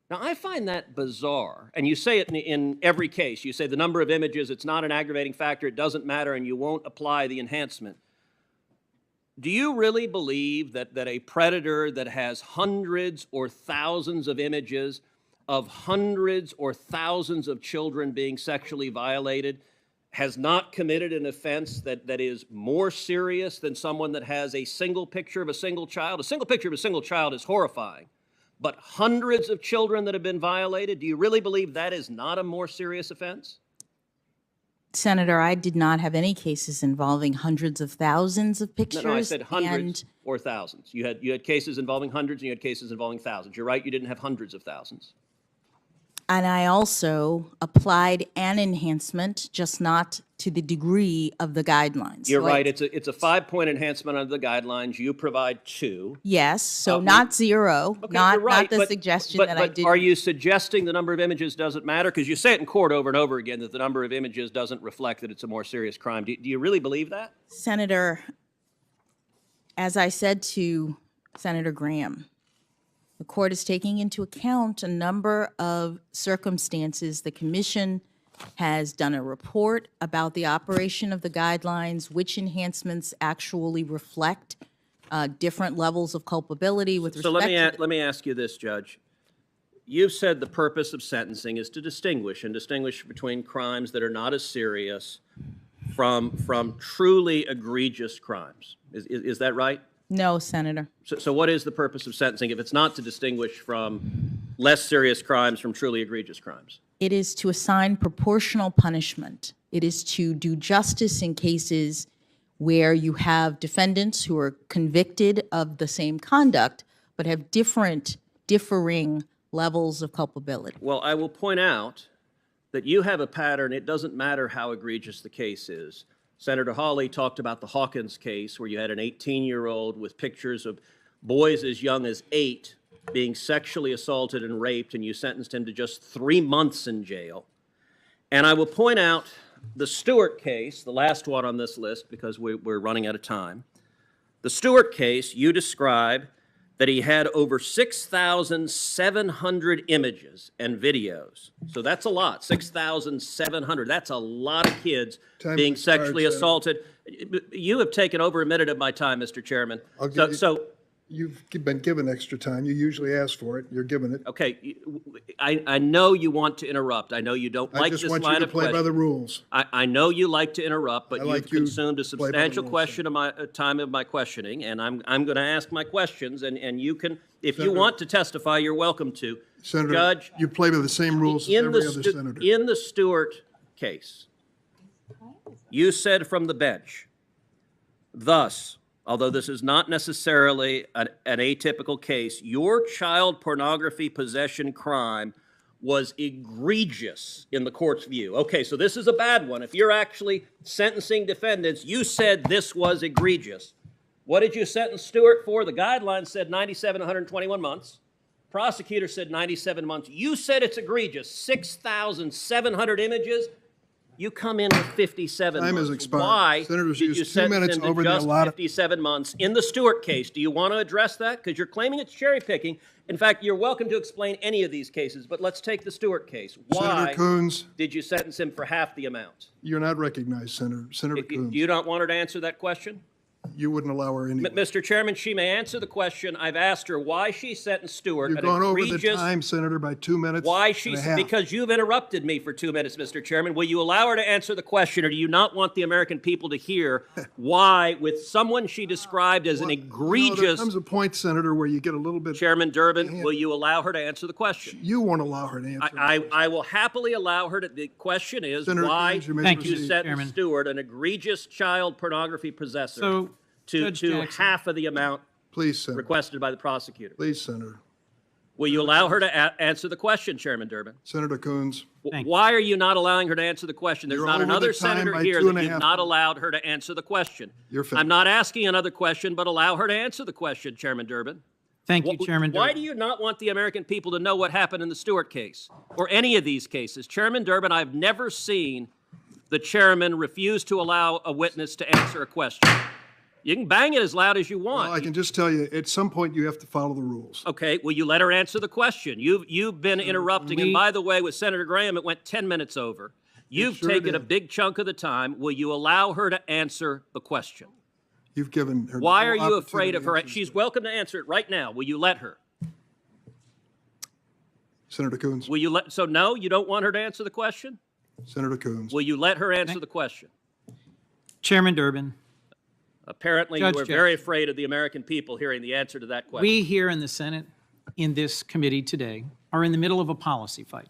Now, I find that bizarre, and you say it in every case. You say the number of images, it's not an aggravating factor, it doesn't matter, and you won't apply the enhancement. Do you really believe that a predator that has hundreds or thousands of images of hundreds or thousands of children being sexually violated has not committed an offense that is more serious than someone that has a single picture of a single child? A single picture of a single child is horrifying, but hundreds of children that have been violated, do you really believe that is not a more serious offense? Senator, I did not have any cases involving hundreds of thousands of pictures. No, I said hundreds and or thousands. You had cases involving hundreds and you had cases involving thousands. You're right, you didn't have hundreds of thousands. And I also applied an enhancement, just not to the degree of the guidelines. You're So right, it's a 5-point enhancement under the guidelines. You provide 2. Yes, so not 0, Okay, not you're right, the but- suggestion but- that I but did. Are you suggesting the number of images doesn't matter? Because you say it in court over and over again that the number of images doesn't reflect that it's a more serious crime. Do you really believe that? Senator, as I said to Senator Graham, the court is taking into account a number of circumstances. The commission has done a report about the operation of the guidelines, which enhancements actually reflect different levels of culpability with respect So to let me ask you this, Judge. You've said the purpose of sentencing is to distinguish between crimes that are not as serious from truly egregious crimes. Is that right? No, Senator. So what is the purpose of sentencing if it's not to distinguish from less serious crimes from truly egregious crimes? It is to assign proportional punishment. It is to do justice in cases where you have defendants who are convicted of the same conduct but have differing levels of culpability. Well, I will point out that you have a pattern. It doesn't matter how egregious the case is. Senator Hawley talked about the Hawkins case where you had an 18-year-old with pictures of boys as young as 8 being sexually assaulted and raped, and you sentenced him to just 3 months in jail. And I will point out the Stewart case, the last one on this list because we're running out of time. The Stewart case, you describe that he had over 6,700 images and videos. So that's a lot, 6,700. That's a lot of kids being sexually assaulted. You have taken over a minute of my time, Mr. Chairman. You've been given extra time. You usually ask for it. You're given it. Okay, I know you want to interrupt. I know you don't like this line of I just want you to play by the question. rules. I know you like to interrupt, but like you've you consumed a play by the substantial rules, question of my time of my questioning, and I'm going to ask my questions, and you can, if you want to testify, you're welcome to. Senator, Judge, you play by the same rules as every other senator. in the Stewart case, you said from the bench, thus, although this is not necessarily an atypical case, your child pornography possession crime was egregious in the court's view. Okay, so this is a bad one. If you're actually sentencing defendants, you said this was egregious. What did you sentence Stewart for? The guidelines said 97, 121 months. Prosecutor said 97 months. You said it's egregious. 6,700 images. You come in with 57 months. Time has expired. Why Senators did you used 2 minutes sentence him to over the just allotted. 57 months in the Stewart case? Do you want to address that? Because you're claiming it's cherry picking. In fact, you're welcome to explain any of these cases, but let's take the Stewart case. Why Senator Coons, did you sentence him for half the amount? you're not recognized, Senator. Senator Do Coons, you not want her to answer that question? you wouldn't allow her anyway. Mr. Chairman, she may answer the question. I've asked her why she sentenced Stewart. You've an gone over the egregious- time, Senator, by 2 minutes Why and she, a half. because you've interrupted me for 2 minutes, Mr. Chairman. Will you allow her to answer the question, or do you not want the American people to hear why, with someone she described as an There egregious... comes a point, Senator, where you get a little bit. Chairman Durbin, will you allow her to answer the question? You won't allow her to answer. I will happily allow her to. The question is, Senator why Coons, you may did you proceed. sentence Stewart, an egregious child pornography possessor, So, Judge to Jackson. half of the amount Please, Senator. requested by the prosecutor? Please, Senator. Will you allow her to answer the question, Chairman Durbin? Senator Coons. Why are you not allowing her to answer the question? There's You're not over another the time senator by here 2.5 that you've not minutes. allowed her to answer the question. You're finished. I'm not asking another question, but allow her to answer the question, Chairman Durbin. Thank you, Chairman Why Durbin. do you not want the American people to know what happened in the Stewart case or any of these cases? Chairman Durbin, I've never seen the chairman refuse to allow a witness to answer a question. You can bang it as loud as you want. Well, I can just tell you, at some point, you have to follow the rules. Okay, will you let her answer the question? You've been interrupting, and by the way, with Senator Graham, it went 10 minutes over. You've sure taken did. a big chunk of the time. Will you allow her to answer the question? You've given her. Why no are you afraid of her? opportunity to She's answer. welcome to answer it right now. Will you let her? Senator Coons. Will you let? So no, you don't want her to answer the question? Senator Coons. Will you let her answer the question? Chairman Durbin, Apparently, Judge you are Jackson. very afraid of the American people hearing the answer to that question. we here in the Senate, in this committee today, are in the middle of a policy fight.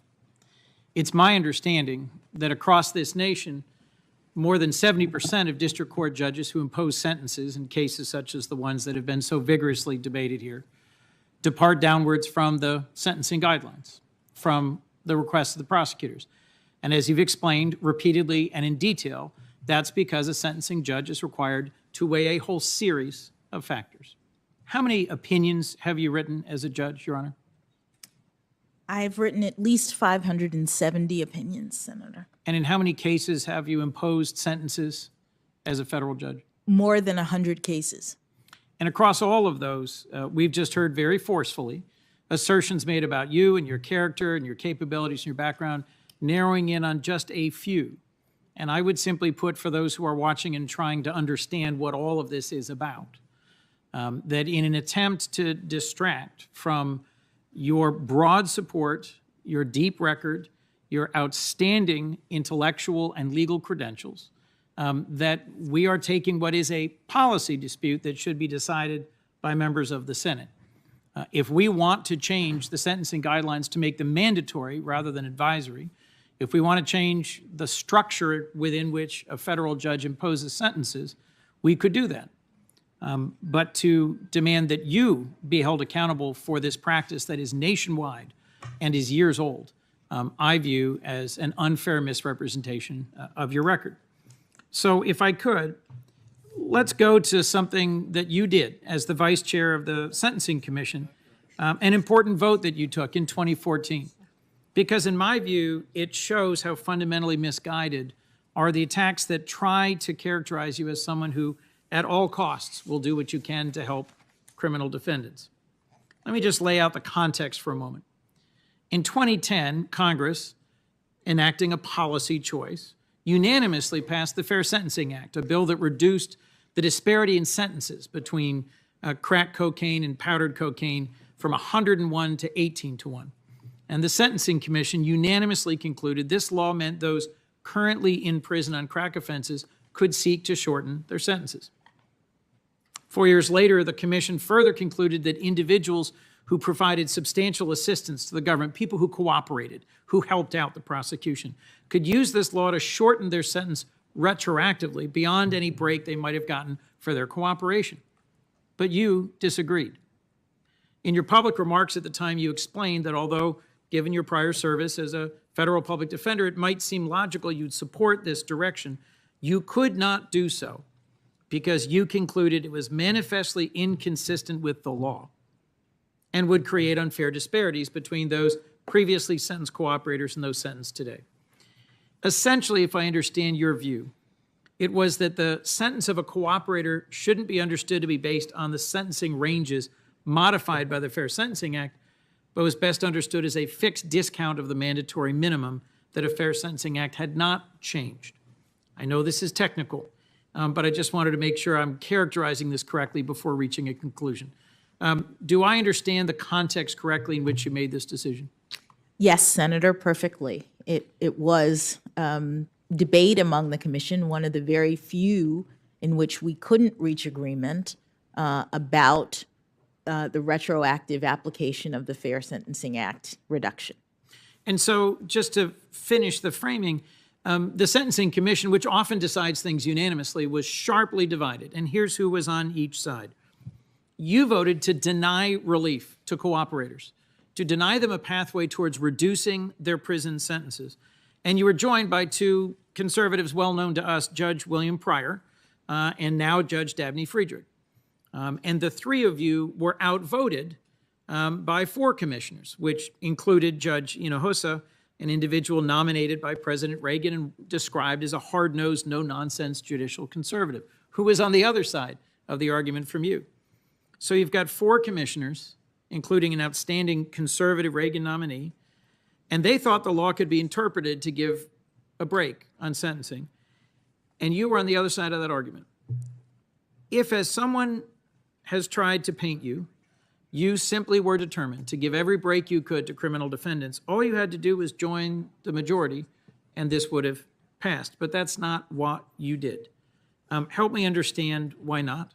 It's my understanding that across this nation, more than 70% of district court judges who impose sentences in cases such as the ones that have been so vigorously debated here depart downwards from the sentencing guidelines, from the requests of the prosecutors. And as you've explained repeatedly and in detail, that's because a sentencing judge is required to weigh a whole series of factors. How many opinions have you written as a judge, Your Honor? I've written at least 570 opinions, Senator. And in how many cases have you imposed sentences as a federal judge? More than 100 cases. And across all of those, we've just heard very forcefully assertions made about you and your character and your capabilities and your background, narrowing in on just a few. And I would simply put, for those who are watching and trying to understand what all of this is about, that in an attempt to distract from your broad support, your deep record, your outstanding intellectual and legal credentials, that we are taking what is a policy dispute that should be decided by members of the Senate. If we want to change the sentencing guidelines to make them mandatory rather than advisory, if we want to change the structure within which a federal judge imposes sentences, we could do that. But to demand that you be held accountable for this practice that is nationwide and is years old, I view as an unfair misrepresentation of your record. So if I could, let's go to something that you did as the vice chair of the Sentencing Commission, an important vote that you took in 2014. Because in my view, it shows how fundamentally misguided are the attacks that try to characterize you as someone who, at all costs, will do what you can to help criminal defendants. Let me just lay out the context for a moment. In 2010, Congress, enacting a policy choice, unanimously passed the Fair Sentencing Act, a bill that reduced the disparity in sentences between crack cocaine and powdered cocaine from 101 to 18 to 1. And the Sentencing Commission unanimously concluded this law meant those currently in prison on crack offenses could seek to shorten their sentences. 4 years later, the Commission further concluded that individuals who provided substantial assistance to the government, people who cooperated, who helped out the prosecution, could use this law to shorten their sentence retroactively beyond any break they might have gotten for their cooperation. But you disagreed. In your public remarks at the time, you explained that although, given your prior service as a federal public defender, it might seem logical you'd support this direction, you could not do so because you concluded it was manifestly inconsistent with the law and would create unfair disparities between those previously sentenced cooperators and those sentenced today. Essentially, if I understand your view, it was that the sentence of a cooperator shouldn't be understood to be based on the sentencing ranges modified by the Fair Sentencing Act, but was best understood as a fixed discount of the mandatory minimum that a Fair Sentencing Act had not changed. I know this is technical, but I just wanted to make sure I'm characterizing this correctly before reaching a conclusion. Do I understand the context correctly in which you made this decision? Yes, Senator, perfectly. It was debate among the commission, one of the very few in which we couldn't reach agreement about the retroactive application of the Fair Sentencing Act reduction. And so just to finish the framing, the Sentencing Commission, which often decides things unanimously, was sharply divided. And here's who was on each side. You voted to deny relief to cooperators, to deny them a pathway towards reducing their prison sentences. And you were joined by two conservatives well known to us, Judge William Pryor and now Judge Dabney Friedrich. And the three of you were outvoted by four commissioners, which included Judge Hinojosa, an individual nominated by President Reagan and described as a hard-nosed, no-nonsense judicial conservative, who was on the other side of the argument from you. So you've got four commissioners, including an outstanding conservative Reagan nominee, and they thought the law could be interpreted to give a break on sentencing, and you were on the other side of that argument. If, as someone has tried to paint you, you simply were determined to give every break you could to criminal defendants, all you had to do was join the majority, and this would have passed. But that's not what you did. Help me understand why not.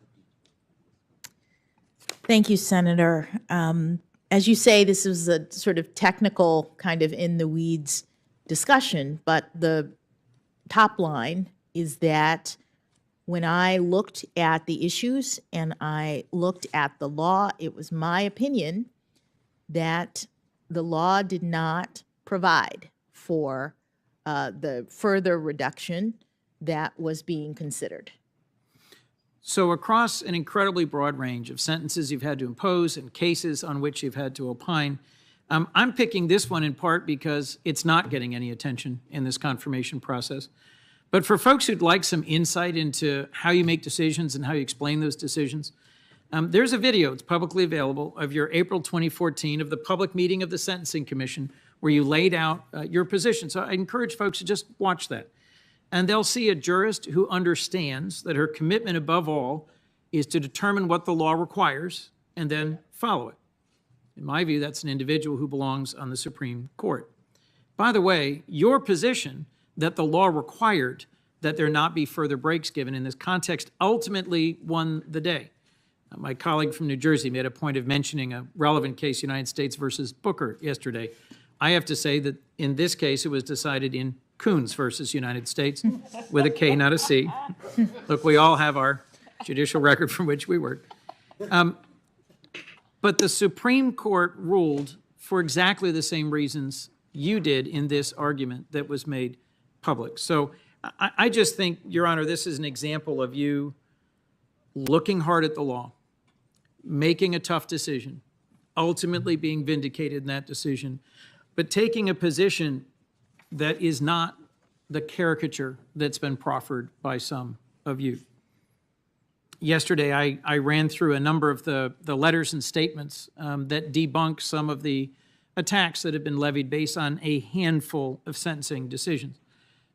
Thank you, Senator. As you say, this is a sort of technical, kind of in the weeds discussion, but the top line is that when I looked at the issues and I looked at the law, it was my opinion that the law did not provide for the further reduction that was being considered. So across an incredibly broad range of sentences you've had to impose and cases on which you've had to opine, I'm picking this one in part because it's not getting any attention in this confirmation process. But for folks who'd like some insight into how you make decisions and how you explain those decisions, There's a video, it's publicly available, of your April 2014 of the public meeting of the Sentencing Commission where you laid out your position. So I encourage folks to just watch that. And they'll see a jurist who understands that her commitment above all is to determine what the law requires and then follow it. In my view, that's an individual who belongs on the Supreme Court. By the way, your position that the law required that there not be further breaks given in this context ultimately won the day. My colleague from New Jersey made a point of mentioning a relevant case, United States versus Booker, yesterday. I have to say that in this case, it was decided in Coons versus United States with a K, not a C. Look, we all have our judicial record from which we work. But the Supreme Court ruled for exactly the same reasons you did in this argument that was made public. So I just think, Your Honor, this is an example of you looking hard at the law, making a tough decision, ultimately being vindicated in that decision, but taking a position that is not the caricature that's been proffered by some of you. Yesterday, I ran through a number of the letters and statements that debunk some of the attacks that have been levied based on a handful of sentencing decisions.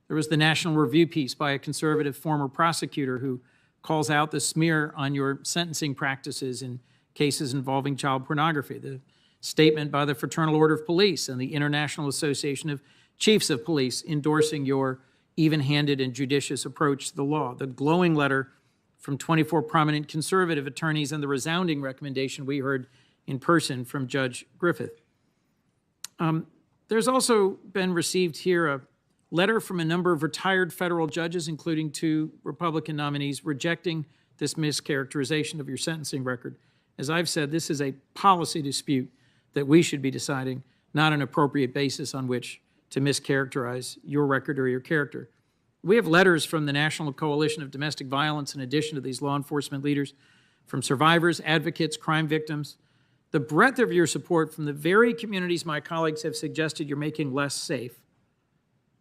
There was the National Review piece by a conservative former prosecutor who calls out the smear on your sentencing practices in cases involving child pornography. The statement by the Fraternal Order of Police and the International Association of Chiefs of Police endorsing your even-handed and judicious approach to the law. The glowing letter from 24 prominent conservative attorneys and the resounding recommendation we heard in person from Judge Griffith. There's also been received here a letter from a number of retired federal judges, including 2 Republican nominees, rejecting this mischaracterization of your sentencing record. As I've said, this is a policy dispute that we should be deciding, not an appropriate basis on which to mischaracterize your record or your character. We have letters from the National Coalition of Domestic Violence, in addition to these law enforcement leaders, from survivors, advocates, crime victims. The breadth of your support from the very communities my colleagues have suggested you're making less safe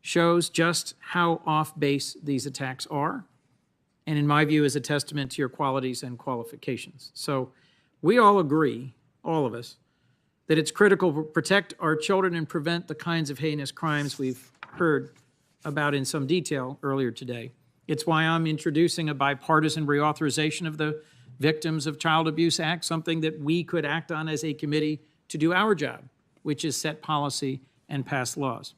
shows just how off base these attacks are, and in my view is a testament to your qualities and qualifications. So we all agree, all of us, that it's critical to protect our children and prevent the kinds of heinous crimes we've heard about in some detail earlier today. It's why I'm introducing a bipartisan reauthorization of the Victims of Child Abuse Act, something that we could act on as a committee to do our job, which is set policy and pass laws.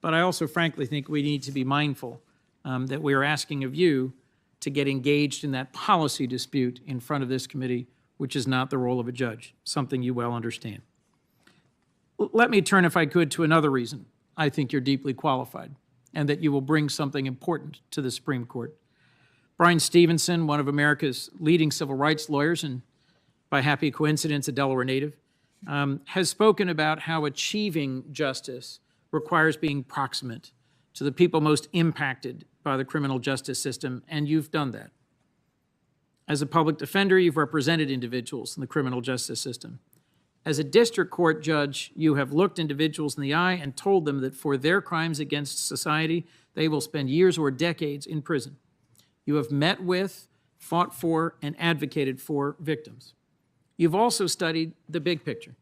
But I also frankly think we need to be mindful that we are asking of you to get engaged in that policy dispute in front of this committee, which is not the role of a judge, something you well understand. Let me turn, if I could, to another reason I think you're deeply qualified and that you will bring something important to the Supreme Court. Brian Stevenson, one of America's leading civil rights lawyers, and by happy coincidence, a Delaware native, has spoken about how achieving justice requires being proximate to the people most impacted by the criminal justice system, and you've done that. As a public defender, you've represented individuals in the criminal justice system. As a district court judge, you have looked individuals in the eye and told them that for their crimes against society, they will spend years or decades in prison. You have met with, fought for, and advocated for victims. You've also studied the big picture.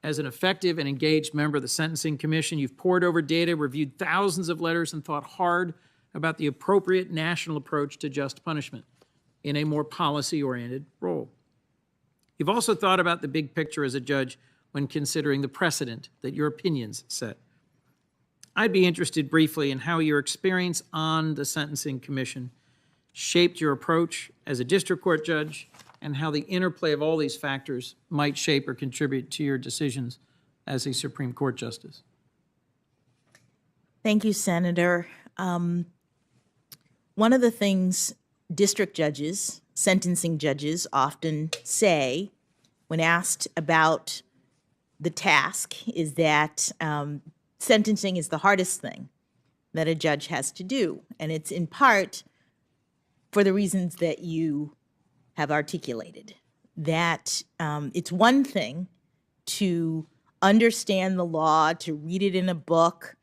As an effective and engaged member of the Sentencing Commission, you've pored over data, reviewed thousands of letters, and thought hard about the appropriate national approach to just punishment in a more policy-oriented role. You've also thought about the big picture as a judge when considering the precedent that your opinions set. I'd be interested briefly in how your experience on the Sentencing Commission shaped your approach as a district court judge and how the interplay of all these factors might shape or contribute to your decisions as a Supreme Court justice. Thank you, Senator. One of the things district judges, sentencing judges often say when asked about the task is that sentencing is the hardest thing that a judge has to do. And it's in part for the reasons that you have articulated, that it's one thing to understand the law, to read it in a book.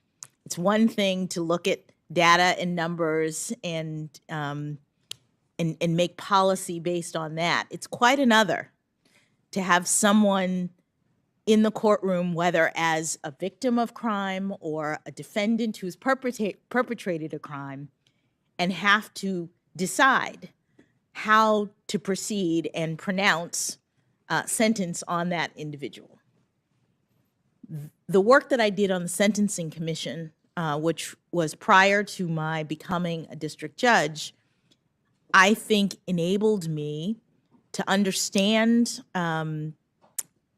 It's one thing to look at data and numbers and and make policy based on that. It's quite another to have someone in the courtroom, whether as a victim of crime or a defendant who's perpetrated a crime, and have to decide how to proceed and pronounce sentence on that individual. The work that I did on the Sentencing Commission, which was prior to my becoming a district judge, I think enabled me to understand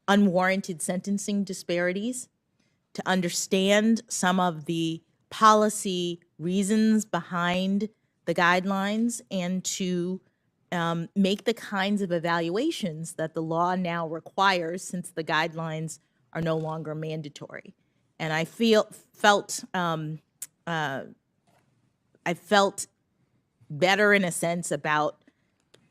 unwarranted sentencing disparities, to understand some of the policy reasons behind the guidelines, and to make the kinds of evaluations that the law now requires since the guidelines are no longer mandatory. And I felt better in a sense about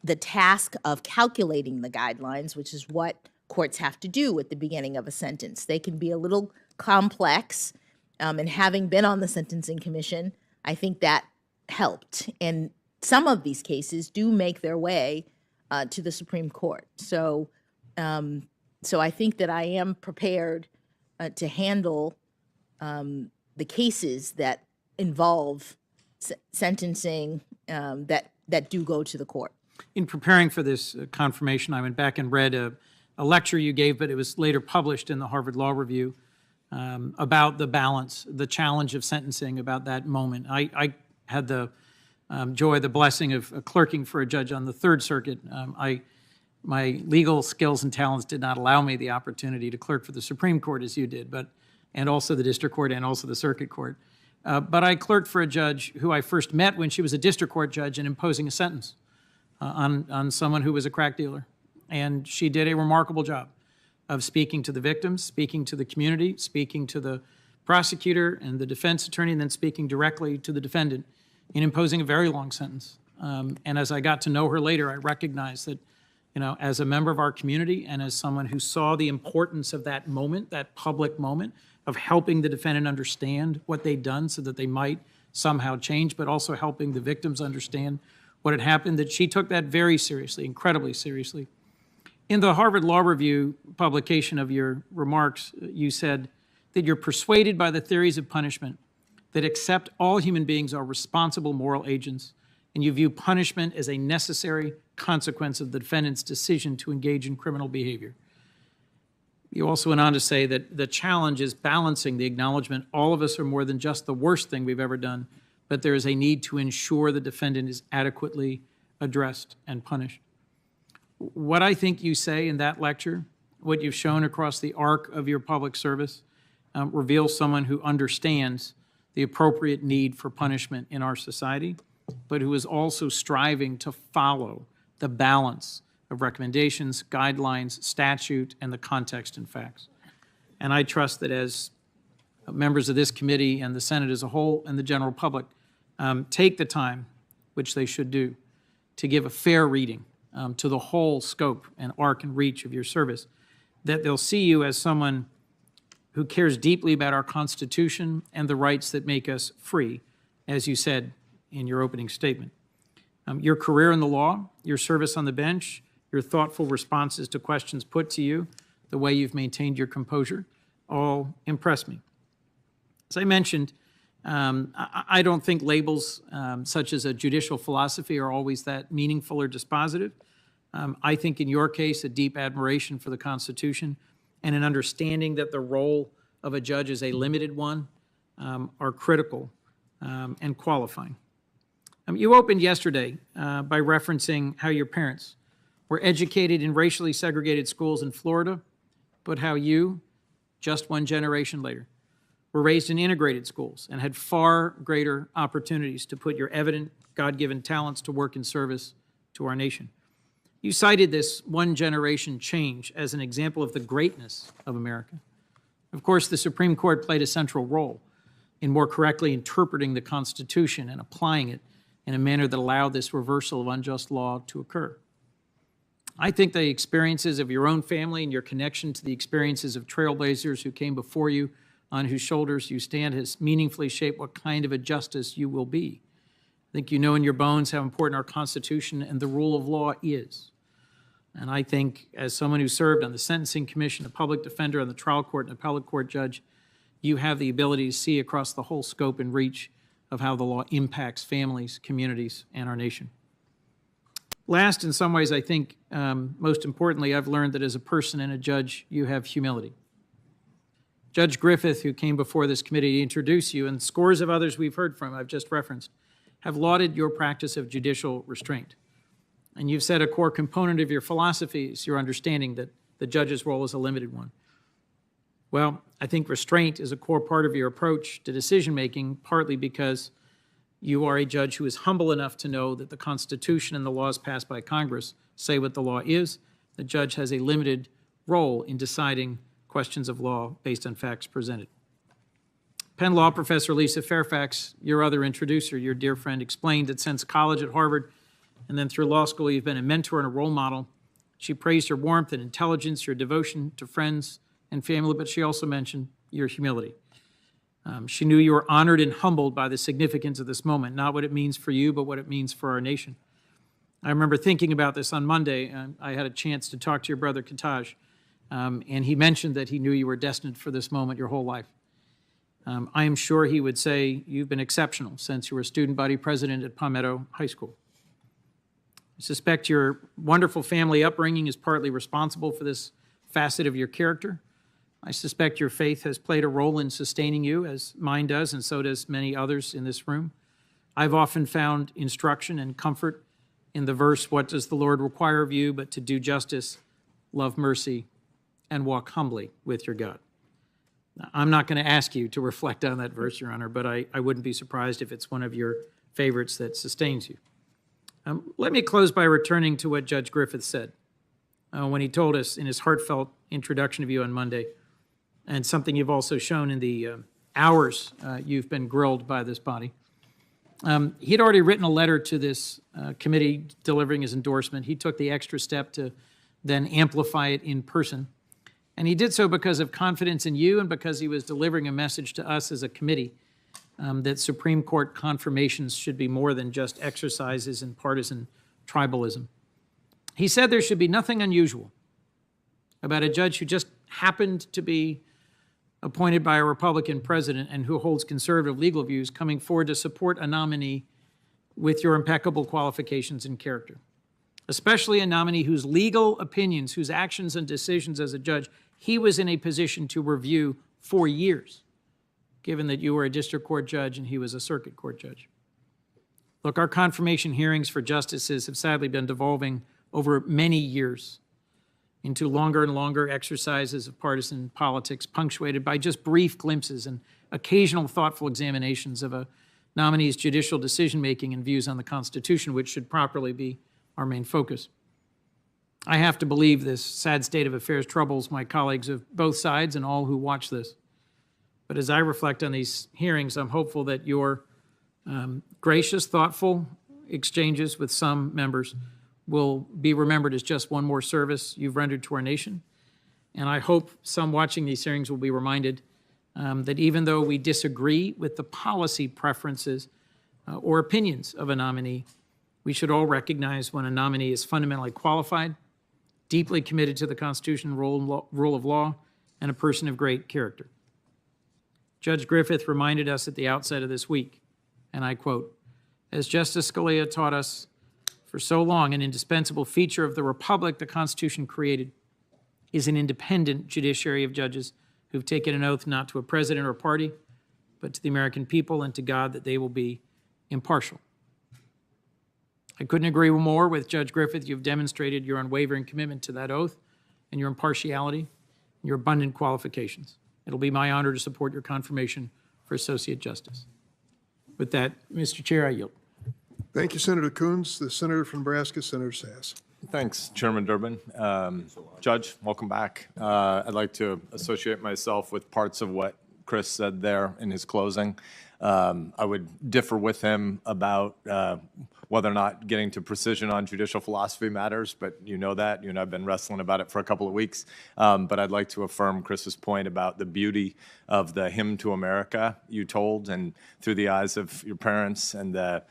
the task of calculating the guidelines, which is what courts have to do at the beginning of a sentence. They can be a little complex, and having been on the Sentencing Commission, I think that helped. And some of these cases do make their way to the Supreme Court. So I think that I am prepared to handle the cases that involve sentencing that do go to the court. In preparing for this confirmation, I went back and read a lecture you gave, but it was later published in the Harvard Law Review, about the balance, the challenge of sentencing, about that moment. I had the joy, the blessing of clerking for a judge on the Third Circuit. My legal skills and talents did not allow me the opportunity to clerk for the Supreme Court as you did, and also the District Court and also the Circuit Court. But I clerked for a judge who I first met when she was a District Court judge and imposing a sentence on someone who was a crack dealer. And she did a remarkable job of speaking to the victims, speaking to the community, speaking to the prosecutor and the defense attorney, and then speaking directly to the defendant in imposing a very long sentence. And as I got to know her later, I recognized that, as a member of our community and as someone who saw the importance of that moment, that public moment, of helping the defendant understand what they'd done so that they might somehow change, but also helping the victims understand what had happened, that she took that very seriously, incredibly seriously. In the Harvard Law Review publication of your remarks, you said that you're persuaded by the theories of punishment that accept all human beings are responsible moral agents, and you view punishment as a necessary consequence of the defendant's decision to engage in criminal behavior. You also went on to say that the challenge is balancing the acknowledgement all of us are more than just the worst thing we've ever done, but there is a need to ensure the defendant is adequately addressed and punished. What I think you say in that lecture, what you've shown across the arc of your public service, reveals someone who understands the appropriate need for punishment in our society, but who is also striving to follow the balance of recommendations, guidelines, statute, and the context and facts. And I trust that as members of this committee and the Senate as a whole and the general public take the time, which they should do, to give a fair reading to the whole scope and arc and reach of your service, that they'll see you as someone who cares deeply about our Constitution and the rights that make us free, as you said in your opening statement. Your career in the law, your service on the bench, your thoughtful responses to questions put to you, the way you've maintained your composure, all impress me. As I mentioned, I don't think labels such as a judicial philosophy are always that meaningful or dispositive. I think in your case, a deep admiration for the Constitution and an understanding that the role of a judge is a limited one are critical and qualifying. You opened yesterday by referencing how your parents were educated in racially segregated schools in Florida, but how you, just one generation later, were raised in integrated schools and had far greater opportunities to put your evident God-given talents to work in service to our nation. You cited this one generation change as an example of the greatness of America. Of course, the Supreme Court played a central role in more correctly interpreting the Constitution and applying it in a manner that allowed this reversal of unjust law to occur. I think the experiences of your own family and your connection to the experiences of trailblazers who came before you, on whose shoulders you stand, has meaningfully shaped what kind of a justice you will be. think you know in your bones how important our Constitution and the rule of law is. And I think, as someone who served on the Sentencing Commission, a public defender on the trial court, and appellate court judge, you have the ability to see across the whole scope and reach of how the law impacts families, communities, and our nation. Last, in some ways, I think, most importantly, I've learned that as a person and a judge, you have humility. Judge Griffith, who came before this committee to introduce you, and scores of others we've heard from, I've just referenced, have lauded your practice of judicial restraint. And you've said a core component of your philosophy is your understanding that the judge's role is a limited one. Well, I think restraint is a core part of your approach to decision-making, partly because you are a judge who is humble enough to know that the Constitution and the laws passed by Congress say what the law is. The judge has a limited role in deciding questions of law based on facts presented. Penn Law Professor Lisa Fairfax, your other introducer, your dear friend, explained that since college at Harvard and then through law school, you've been a mentor and a role model. She praised your warmth and intelligence, your devotion to friends and family, but she also mentioned your humility. She knew you were honored and humbled by the significance of this moment, not what it means for you, but what it means for our nation. I remember thinking about this on Monday. I had a chance to talk to your brother, Ketanji, and he mentioned that he knew you were destined for this moment your whole life. I am sure he would say you've been exceptional since you were student body president at Palmetto High School. I suspect your wonderful family upbringing is partly responsible for this facet of your character. I suspect your faith has played a role in sustaining you, as mine does, and so does many others in this room. I've often found instruction and comfort in the verse, "What does the Lord require of you but to do justice, love mercy, and walk humbly with your God?" Now, I'm not going to ask you to reflect on that verse, Your Honor, but I wouldn't be surprised if it's one of your favorites that sustains you. Let me close by returning to what Judge Griffith said when he told us in his heartfelt introduction of you on Monday, and something you've also shown in the hours you've been grilled by this body. He'd already written a letter to this committee delivering his endorsement. He took the extra step to then amplify it in person. And he did so because of confidence in you and because he was delivering a message to us as a committee that Supreme Court confirmations should be more than just exercises in partisan tribalism. He said there should be nothing unusual about a judge who just happened to be appointed by a Republican president and who holds conservative legal views coming forward to support a nominee with your impeccable qualifications and character, especially a nominee whose legal opinions, whose actions and decisions as a judge, he was in a position to review for years, given that you were a district court judge and he was a circuit court judge. Look, our confirmation hearings for justices have sadly been devolving over many years into longer and longer exercises of partisan politics, punctuated by just brief glimpses and occasional thoughtful examinations of a nominee's judicial decision-making and views on the Constitution, which should properly be our main focus. I have to believe this sad state of affairs troubles my colleagues of both sides and all who watch this. But as I reflect on these hearings, I'm hopeful that your gracious, thoughtful exchanges with some members will be remembered as just one more service you've rendered to our nation. And I hope some watching these hearings will be reminded that even though we disagree with the policy preferences or opinions of a nominee, we should all recognize when a nominee is fundamentally qualified, deeply committed to the Constitution and rule of law, and a person of great character. Judge Griffith reminded us at the outset of this week, and I quote, "As Justice Scalia taught us for so long, an indispensable feature of the republic the Constitution created is an independent judiciary of judges who've taken an oath not to a president or party, but to the American people and to God that they will be impartial." I couldn't agree more with Judge Griffith. You've demonstrated your unwavering commitment to that oath and your impartiality and your abundant qualifications. It'll be my honor to support your confirmation for Associate Justice. With that, Mr. Chair, I yield. Thank you, Senator Coons. The Senator from Nebraska, Senator Sass. Thanks, Chairman Durbin. Judge, welcome back. I'd like to associate myself with parts of what Chris said there in his closing. I would differ with him about whether or not getting to precision on judicial philosophy matters, but you know that. You and I have been wrestling about it for a couple of weeks. But I'd like to affirm Chris's point about the beauty of the hymn to America you told, and through the eyes of your parents, and the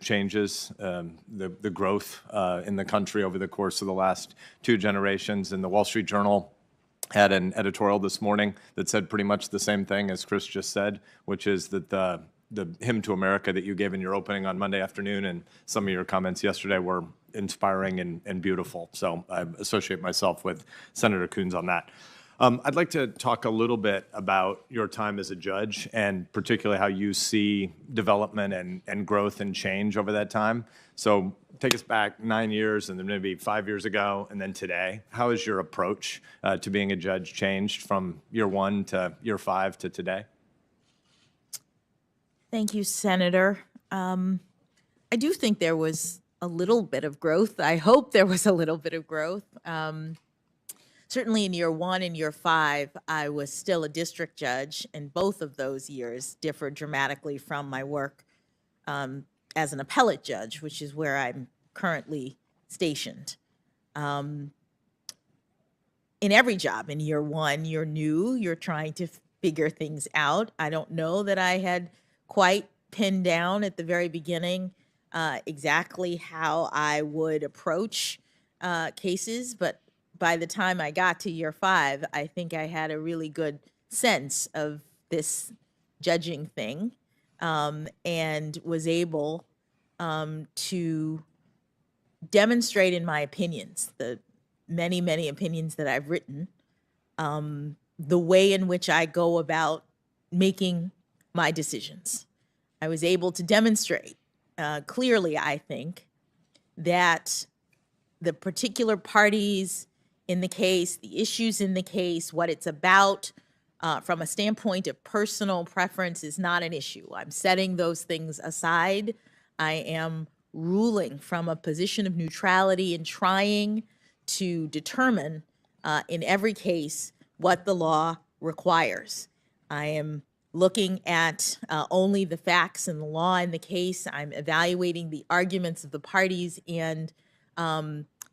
changes, the growth in the country over the course of the last 2 generations. And the Wall Street Journal had an editorial this morning that said pretty much the same thing as Chris just said, which is that the hymn to America that you gave in your opening on Monday afternoon and some of your comments yesterday were inspiring and beautiful. So I associate myself with Senator Coons on that. I'd like to talk a little bit about your time as a judge, and particularly how you see development and growth and change over that time. So take us back 9 years, and then maybe 5 years ago, and then today. How has your approach to being a judge changed from year 1 to year 5 to today? Thank you, Senator. I do think there was a little bit of growth. I hope there was a little bit of growth. Certainly in year 1 and year 5, I was still a district judge, and both of those years differed dramatically from my work as an appellate judge, which is where I'm currently stationed. In every job, in year 1, you're new, you're trying to figure things out. I don't know that I had quite pinned down at the very beginning exactly how I would approach cases, but by the time I got to year 5, I think I had a really good sense of this judging thing, and was able to demonstrate in my opinions, the many, many opinions that I've written, the way in which I go about making my decisions. I was able to demonstrate clearly, I think, that the particular parties in the case, the issues in the case, what it's about, from a standpoint of personal preference is not an issue. I'm setting those things aside. I am ruling from a position of neutrality and trying to determine in every case what the law requires. I am looking at only the facts and the law in the case. I'm evaluating the arguments of the parties, and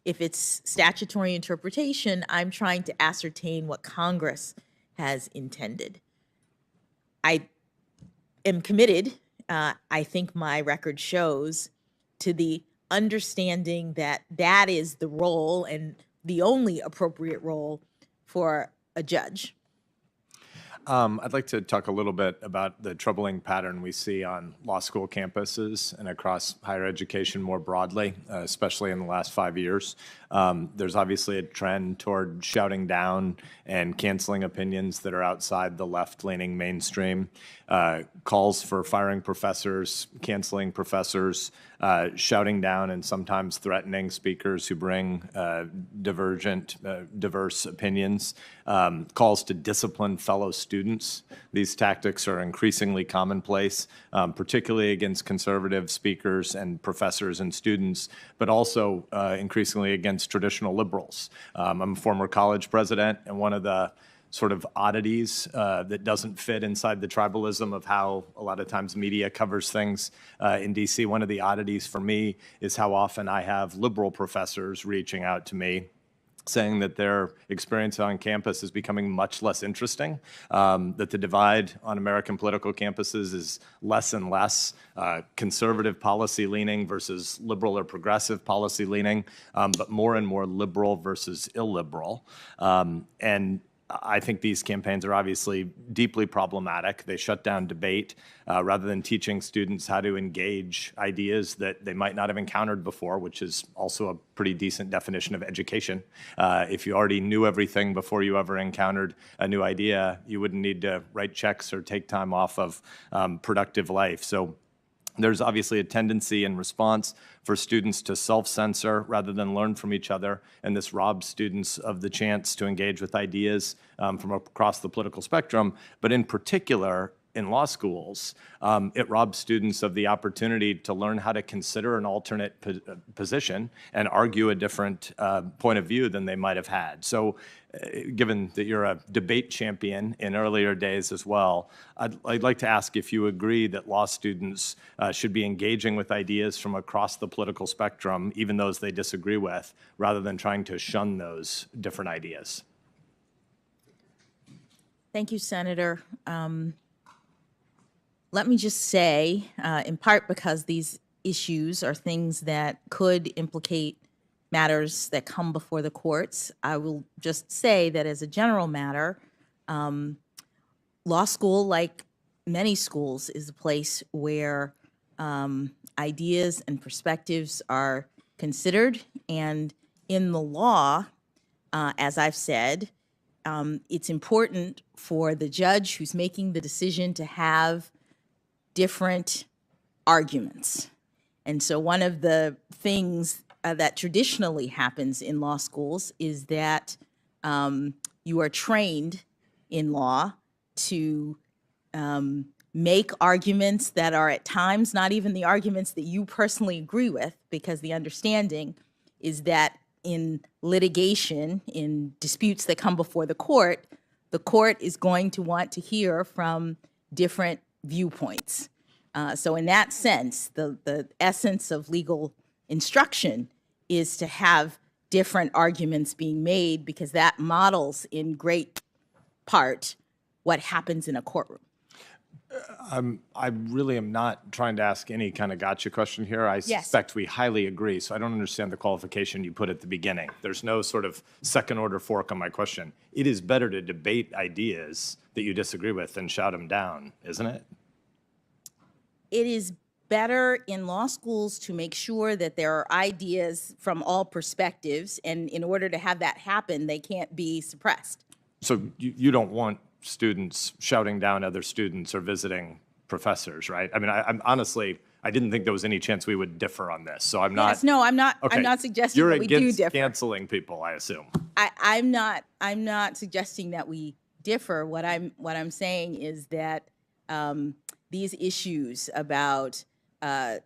if it's statutory interpretation, I'm trying to ascertain what Congress has intended. I am committed, I think my record shows, to the understanding that that is the role and the only appropriate role for a judge. I'd like to talk a little bit about the troubling pattern we see on law school campuses and across higher education more broadly, especially in the last 5 years. There's obviously a trend toward shouting down and canceling opinions that are outside the left-leaning mainstream, calls for firing professors, canceling professors, shouting down and sometimes threatening speakers who bring diverse opinions, calls to discipline fellow students. These tactics are increasingly commonplace, particularly against conservative speakers and professors and students, but also increasingly against traditional liberals. I'm a former college president, and one of the sort of oddities that doesn't fit inside the tribalism of how a lot of times media covers things in DC. One of the oddities for me is how often I have liberal professors reaching out to me saying that their experience on campus is becoming much less interesting, that the divide on American political campuses is less and less conservative policy leaning versus liberal or progressive policy leaning, but more and more liberal versus illiberal. And I think these campaigns are obviously deeply problematic. They shut down debate rather than teaching students how to engage ideas that they might not have encountered before, which is also a pretty decent definition of education. If you already knew everything before you ever encountered a new idea, you wouldn't need to write checks or take time off of productive life. So there's obviously a tendency in response for students to self-censor rather than learn from each other, and this robs students of the chance to engage with ideas from across the political spectrum. But in particular, in law schools, it robs students of the opportunity to learn how to consider an alternate position and argue a different point of view than they might have had. So given that you're a debate champion in earlier days as well, I'd like to ask if you agree that law students should be engaging with ideas from across the political spectrum, even those they disagree with, rather than trying to shun those different ideas. Thank you, Senator. Let me just say, in part because these issues are things that could implicate matters that come before the courts, I will just say that as a general matter, law school, like many schools, is a place where ideas and perspectives are considered. And in the law, as I've said, it's important for the judge who's making the decision to have different arguments. And so one of the things that traditionally happens in law schools is that you are trained in law to make arguments that are at times not even the arguments that you personally agree with, because the understanding is that in litigation, in disputes that come before the court is going to want to hear from different viewpoints. So in that sense, the essence of legal instruction is to have different arguments being made, because that models in great part what happens in a courtroom. I really am not trying to ask any kind of gotcha question here. I suspect we highly agree, so I don't understand the qualification you put at the beginning. There's no sort of second-order fork on my question. It is better to debate ideas that you disagree with than shout them down, isn't it? It is better in law schools to make sure that there are ideas from all perspectives, and in order to have that happen, they can't be suppressed. So you don't want students shouting down other students or visiting professors, right? I mean, I'm honestly, I didn't think there was any chance we would differ on this, so I'm not. Yes, no, I'm not. Okay. I'm not suggesting You're that we do against differ. canceling people, I assume. I'm not suggesting that we differ. What I'm saying is that these issues about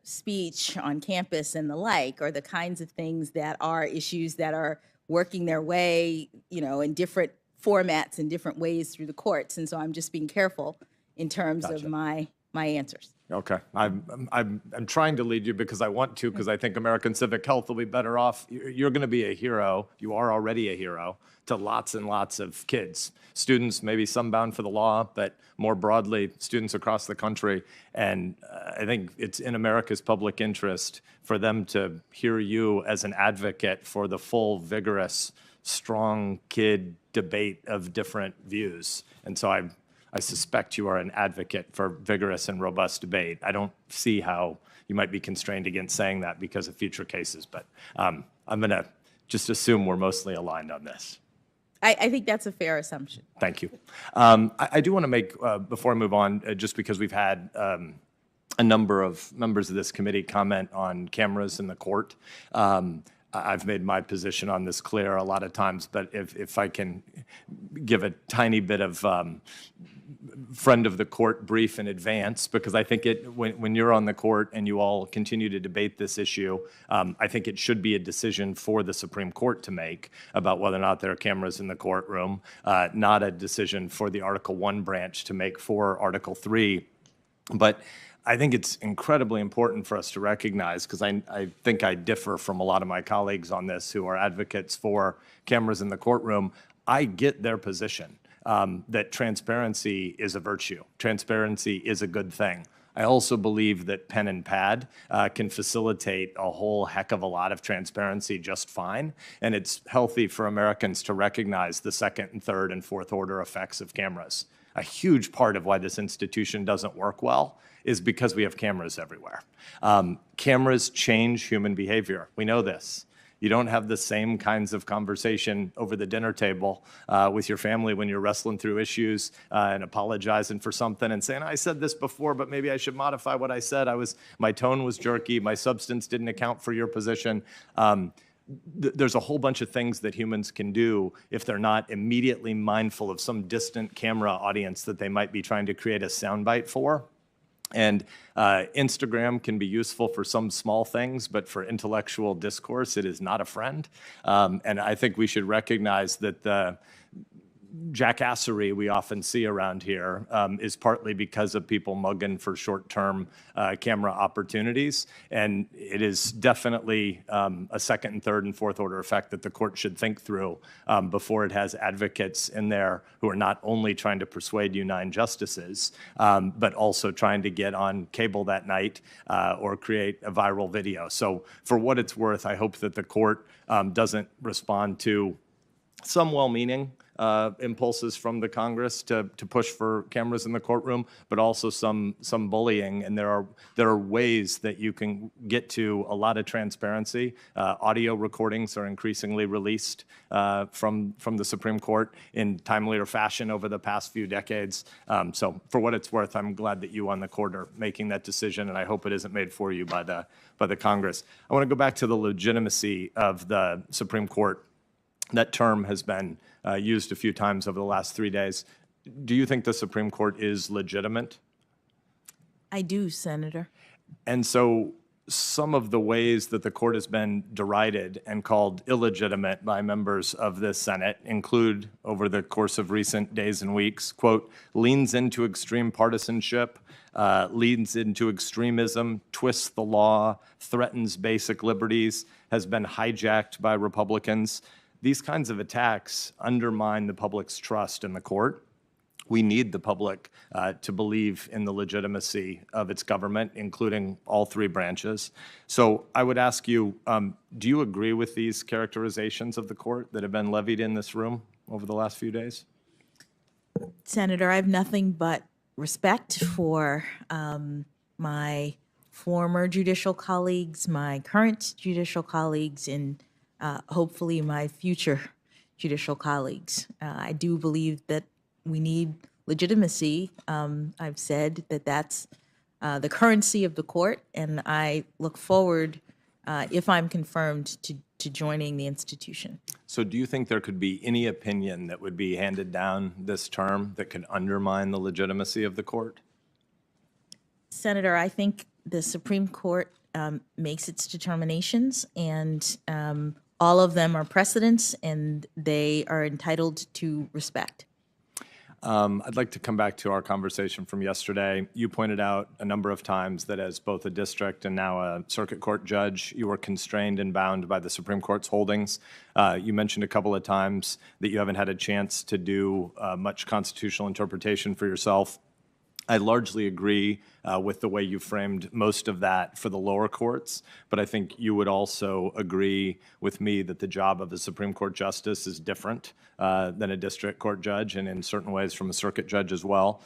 speech on campus and the like are the kinds of things that are issues that are working their way, in different formats and different ways through the courts. And so I'm just being careful in terms of my answers. Okay, I'm trying to lead you because I want to, because I think American civic health will be better off. You're going to be a hero. You are already a hero to lots and lots of kids, students, maybe some bound for the law, but more broadly, students across the country. And I think it's in America's public interest for them to hear you as an advocate for the full, vigorous, strong kid debate of different views. And so I suspect you are an advocate for vigorous and robust debate. I don't see how you might be constrained against saying that because of future cases, but I'm going to just assume we're mostly aligned on this. I think that's a fair assumption. Thank you. I do want to make, before I move on, just because we've had a number of members of this committee comment on cameras in the court. I've made my position on this clear a lot of times, but if I can give a tiny bit of friend of the court brief in advance, because I think when you're on the court and you all continue to debate this issue, I think it should be a decision for the Supreme Court to make about whether or not there are cameras in the courtroom, not a decision for the Article I branch to make for Article III. But I think it's incredibly important for us to recognize, because I think I differ from a lot of my colleagues on this who are advocates for cameras in the courtroom. I get their position that transparency is a virtue. Transparency is a good thing. I also believe that pen and pad can facilitate a whole heck of a lot of transparency just fine, and it's healthy for Americans to recognize the second and third and fourth order effects of cameras. A huge part of why this institution doesn't work well is because we have cameras everywhere. Cameras change human behavior. We know this. You don't have the same kinds of conversation over the dinner table with your family when you're wrestling through issues and apologizing for something and saying, I said this before, but maybe I should modify what I said. My tone was jerky. My substance didn't account for your position. there's a whole bunch of things that humans can do if they're not immediately mindful of some distant camera audience that they might be trying to create a soundbite for. And Instagram can be useful for some small things, but for intellectual discourse, it is not a friend. And I think we should recognize that the jackassery we often see around here is partly because of people mugging for short-term camera opportunities. And it is definitely a second and third and fourth order effect that the court should think through before it has advocates in there who are not only trying to persuade you 9 justices, but also trying to get on cable that night or create a viral video. So for what it's worth, I hope that the court doesn't respond to some well-meaning impulses from the Congress to push for cameras in the courtroom, but also some bullying. And there are ways that you can get to a lot of transparency. Audio recordings are increasingly released from the Supreme Court in timelier fashion over the past few decades. So for what it's worth, I'm glad that you on the court are making that decision, and I hope it isn't made for you by the Congress. I want to go back to the legitimacy of the Supreme Court. That term has been used a few times over the last 3 days. Do you think the Supreme Court is legitimate? I do, Senator. And so some of the ways that the court has been derided and called illegitimate by members of this Senate include, over the course of recent days and weeks, quote, leans into extreme partisanship, leans into extremism, twists the law, threatens basic liberties, has been hijacked by Republicans. These kinds of attacks undermine the public's trust in the court. We need the public to believe in the legitimacy of its government, including all 3 branches. So I would ask you, do you agree with these characterizations of the court that have been levied in this room over the last few days? Senator, I have nothing but respect for my former judicial colleagues, my current judicial colleagues, and hopefully my future judicial colleagues. I do believe that we need legitimacy. I've said that that's the currency of the court, and I look forward, if I'm confirmed, to joining the institution. So do you think there could be any opinion that would be handed down this term that could undermine the legitimacy of the court? Senator, I think the Supreme Court makes its determinations, and all of them are precedents, and they are entitled to respect. I'd like to come back to our conversation from yesterday. You pointed out a number of times that as both a district and now a circuit court judge, you were constrained and bound by the Supreme Court's holdings. You mentioned a couple of times that you haven't had a chance to do much constitutional interpretation for yourself. I largely agree with the way you framed most of that for the lower courts, but I think you would also agree with me that the job of a Supreme Court justice is different than a district court judge, and in certain ways from a circuit judge as well.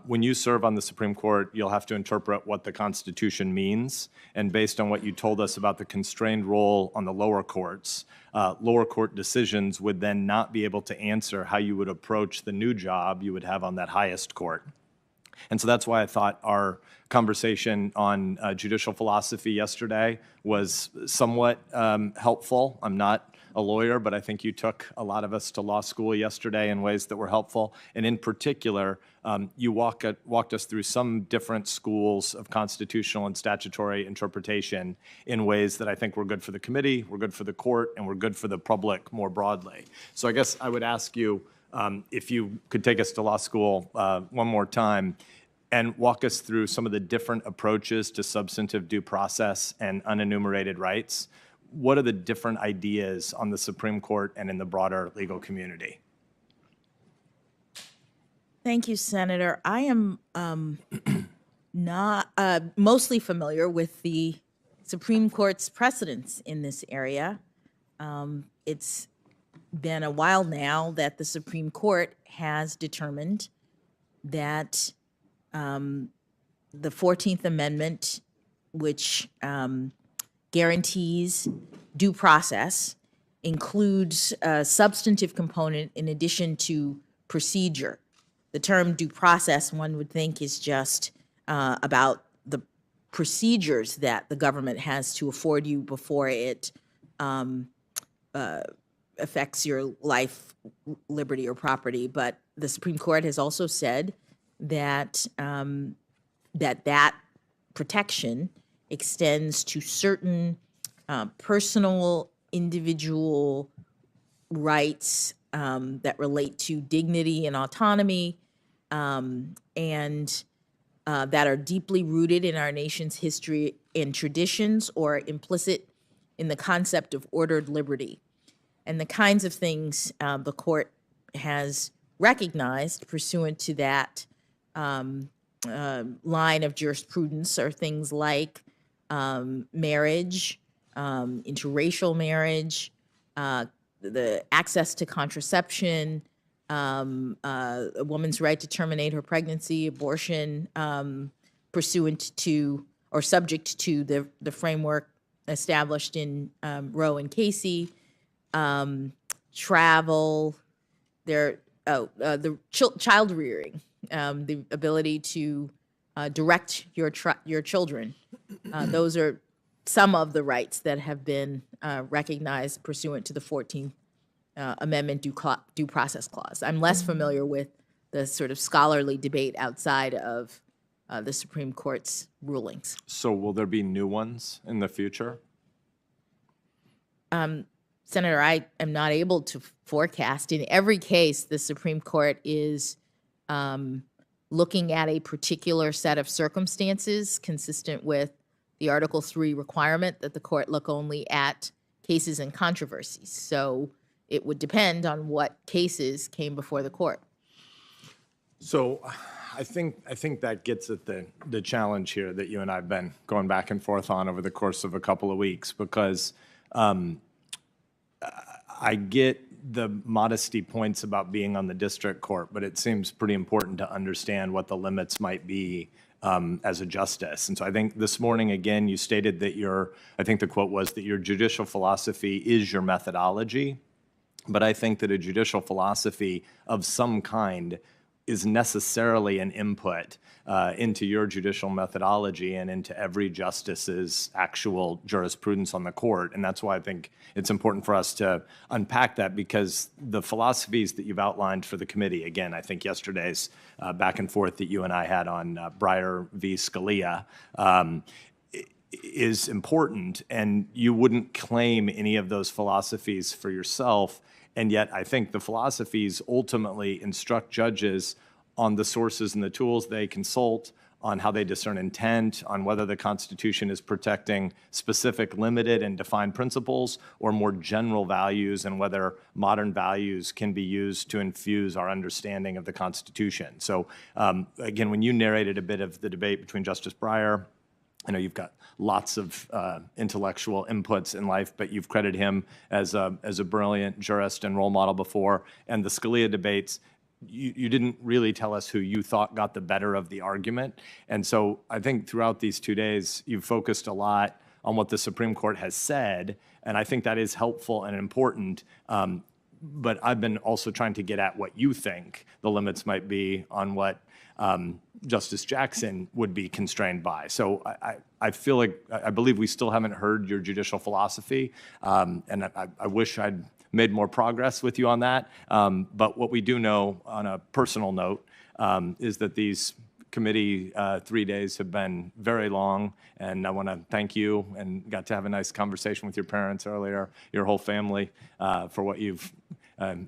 When you serve on the Supreme Court, you'll have to interpret what the Constitution means, and based on what you told us about the constrained role on the lower courts, lower court decisions would then not be able to answer how you would approach the new job you would have on that highest court. And so that's why I thought our conversation on judicial philosophy yesterday was somewhat helpful. I'm not a lawyer, but I think you took a lot of us to law school yesterday in ways that were helpful. And in particular, you walked us through some different schools of constitutional and statutory interpretation in ways that I think were good for the committee, were good for the court, and were good for the public more broadly. So I guess I would ask you, if you could take us to law school one more time and walk us through some of the different approaches to substantive due process and unenumerated rights. What are the different ideas on the Supreme Court and in the broader legal community? Thank you, Senator. I am not mostly familiar with the Supreme Court's precedents in this area. It's been a while now that the Supreme Court has determined that the 14th Amendment, which guarantees due process, includes a substantive component in addition to procedure. The term due process, one would think, is just about the procedures that the government has to afford you before it affects your life, liberty, or property. But the Supreme Court has also said that that protection extends to certain personal, individual rights that relate to dignity and autonomy, and that are deeply rooted in our nation's history and traditions, or implicit in the concept of ordered liberty. And the kinds of things the court has recognized pursuant to that line of jurisprudence are things like marriage, interracial marriage, the access to contraception, a woman's right to terminate her pregnancy, abortion, pursuant to or subject to the framework established in Roe and Casey, travel, the child rearing, the ability to direct your children. Those are some of the rights that have been recognized pursuant to the 14th Amendment due process clause. I'm less familiar with the sort of scholarly debate outside of the Supreme Court's rulings. So will there be new ones in the future? Senator, I am not able to forecast. In every case, the Supreme Court is looking at a particular set of circumstances consistent with the Article 3 requirement that the court look only at cases and controversies. So it would depend on what cases came before the court. So I think that gets at the challenge here that you and I have been going back and forth on over the course of a couple of weeks, because I get the modesty points about being on the district court, but it seems pretty important to understand what the limits might be as a justice. And so I think this morning, again, you stated that I think the quote was that your judicial philosophy is your methodology, but I think that a judicial philosophy of some kind is necessarily an input into your judicial methodology and into every justice's actual jurisprudence on the court. And that's why I think it's important for us to unpack that, because the philosophies that you've outlined for the committee, again, I think yesterday's back and forth that you and I had on Breyer v. Scalia, is important, and you wouldn't claim any of those philosophies for yourself. And yet I think the philosophies ultimately instruct judges on the sources and the tools they consult, on how they discern intent, on whether the Constitution is protecting specific limited and defined principles or more general values, and whether modern values can be used to infuse our understanding of the Constitution. So again, when you narrated a bit of the debate between Justice Breyer, I know you've got lots of intellectual inputs in life, but you've credited him as a brilliant jurist and role model before. And the Scalia debates, you didn't really tell us who you thought got the better of the argument. And so I think throughout these 2 days, you've focused a lot on what the Supreme Court has said, and I think that is helpful and important. But I've been also trying to get at what you think the limits might be on what Justice Jackson would be constrained by. So I feel like, I believe we still haven't heard your judicial philosophy, and I wish I'd made more progress with you on that. But what we do know on a personal note is that these committee 3 days have been very long, and I want to thank you, and got to have a nice conversation with your parents earlier, your whole family, for what you've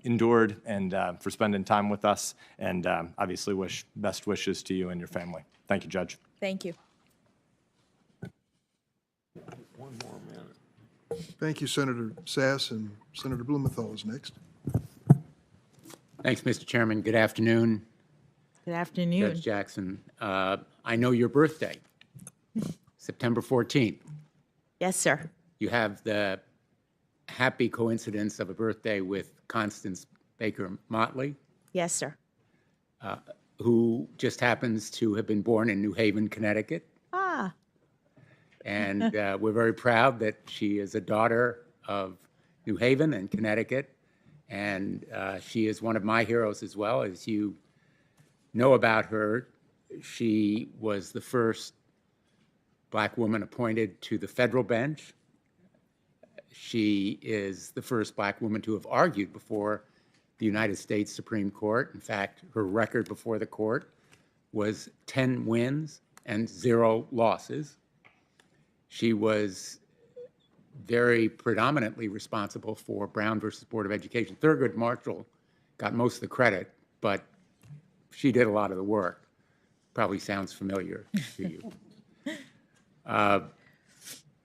endured, and for spending time with us, and obviously wish best wishes to you and your family. Thank you, Judge. Thank you. One more minute. Thank you, Senator Sass, and Senator Blumenthal is next. Thanks, Mr. Chairman. Good afternoon. Good afternoon. Judge Jackson. I know your birthday, September 14th. Yes, sir. You have the happy coincidence of a birthday with Constance Baker Motley. Yes, sir. Who just happens to have been born in New Haven, Connecticut. Ah. And we're very proud that she is a daughter of New Haven and Connecticut. And she is one of my heroes as well. As you know about her, she was the first Black woman appointed to the federal bench. she is the first black woman to have argued before the United States Supreme Court. In fact, her record before the court was 10 wins and 0 losses. She was very predominantly responsible for Brown versus Board of Education. Thurgood Marshall got most of the credit, but she did a lot of the work. Probably sounds familiar to you.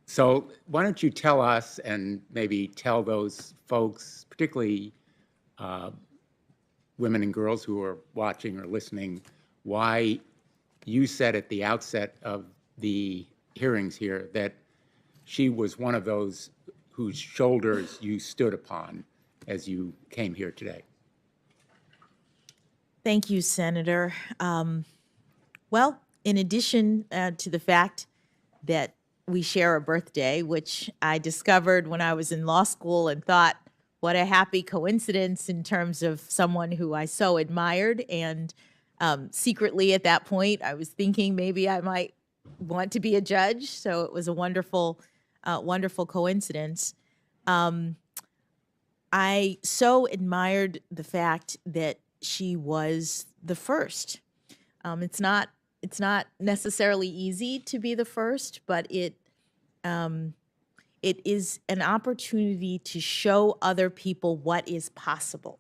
So why don't you tell us, and maybe tell those folks, particularly women and girls who are watching or listening, why you said at the outset of the hearings here that she was one of those whose shoulders you stood upon as you came here today. Thank you, Senator. Well, in addition to the fact that we share a birthday, which I discovered when I was in law school and thought, what a happy coincidence in terms of someone who I so admired. And secretly at that point, I was thinking maybe I might want to be a judge. So it was a wonderful, wonderful coincidence. I so admired the fact that she was the first. It's not necessarily easy to be the first, but it is an opportunity to show other people what is possible.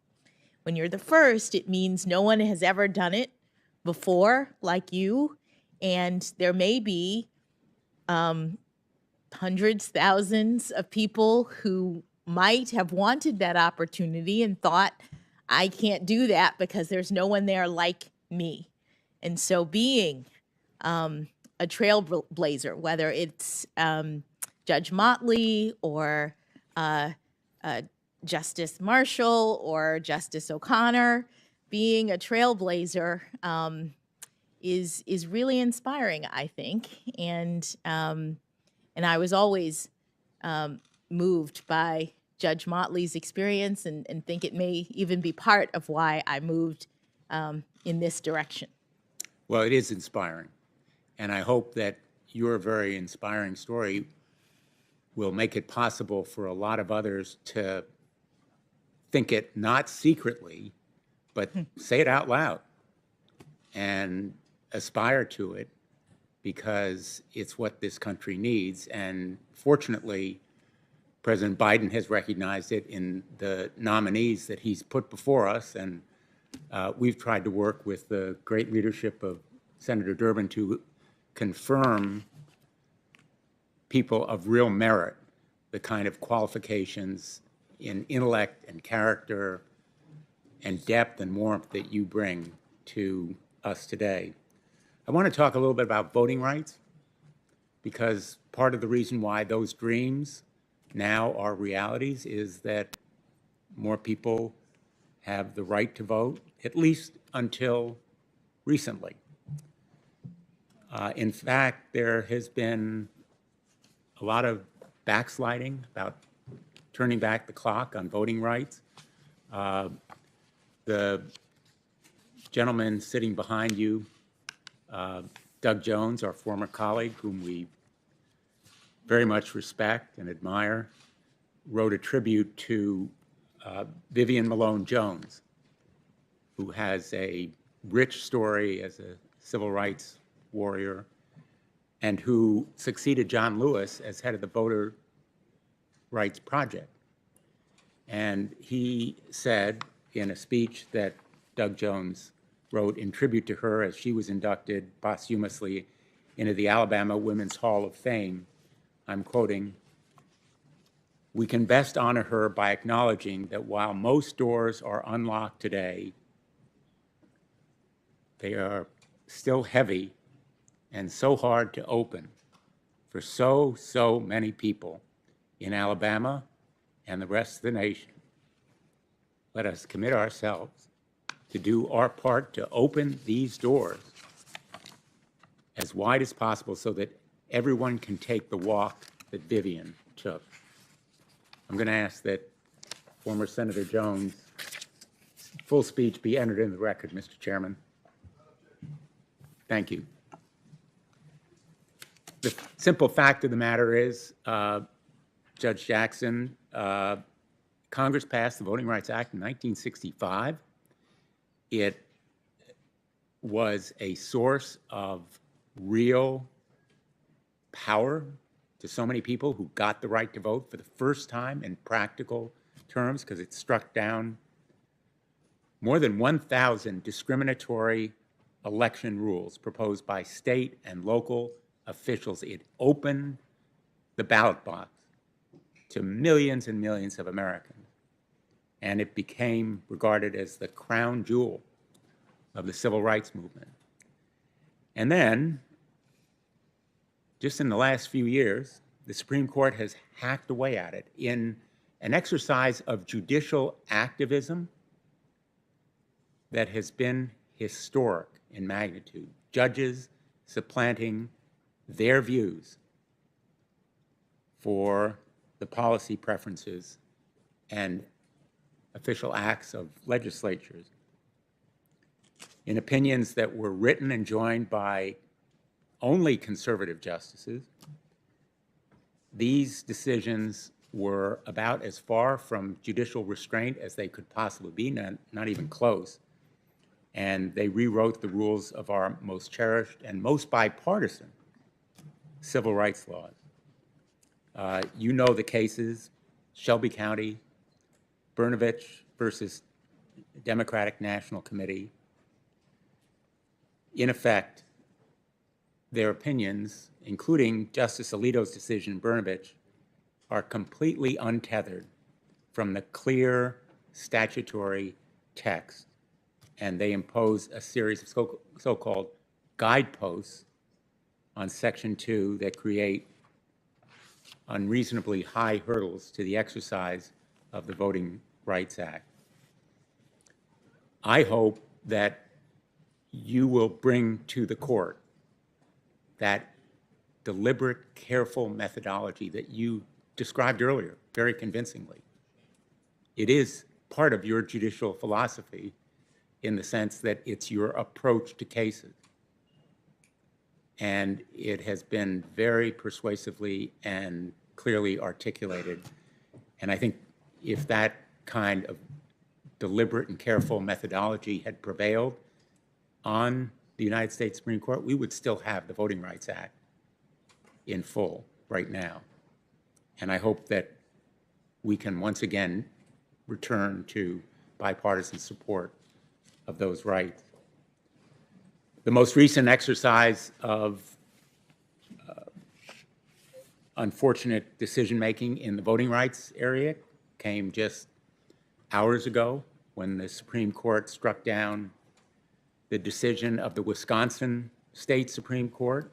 When you're the first, it means no one has ever done it before like you, and there may be hundreds, thousands of people who might have wanted that opportunity and thought, I can't do that because there's no one there like me. And so being a trailblazer, whether it's Judge Motley or Justice Marshall or Justice O'Connor, being a trailblazer is really inspiring, I think. And I was always moved by Judge Motley's experience and think it may even be part of why I moved in this direction. Well, it is inspiring. And I hope that your very inspiring story will make it possible for a lot of others to think it not secretly, but say it out loud and aspire to it, because it's what this country needs. And fortunately, President Biden has recognized it in the nominees that he's put before us. And we've tried to work with the great leadership of Senator Durbin to confirm people of real merit, the kind of qualifications in intellect and character and depth and warmth that you bring to us today. I want to talk a little bit about voting rights, because part of the reason why those dreams now are realities is that more people have the right to vote, at least until recently. In fact, there has been a lot of backsliding about turning back the clock on voting rights. The gentleman sitting behind you, Doug Jones, our former colleague, whom we very much respect and admire, wrote a tribute to Vivian Malone Jones, who has a rich story as a civil rights warrior and who succeeded John Lewis as head of the Voter Rights Project. And he said in a speech that Doug Jones wrote in tribute to her as she was inducted posthumously into the Alabama Women's Hall of Fame, I'm quoting, "We can best honor her by acknowledging that while most doors are unlocked today, they are still heavy and so hard to open for so many people in Alabama and the rest of the nation. Let us commit ourselves to do our part to open these doors as wide as possible so that everyone can take the walk that Vivian took." I'm going to ask that former Senator Jones' full speech be entered in the record, Mr. Chairman. Thank you. The simple fact of the matter is, Judge Jackson, Congress passed the Voting Rights Act in 1965. It was a source of real power to so many people who got the right to vote for the first time in practical terms, because it struck down more than 1,000 discriminatory election rules proposed by state and local officials. It opened the ballot box to millions and millions of Americans, and it became regarded as the crown jewel of the civil rights movement. And then, just in the last few years, the Supreme Court has hacked away at it in an exercise of judicial activism that has been historic in magnitude. Judges supplanting their views for the policy preferences and official acts of legislatures in opinions that were written and joined by only conservative justices. These decisions were about as far from judicial restraint as they could possibly be, not even close. And they rewrote the rules of our most cherished and most bipartisan civil rights laws. You know the cases: Shelby County, Brnovich versus Democratic National Committee. In effect, their opinions, including Justice Alito's decision in Brnovich, are completely untethered from the clear statutory text, and they impose a series of so-called guideposts on Section 2 that create unreasonably high hurdles to the exercise of the Voting Rights Act. I hope that you will bring to the court that deliberate, careful methodology that you described earlier very convincingly. It is part of your judicial philosophy in the sense that it's your approach to cases. And it has been very persuasively and clearly articulated. And I think if that kind of deliberate and careful methodology had prevailed on the United States Supreme Court, we would still have the Voting Rights Act in full right now. And I hope that we can once again return to bipartisan support of those rights. The most recent exercise of unfortunate decision-making in the voting rights area came just hours ago when the Supreme Court struck down the decision of the Wisconsin State Supreme Court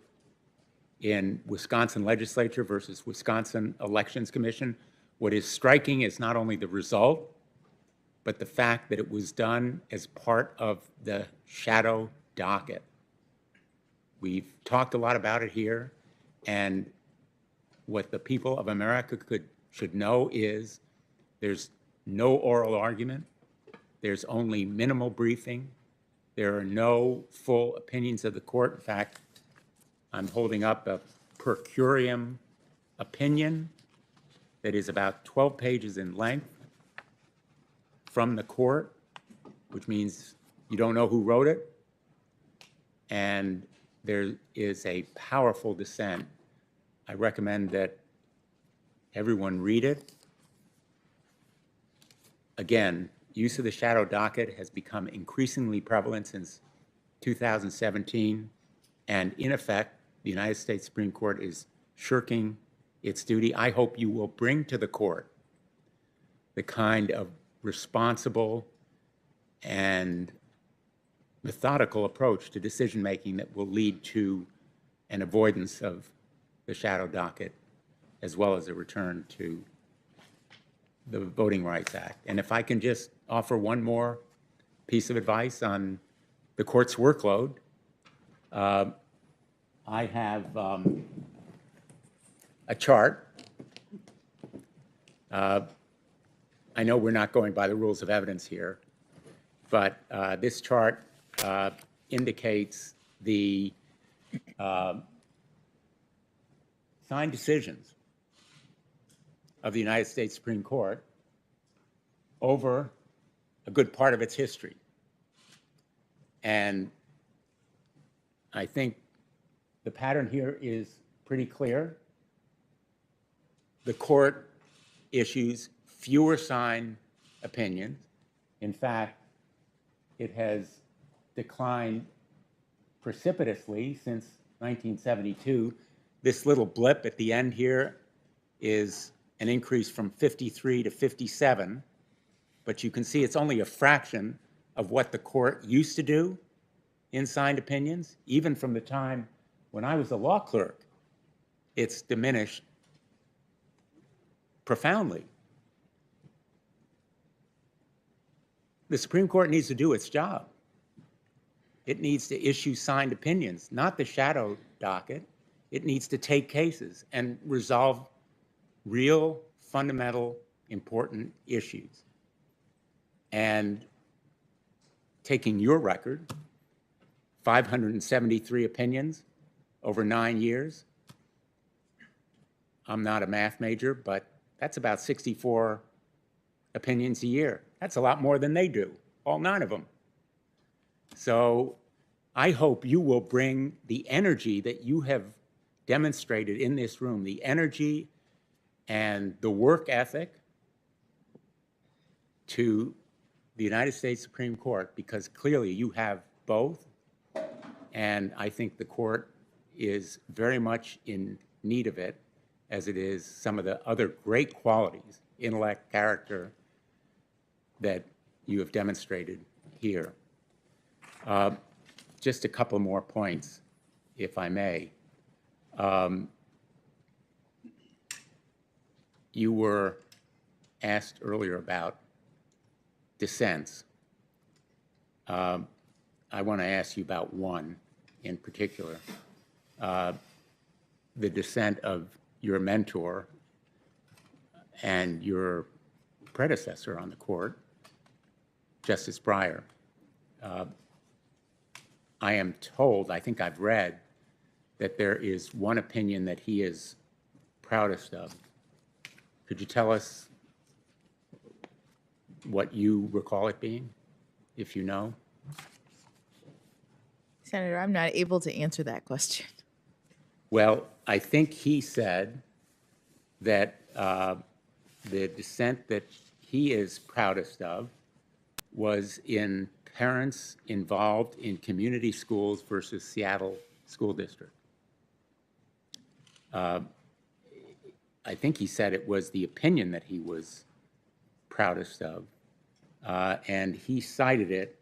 in Wisconsin Legislature versus Wisconsin Elections Commission. What is striking is not only the result, but the fact that it was done as part of the shadow docket. We've talked a lot about it here, and what the people of America should know is there's no oral argument, there's only minimal briefing, there are no full opinions of the court. In fact, I'm holding up a per curiam opinion that is about 12 pages in length from the court, which means you don't know who wrote it. And there is a powerful dissent. I recommend that everyone read it. Again, use of the shadow docket has become increasingly prevalent since 2017. And in effect, the United States Supreme Court is shirking its duty. I hope you will bring to the court the kind of responsible and methodical approach to decision-making that will lead to an avoidance of the shadow docket, as well as a return to the Voting Rights Act. And if I can just offer one more piece of advice on the court's workload, I have a chart. I know we're not going by the rules of evidence here, but this chart indicates the signed decisions of the United States Supreme Court over a good part of its history. And I think the pattern here is pretty clear. The court issues fewer signed opinions. In fact, it has declined precipitously since 1972. This little blip at the end here is an increase from 53 to 57, but you can see it's only a fraction of what the court used to do in signed opinions. Even from the time when I was a law clerk, it's diminished profoundly. The Supreme Court needs to do its job. It needs to issue signed opinions, not the shadow docket. It needs to take cases and resolve real, fundamental, important issues. And taking your record, 573 opinions over 9 years. I'm not a math major, but that's about 64 opinions a year. That's a lot more than they do, all 9 of them. So I hope you will bring the energy that you have demonstrated in this room, the energy and the work ethic to the United States Supreme Court, because clearly you have both. And I think the court is very much in need of it, as it is some of the other great qualities, intellect, character, that you have demonstrated here. Just a couple more points, if I may. You were asked earlier about dissents. I want to ask you about one in particular. The dissent of your mentor and your predecessor on the court, Justice Breyer. I am told, I think I've read, that there is one opinion that he is proudest of. Could you tell us what you recall it being, if you know? Senator, I'm not able to answer that question. Well, I think he said that the dissent that he is proudest of was in parents involved in community schools versus Seattle School District. I think he said it was the opinion that he was proudest of, and he cited it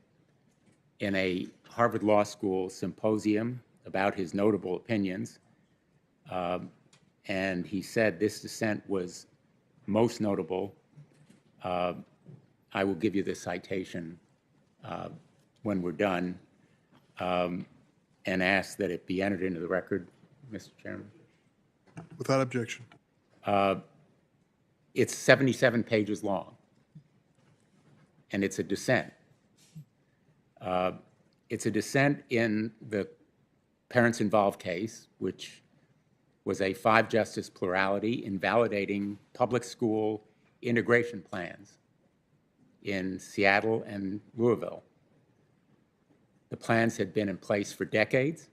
in a Harvard Law School symposium about his notable opinions, and he said this dissent was most notable. I will give you the citation when we're done, and ask that it be entered into the record, Mr. Chairman. Without objection. It's 77 pages long, and it's a dissent. It's a dissent in the parents involved case, which was a 5-justice plurality invalidating public school integration plans in Seattle and Louisville. The plans had been in place for decades,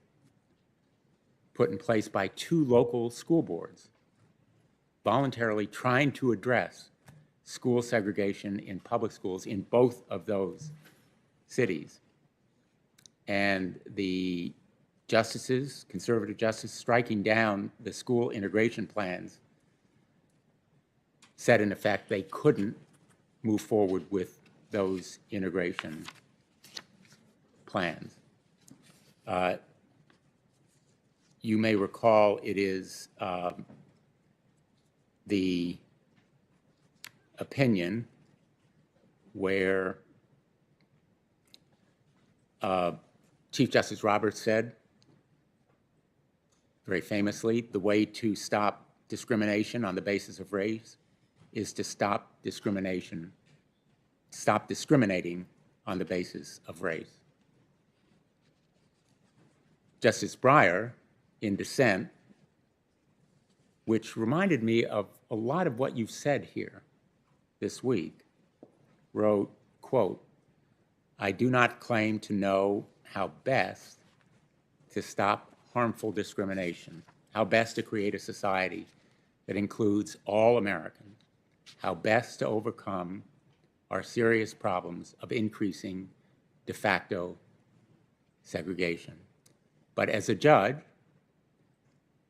put in place by 2 local school boards, voluntarily trying to address school segregation in public schools in both of those cities. And the justices, conservative justices, striking down the school integration plans, said in effect they couldn't move forward with those integration plans. You may recall it is the opinion where Chief Justice Roberts said, very famously, the way to stop discrimination on the basis of race is to stop discriminating on the basis of race. Justice Breyer, in dissent, which reminded me of a lot of what you've said here this week, wrote, quote, "I do not claim to know how best to stop harmful discrimination, how best to create a society that includes all Americans, how best to overcome our serious problems of increasing de facto segregation. But as a judge,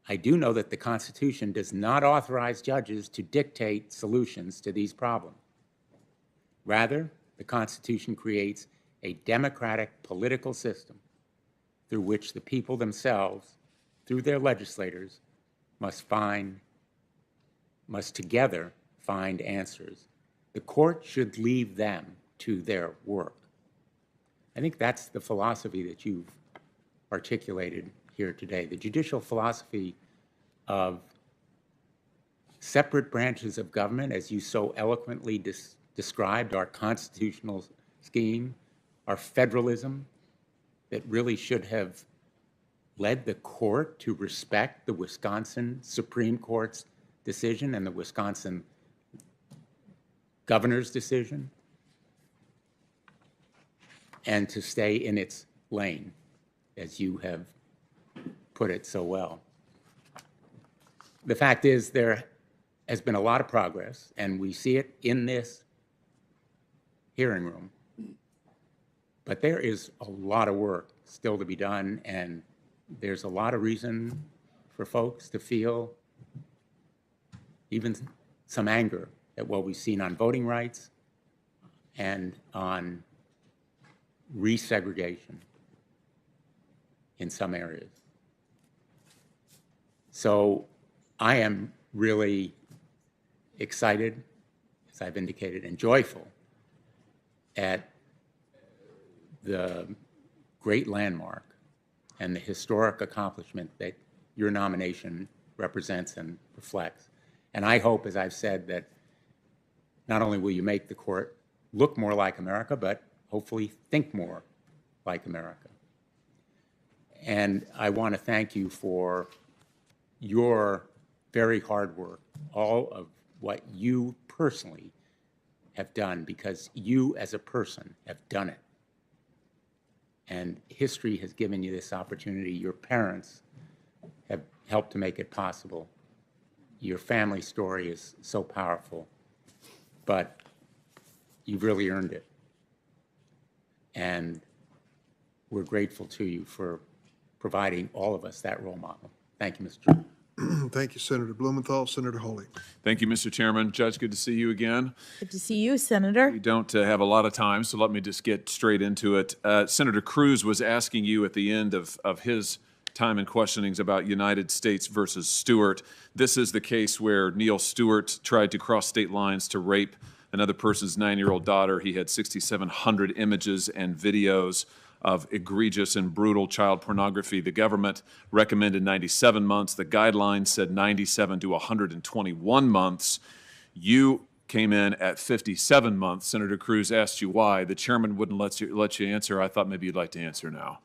I do know that the Constitution does not authorize judges to dictate solutions to these problems. Rather, the Constitution creates a democratic political system through which the people themselves, through their legislators, must together find answers. The court should leave them to their work." I think that's the philosophy that you've articulated here today, the judicial philosophy of separate branches of government, as you so eloquently described our constitutional scheme, our federalism that really should have led the court to respect the Wisconsin Supreme Court's decision and the Wisconsin governor's decision, and to stay in its lane, as you have put it so well. The fact is, there has been a lot of progress, and we see it in this hearing room. But there is a lot of work still to be done, and there's a lot of reason for folks to feel even some anger at what we've seen on voting rights and on resegregation in some areas. So I am really excited, as I've indicated, and joyful at the great landmark and the historic accomplishment that your nomination represents and reflects. And I hope, as I've said, that not only will you make the court look more like America, but hopefully think more like America. And I want to thank you for your very hard work, all of what you personally have done, because you as a person have done it. And history has given you this opportunity. Your parents have helped to make it possible. Your family story is so powerful, but you've really earned it. And we're grateful to you for providing all of us that role model. Thank you, Mr. Chairman. Thank you, Senator Blumenthal. Senator Hawley. Thank you, Mr. Chairman. Judge, good to see you again. Good to see you, Senator. We don't have a lot of time, so let me just get straight into it. Senator Cruz was asking you at the end of his time and questionings about United States versus Stewart. This is the case where Neil Stewart tried to cross state lines to rape another person's 9-year-old daughter. He had 6,700 images and videos of egregious and brutal child pornography. The government recommended 97 months. The guidelines said 97 to 121 months. You came in at 57 months. Senator Cruz asked you why. The chairman wouldn't let you answer. I thought maybe you'd like to answer now.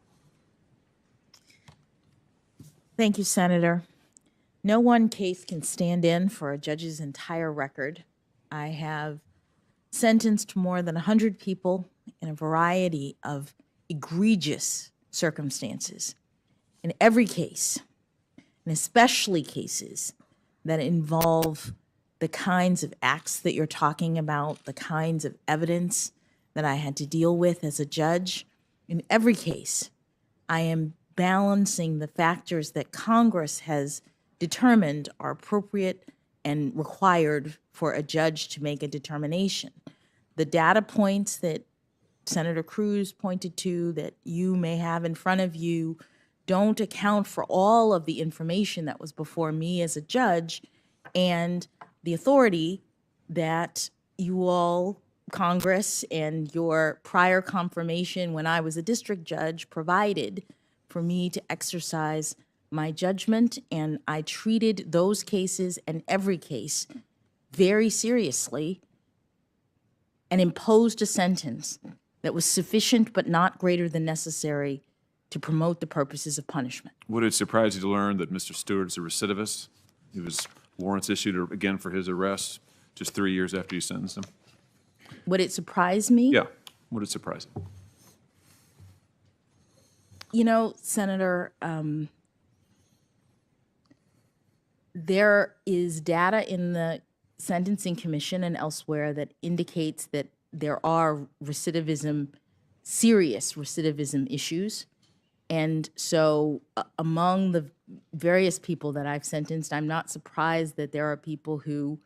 Thank you, Senator. No one case can stand in for a judge's entire record. I have sentenced more than 100 people in a variety of egregious circumstances. In every case, and especially cases that involve the kinds of acts that you're talking about, the kinds of evidence that I had to deal with as a judge, in every case, I am balancing the factors that Congress has determined are appropriate and required for a judge to make a determination. The data points that Senator Cruz pointed to that you may have in front of you don't account for all of the information that was before me as a judge and the authority that you all, Congress, and your prior confirmation when I was a district judge provided for me to exercise my judgment. And I treated those cases and every case very seriously and imposed a sentence that was sufficient but not greater than necessary to promote the purposes of punishment. Would it surprise you to learn that Mr. Stewart's a recidivist? He was Warrants issued again for his arrest just 3 years after you sentenced him? Would it surprise me? Yeah, would it surprise you? You know, Senator, there is data in the Sentencing Commission and elsewhere that indicates that there are serious recidivism issues. And so among the various people that I've sentenced, I'm not surprised that there are people who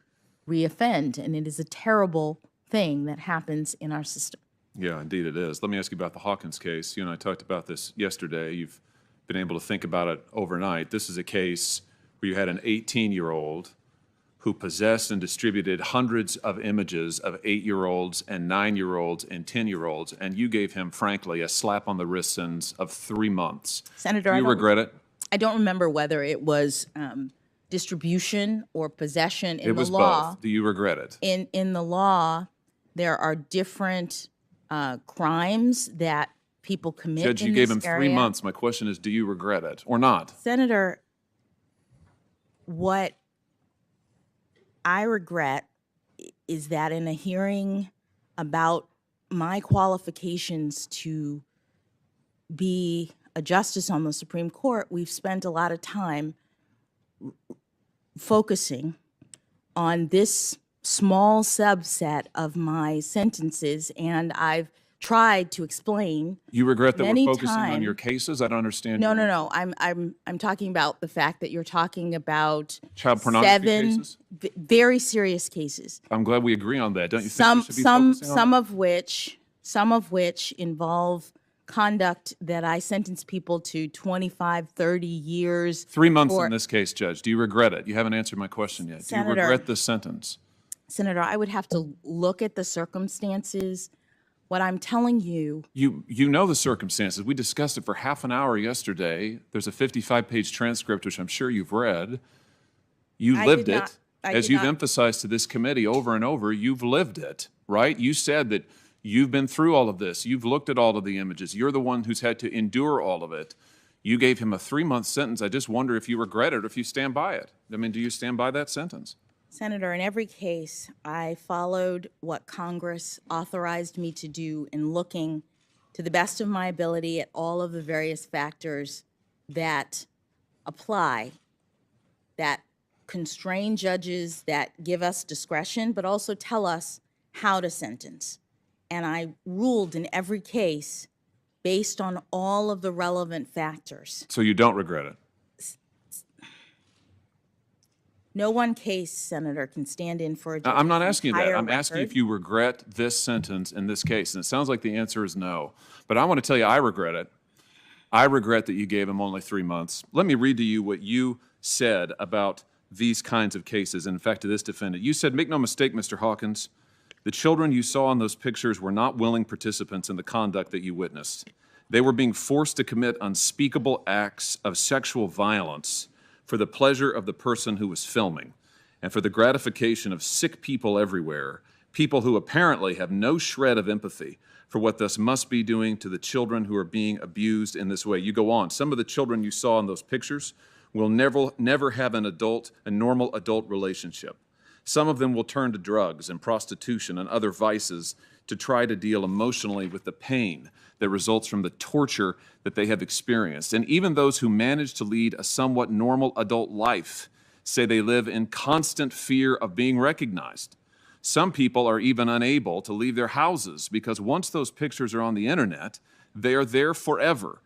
reoffend, and it is a terrible thing that happens in our system. Yeah, indeed it is. Let me ask you about the Hawkins case. You and I talked about this yesterday. You've been able to think about it overnight. This is a case where you had an 18-year-old who possessed and distributed hundreds of images of 8-year-olds and 9-year-olds and 10-year-olds, and you gave him, frankly, a slap on the wrist sentence of 3 months. Senator, Do you regret it? I don't remember whether it was distribution or possession in It was the law. both. Do you regret it? In the law, there are different crimes that people commit Judge, in you gave this him 3 area. months. My question is, do you regret it or not? Senator, what I regret is that in a hearing about my qualifications to be a justice on the Supreme Court, we've spent a lot of time focusing on this small subset of my sentences, and I've tried to explain. You regret that many we're focusing on times- your cases? I don't understand. No, no, no. I'm talking about the fact that you're talking about Child pornography 7 cases? very serious cases. I'm glad we agree on that. Don't you think Some we should be focusing on that? some of which involve conduct that I sentence people to 25, 30 years. 3 months for- in this case, Judge. Do you regret it? You haven't answered my question yet. Do you Senator- regret this sentence? Senator, I would have to look at the circumstances. What I'm telling you, You know the circumstances. We discussed it for half an hour yesterday. There's a 55-page transcript, which I'm sure you've read. You I lived did it. not- I As did you've not- emphasized to this committee over and over, you've lived it, right? You said that you've been through all of this. You've looked at all of the images. You're the one who's had to endure all of it. You gave him a 3-month sentence. I just wonder if you regret it or if you stand by it. I mean, do you stand by that sentence? Senator, in every case, I followed what Congress authorized me to do in looking to the best of my ability at all of the various factors that apply, that constrain judges, that give us discretion, but also tell us how to sentence. And I ruled in every case based on all of the relevant factors. So you don't regret it? No one case, Senator, can stand in for a judge's I'm not asking you that. entire I'm asking you record. if you regret this sentence in this case. And it sounds like the answer is no. But I want to tell you I regret it. I regret that you gave him only 3 months. Let me read to you what you said about these kinds of cases. In fact, to this defendant, you said, "Make no mistake, Mr. Hawkins, the children you saw in those pictures were not willing participants in the conduct that you witnessed. They were being forced to commit unspeakable acts of sexual violence for the pleasure of the person who was filming and for the gratification of sick people everywhere, people who apparently have no shred of empathy for what this must be doing to the children who are being abused in this way." You go on. Some of the children you saw in those pictures will never have a normal adult relationship. Some of them will turn to drugs and prostitution and other vices to try to deal emotionally with the pain that results from the torture that they have experienced. And even those who manage to lead a somewhat normal adult life say they live in constant fear of being recognized. Some people are even unable to leave their houses because once those pictures are on the internet, they are there forever.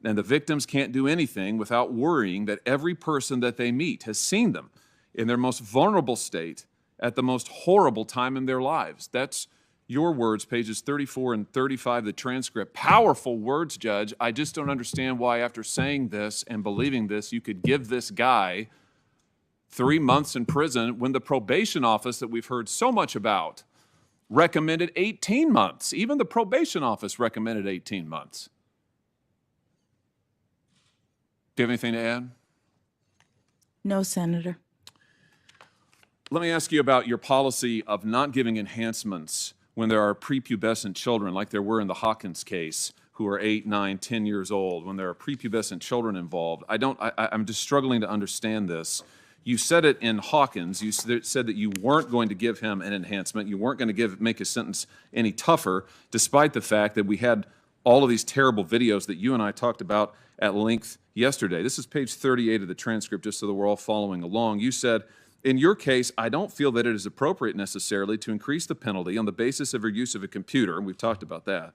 And the victims can't do anything without worrying that every person that they meet has seen them in their most vulnerable state at the most horrible time in their lives. That's your words, pages 34 and 35 of the transcript. Powerful words, Judge. I just don't understand why after saying this and believing this, you could give this guy 3 months in prison when the probation office that we've heard so much about recommended 18 months. Even the probation office recommended 18 months. Do you have anything to add? No, Senator. Let me ask you about your policy of not giving enhancements when there are prepubescent children, like there were in the Hawkins case, who are 8, 9, 10 years old, when there are prepubescent children involved. I'm just struggling to understand this. You said it in Hawkins. You said that you weren't going to give him an enhancement. You weren't going to make his sentence any tougher, despite the fact that we had all of these terrible videos that you and I talked about at length yesterday. This is page 38 of the transcript, just so that we're all following along. You said, in your case, I don't feel that it is appropriate necessarily to increase the penalty on the basis of your use of a computer, and we've talked about that,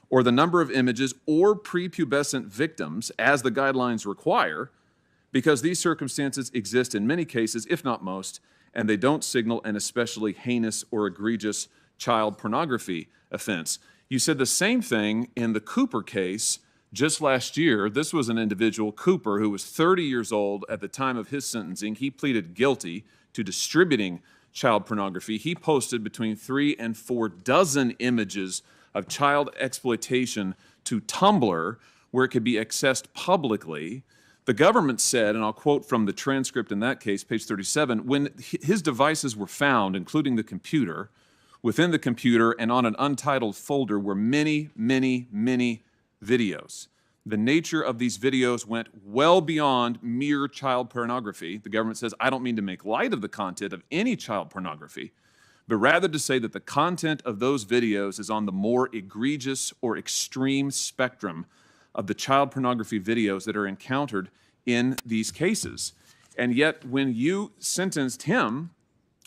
or the number of images or prepubescent victims as the guidelines require, because these circumstances exist in many cases, if not most, and they don't signal an especially heinous or egregious child pornography offense. You said the same thing in the Cooper case just last year. This was an individual, Cooper, who was 30 years old at the time of his sentencing. He pleaded guilty to distributing child pornography. He posted between 3 and 4 dozen images of child exploitation to Tumblr, where it could be accessed publicly. The government said, and I'll quote from the transcript in that case, page 37, when his devices were found, including the computer, within the computer and on an untitled folder were many, many, many videos. The nature of these videos went well beyond mere child pornography. The government says, I don't mean to make light of the content of any child pornography, but rather to say that the content of those videos is on the more egregious or extreme spectrum of the child pornography videos that are encountered in these cases. And yet, when you sentenced him,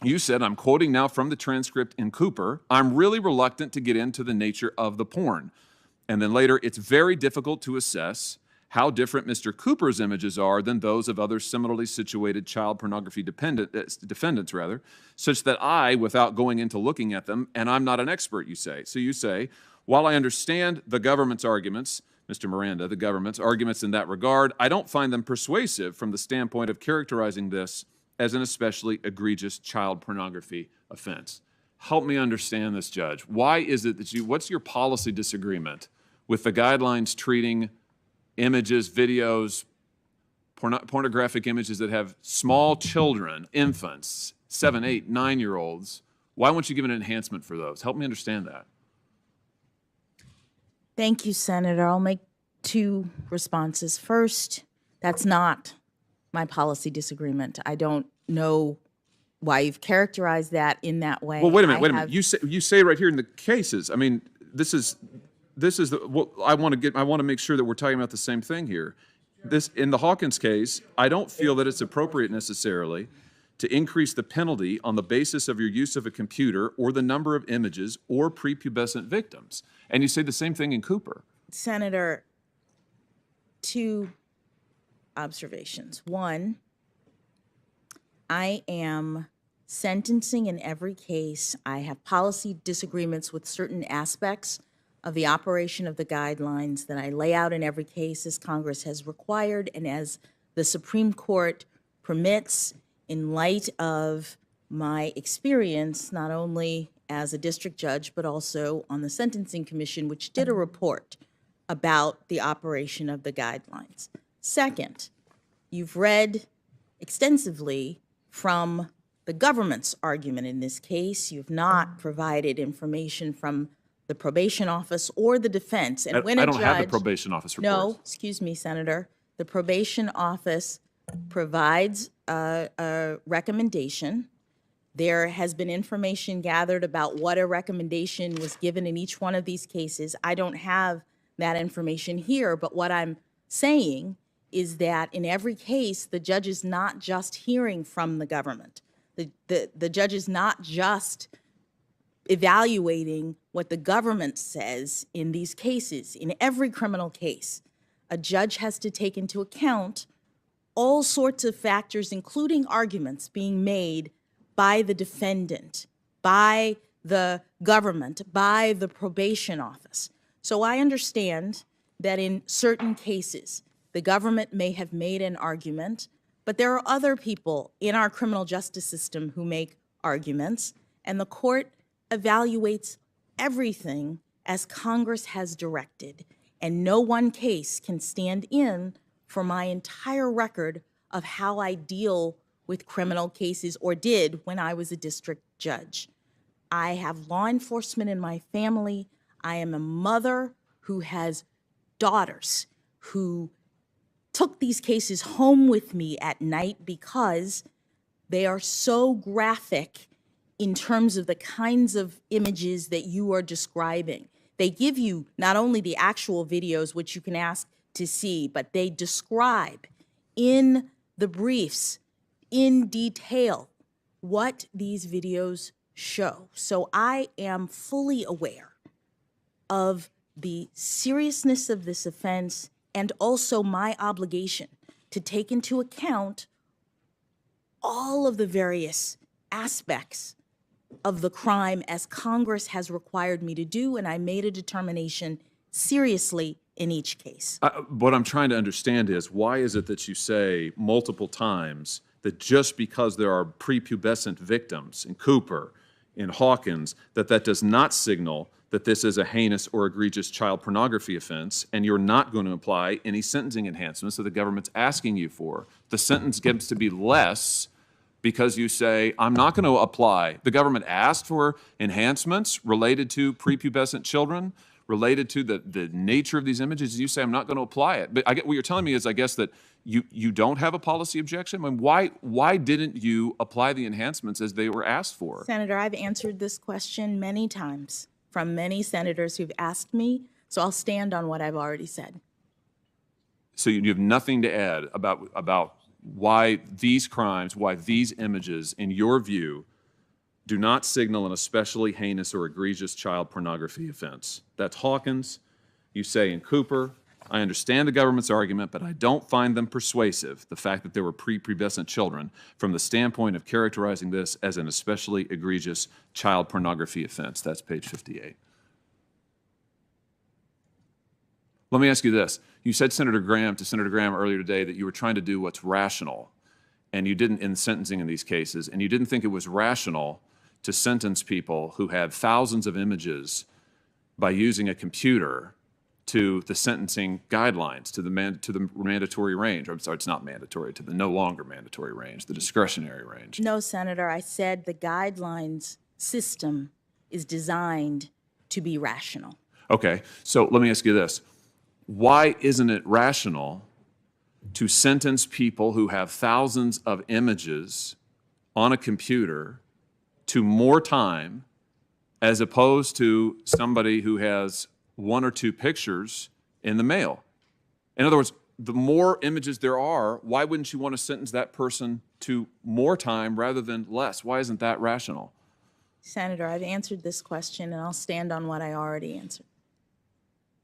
you said, I'm quoting now from the transcript in Cooper, I'm really reluctant to get into the nature of the porn. And then later, it's very difficult to assess how different Mr. Cooper's images are than those of other similarly situated child pornography defendants, such that I, without going into looking at them, and I'm not an expert, you say. So you say, while I understand the government's arguments, Mr. Miranda, the government's arguments in that regard, I don't find them persuasive from the standpoint of characterizing this as an especially egregious child pornography offense. Help me understand this, Judge. Why is it that what's your policy disagreement with the guidelines treating images, videos, pornographic images that have small children, infants, 7, 8, 9-year-olds? Why won't you give an enhancement for those? Help me understand that. Thank you, Senator. I'll make 2 responses. First, that's not my policy disagreement. I don't know why you've characterized that in that way. Well, wait a minute. You say right here in the cases. I mean, this is what I want to make sure that we're talking about the same thing here. In the Hawkins case, I don't feel that it's appropriate necessarily to increase the penalty on the basis of your use of a computer or the number of images or prepubescent victims. And you say the same thing in Cooper. Senator, 2 observations. 1, I am sentencing in every case. I have policy disagreements with certain aspects of the operation of the guidelines that I lay out in every case as Congress has required and as the Supreme Court permits in light of my experience, not only as a district judge, but also on the Sentencing Commission, which did a report about the operation of the guidelines. Second, you've read extensively from the government's argument in this case. You've not provided information from the probation office or the defense. And when I don't have the probation office report. No, excuse me, Senator. The probation office provides a recommendation. There has been information gathered about what a recommendation was given in each one of these cases. I don't have that information here, but what I'm saying is that in every case, the judge is not just hearing from the government. The judge is not just evaluating what the government says in these cases. In every criminal case, a judge has to take into account all sorts of factors, including arguments being made by the defendant, by the government, by the probation office. So I understand that in certain cases, the government may have made an argument, but there are other people in our criminal justice system who make arguments, and the court evaluates everything as Congress has directed. And no one case can stand in for my entire record of how I deal with criminal cases, or did when I was a district judge. I have law enforcement in my family. I am a mother who has daughters who took these cases home with me at night because They are so graphic in terms of the kinds of images that you are describing. They give you not only the actual videos, which you can ask to see, but they describe in the briefs in detail what these videos show. So I am fully aware of the seriousness of this offense and also my obligation to take into account all of the various aspects of the crime as Congress has required me to do, and I made a determination seriously in each case. What I'm trying to understand is, why is it that you say multiple times that just because there are prepubescent victims in Cooper, in Hawkins, that does not signal that this is a heinous or egregious child pornography offense, and you're not going to apply any sentencing enhancements that the government's asking you for? The sentence gets to be less because you say, I'm not going to apply. The government asked for enhancements related to prepubescent children, related to the nature of these images. You say, I'm not going to apply it. But I get what you're telling me is, I guess, that you don't have a policy objection. I mean, why didn't you apply the enhancements as they were asked for? Senator, I've answered this question many times from many senators who've asked me, so I'll stand on what I've already said. So you have nothing to add about why these crimes, why these images, in your view, do not signal an especially heinous or egregious child pornography offense. That's Hawkins. You say in Cooper, I understand the government's argument, but I don't find them persuasive, the fact that there were prepubescent children, from the standpoint of characterizing this as an especially egregious child pornography offense. That's page 58. Let me ask you this. You said to Senator Graham earlier today that you were trying to do what's rational, and you didn't in sentencing in these cases, and you didn't think it was rational to sentence people who had thousands of images by using a computer to the sentencing guidelines, to the mandatory range. I'm sorry, it's not mandatory, to the no longer mandatory range, the discretionary range. No, Senator, I said the guidelines system is designed to be rational. Okay, so let me ask you this. Why isn't it rational to sentence people who have thousands of images on a computer to more time as opposed to somebody who has one or two pictures in the mail? In other words, the more images there are, why wouldn't you want to sentence that person to more time rather than less? Why isn't that rational? Senator, I've answered this question, and I'll stand on what I already answered.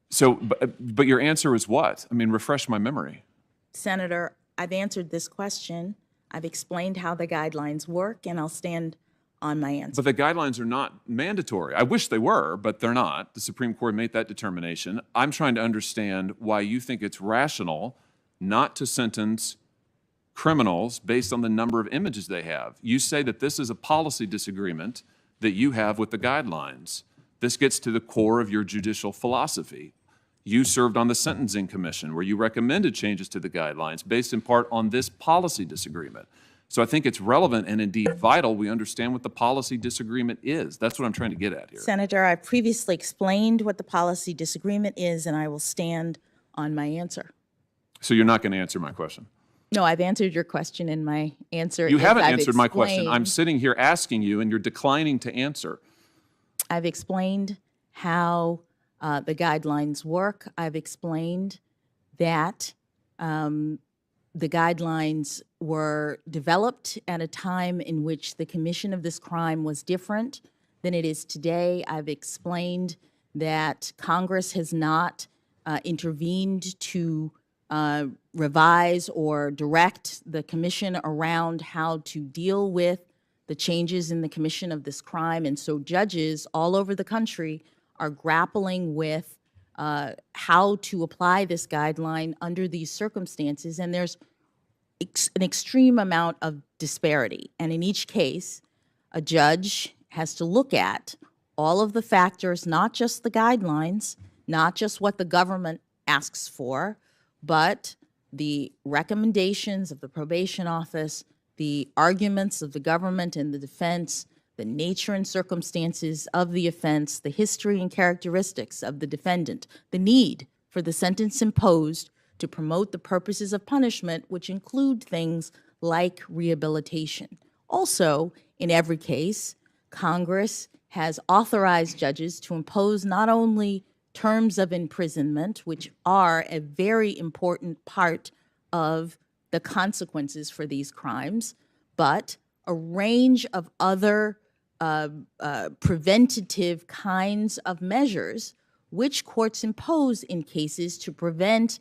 So, but your answer is what? I mean, refresh my memory. Senator, I've answered this question. I've explained how the guidelines work, and I'll stand on my answer. But the guidelines are not mandatory. I wish they were, but they're not. The Supreme Court made that determination. I'm trying to understand why you think it's rational not to sentence criminals based on the number of images they have. You say that this is a policy disagreement that you have with the guidelines. This gets to the core of your judicial philosophy. You served on the Sentencing Commission, where you recommended changes to the guidelines based in part on this policy disagreement. So I think it's relevant and indeed vital we understand what the policy disagreement is. That's what I'm trying to get at here. Senator, I previously explained what the policy disagreement is, and I will stand on my answer. So you're not going to answer my question? No, I've answered your question, and my answer You is haven't I've answered my question. explained- I'm sitting here asking you, and you're declining to answer. I've explained how the guidelines work. I've explained that the guidelines were developed at a time in which the commission of this crime was different than it is today. I've explained that Congress has not intervened to revise or direct the commission around how to deal with the changes in the commission of this crime. And so judges all over the country are grappling with how to apply this guideline under these circumstances. And there's an extreme amount of disparity. And in each case, a judge has to look at all of the factors, not just the guidelines, not just what the government asks for, but the recommendations of the probation office, the arguments of the government and the defense, the nature and circumstances of the offense, the history and characteristics of the defendant, the need for the sentence imposed to promote the purposes of punishment, which include things like rehabilitation. Also, in every case, Congress has authorized judges to impose not only terms of imprisonment, which are a very important part of the consequences for these crimes, but a range of other preventative kinds of measures which courts impose in cases to prevent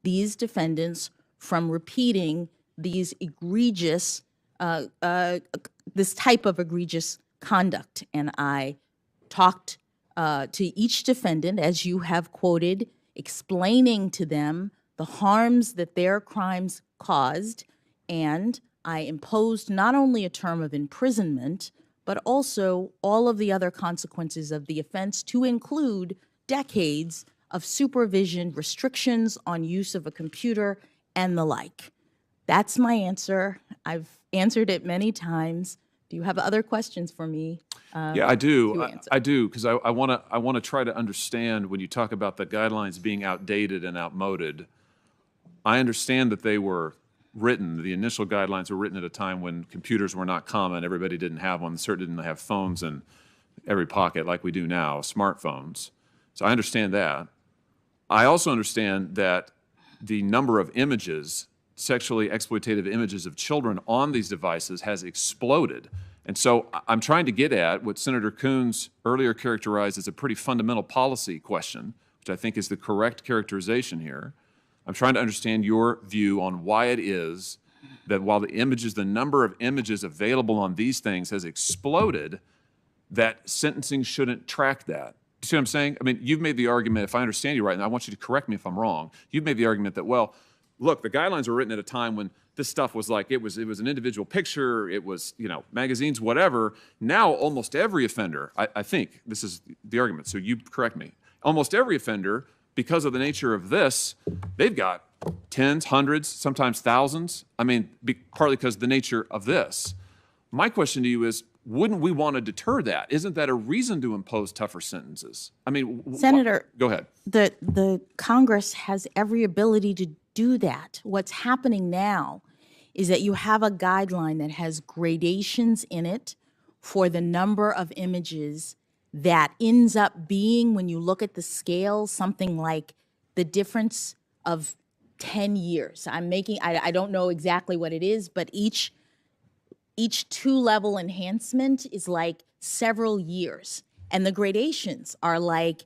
these defendants from repeating these egregious, this type of egregious conduct. And I talked to each defendant, as you have quoted, explaining to them the harms that their crimes caused, and I imposed not only a term of imprisonment, but also all of the other consequences of the offense, to include decades of supervision, restrictions on use of a computer, and the like. That's my answer. I've answered it many times. Do you have other questions for me? Yeah, I do. I do, because I want to try to understand when you talk about the guidelines being outdated and outmoded. I understand that they were written, the initial guidelines were written at a time when computers were not common. Everybody didn't have one. Certainly didn't have phones in every pocket like we do now, smartphones. So I understand that. I also understand that the number of images, sexually exploitative images of children on these devices has exploded. And so I'm trying to get at what Senator Coons earlier characterized as a pretty fundamental policy question, which I think is the correct characterization here. I'm trying to understand your view on why it is that while the number of images available on these things has exploded, that sentencing shouldn't track that. You see what I'm saying? I mean, you've made the argument, if I understand you right, and I want you to correct me if I'm wrong, you've made the argument that, well, look, the guidelines were written at a time when this stuff was like, it was an individual picture, it was, magazines, whatever. Now, almost every offender, I think this is the argument, so you correct me, almost every offender, because of the nature of this, they've got tens, hundreds, sometimes thousands. I mean, partly because of the nature of this. My question to you is, wouldn't we want to deter that? Isn't that a reason to impose tougher sentences? I mean, Senator, go ahead. The Congress has every ability to do that. What's happening now is that you have a guideline that has gradations in it for the number of images that ends up being, when you look at the scale, something like the difference of 10 years. I don't know exactly what it is, but each two-level enhancement is like several years. And the gradations are like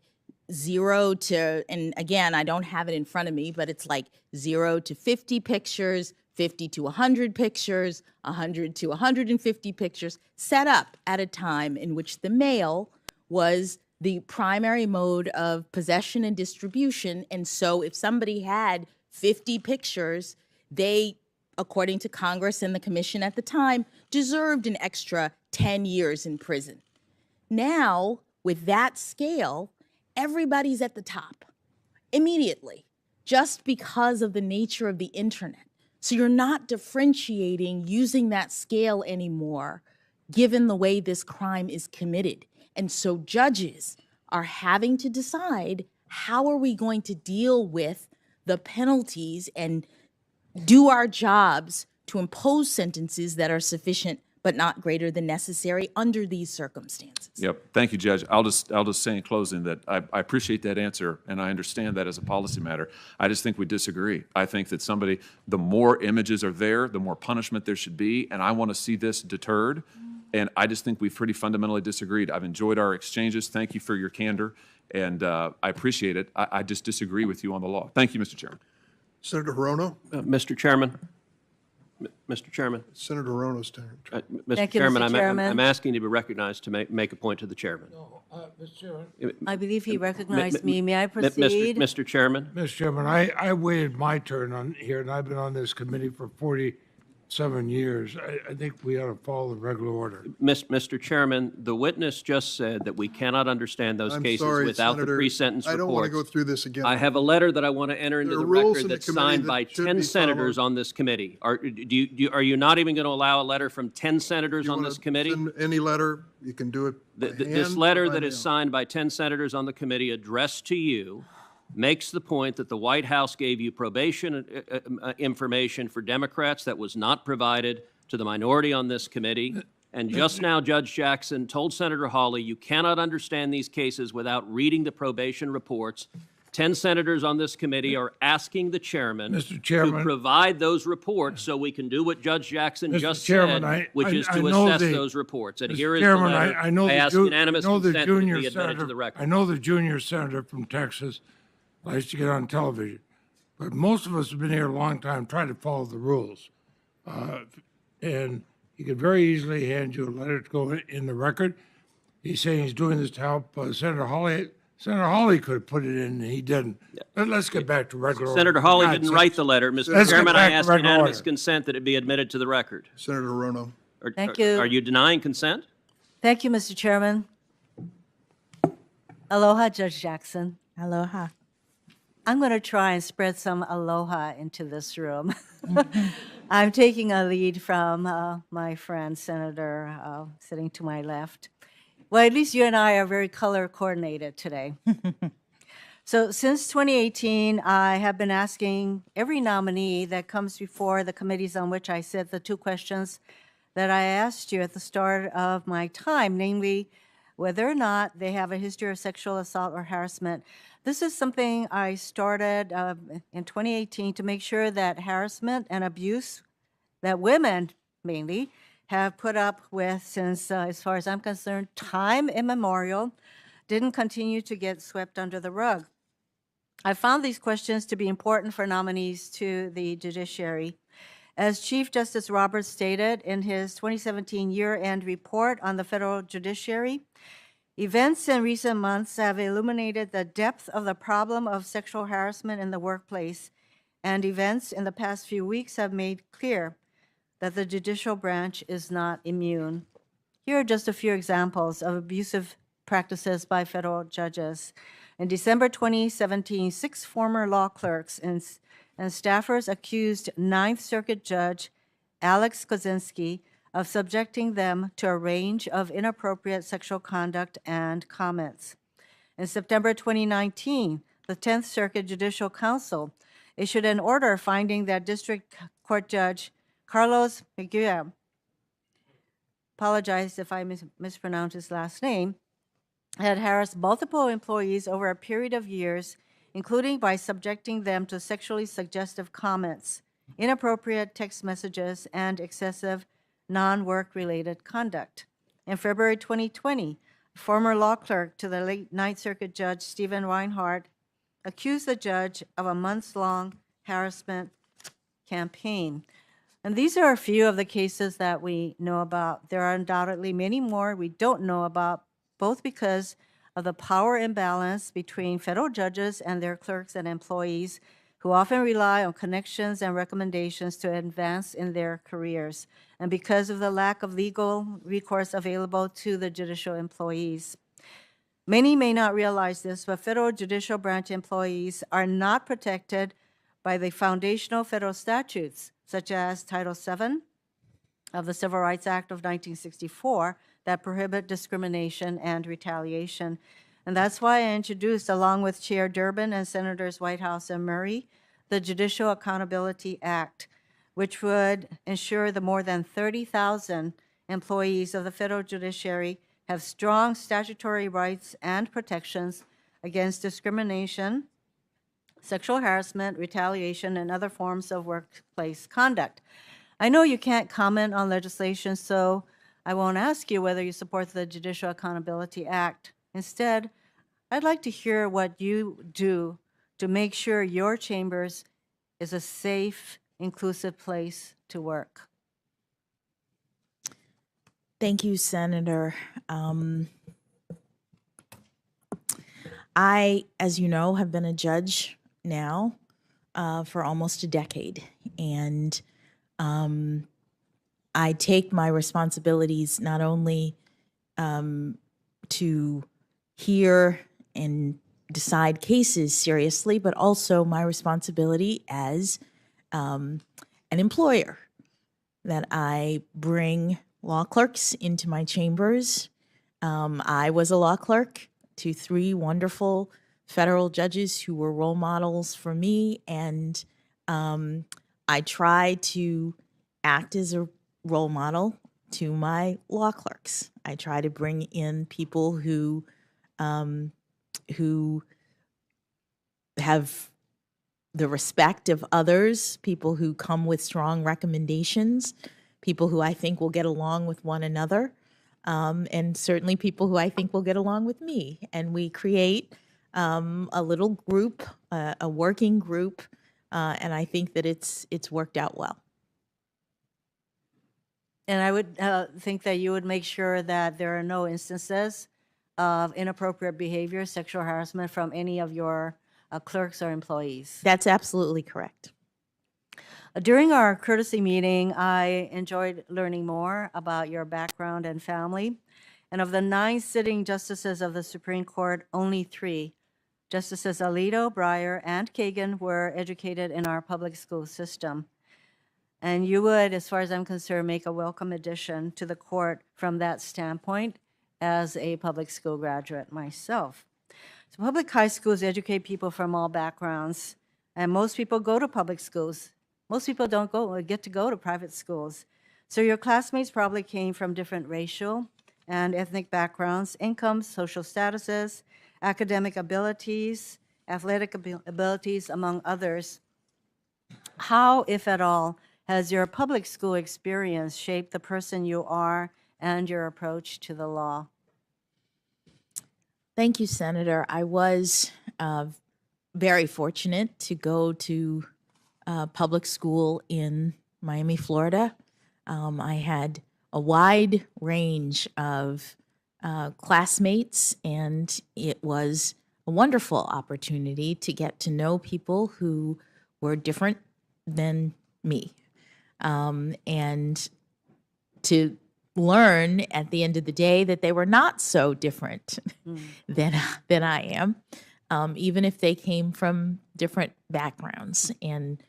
0 to, and again, I don't have it in front of me, but it's like 0 to 50 pictures, 50 to 100 pictures, 100 to 150 pictures, set up at a time in which the mail was the primary mode of possession and distribution. And so if somebody had 50 pictures, they, according to Congress and the commission at the time, deserved an extra 10 years in prison. Now, with that scale, everybody's at the top immediately, just because of the nature of the internet. So you're not differentiating using that scale anymore, given the way this crime is committed. And so judges are having to decide, how are we going to deal with the penalties and do our jobs to impose sentences that are sufficient but not greater than necessary under these circumstances? Yep. Thank you, Judge. I'll just say in closing that I appreciate that answer, and I understand that as a policy matter. I just think we disagree. I think that the more images are there, the more punishment there should be, and I want to see this deterred. And I just think we've pretty fundamentally disagreed. I've enjoyed our exchanges. Thank you for your candor, and I appreciate it. I just disagree with you on the law. Thank you, Mr. Chairman. Senator Hirono? Mr. Chairman. Mr. Chairman. Senator Hirono's turn. Mr. Chairman, I'm asking to be recognized to make a point to the chairman. No, Mr. Chairman. I believe he recognized me. May I proceed? Mr. Chairman. Mr. Chairman, I waited my turn on here, and I've been on this committee for 47 years. I think we ought to follow the regular order. Mr. Chairman, the witness just said that we cannot understand those cases without the pre-sentence reports. I don't want to go through this again. I have a letter that I want to enter into the record that's signed by 10 senators on this committee. Are you not even going to allow a letter from 10 senators on this committee? Send any letter, you can do it by hand. This letter that is signed by 10 senators on the committee addressed to you makes the point that the White House gave you probation information for Democrats that was not provided to the minority on this committee. And just now, Judge Jackson told Senator Hawley, you cannot understand these cases without reading the probation reports. 10 senators on this committee are asking the chairman to provide those reports so we can do what Judge Jackson just said, which is to assess those reports. And here is the letter. I ask unanimous consent that it be admitted to the record. I know the junior senator from Texas likes to get on television, but most of us have been here a long time trying to follow the rules. And he could very easily hand you a letter to go in the record. He's saying he's doing this to help Senator Hawley. Senator Hawley could have put it in, and he didn't. Let's get back to regular order. Senator Hawley didn't write the letter. Mr. Chairman, I ask unanimous consent that it be admitted to the record. Senator Rono. Thank you. Are you denying consent? Thank you, Mr. Chairman. Aloha, Judge Jackson. Aloha. I'm going to try and spread some aloha into this room. I'm taking a lead from my friend, Senator, sitting to my left. Well, at least you and I are very color coordinated today. So since 2018, I have been asking every nominee that comes before the committees on which I sit the two questions that I asked you at the start of my time, namely whether or not they have a history of sexual assault or harassment. This is something I started in 2018 to make sure that harassment and abuse that women mainly have put up with since, as far as I'm concerned, time immemorial, didn't continue to get swept under the rug. I found these questions to be important for nominees to the judiciary. As Chief Justice Roberts stated in his 2017 year-end report on the federal judiciary, events in recent months have illuminated the depth of the problem of sexual harassment in the workplace, and events in the past few weeks have made clear that the judicial branch is not immune. Here are just a few examples of abusive practices by federal judges. In December 2017, 6 former law clerks and staffers accused Ninth Circuit Judge Alex Kozinski of subjecting them to a range of inappropriate sexual conduct and comments. In September 2019, the 10th Circuit Judicial Council issued an order finding that District Court Judge Carlos Mejia, apologize if I mispronounced his last name, had harassed multiple employees over a period of years, including by subjecting them to sexually suggestive comments, inappropriate text messages, and excessive non-work-related conduct. In February 2020, former law clerk to the late Ninth Circuit Judge Stephen Reinhardt accused the judge of a months-long harassment campaign. And these are a few of the cases that we know about. There are undoubtedly many more we don't know about, both because of the power imbalance between federal judges and their clerks and employees, who often rely on connections and recommendations to advance in their careers, and because of the lack of legal recourse available to the judicial employees. Many may not realize this, but federal judicial branch employees are not protected by the foundational federal statutes, such as Title VII of the Civil Rights Act of 1964, that prohibit discrimination and retaliation. And that's why I introduced, along with Chair Durbin and Senators Whitehouse and Murray, the Judicial Accountability Act, which would ensure the more than 30,000 employees of the federal judiciary have strong statutory rights and protections against discrimination, sexual harassment, retaliation, and other forms of workplace conduct. I know you can't comment on legislation, so I won't ask you whether you support the Judicial Accountability Act. Instead, I'd like to hear what you do to make sure your chambers is a safe, inclusive place to work. Thank you, Senator. I, as you know, have been a judge now for almost a decade, and I take my responsibilities not only to hear and decide cases seriously, but also my responsibility as an employer, that I bring law clerks into my chambers. I was a law clerk to 3 wonderful federal judges who were role models for me, and I try to act as a role model to my law clerks. I try to bring in people who have the respect of others, people who come with strong recommendations, people who I think will get along with one another, and certainly people who I think will get along with me. And we create a little group, a working group, and I think that it's worked out well. And I would think that you would make sure that there are no instances of inappropriate behavior, sexual harassment from any of your clerks or employees. That's absolutely correct. During our courtesy meeting, I enjoyed learning more about your background and family. And of the 9 sitting justices of the Supreme Court, only 3, Justices Alito, Breyer, and Kagan, were educated in our public school system. And you would, as far as I'm concerned, make a welcome addition to the court from that standpoint as a public school graduate myself. So public high schools educate people from all backgrounds, and most people go to public schools. Most people don't get to go to private schools. So your classmates probably came from different racial and ethnic backgrounds, incomes, social statuses, academic abilities, athletic abilities, among others. How, if at all, has your public school experience shaped the person you are and your approach to the law? Thank you, Senator. I was very fortunate to go to public school in Miami, Florida. I had a wide range of classmates, and it was a wonderful opportunity to get to know people who were different than me, and to learn at the end of the day that they were not so different than I am, even if they came from different backgrounds. And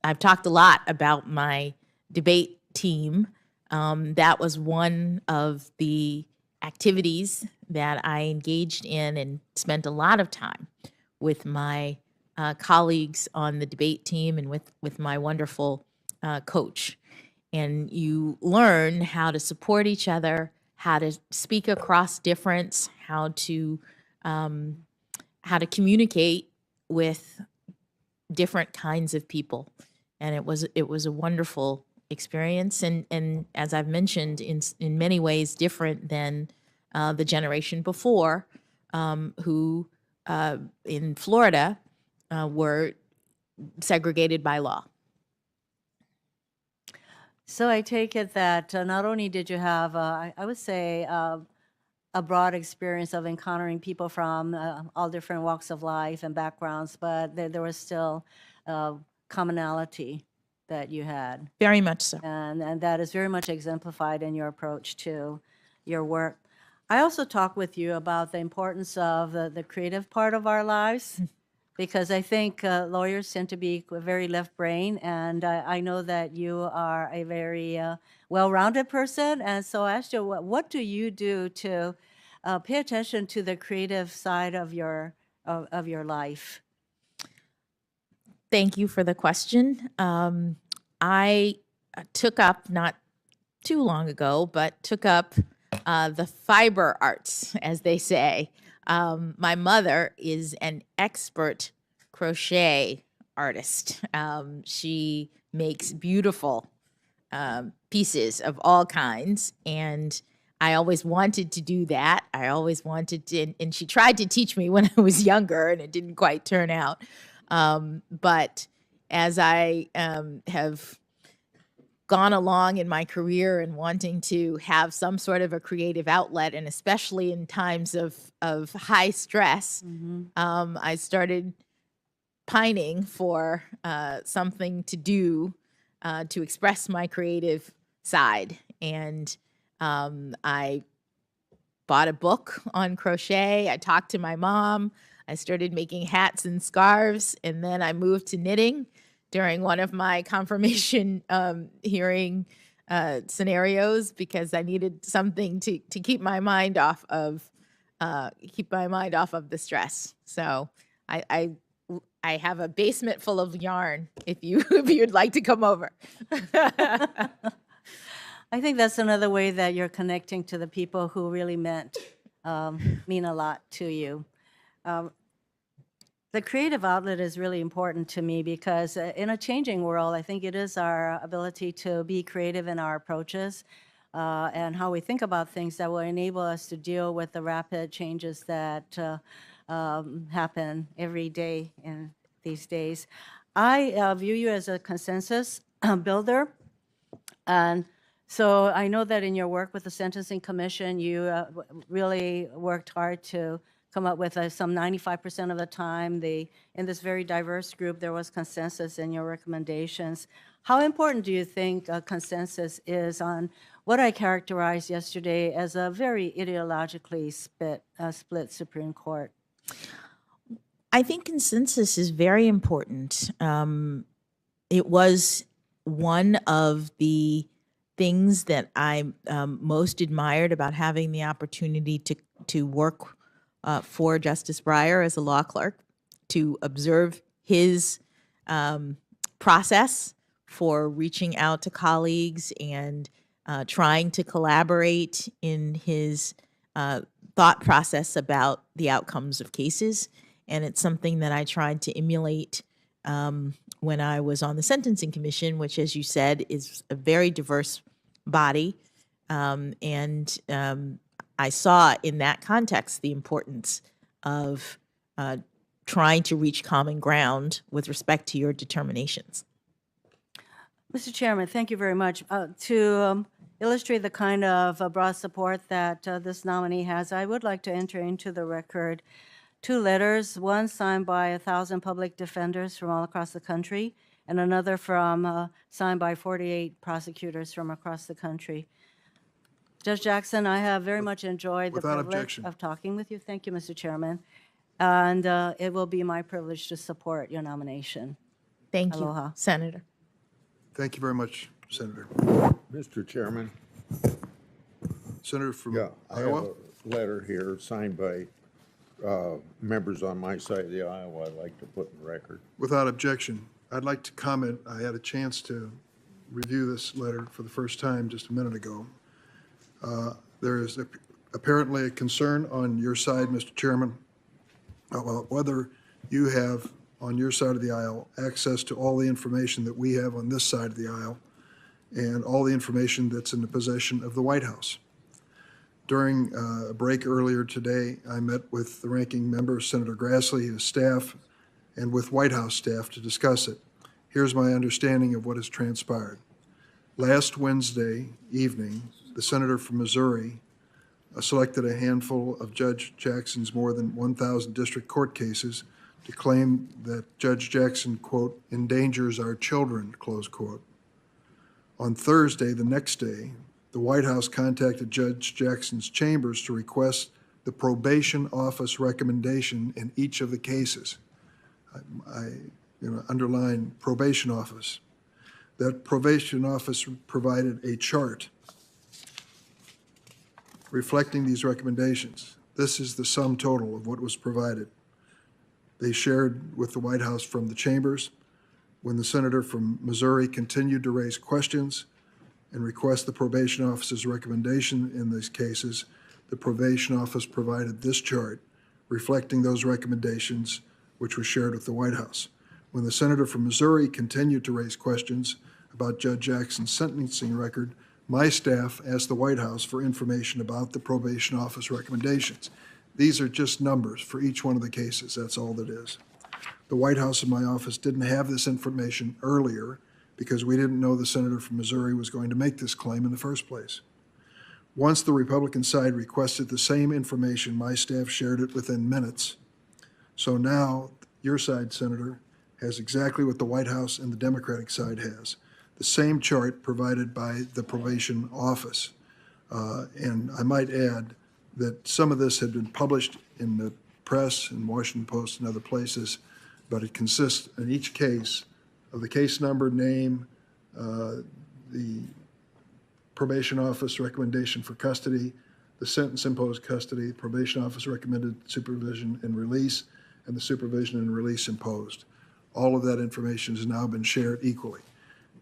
I've talked a lot about my debate team. That was one of the activities that I engaged in and spent a lot of time with my colleagues on the debate team and with my wonderful coach. And you learn how to support each other, how to speak across difference, how to communicate with different kinds of people. And it was a wonderful experience, and as I've mentioned, in many ways different than the generation before, who in Florida were segregated by law. So I take it that not only did you have, I would say, a broad experience of encountering people from all different walks of life and backgrounds, but there was still commonality that you had. Very much so. And that is very much exemplified in your approach to your work. I also talk with you about the importance of the creative part of our lives, because I think lawyers tend to be very left brain, and I know that you are a very well-rounded person. And so I asked you, what do you do to pay attention to the creative side of your life? Thank you for the question. I took up, not too long ago, but took up the fiber arts, as they say. My mother is an expert crochet artist. She makes beautiful pieces of all kinds, and I always wanted to do that. I always wanted to, and she tried to teach me when I was younger, and it didn't quite turn out. But as I have gone along in my career and wanting to have some sort of a creative outlet, and especially in times of high stress, I started pining for something to do to express my creative side. And I bought a book on crochet. I talked to my mom. I started making hats and scarves, and then I moved to knitting during one of my confirmation hearing scenarios, because I needed something to keep my mind off of the stress. So I have a basement full of yarn if you'd like to come over. I think that's another way that you're connecting to the people who really mean a lot to you. The creative outlet is really important to me because in a changing world, I think it is our ability to be creative in our approaches and how we think about things that will enable us to deal with the rapid changes that happen every day in these days. I view you as a consensus builder. And so I know that in your work with the Sentencing Commission, you really worked hard to come up with some 95% of the time. In this very diverse group, there was consensus in your recommendations. How important do you think consensus is on what I characterized yesterday as a very ideologically split Supreme Court? I think consensus is very important. It was one of the things that I most admired about having the opportunity to work for Justice Breyer as a law clerk, to observe his process for reaching out to colleagues and trying to collaborate in his thought process about the outcomes of cases. And it's something that I tried to emulate when I was on the Sentencing Commission, which, as you said, is a very diverse body. I saw in that context the importance of trying to reach common ground with respect to your determinations. Mr. Chairman, thank you very much. To illustrate the kind of broad support that this nominee has, I would like to enter into the record 2 letters, one signed by 1,000 public defenders from all across the country, and another signed by 48 prosecutors from across the country. Judge Jackson, I have very much enjoyed the privilege of talking with you. Thank you, Mr. Chairman. And it will be my privilege to support your nomination. Thank Aloha. you, Senator. Thank you very much, Senator. Mr. Chairman. Senator from I have Iowa. a letter here signed by members on my side of the aisle I'd like to put in the record. Without objection, I'd like to comment. I had a chance to review this letter for the first time just a minute ago. There is apparently a concern on your side, Mr. Chairman, about whether you have on your side of the aisle access to all the information that we have on this side of the aisle and all the information that's in the possession of the White House. During a break earlier today, I met with the ranking member, Senator Grassley, his staff, and with White House staff to discuss it. Here's my understanding of what has transpired. Last Wednesday evening, the senator from Missouri selected a handful of Judge Jackson's more than 1,000 district court cases to claim that Judge Jackson, quote, endangers our children, close quote. On Thursday, the next day, the White House contacted Judge Jackson's chambers to request the probation office recommendation in each of the cases. I underline probation office. That probation office provided a chart reflecting these recommendations. This is the sum total of what was provided. They shared with the White House from the chambers. When the senator from Missouri continued to raise questions and request the probation office's recommendation in these cases, the probation office provided this chart reflecting those recommendations, which was shared with the White House. When the senator from Missouri continued to raise questions about Judge Jackson's sentencing record, my staff asked the White House for information about the probation office recommendations. These are just numbers for each one of the cases. That's all that is. The White House and my office didn't have this information earlier because we didn't know the senator from Missouri was going to make this claim in the first place. Once the Republican side requested the same information, my staff shared it within minutes. So now your side, Senator, has exactly what the White House and the Democratic side has. The same chart provided by the probation office. And I might add that some of this had been published in the press, in Washington Post and other places, but it consists in each case of the case number, name, the probation office recommendation for custody, the sentence imposed custody, probation office recommended supervision and release, and the supervision and release imposed. All of that information has now been shared equally.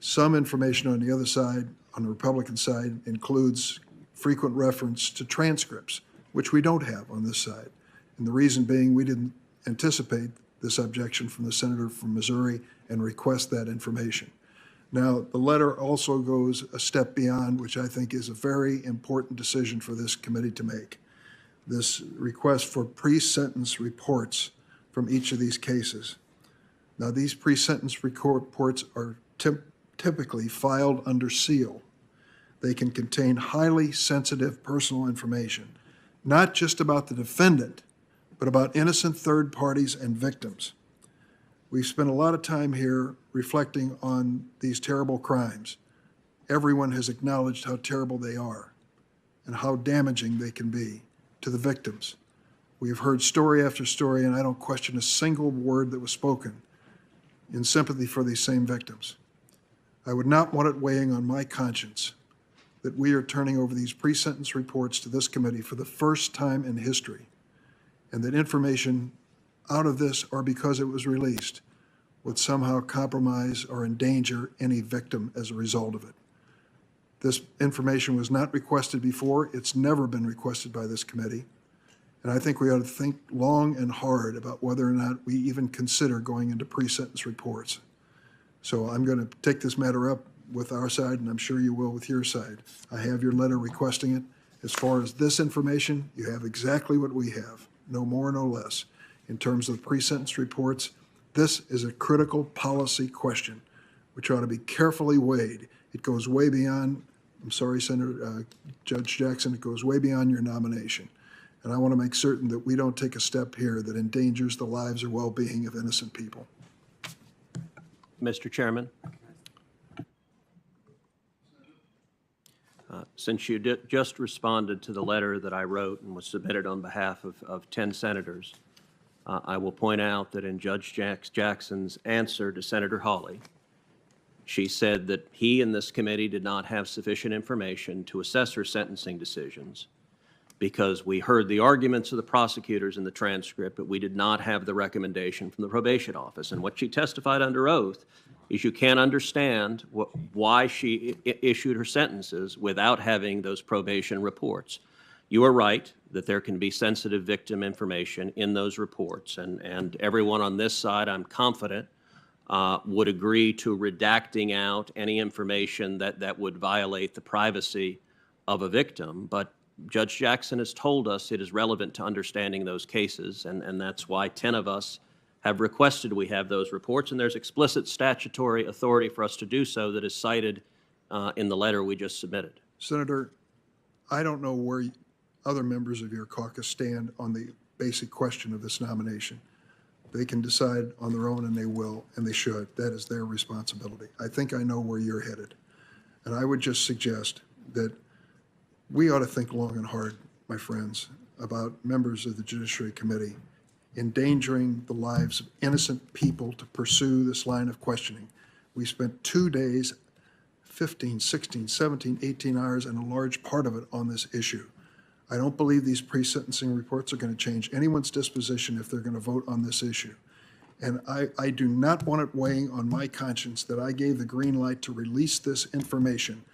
Some information on the other side on the Republican side includes frequent reference to transcripts, which we don't have on this side. And the reason being, we didn't anticipate this objection from the senator from Missouri and request that information. Now, the letter also goes a step beyond, which I think is a very important decision for this committee to make. This request for pre-sentence reports from each of these cases. Now, these pre-sentence reports are typically filed under seal. They can contain highly sensitive personal information, not just about the defendant, but about innocent third parties and victims. We've spent a lot of time here reflecting on these terrible crimes. Everyone has acknowledged how terrible they are and how damaging they can be to the victims. We have heard story after story, and I don't question a single word that was spoken in sympathy for these same victims. I would not want it weighing on my conscience that we are turning over these pre-sentence reports to this committee for the first time in history, and that information out of this, or because it was released, would somehow compromise or endanger any victim as a result of it. This information was not requested before. It's never been requested by this committee. And I think we ought to think long and hard about whether or not we even consider going into pre-sentence reports. So I'm going to take this matter up with our side, and I'm sure you will with your side. I have your letter requesting it. As far as this information, you have exactly what we have, no more, no less. In terms of pre-sentence reports, this is a critical policy question, which ought to be carefully weighed. It goes way beyond, I'm sorry, Senator Judge Jackson, it goes way beyond your nomination. And I want to make certain that we don't take a step here that endangers the lives or well-being of innocent people. Mr. Chairman, since you just responded to the letter that I wrote and was submitted on behalf of 10 senators, I will point out that in Judge Jackson's answer to Senator Hawley, she said that he and this committee did not have sufficient information to assess her sentencing decisions because we heard the arguments of the prosecutors in the transcript, but we did not have the recommendation from the probation office. And what she testified under oath is you can't understand why she issued her sentences without having those probation reports. You are right that there can be sensitive victim information in those reports, and everyone on this side, I'm confident, would agree to redacting out any information that would violate the privacy of a victim. But Judge Jackson has told us it is relevant to understanding those cases, and that's why 10 of us have requested we have those reports, and there's explicit statutory authority for us to do so that is cited in the letter we just submitted. Senator, I don't know where other members of your caucus stand on the basic question of this nomination. They can decide on their own, and they will, and they should. That is their responsibility. I think I know where you're headed. And I would just suggest that we ought to think long and hard, my friends, about members of the Judiciary Committee endangering the lives of innocent people to pursue this line of questioning. We spent 2 days, 15, 16, 17, 18 hours, and a large part of it on this issue. I don't believe these pre-sentencing reports are going to change anyone's disposition if they're going to vote on this issue. And I do not want it weighing on my conscience that I gave the green light to release this information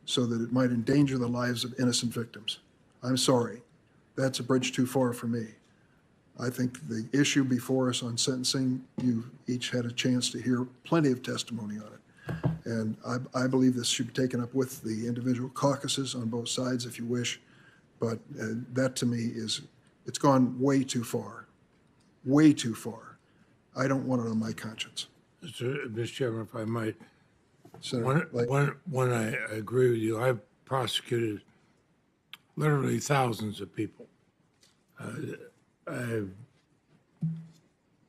so that it might endanger the lives of innocent victims. I'm sorry. That's a bridge too far for me. I think the issue before us on sentencing, you each had a chance to hear plenty of testimony on it. And I believe this should be taken up with the individual caucuses on both sides if you wish. But that to me it's gone way too far, way too far. I don't want it on my conscience. Mr. Chairman, if I might, Senator, when I agree with you, I've prosecuted literally thousands of people. I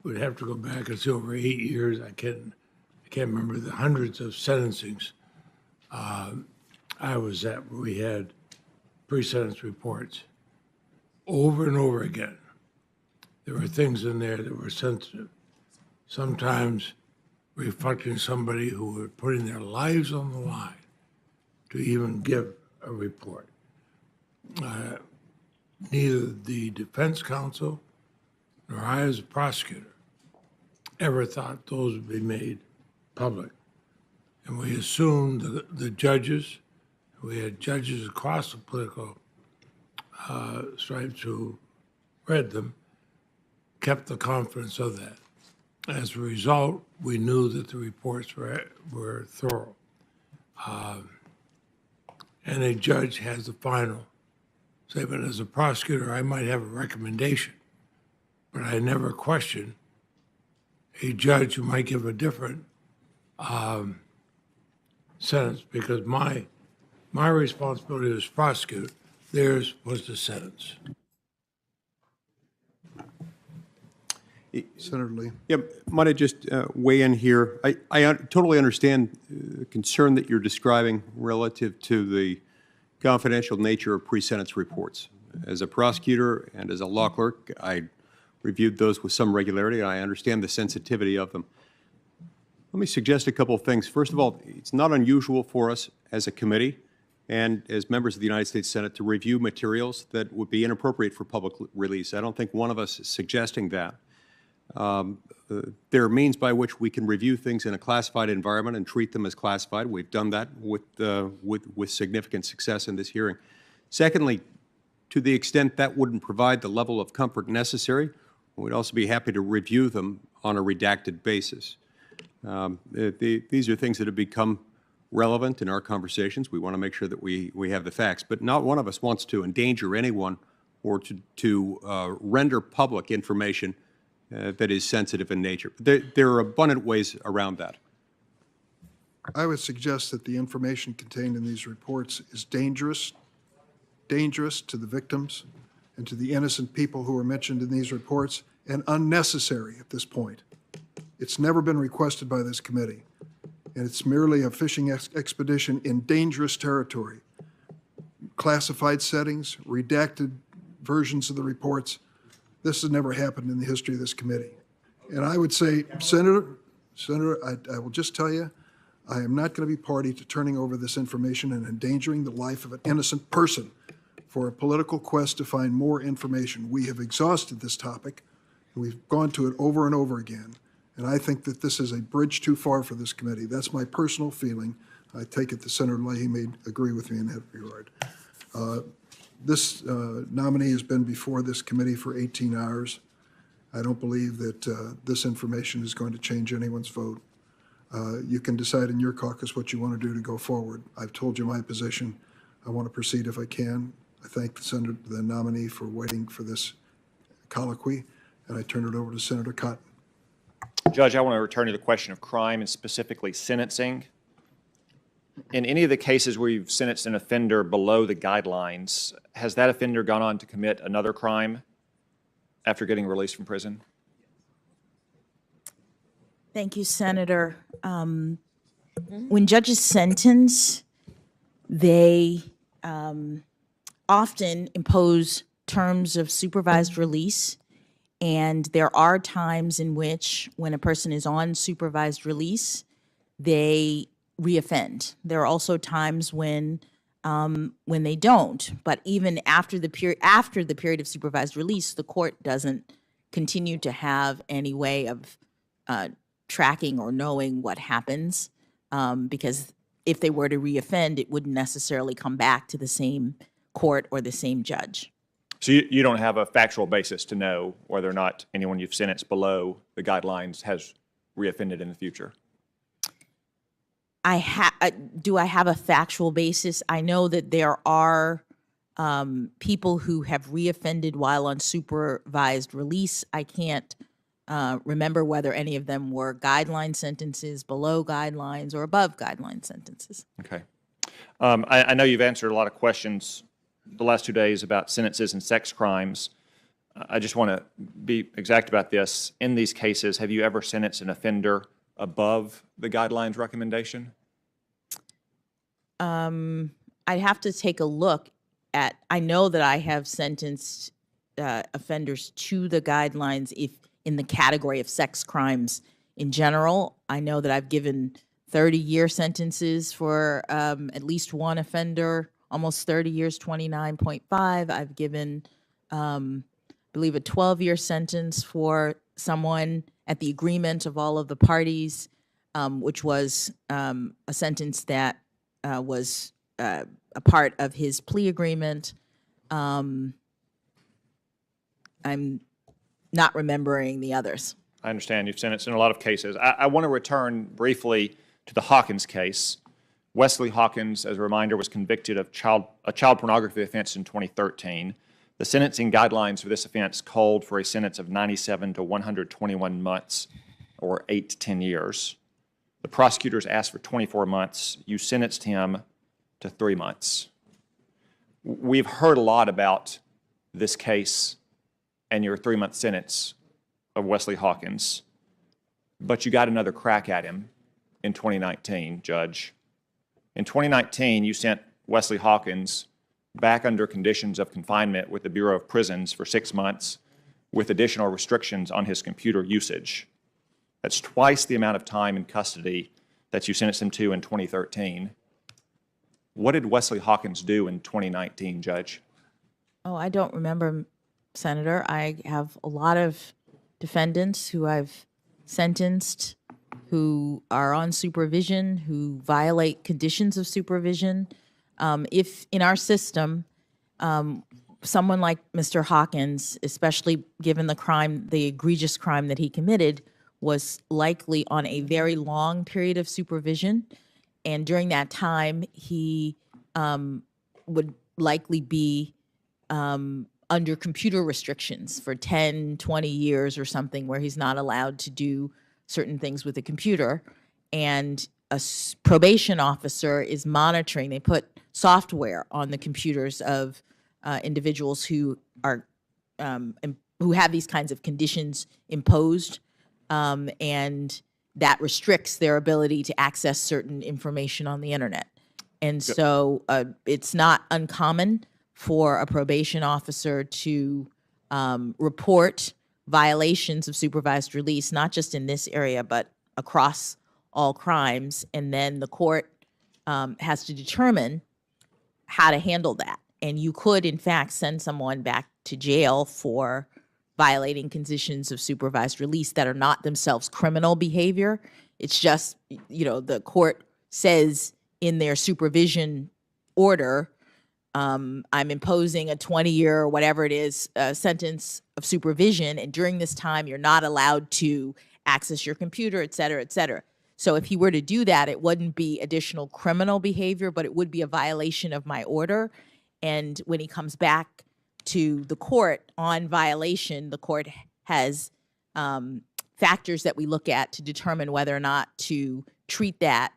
would have to go back and see over 8 years. I can't remember the hundreds of sentencings I was at where we had pre-sentence reports over and over again. There were things in there that were sensitive, sometimes reflecting somebody who were putting their lives on the line to even give a report. Neither the defense counsel nor I as a prosecutor ever thought those would be made public. And we assumed the judges we had judges across the political stripes who read them, kept the confidence of that. As a result, we knew that the reports were thorough. And a judge has the final say, but as a prosecutor, I might have a recommendation, but I never question a judge who might give a different sentence, because my responsibility as prosecutor, theirs was the sentence. Senator Lee. Yeah, might I just weigh in here? I totally understand the concern that you're describing relative to the confidential nature of pre-sentence reports. As a prosecutor and as a law clerk, I reviewed those with some regularity, and I understand the sensitivity of them. Let me suggest a couple of things. First of all, it's not unusual for us as a committee and as members of the United States Senate to review materials that would be inappropriate for public release. I don't think one of us is suggesting that. There are means by which we can review things in a classified environment and treat them as classified. We've done that with significant success in this hearing. Secondly, to the extent that wouldn't provide the level of comfort necessary, we'd also be happy to review them on a redacted basis. These are things that have become relevant in our conversations. We want to make sure that we have the facts, but not one of us wants to endanger anyone or to render public information that is sensitive in nature. There are abundant ways around that. I would suggest that the information contained in these reports is dangerous to the victims and to the innocent people who are mentioned in these reports, and unnecessary at this point. It's never been requested by this committee, and it's merely a fishing expedition in dangerous territory. Classified settings, redacted versions of the reports. This has never happened in the history of this committee. And I would say, Senator, I will just tell you, I am not going to be party to turning over this information and endangering the life of an innocent person for a political quest to find more information. We have exhausted this topic, and we've gone to it over and over again. And I think that this is a bridge too far for this committee. That's my personal feeling. I take it that Senator Leahy may agree with me in that regard. This nominee has been before this committee for 18 hours. I don't believe that this information is going to change anyone's vote. You can decide in your caucus what you want to do to go forward. I've told you my position. I want to proceed if I can. I thank the nominee for waiting for this colloquy, and I turn it over to Senator Cotton. Judge, I want to return to the question of crime and specifically sentencing. In any of the cases where you've sentenced an offender below the guidelines, has that offender gone on to commit another crime after getting released from prison? Thank you, Senator. When judges sentence, they often impose terms of supervised release, and there are times in which, when a person is on supervised release, they reoffend. There are also times when they don't. But even after the period of supervised release, the court doesn't continue to have any way of tracking or knowing what happens, because if they were to reoffend, it wouldn't necessarily come back to the same court or the same judge. So you don't have a factual basis to know whether or not anyone you've sentenced below the guidelines has reoffended in the future? Do I have a factual basis? I know that there are people who have reoffended while on supervised release. I can't remember whether any of them were guideline sentences, below guidelines, or above guideline sentences. Okay. I know you've answered a lot of questions the last 2 days about sentences and sex crimes. I just want to be exact about this. In these cases, have you ever sentenced an offender above the guidelines recommendation? I'd have to take a look at, I know that I have sentenced offenders to the guidelines if in the category of sex crimes in general. I know that I've given 30-year sentences for at least one offender, almost 30 years, 29.5. I've given, I believe, a 12-year sentence for someone at the agreement of all of the parties, which was a sentence that was a part of his plea agreement. I'm not remembering the others. I understand you've sentenced in a lot of cases. I want to return briefly to the Hawkins case. Wesley Hawkins, as a reminder, was convicted of a child pornography offense in 2013. The sentencing guidelines for this offense called for a sentence of 97 to 121 months, or 8 to 10 years. The prosecutors asked for 24 months. You sentenced him to 3 months. We've heard a lot about this case and your 3-month sentence of Wesley Hawkins, but you got another crack at him in 2019, Judge. In 2019, you sent Wesley Hawkins back under conditions of confinement with the Bureau of Prisons for 6 months with additional restrictions on his computer usage. That's twice the amount of time in custody that you sentenced him to in 2013. What did Wesley Hawkins do in 2019, Judge? Oh, I don't remember, Senator. I have a lot of defendants who I've sentenced who are on supervision, who violate conditions of supervision. If in our system, someone like Mr. Hawkins, especially given the egregious crime that he committed, was likely on a very long period of supervision. And during that time, he would likely be under computer restrictions for 10, 20 years or something, where he's not allowed to do certain things with a computer. And a probation officer is monitoring. They put software on the computers of individuals who are who have these kinds of conditions imposed, and that restricts their ability to access certain information on the internet. And so it's not uncommon for a probation officer to report violations of supervised release, not just in this area, but across all crimes. And then the court has to determine how to handle that. And you could, in fact, send someone back to jail for violating conditions of supervised release that are not themselves criminal behavior. It's just, the court says in their supervision order, I'm imposing a 20-year or whatever it is sentence of supervision, and during this time you're not allowed to access your computer, et cetera, et cetera. So if he were to do that, it wouldn't be additional criminal behavior, but it would be a violation of my order. And when he comes back to the court on violation, the court has factors that we look at to determine whether or not to treat that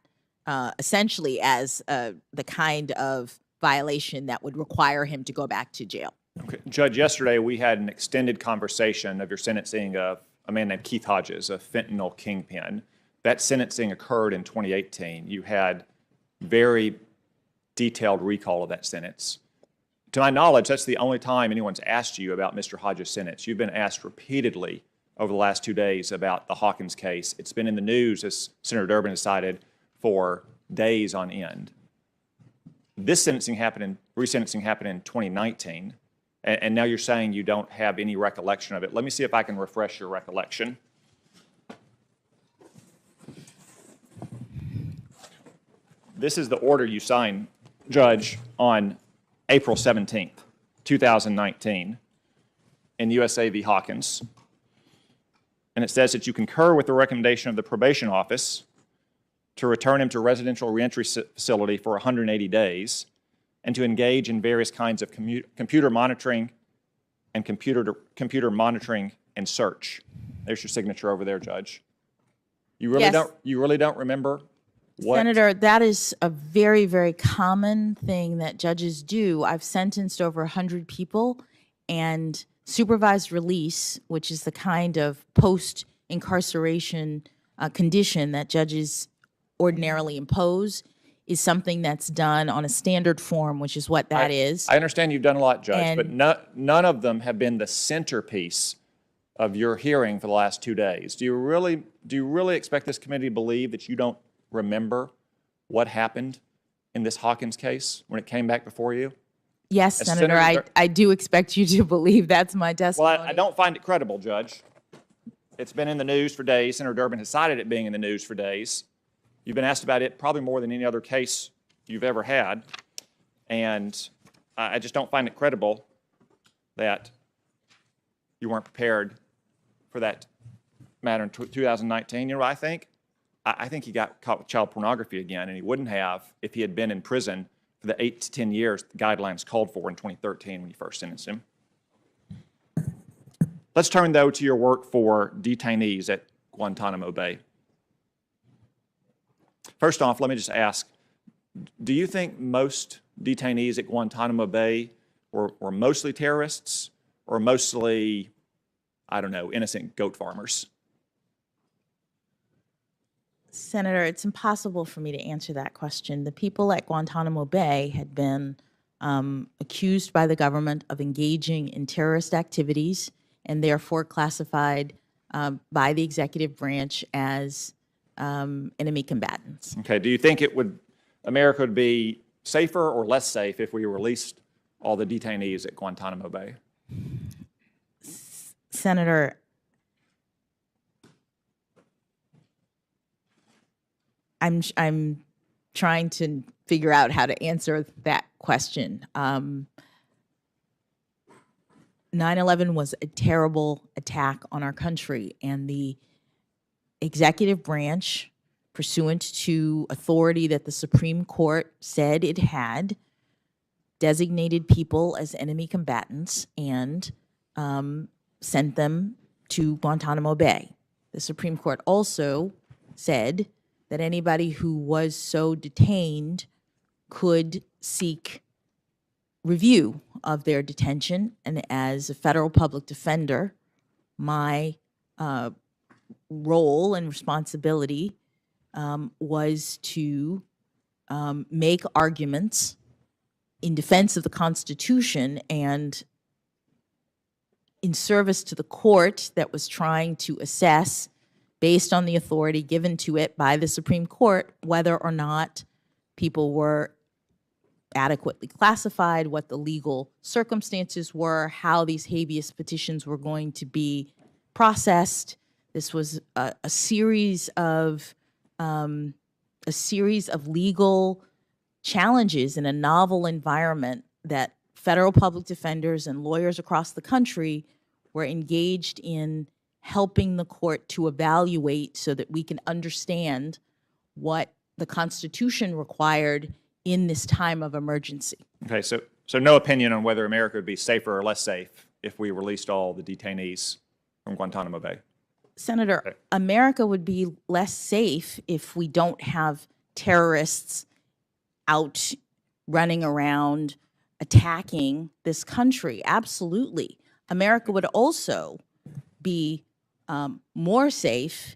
essentially as the kind of violation that would require him to go back to jail. Okay. Judge, yesterday we had an extended conversation of your sentencing of a man named Keith Hodges, a fentanyl kingpin. That sentencing occurred in 2018. You had very detailed recall of that sentence. To my knowledge, that's the only time anyone's asked you about Mr. Hodges' sentence. You've been asked repeatedly over the last 2 days about the Hawkins case. It's been in the news, as Senator Durbin has cited, for days on end. This resentencing happened in 2019, and now you're saying you don't have any recollection of it. Let me see if I can refresh your recollection. This is the order you signed, Judge, on April 17th, 2019, in USA v. Hawkins. And it says that you concur with the recommendation of the probation office to return him to residential reentry facility for 180 days and to engage in various kinds of computer monitoring and computer monitoring and search. There's your signature over there, Judge. You really don't remember what? Senator, that is a very, very common thing that judges do. I've sentenced over 100 people, and supervised release, which is the kind of post-incarceration condition that judges ordinarily impose, is something that's done on a standard form, which is what that is. I understand you've done a lot, Judge, but none of them have been the centerpiece of your hearing for the last 2 days. Do you really expect this committee to believe that you don't remember what happened in this Hawkins case when it came back before you? Yes, Senator, I do expect you to believe that's my testimony. Well, I don't find it credible, Judge. It's been in the news for days. Senator Durbin has cited it being in the news for days. You've been asked about it probably more than any other case you've ever had. And I just don't find it credible that you weren't prepared for that matter in 2019. You know what I think? I think he got caught with child pornography again, and he wouldn't have if he had been in prison for the 8 to 10 years the guidelines called for in 2013 when you first sentenced him. Let's turn, though, to your work for detainees at Guantanamo Bay. First off, let me just ask, do you think most detainees at Guantanamo Bay were mostly terrorists or mostly, I don't know, innocent goat farmers? Senator, it's impossible for me to answer that question. The people at Guantanamo Bay had been accused by the government of engaging in terrorist activities and therefore classified by the executive branch as enemy combatants. Okay, do you think America would be safer or less safe if we released all the detainees at Guantanamo Bay? Senator, I'm trying to figure out how to answer that question. 9/11 was a terrible attack on our country, and the executive branch, pursuant to authority that the Supreme Court said it had, designated people as enemy combatants and sent them to Guantanamo Bay. The Supreme Court also said that anybody who was so detained could seek review of their detention. And as a federal public defender, my role and responsibility was to make arguments in defense of the Constitution and in service to the court that was trying to assess, based on the authority given to it by the Supreme Court, whether or not people were adequately classified, what the legal circumstances were, how these habeas petitions were going to be processed. This was a series of legal challenges in a novel environment that federal public defenders and lawyers across the country were engaged in helping the court to evaluate so that we can understand what the Constitution required in this time of emergency. Okay, so no opinion on whether America would be safer or less safe if we released all the detainees from Guantanamo Bay? Senator, okay. America would be less safe if we don't have terrorists out running around attacking this country. Absolutely. America would also be more safe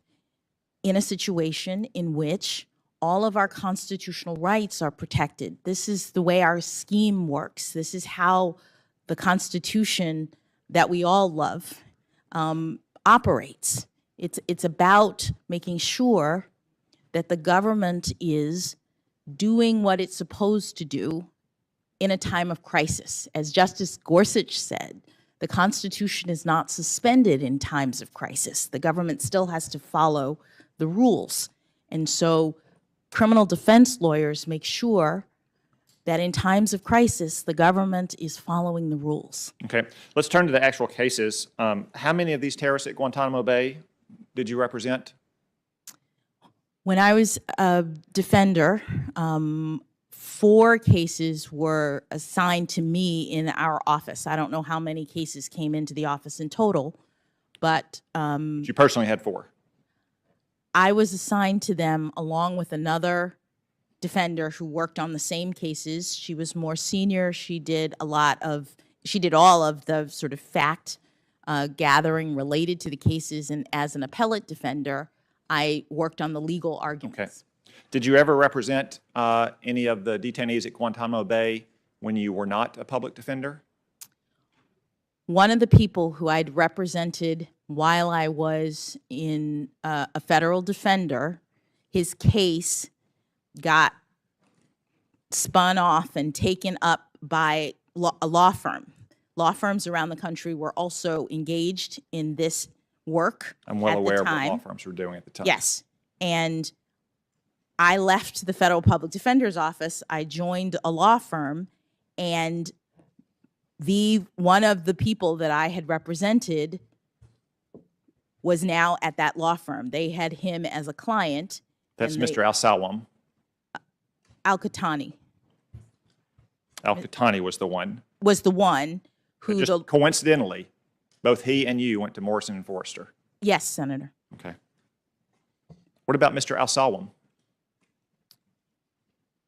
in a situation in which all of our constitutional rights are protected. This is the way our scheme works. This is how the Constitution that we all love operates. It's about making sure that the government is doing what it's supposed to do in a time of crisis. As Justice Gorsuch said, the Constitution is not suspended in times of crisis. The government still has to follow the rules. And so criminal defense lawyers make sure that in times of crisis, the government is following the rules. Okay, let's turn to the actual cases. How many of these terrorists at Guantanamo Bay did you represent? When I was a defender, 4 cases were assigned to me in our office. I don't know how many cases came into the office in total, but you personally had 4. I was assigned to them along with another defender who worked on the same cases. She was more senior. She did all of the sort of fact gathering related to the cases, and as an appellate defender, I worked on the legal arguments. Okay. Did you ever represent any of the detainees at Guantanamo Bay when you were not a public defender? One of the people who I'd represented while I was in a federal defender, his case got spun off and taken up by a law firm. Law firms around the country were also engaged in this work. I'm well aware of what law firms were doing at the time. Yes, and I left the federal public defender's office. I joined a law firm, And one of the people that I had represented was now at that law firm. They had him as a client. That's Mr. Al-Salwam. Al-Qahtani. Al-Qahtani was the one. Was the one who... Just coincidentally, both he and you went to Morrison and Foerster. Yes, Senator. Okay. What about Mr. Al-Salwam?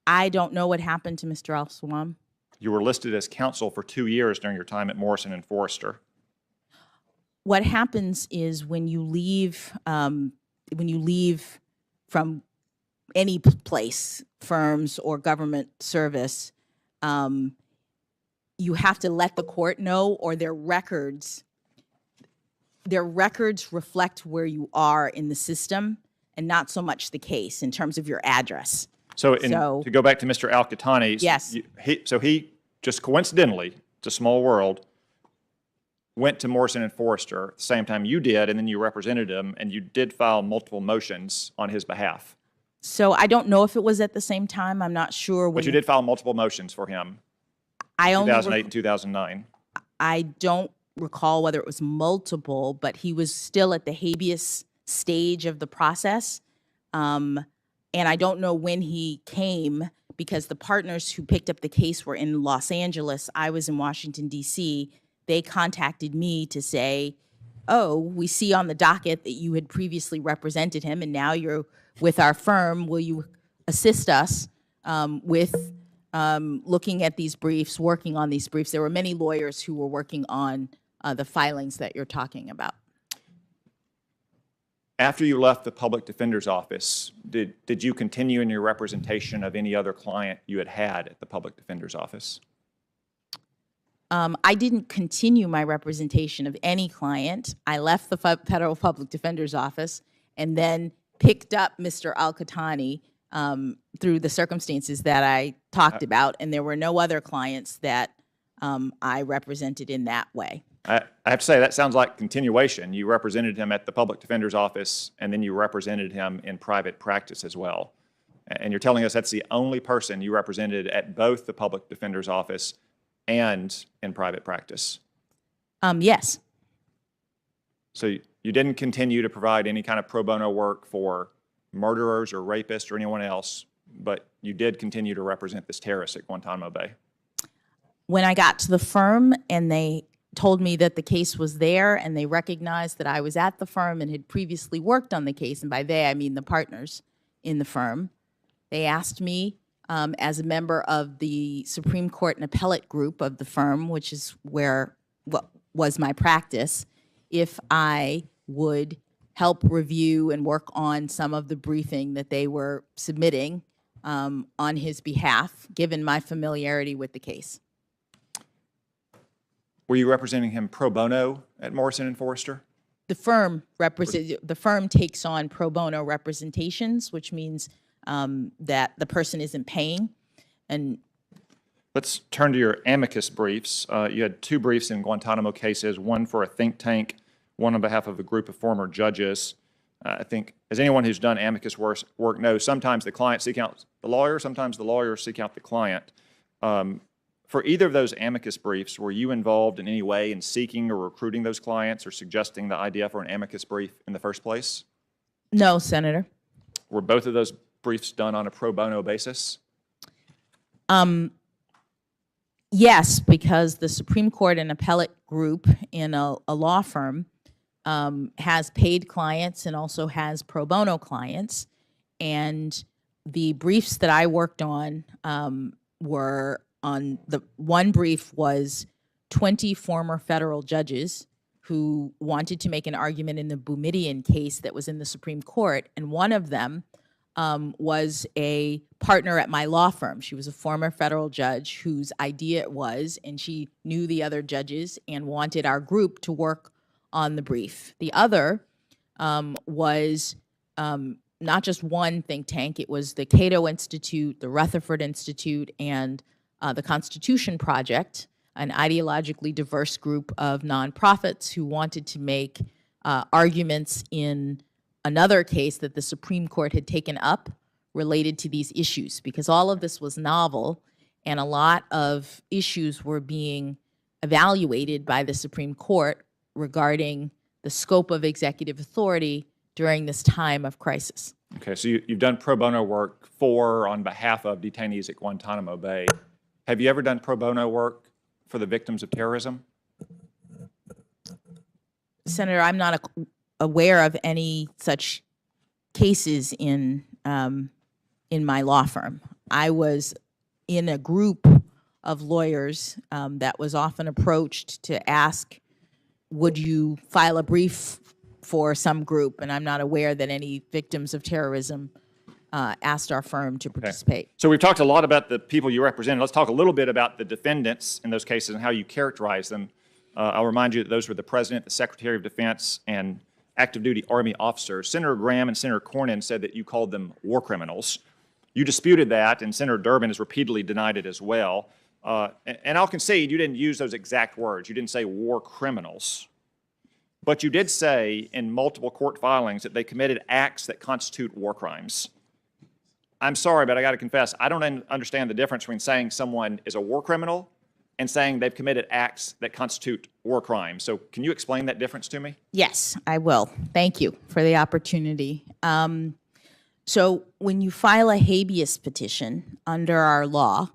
I don't know what happened to Mr. Al-Salwam. You were listed as counsel for 2 years during your time at Morrison and Foerster. What happens is when you leave from any place, firms or government service, you have to let the court know, or their records reflect where you are in the system, and not so much the case in terms of your address. So to go back to Mr. Al-Qahtani, yes. He just coincidentally, it's a small world, went to Morrison and Foerster at the same time you did, and then you represented him, and you did file multiple motions on his behalf. So I don't know if it was at the same time. I'm not sure. But you did file multiple motions for him. 2008 and 2009. I don't recall whether it was multiple, but he was still at the habeas stage of the process. And I don't know when he came, because the partners who picked up the case were in Los Angeles. I was in Washington, D.C. They contacted me to say, oh, we see on the docket that you had previously represented him, and now you're with our firm. Will you assist us with looking at these briefs, working on these briefs? There were many lawyers who were working on the filings that you're talking about. After you left the public defender's office, did you continue in your representation of any other client you had at the public defender's office? I didn't continue my representation of any client. I left the federal public defender's office and then picked up Mr. Al-Qahtani through the circumstances that I talked about, and there were no other clients that I represented in that way. I have to say, that sounds like continuation. You represented him at the public defender's office, and then you represented him in private practice as well. And you're telling us that's the only person you represented at both the public defender's office and in private practice? Yes. So you didn't continue to provide any kind of pro bono work for murderers or rapists or anyone else, but you did continue to represent this terrorist at Guantanamo Bay? When I got to the firm and they told me that the case was there, and they recognized that I was at the firm and had previously worked on the case, and by they I mean the partners in the firm, they asked me as a member of the Supreme Court and appellate group of the firm, which is what was my practice, if I would help review and work on some of the briefing that they were submitting on his behalf, given my familiarity with the case. Were you representing him pro bono at Morrison and Foerster? The firm takes on pro bono representations, which means that the person isn't paying. And let's turn to your amicus briefs. You had 2 briefs in Guantanamo cases, one for a think tank, one on behalf of a group of former judges. I think, as anyone who's done amicus work knows, sometimes the client seek out the lawyer, sometimes the lawyer seek out the client. For either of those amicus briefs, were you involved in any way in seeking or recruiting those clients or suggesting the idea for an amicus brief in the first place? No, Senator. Were both of those briefs done on a pro bono basis? Yes, because the Supreme Court and appellate group in a law firm has paid clients and also has pro bono clients. And the briefs that I worked on were on the one brief was 20 former federal judges who wanted to make an argument in the Boumediene case that was in the Supreme Court. And one of them was a partner at my law firm. She was a former federal judge whose idea it was, and she knew the other judges and wanted our group to work on the brief. The other was not just one think tank. It was the Cato Institute, the Rutherford Institute, and the Constitution Project, an ideologically diverse group of nonprofits who wanted to make arguments in another case that the Supreme Court had taken up related to these issues, because all of this was novel, and a lot of issues were being evaluated by the Supreme Court regarding the scope of executive authority during this time of crisis. Okay, so you've done pro bono work for or on behalf of detainees at Guantanamo Bay. Have you ever done pro bono work for the victims of terrorism? Senator, I'm not aware of any such cases in my law firm. I was in a group of lawyers that was often approached to ask, would you file a brief for some group? And I'm not aware that any victims of terrorism asked our firm to participate. So we've talked a lot about the people you represent. Let's talk a little bit about the defendants in those cases and how you characterize them. I'll remind you that those were the President, the Secretary of Defense, and active duty Army officers. Senator Graham and Senator Cornyn said that you called them war criminals. You disputed that, and Senator Durbin has repeatedly denied it as well. And I'll concede you didn't use those exact words. You didn't say war criminals. But you did say in multiple court filings that they committed acts that constitute war crimes. I'm sorry, but I got to confess, I don't understand the difference between saying someone is a war criminal and saying they've committed acts that constitute war crimes. So can you explain that difference to me? Yes, I will. Thank you for the opportunity. So when you file a habeas petition under our law,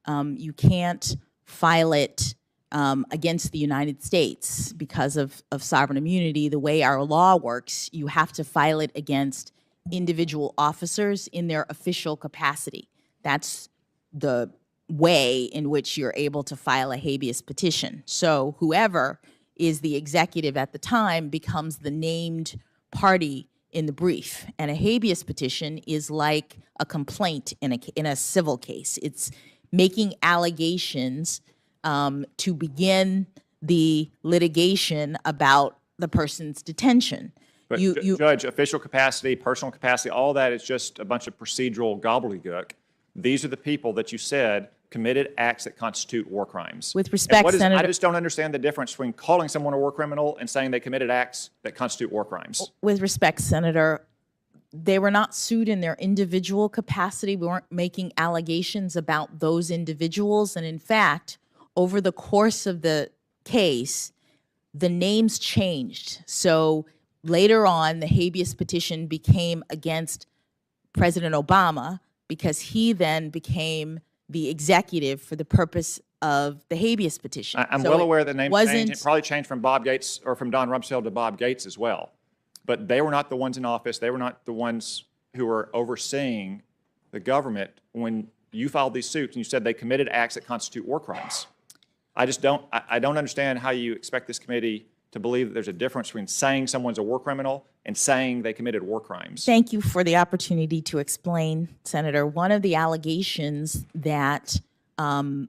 you can't file it against the United States because of sovereign immunity. The way our law works, you have to file it against individual officers in their official capacity. That's the way in which you're able to file a habeas petition. So whoever is the executive at the time becomes the named party in the brief. And a habeas petition is like a complaint in a civil case. It's making allegations to begin the litigation about the person's detention. But Judge, official capacity, personal capacity, all that is just a bunch of procedural gobbledygook. These are the people that you said committed acts that constitute war crimes. With respect, Senator, I just don't understand the difference between calling someone a war criminal and saying they committed acts that constitute war crimes. With respect, Senator, they were not sued in their individual capacity. We weren't making allegations about those individuals. And in fact, over the course of the case, the names changed. So later on, the habeas petition became against President Obama because he then became the executive for the purpose of the habeas petition. I'm So well aware the name changed. It probably changed from Bob Gates or from Don Rumsfeld to Bob Gates as well. But they were not the ones in office. They were not the ones who were overseeing the government when you filed these suits and you said they committed acts that constitute war crimes. I don't understand how you expect this committee to believe that there's a difference between saying someone's a war criminal and saying they committed war crimes. Thank you for the opportunity to explain, Senator. One of the allegations that had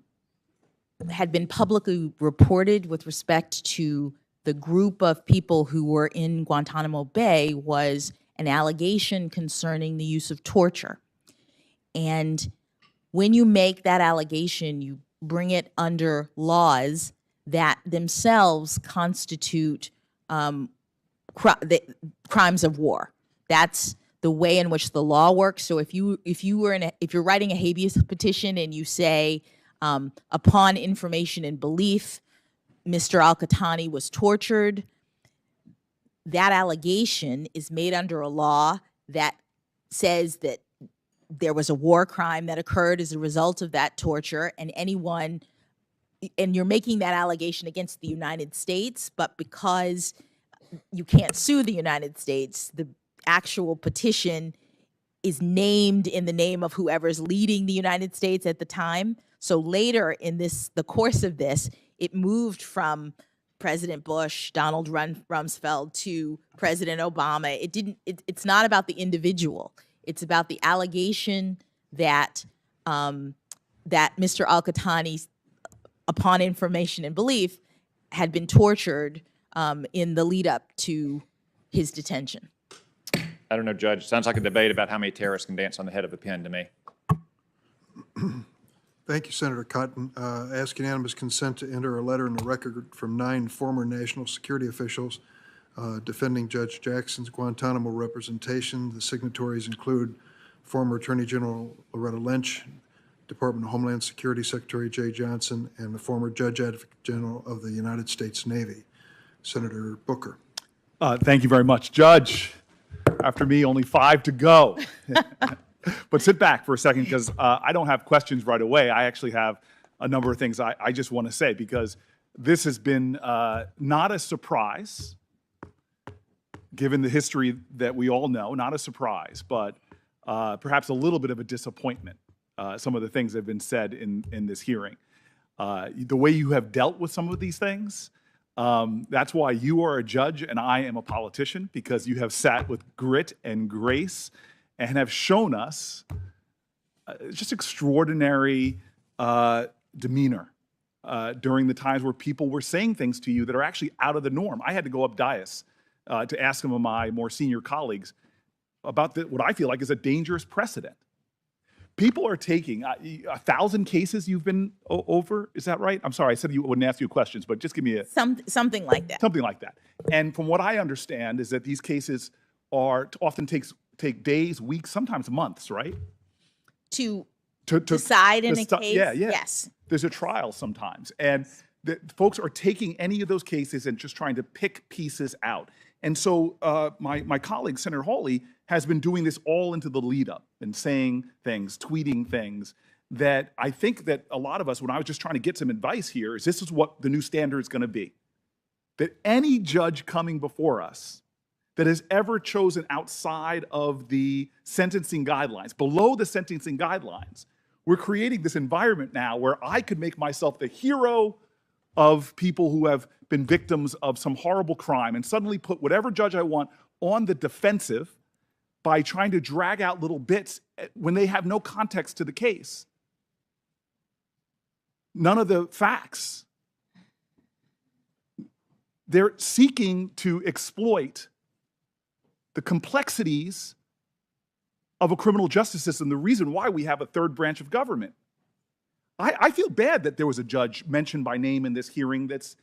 been publicly reported with respect to the group of people who were in Guantanamo Bay was an allegation concerning the use of torture. And when you make that allegation, you bring it under laws that themselves constitute crimes of war. That's the way in which the law works. So if you're writing a habeas petition and you say, upon information and belief, Mr. Al-Qahtani was tortured, that allegation is made under a law that says that there was a war crime that occurred as a result of that torture, and you're making that allegation against the United States, but because you can't sue the United States, the actual petition is named in the name of whoever's leading the United States at the time. So later in the course of this, it moved from President Bush, Donald Rumsfeld to President Obama. It's not about the individual. It's about the allegation that that Mr. Al-Qahtani, upon information and belief, had been tortured in the lead up to his detention. I don't know, Judge. Sounds like a debate about how many terrorists can dance on the head of a pin to me. Thank you, Senator Cotton. Ask unanimous consent to enter a letter in the record from 9 former national security officials defending Judge Jackson's Guantanamo representation. The signatories include former Attorney General Loretta Lynch, Department of Homeland Security Secretary Jay Johnson, and the former Judge Advocate General of the United States Navy, Senator Booker. Thank you very much. Judge, after me, only 5 to go. But sit back for a second, because I don't have questions right away. I actually have a number of things I just want to say, because this has been not a surprise, given the history that we all know, not a surprise, but perhaps a little bit of a disappointment, some of the things that have been said in this hearing. The way you have dealt with some of these things, that's why you are a judge and I am a politician, because you have sat with grit and grace and have shown us just extraordinary demeanor during the times where people were saying things to you that are actually out of the norm. I had to go up dais to ask some of my more senior colleagues about what I feel like is a dangerous precedent. People are taking 1,000 cases you've been over, is that right? I'm sorry, I said you wouldn't ask you questions, but just give me something like that. Something like that. And from what I understand is that these cases often take days, weeks, sometimes months, right? To decide in a case? Yeah. Yes. There's a trial sometimes. And folks are taking any of those cases and just trying to pick pieces out. And so my colleague, Senator Hawley, has been doing this all into the lead up and saying things, tweeting things that I think that a lot of us, when I was just trying to get some advice here, is this is what the new standard is going to be. That any judge coming before us that has ever chosen outside of the sentencing guidelines, below the sentencing guidelines, we're creating this environment now where I could make myself the hero of people who have been victims of some horrible crime and suddenly put whatever judge I want on the defensive by trying to drag out little bits when they have no context to the case. None of the facts. They're seeking to exploit the complexities of a criminal justice system, the reason why we have a third branch of government. I feel bad that there was a judge mentioned by name in this hearing that's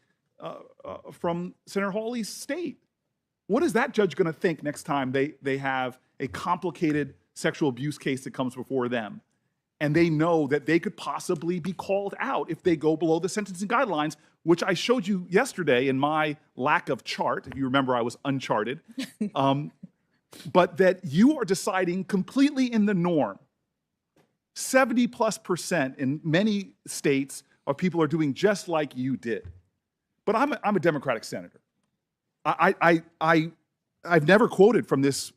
from Senator Hawley's state. What is that judge going to think next time they have a complicated sexual abuse case that comes before them, and they know that they could possibly be called out if they go below the sentencing guidelines, which I showed you yesterday in my lack of chart. If you remember, I was uncharted. But that you are deciding completely in the norm. 70+% in many states of people are doing just like you did. But I'm a Democratic senator. I've never quoted from this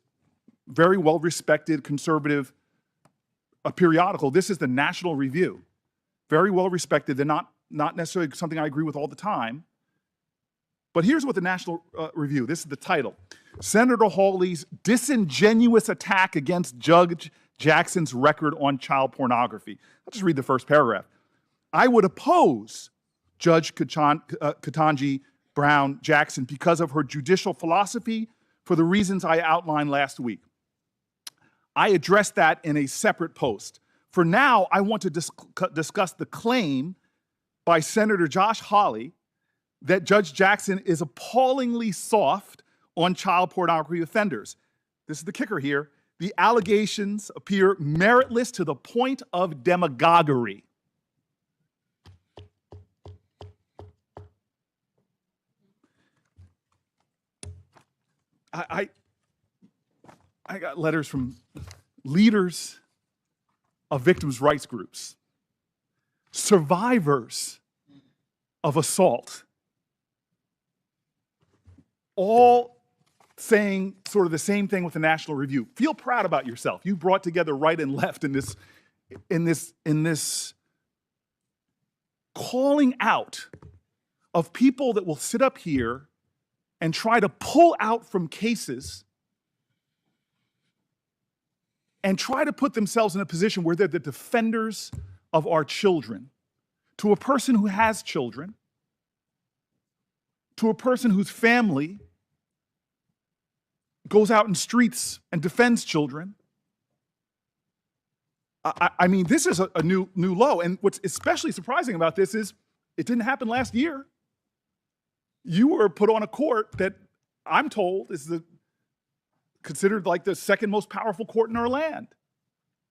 very well-respected conservative periodical. This is the National Review. Very well-respected. They're not necessarily something I agree with all the time. But here's what the National Review, this is the title. Senator Hawley's disingenuous attack against Judge Jackson's record on child pornography. I'll just read the first paragraph. I would oppose Judge Ketanji Brown Jackson because of her judicial philosophy for the reasons I outlined last week. I addressed that in a separate post. For now, I want to discuss the claim by Senator Josh Hawley that Judge Jackson is appallingly soft on child pornography offenders. This is the kicker here. The allegations appear meritless to the point of demagoguery. I got letters from leaders of victims' rights groups, survivors of assault, all saying sort of the same thing with the National Review. Feel proud about yourself. You brought together right and left in this calling out of people that will sit up here and try to pull out from cases and try to put themselves in a position where they're the defenders of our children. To a person who has children, to a person whose family goes out in streets and defends children. I mean, this is a new low. And what's especially surprising about this is it didn't happen last year. You were put on a court that I'm told is considered like the second most powerful court in our land.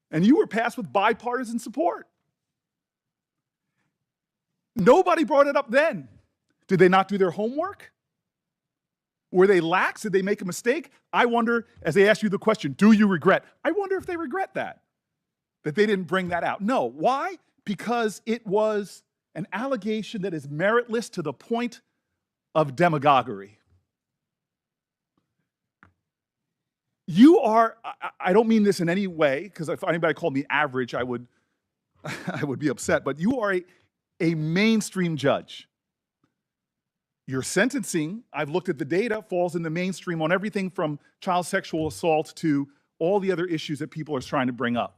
And you were passed with bipartisan support. Nobody brought it up then. Did they not do their homework? Were they lax? Did they make a mistake? I wonder, as they ask you the question, do you regret? I wonder if they regret that they didn't bring that out. No. Why? Because it was an allegation that is meritless to the point of demagoguery. You are, I don't mean this in any way, because if anybody called me average, I would be upset, but you are a mainstream judge. Your sentencing, I've looked at the data, falls in the mainstream on everything from child sexual assault to all the other issues that people are trying to bring up.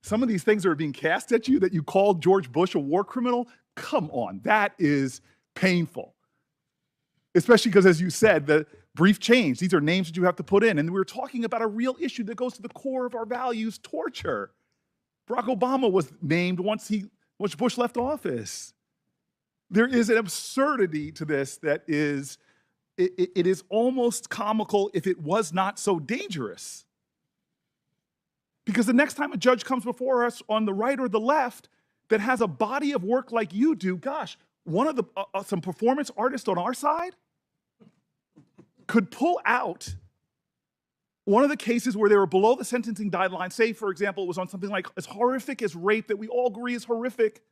Some of these things that are being cast at you, that you called George Bush a war criminal, come on, that is painful. Especially because, as you said, the brief change, these are names that you have to put in. And we're talking about a real issue that goes to the core of our values, torture. Barack Obama was named once Bush left office. There is an absurdity to this that is, it is almost comical if it was not so dangerous. Because the next time a judge comes before us on the right or the left that has a body of work like you do, gosh, one of the some performance artists on our side could pull out one of the cases where they were below the sentencing guideline, say, for example, it was on something like as horrific as rape that we all agree is horrific,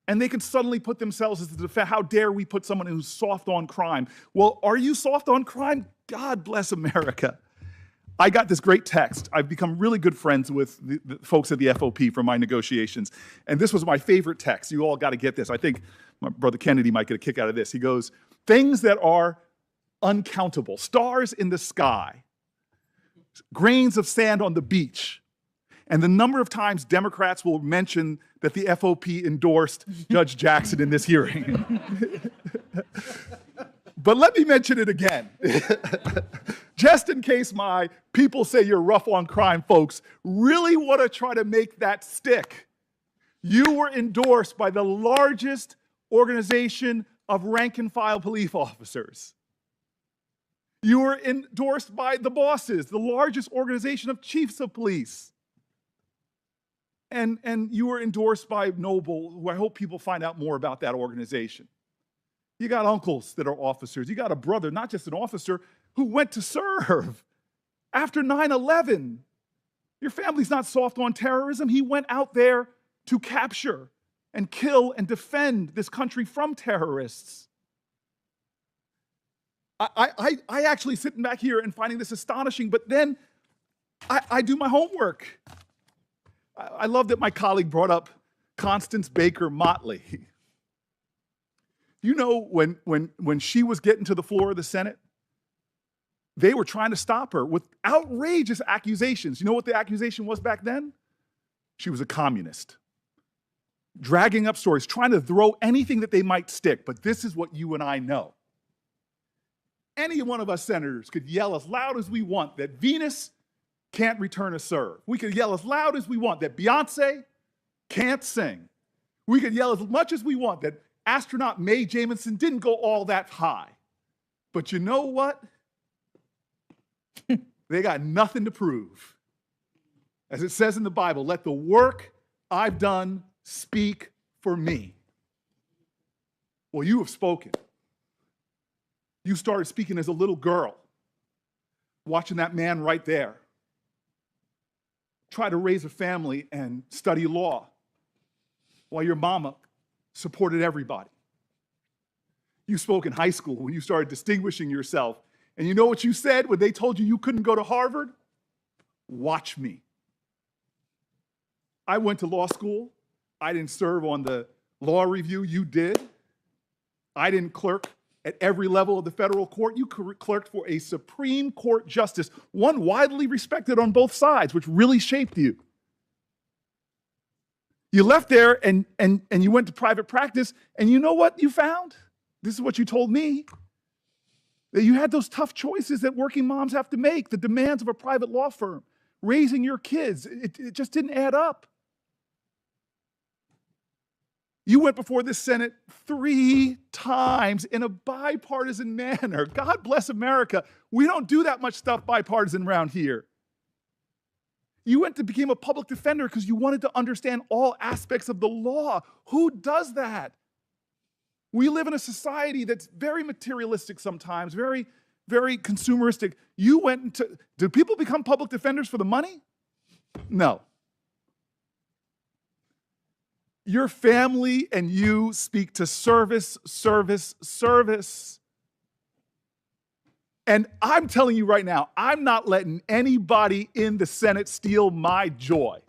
and they can suddenly put themselves as the defense. How dare we put someone who's soft on crime? Well, are you soft on crime? God bless America. I got this great text. I've become really good friends with the folks at the FOP from my negotiations, and this was my favorite text. You all got to get this. I think my brother Kennedy might get a kick out of this. He goes, things that are uncountable, stars in the sky, grains of sand on the beach, and the number of times Democrats will mention that the FOP endorsed Judge Jackson in this hearing. But let me mention it again. Just in case my people say you're rough on crime folks really want to try to make that stick. You were endorsed by the largest organization of rank and file police officers. You were endorsed by the bosses, the largest organization of chiefs of police. And you were endorsed by Noble, who I hope people find out more about that organization. You got uncles that are officers. You got a brother, not just an officer, who went to serve after 9/11. Your family's not soft on terrorism. He went out there to capture and kill and defend this country from terrorists. I actually sitting back here and finding this astonishing, but then I do my homework. I love that my colleague brought up Constance Baker Motley. You know, when she was getting to the floor of the Senate, they were trying to stop her with outrageous accusations. You know what the accusation was back then? She was a communist. Dragging up stories, trying to throw anything that they might stick. But this is what you and I know. Any one of us senators could yell as loud as we want that Venus can't return a serve. We could yell as loud as we want that Beyonce can't sing. We could yell as much as we want that astronaut Mae Jemison didn't go all that high. But you know what? They got nothing to prove. As it says in the Bible, let the work I've done speak for me. Well, you have spoken. You started speaking as a little girl, watching that man right there try to raise a family and study law while your mama supported everybody. You spoke in high school when you started distinguishing yourself. And you know what you said when they told you couldn't go to Harvard? Watch me. I went to law school. I didn't serve on the law review. You did. I didn't clerk at every level of the federal court. You clerked for a Supreme Court justice, one widely respected on both sides, which really shaped you. You left there and you went to private practice, and you know what you found? This is what you told me. That you had those tough choices that working moms have to make, the demands of a private law firm, raising your kids. It just didn't add up. You went before this Senate 3 times in a bipartisan manner. God bless America. We don't do that much stuff bipartisan around here. You went to become a public defender because you wanted to understand all aspects of the law. Who does that? We live in a society that's very materialistic sometimes, very, very consumeristic. You went into, do people become public defenders for the money? No. Your family and you speak to service, service, service. And I'm telling you right now, I'm not letting anybody in the Senate steal my joy.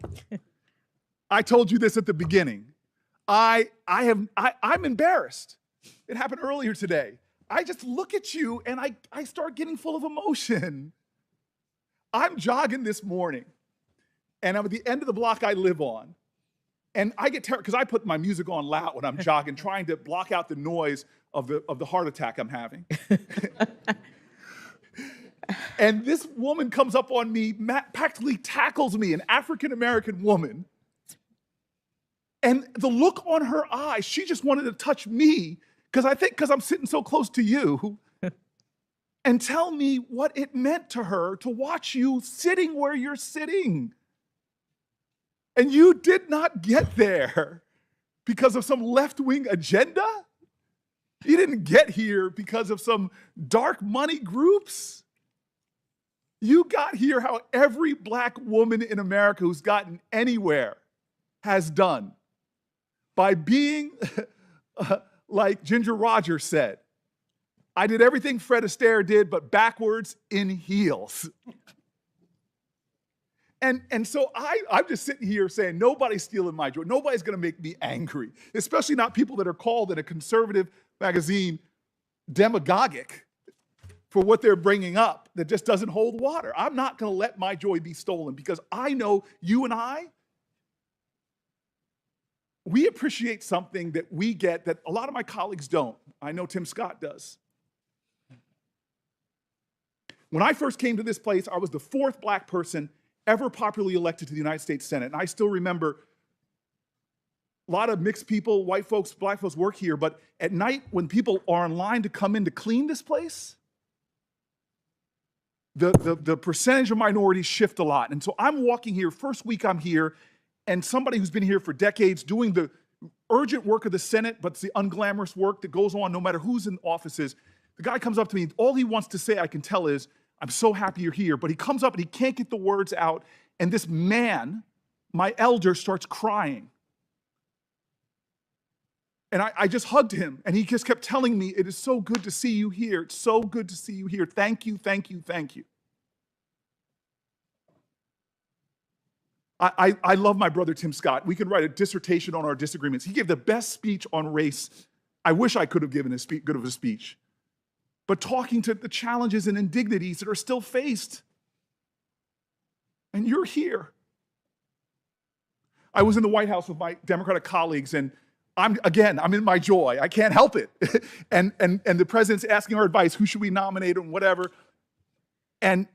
I told you this at the beginning. I'm embarrassed. It happened earlier today. I just look at you and I start getting full of emotion. I'm jogging this morning, and I'm at the end of the block I live on. And I get terrified because I put my music on loud when I'm jogging, trying to block out the noise of the heart attack I'm having. And this woman comes up on me, practically tackles me, an African-American woman. And the look on her eyes, she just wanted to touch me because I'm sitting so close to you, and tell me what it meant to her to watch you sitting where you're sitting. And you did not get there because of some left-wing agenda. You didn't get here because of some dark money groups. You got here how every black woman in America who's gotten anywhere has done, by being like Ginger Rogers said, I did everything Fred Astaire did, but backwards in heels. And so I'm just sitting here saying, nobody's stealing my joy. Nobody's going to make me angry, especially not people that are called in a conservative magazine demagogic for what they're bringing up that just doesn't hold water. I'm not going to let my joy be stolen because I know you and we appreciate something that we get that a lot of my colleagues don't. I know Tim Scott does. When I first came to this place, I was the 4th black person ever popularly elected to the United States Senate. And I still remember a lot of mixed people, white folks, black folks work here, but at night when people are in line to come in to clean this place, the percentage of minorities shift a lot. And so I'm walking here, first week I'm here, and somebody who's been here for decades doing the urgent work of the Senate, but it's the unglamorous work that goes on no matter who's in offices. The guy comes up to me, all he wants to say, I can tell, is, I'm so happy you're here. But he comes up and he can't get the words out. And this man, my elder, starts crying. And I just hugged him. And he just kept telling me, it is so good to see you here. It's so good to see you here. Thank you, thank you, thank you. I love my brother, Tim Scott. We could write a dissertation on our disagreements. He gave the best speech on race. I wish I could have given good of a speech. But talking to the challenges and indignities that are still faced. And you're here. I was in the White House with my Democratic colleagues, and I'm in my joy. I can't help it. and the president's asking our advice, who should we nominate and whatever. And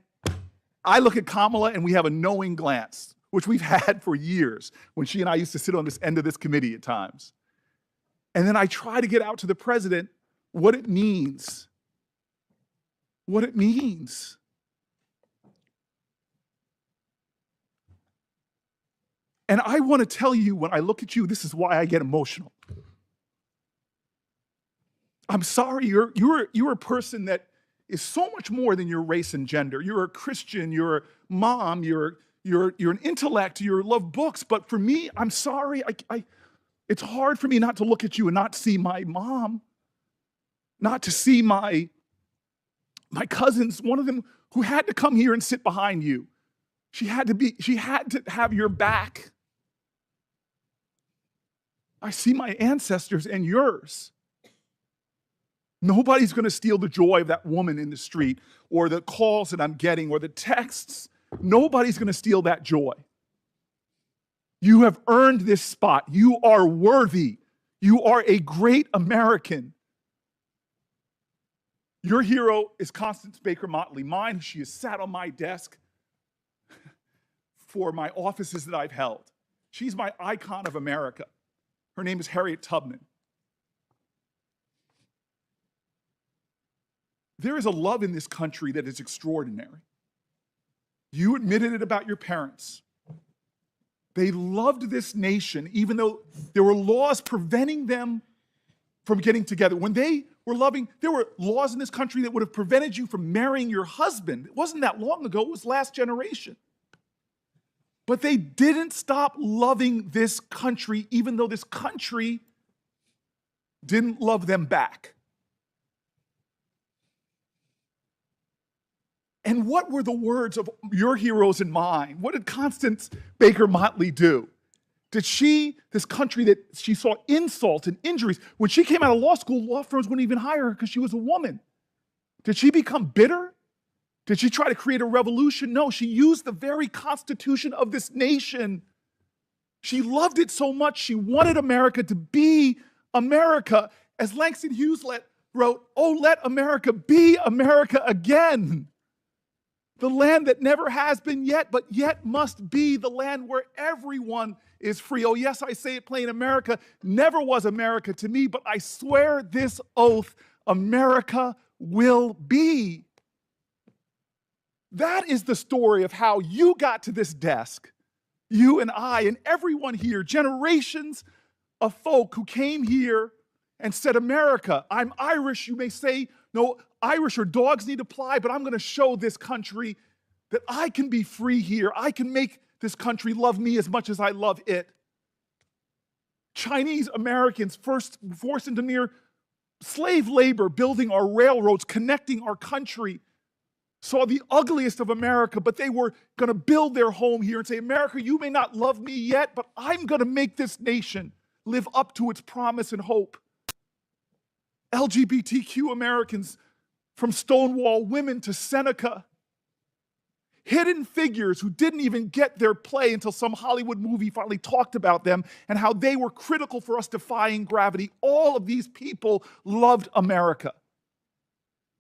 I look at Kamala and we have a knowing glance, which we've had for years when she and I used to sit on this end of this committee at times. And then I try to get out to the president what it means. What it means. And I want to tell you, when I look at you, this is why I get emotional. I'm sorry, you're a person that is so much more than your race and gender. You're a Christian, you're a mom, you're an intellect, you love books, but for me, I'm sorry, it's hard for me not to look at you and not see my mom, not to see my cousins, one of them who had to come here and sit behind you. She had to have your back. I see my ancestors and yours. Nobody's going to steal the joy of that woman in the street or the calls that I'm getting or the texts. Nobody's going to steal that joy. You have earned this spot. You are worthy. You are a great American. Your hero is Constance Baker Motley. Mine, she has sat on my desk for my offices that I've held. She's my icon of America. Her name is Harriet Tubman. There is a love in this country that is extraordinary. You admitted it about your parents. They loved this nation, even though there were laws preventing them from getting together. When they were loving, there were laws in this country that would have prevented you from marrying your husband. It wasn't that long ago, it was last generation. But they didn't stop loving this country, even though this country didn't love them back. And what were the words of your heroes and mine? What did Constance Baker Motley do? Did this country that she saw insult and injuries, when she came out of law school, law firms wouldn't even hire her because she was a woman. Did she become bitter? Did she try to create a revolution? No, she used the very constitution of this nation. She loved it so much, she wanted America to be America. As Langston Hughes wrote, "Oh, let America be America again." The land that never has been yet, but yet must be the land where everyone is free. Oh, yes, I say it plain, America never was America to me, but I swear this oath, America will be. That is the story of how you got to this desk, you and I and everyone here, generations of folk who came here and said, America, I'm Irish. You may say, no, Irish or dogs need to ply, but I'm going to show this country that I can be free here. I can make this country love me as much as I love it. Chinese Americans first forced into near slave labor, building our railroads, connecting our country, saw the ugliest of America, but they were going to build their home here and say, America, you may not love me yet, but I'm going to make this nation live up to its promise and hope. LGBTQ Americans, from Stonewall women to Seneca, hidden figures who didn't even get their play until some Hollywood movie finally talked about them and how they were critical for us defying gravity. All of these people loved America.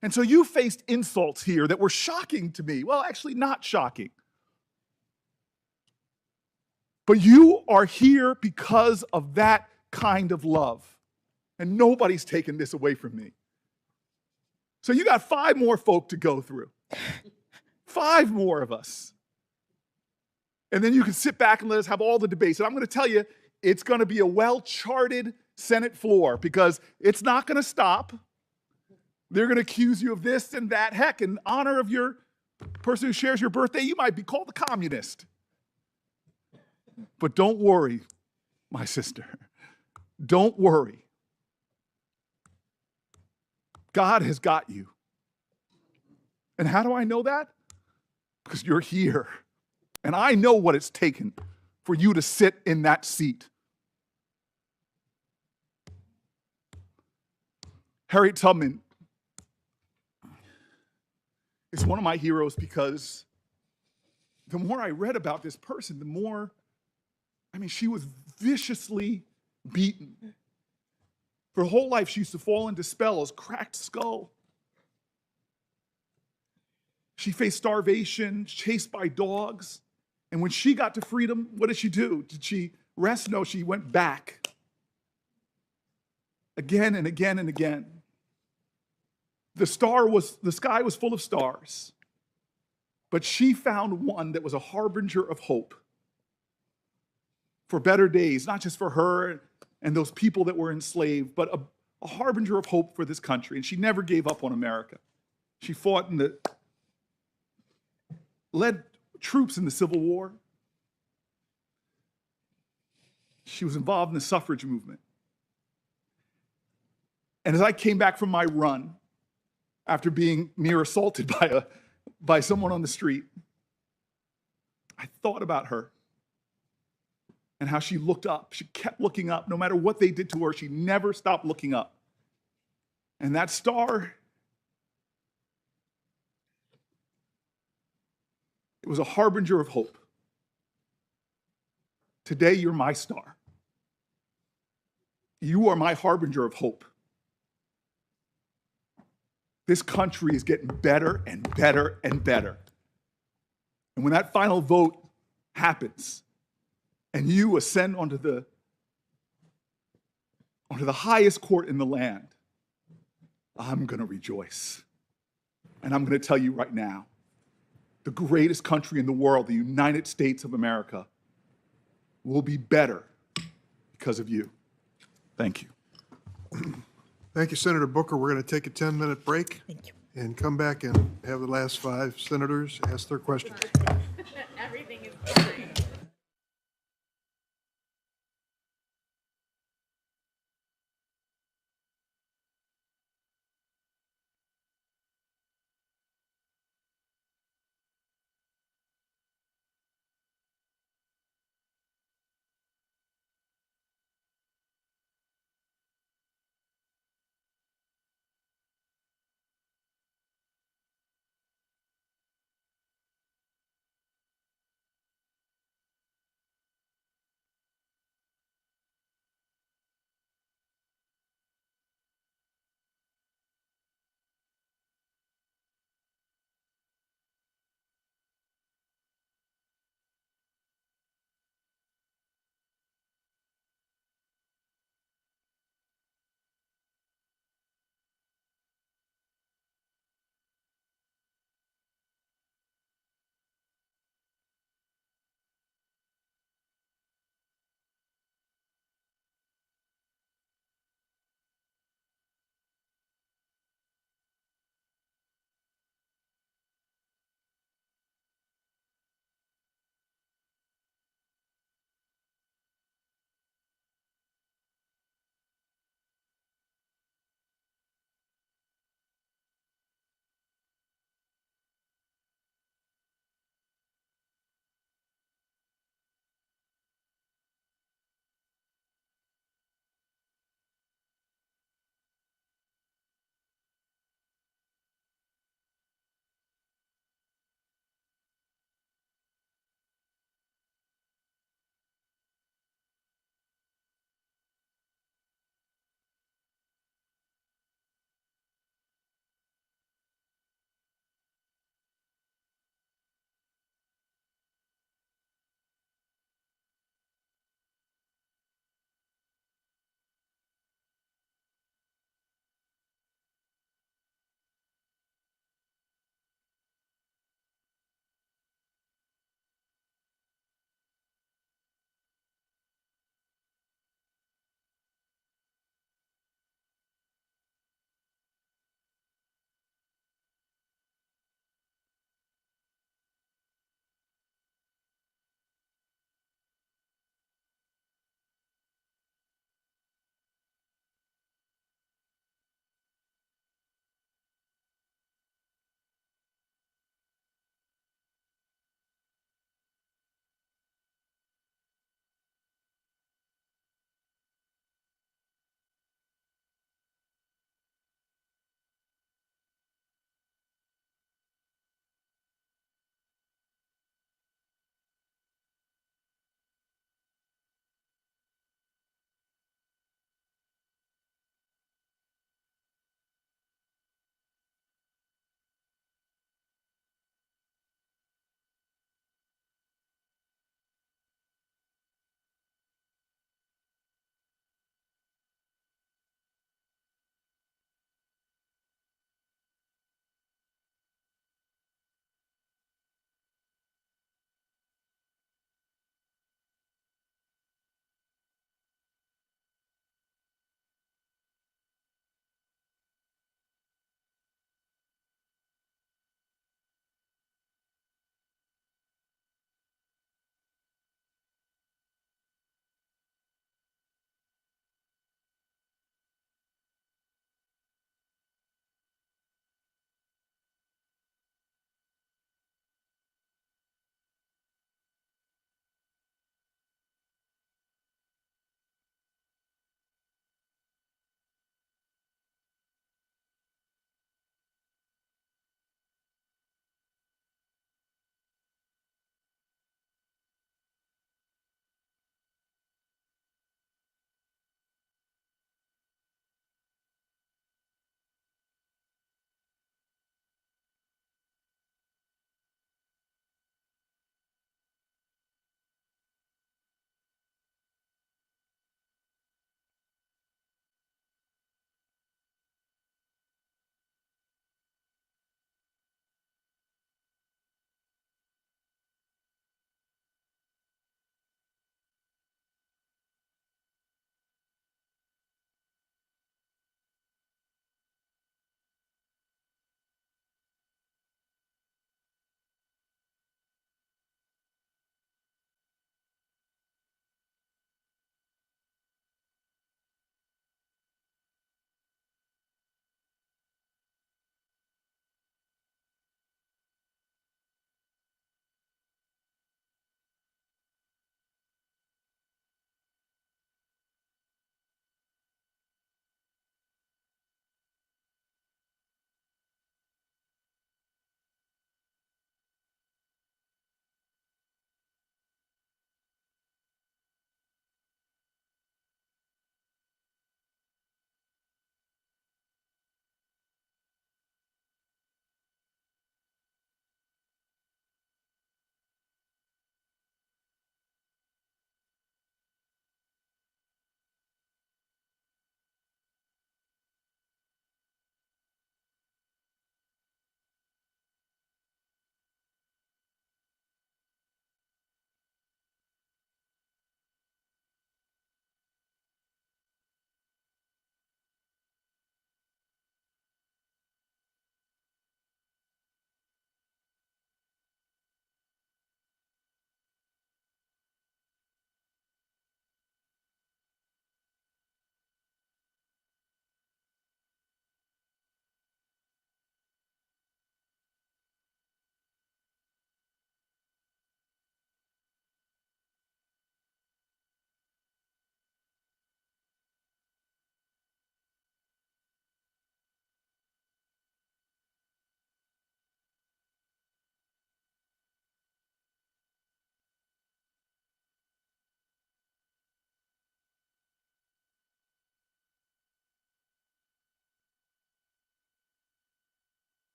And so you faced insults here that were shocking to me. Well, actually not shocking. But you are here because of that kind of love. And nobody's taken this away from me. So you got 5 more folk to go through. 5 more of us. And then you can sit back and let us have all the debates. And I'm going to tell you, it's going to be a well-charted Senate floor because it's not going to stop. They're going to accuse you of this and that. Heck, in honor of your person who shares your birthday, you might be called a communist. But don't worry, my sister. Don't worry. God has got you. And how do I know that? Because you're here. And I know what it's taken for you to sit in that seat. Harriet Tubman is one of my heroes because the more I read about this person, the more, she was viciously beaten. For her whole life, she used to fall into spells, cracked skull. She faced starvation, chased by dogs. And when she got to freedom, what did she do? Did she rest? No, she went back. Again and again and again. The sky was full of stars. But she found one that was a harbinger of hope for better days, not just for her and those people that were enslaved, but a harbinger of hope for this country. And she never gave up on America. She fought led troops in the Civil War. She was involved in the suffrage movement. And as I came back from my run, after being near assaulted by someone on the street, I thought about her and how she looked up. She kept looking up. No matter what they did to her, she never stopped looking up. And that star, it was a harbinger of hope. Today, you're my star. You are my harbinger of hope. This country is getting better and better and better. And when that final vote happens and you ascend onto the highest court in the land, I'm going to rejoice. And I'm going to tell you right now, the greatest country in the world, the United States of America, will be better because of you. Thank you. Thank you, Senator Booker. We're going to take a 10-minute break. Thank you. And come back and have the last 5 senators ask their questions. Everything is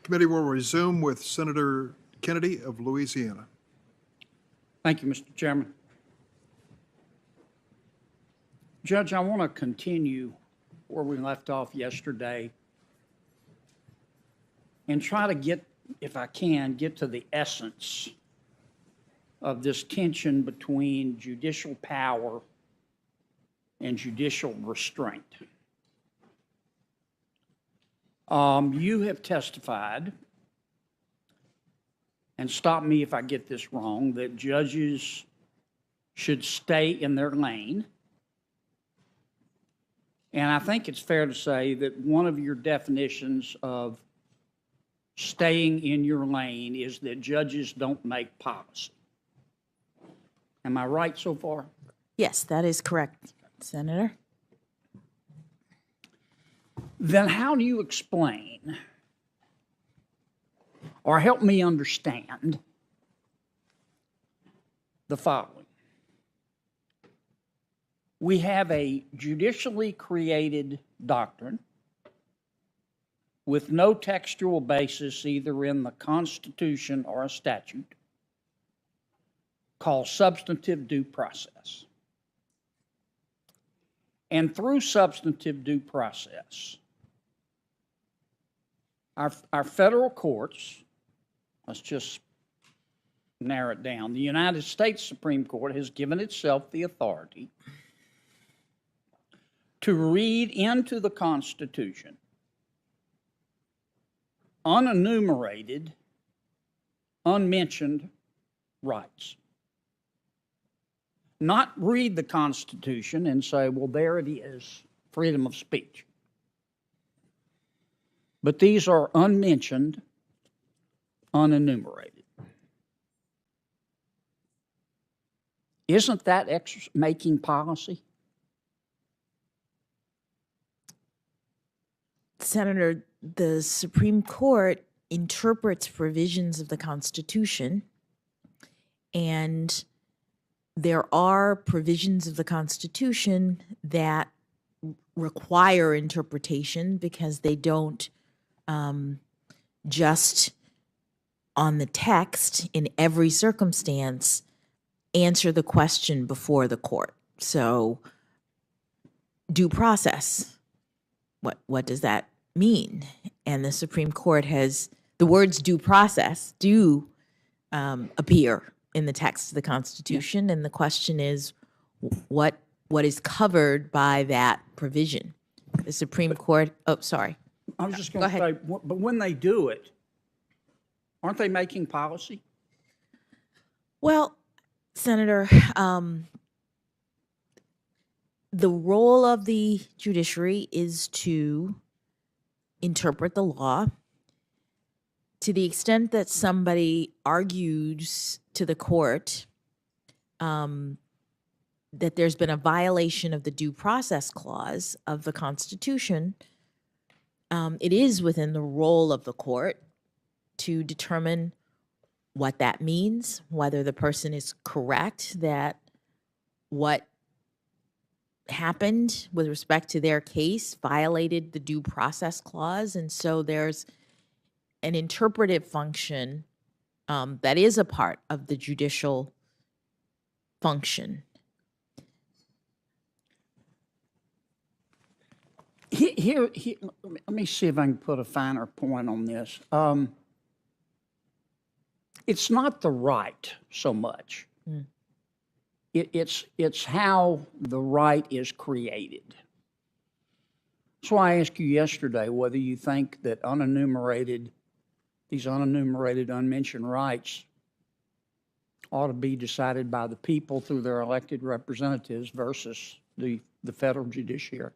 Committee will resume with Senator Kennedy of Louisiana. Thank you, Mr. Chairman. Judge, I want to continue where we left off yesterday and try to get, if I can, get to the essence of this tension between judicial power and judicial restraint. You have testified, and stop me if I get this wrong, that judges should stay in their lane. And I think it's fair to say that one of your definitions of staying in your lane is that judges don't make policy. Am I right so far? Yes, that is correct, Senator. Then how do you explain or help me understand the following? We have a judicially created doctrine with no textual basis either in the Constitution or a statute called substantive due process. And through substantive due process, our federal courts, let's just narrow it down, the United States Supreme Court has given itself the authority to read into the Constitution unenumerated, unmentioned rights. Not read the Constitution and say, well, there it is, freedom of speech. But these are unmentioned, unenumerated. Isn't that making policy? Senator, the Supreme Court interprets provisions of the Constitution, and there are provisions of the Constitution that require interpretation because they don't just on the text in every circumstance answer the question before the court. So due process, what does that mean? And the Supreme Court has, the words due process do appear in the text of the Constitution, and the question is what is covered by that provision? The Supreme Court, oh, sorry. I was just going to say, but when they do it, aren't they making policy? Well, Senator, the role of the judiciary is to interpret the law. To the extent that somebody argues to the court that there's been a violation of the due process clause of the Constitution, it is within the role of the court to determine what that means, whether the person is correct that what happened with respect to their case violated the due process clause. And so there's an interpretive function that is a part of the judicial function. Here, let me see if I can put a finer point on this. It's not the right so much. It's how the right is created. That's why I asked you yesterday whether you think that these unenumerated, unmentioned rights ought to be decided by the people through their elected representatives versus the federal judiciary.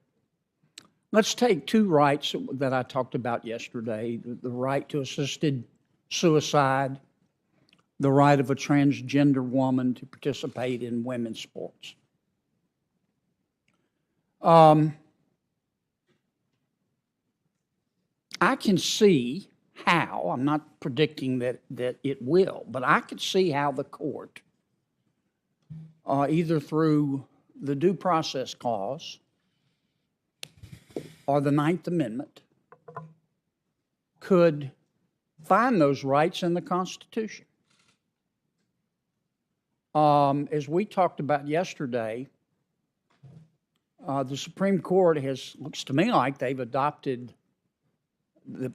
Let's take two rights that I talked about yesterday, the right to assisted suicide, the right of a transgender woman to participate in women's sports. I can see how, I'm not predicting that it will, but I could see how the court, either through the due process clause or the Ninth Amendment, could find those rights in the Constitution. As we talked about yesterday, the Supreme Court looks to me like they've adopted the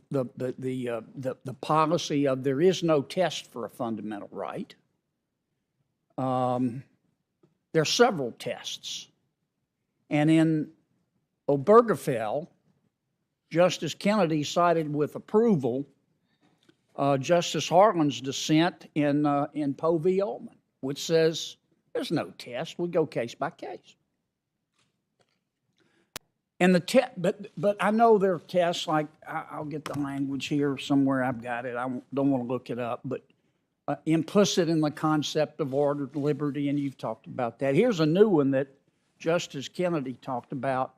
policy of there is no test for a fundamental right. There are several tests. And in Obergefell, Justice Kennedy cited with approval Justice Harlan's dissent in Poe v. Ullman, which says there's no test. We go case by case. And but I know there are tests like I'll get the language here somewhere. I've got it. I don't want to look it up, but implicit in the concept of ordered liberty, and you've talked about that. Here's a new one that Justice Kennedy talked about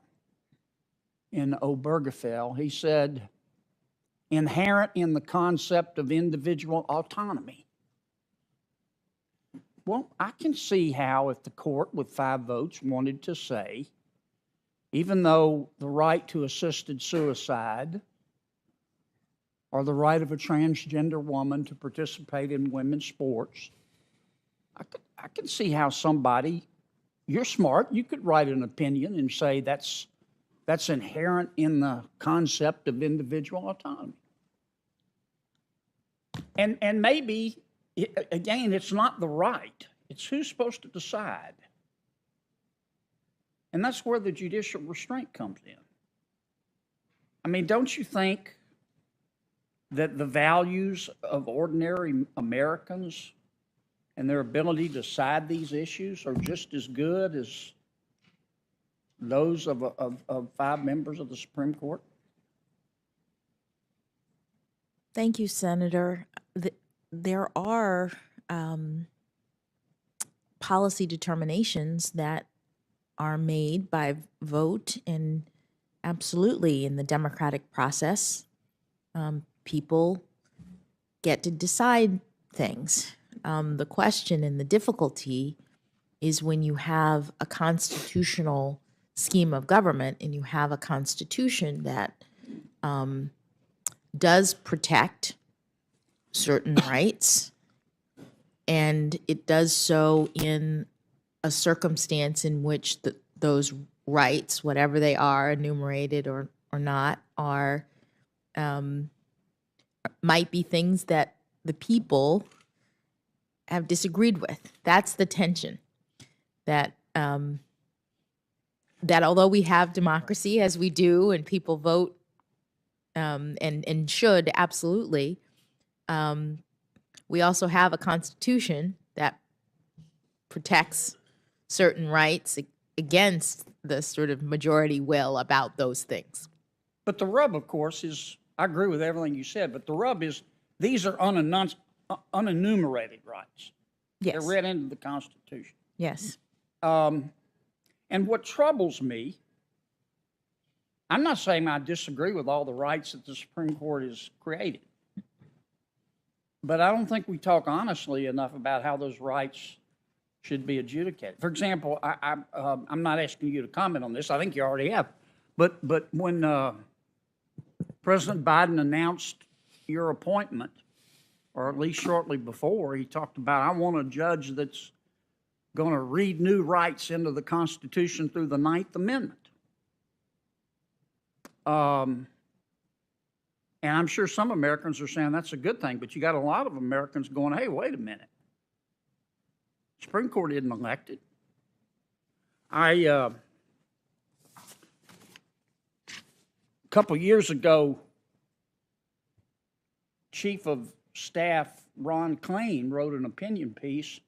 in Obergefell. He said, inherent in the concept of individual autonomy. Well, I can see how if the court with 5 votes wanted to say, even though the right to assisted suicide or the right of a transgender woman to participate in women's sports, I can see how somebody, you're smart, you could write an opinion and say that's inherent in the concept of individual autonomy. And maybe, again, it's not the right. It's who's supposed to decide. And that's where the judicial restraint comes in. I mean, don't you think that the values of ordinary Americans and their ability to decide these issues are just as good as those of 5 members of the Supreme Court? Thank you, Senator. There are policy determinations that are made by vote, and absolutely in the democratic process, people get to decide things. The question and the difficulty is when you have a constitutional scheme of government and you have a constitution that does protect certain rights, and it does so in a circumstance in which those rights, whatever they are, enumerated or not, are might be things that the people have disagreed with. That's the tension. That that although we have democracy as we do, and people vote and should absolutely, we also have a constitution that protects certain rights against the sort of majority will about those things. But the rub, of course, is, I agree with everything you said, but the rub is these are unenumerated rights. Yes. They're read into the Constitution. Yes. And what troubles me, I'm not saying I disagree with all the rights that the Supreme Court has created, but I don't think we talk honestly enough about how those rights should be adjudicated. For example, I'm not asking you to comment on this. I think you already have. But when President Biden announced your appointment, or at least shortly before, he talked about, I want a judge that's going to read new rights into the Constitution through the 9th Amendment. And I'm sure some Americans are saying that's a good thing, but you got a lot of Americans going, hey, wait a minute. Supreme Court isn't elected. A couple years ago, Chief of Staff Ron Klain wrote an opinion piece,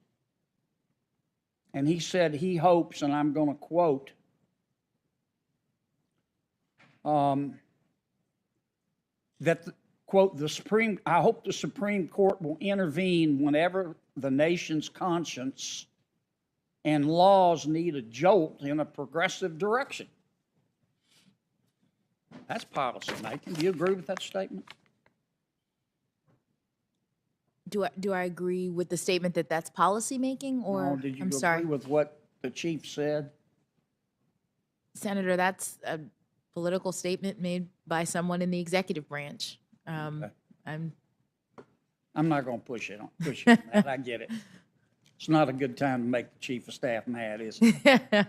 and he said he hopes, and I'm going to quote, that, quote, I hope the Supreme Court will intervene whenever the nation's conscience and laws need a jolt in a progressive direction. That's policy making. Do you agree with that statement? Do I agree with the statement that that's policy making, or No, did you agree with what the chief said? Senator, that's a political statement made by someone in the executive branch. I'm I'm not going to push you on that. I get it. It's not a good time to make the chief of staff mad, is it?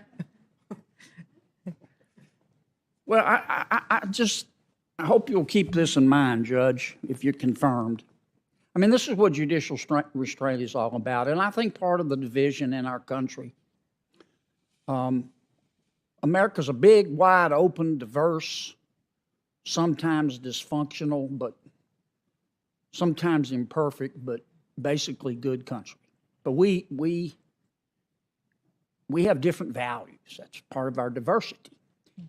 Well, I hope you'll keep this in mind, Judge, if you're confirmed. I mean, this is what judicial restraint is all about, and I think part of the division in our country. America's a big, wide open, diverse, sometimes dysfunctional, but sometimes imperfect, but basically good country. But we have different values. That's part of our diversity.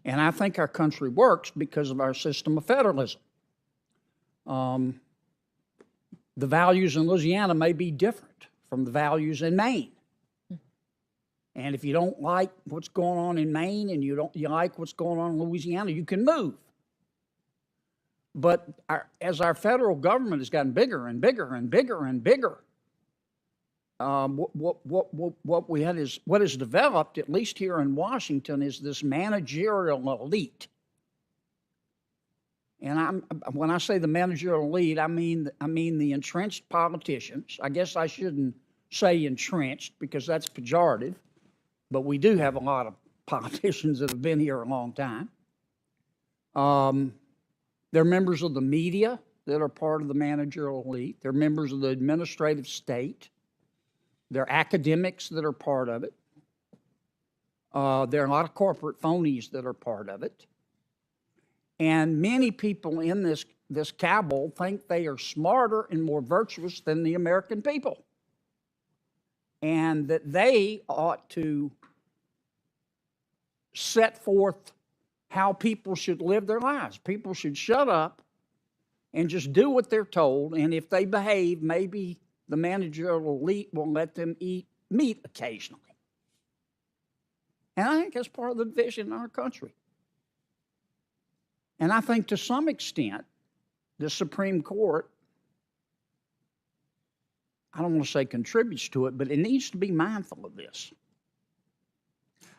And I think our country works because of our system of federalism. The values in Louisiana may be different from the values in Maine. And if you don't like what's going on in Maine and you like what's going on in Louisiana, you can move. But as our federal government has gotten bigger and bigger and bigger and bigger, what is developed, at least here in Washington, is this managerial elite. And when I say the managerial elite, I mean the entrenched politicians. I guess I shouldn't say entrenched because that's pejorative, but we do have a lot of politicians that have been here a long time. They're members of the media that are part of the managerial elite. They're members of the administrative state. They're academics that are part of it. There are a lot of corporate phonies that are part of it. And many people in this cabal think they are smarter and more virtuous than the American people. And that they ought to set forth how people should live their lives. People should shut up and just do what they're told. And if they behave, maybe the managerial elite will let them eat meat occasionally. And I think that's part of the division in our country. And I think to some extent, the Supreme Court, I don't want to say contributes to it, but it needs to be mindful of this.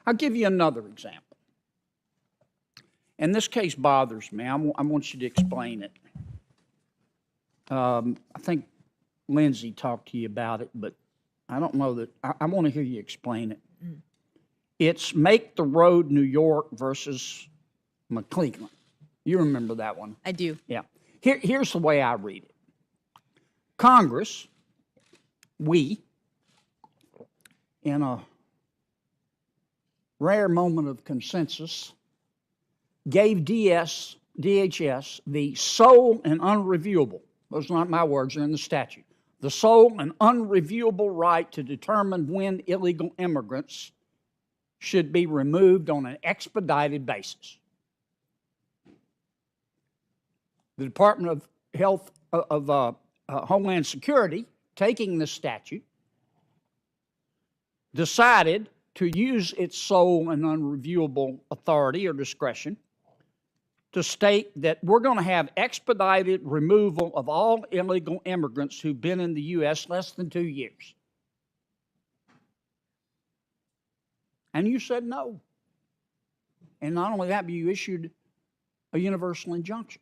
I'll give you another example. And this case bothers me. I want you to explain it. I think Lindsay talked to you about it, but I don't know that. I want to hear you explain it. It's Make the Road New York versus McClellan. You remember that one? I do. Yeah. Here's the way I read it. Congress, we, in a rare moment of consensus, gave DHS the sole and unreviewable, those are not my words, they're in the statute, the sole and unreviewable right to determine when illegal immigrants should be removed on an expedited basis. The Department of Homeland Security, taking this statute, decided to use its sole and unreviewable authority or discretion to state that we're going to have expedited removal of all illegal immigrants who've been in the U.S. less than 2 years. And you said no. And not only that, but you issued a universal injunction.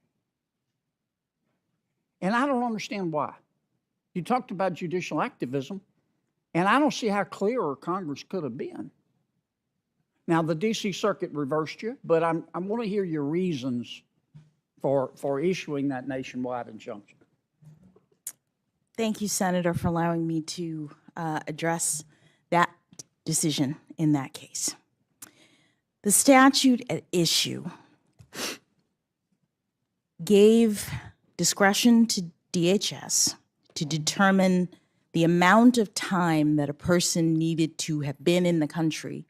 And I don't understand why. You talked about judicial activism, and I don't see how clearer Congress could have been. Now, the D.C. Circuit reversed you, but I want to hear your reasons for issuing that nationwide injunction. Thank you, Senator, for allowing me to address that decision in that case. The statute at issue gave discretion to DHS to determine the amount of time that a person needed to have been in the country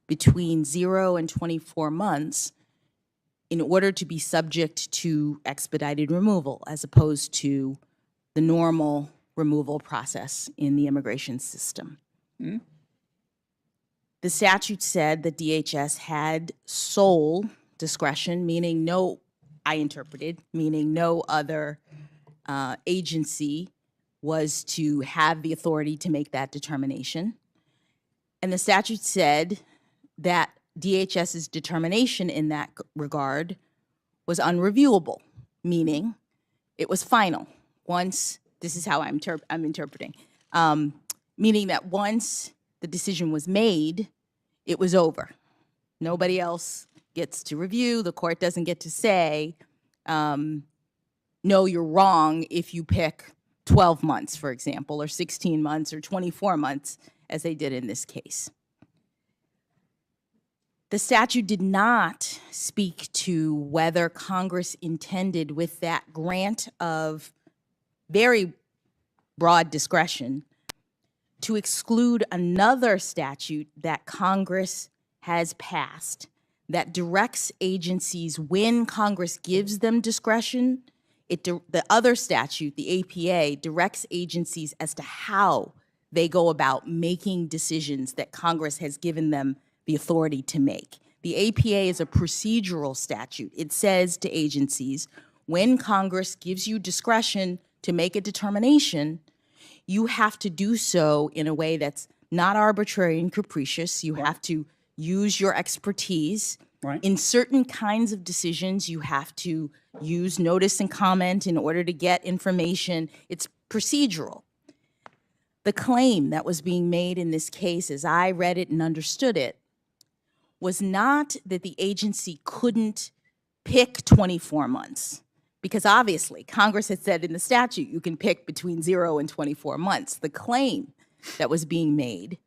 between 0 and 24 months in order to be subject to expedited removal, as opposed to the normal removal process in the immigration system. Hmm? The statute said that DHS had sole discretion, meaning no, I interpreted, meaning no other agency was to have the authority to make that determination. And the statute said that DHS's determination in that regard was unreviewable, meaning it was final. Once This is how I'm interpreting. Meaning that once the decision was made, it was over. Nobody else gets to review. The court doesn't get to say, no, you're wrong if you pick 12 months, for example, or 16 months or 24 months, as they did in this case. The statute did not speak to whether Congress intended, with that grant of very broad discretion, to exclude another statute that Congress has passed that directs agencies, when Congress gives them discretion, the other statute, the APA, directs agencies as to how they go about making decisions that Congress has given them the authority to make. The APA is a procedural statute. It says to agencies, when Congress gives you discretion to make a determination, you have to do so in a way that's not arbitrary and capricious. You have to use your expertise. Right. In certain kinds of decisions, you have to use notice and comment in order to get information. It's procedural. The claim that was being made in this case, as I read it and understood it, was not that the agency couldn't pick 24 months, because obviously Congress had said in the statute you can pick between 0 and 24 months. The claim that was being made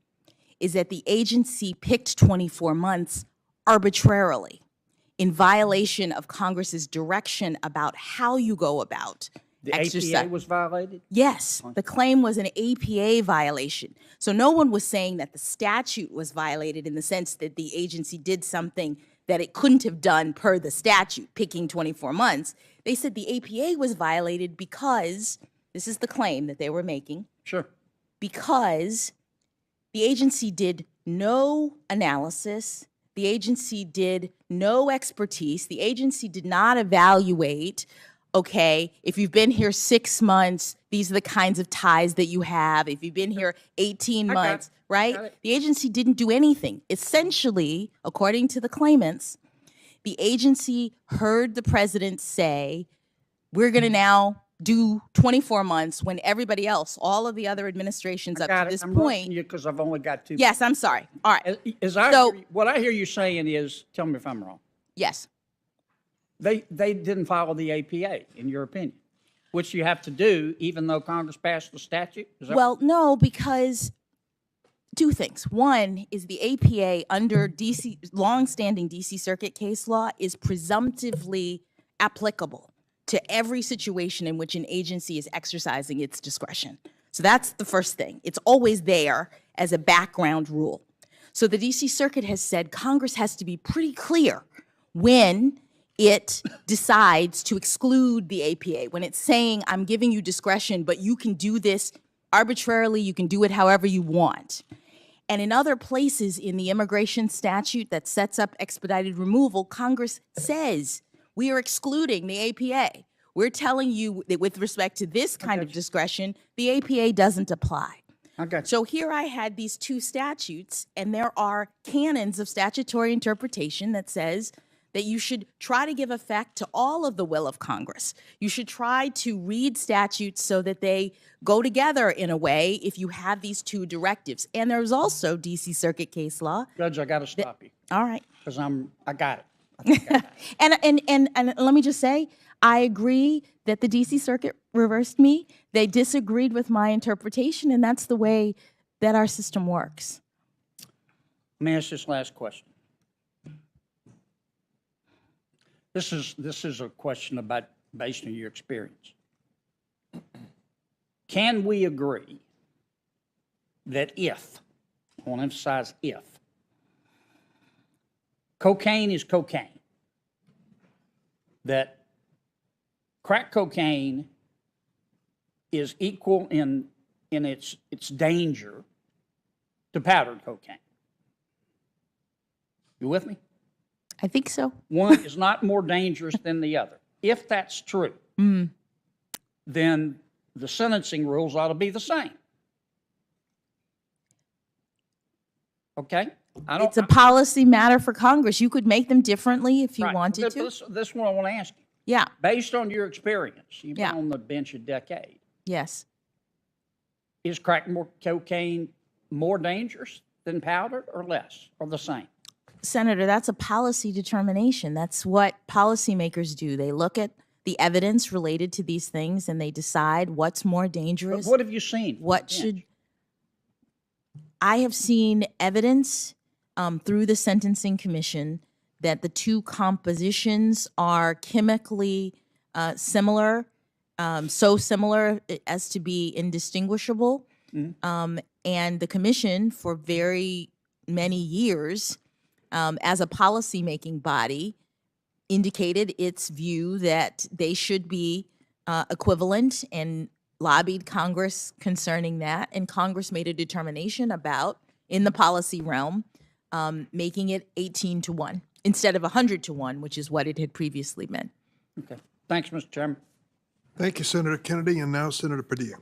is that the agency picked 24 months arbitrarily in violation of Congress's direction about how you go about The exercise. APA was violated? Yes, the claim was an APA violation. So no one was saying that the statute was violated in the sense that the agency did something that it couldn't have done per the statute, picking 24 months. They said the APA was violated because, this is the claim that they were making. Sure. Because the agency did no analysis, the agency did no expertise, the agency did not evaluate, okay, if you've been here 6 months, these are the kinds of ties that you have. If you've been here 18 months, right? The agency didn't do anything. Essentially, according to the claimants, the agency heard the president say, we're going to now do 24 months when everybody else, all of the other administrations up to this point. Because I've only got 2. Yes, I'm sorry. All right. What I hear you saying is, tell me if I'm wrong. Yes. They didn't follow the APA, in your opinion, which you have to do even though Congress passed the statute? Well, no, because two things. One is the APA under DC, longstanding DC Circuit case law is presumptively applicable to every situation in which an agency is exercising its discretion. So that's the first thing. It's always there as a background rule. So the DC Circuit has said Congress has to be pretty clear when it decides to exclude the APA, when it's saying, I'm giving you discretion, but you can do this arbitrarily, you can do it however you want. And in other places in the immigration statute that sets up expedited removal, Congress says, we are excluding the APA. We're telling you that with respect to this kind of discretion, the APA doesn't apply. So here I had these two statutes, and there are canons of statutory interpretation that says that you should try to give effect to all of the will of Congress. You should try to read statutes so that they go together in a way if you have these two directives. And there's also DC Circuit case law. Judge, I got to stop you. All right. Because I got it. And let me just say, I agree that the DC Circuit reversed me. They disagreed with my interpretation, and that's the way that our system works. Let me ask this last question. This is a question about based on your experience. Can we agree that if, I want to emphasize if, cocaine is cocaine, that crack cocaine is equal in its danger to powdered cocaine? You with me? I think so. One is not more dangerous than the other. If that's true, then the sentencing rules ought to be the same. Okay? It's a policy matter for Congress. You could make them differently if you wanted to. This is what I want to ask you. Yeah. Based on your experience, you've been on the bench a decade. Yes. Is crack cocaine more dangerous than powder or less or the same? Senator, that's a policy determination. That's what policymakers do. They look at the evidence related to these things and they decide what's more dangerous. But what have you seen? What should I have seen evidence through the Sentencing Commission that the two compositions are chemically similar, so similar as to be indistinguishable. And the commission for very many years as a policymaking body indicated its view that they should be equivalent and lobbied Congress concerning that. And Congress made a determination about, in the policy realm, making it 18-1 instead of 100-1, which is what it had previously been. Okay. Thanks, Mr. Chairman. Thank you, Senator Kennedy. And now Senator Padilla.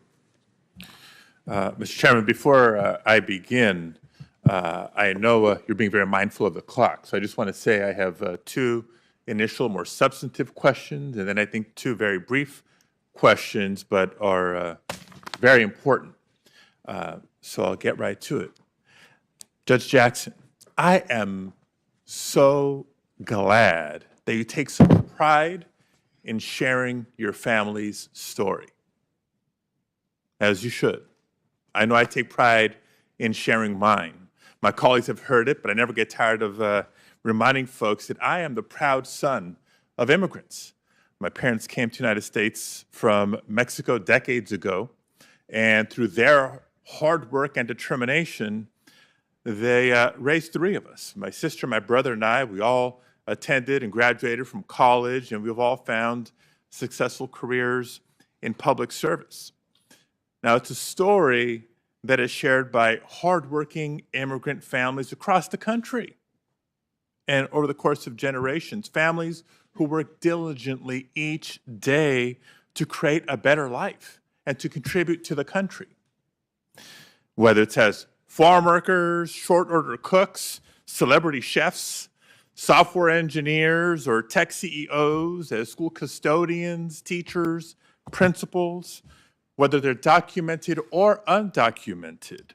Mr. Chairman, before I begin, I know you're being very mindful of the clock, so I just want to say I have two initial, more substantive questions, and then I think two very brief questions, but are very important. So I'll get right to it. Judge Jackson, I am so glad that you take some pride in sharing your family's story, as you should. I know I take pride in sharing mine. My colleagues have heard it, but I never get tired of reminding folks that I am the proud son of immigrants. My parents came to the United States from Mexico decades ago, and through their hard work and determination, they raised three of us. My sister, my brother, and I, we all attended and graduated from college, and we've all found successful careers in public service. Now, it's a story that is shared by hardworking immigrant families across the country. And over the course of generations, families who work diligently each day to create a better life and to contribute to the country. Whether it's as farm workers, short order cooks, celebrity chefs, software engineers, or tech CEOs, as school custodians, teachers, principals, whether they're documented or undocumented,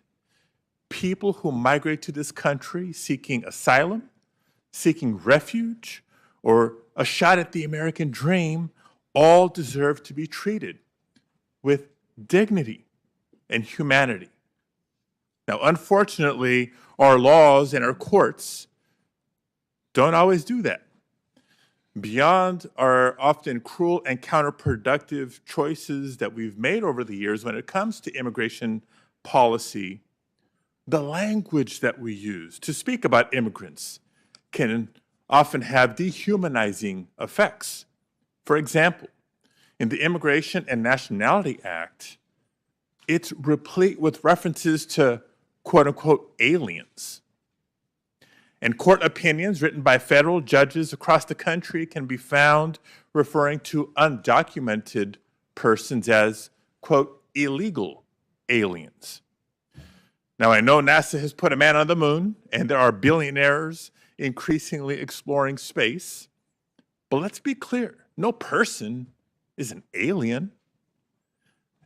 people who migrate to this country seeking asylum, seeking refuge, or a shot at the American dream, all deserve to be treated with dignity and humanity. Now, unfortunately, our laws and our courts don't always do that. Beyond our often cruel and counterproductive choices that we've made over the years when it comes to immigration policy, the language that we use to speak about immigrants can often have dehumanizing effects. For example, in the Immigration and Nationality Act, it's replete with references to quote-unquote aliens. And court opinions written by federal judges across the country can be found referring to undocumented persons as, quote, illegal aliens. Now, I know NASA has put a man on the moon, and there are billionaires increasingly exploring space, but let's be clear, no person is an alien,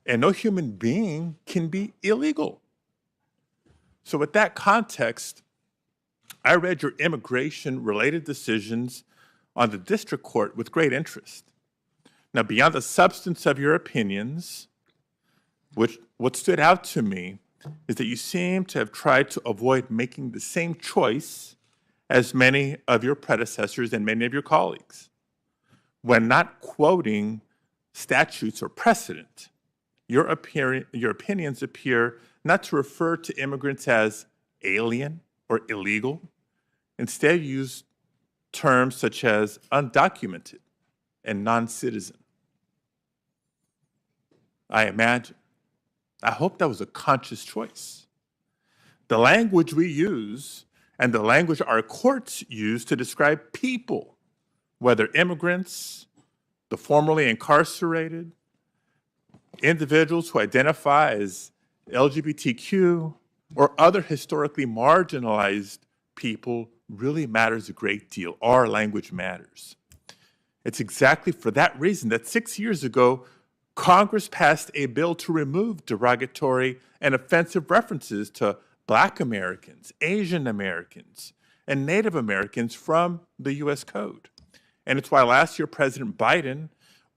and no human being can be illegal. So with that context, I read your immigration-related decisions on the district court with great interest. Now, beyond the substance of your opinions, what stood out to me is that you seem to have tried to avoid making the same choice as many of your predecessors and many of your colleagues. When not quoting statutes or precedent, your opinions appear not to refer to immigrants as alien or illegal. Instead, you use terms such as undocumented and non-citizen. I hope that was a conscious choice. The language we use and the language our courts use to describe people, whether immigrants, the formerly incarcerated, individuals who identify as LGBTQ, or other historically marginalized people, really matters a great deal. Our language matters. It's exactly for that reason that 6 years ago, Congress passed a bill to remove derogatory and offensive references to Black Americans, Asian Americans, and Native Americans from the U.S. Code. And it's why last year President Biden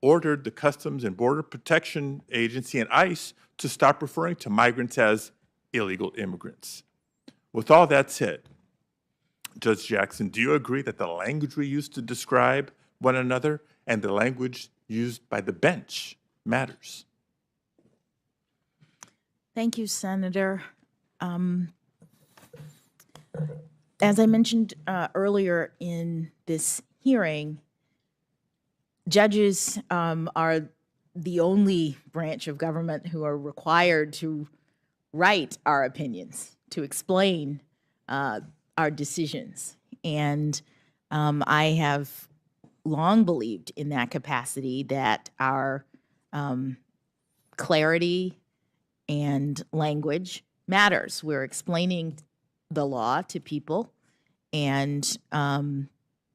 ordered the Customs and Border Protection Agency and ICE to stop referring to migrants as illegal immigrants. With all that said, Judge Jackson, do you agree that the language we use to describe one another and the language used by the bench matters? Thank you, Senator. As I mentioned earlier in this hearing, judges are the only branch of government who are required to write our opinions, to explain our decisions. And I have long believed in that capacity, that our clarity and language matters. We're explaining the law to people, and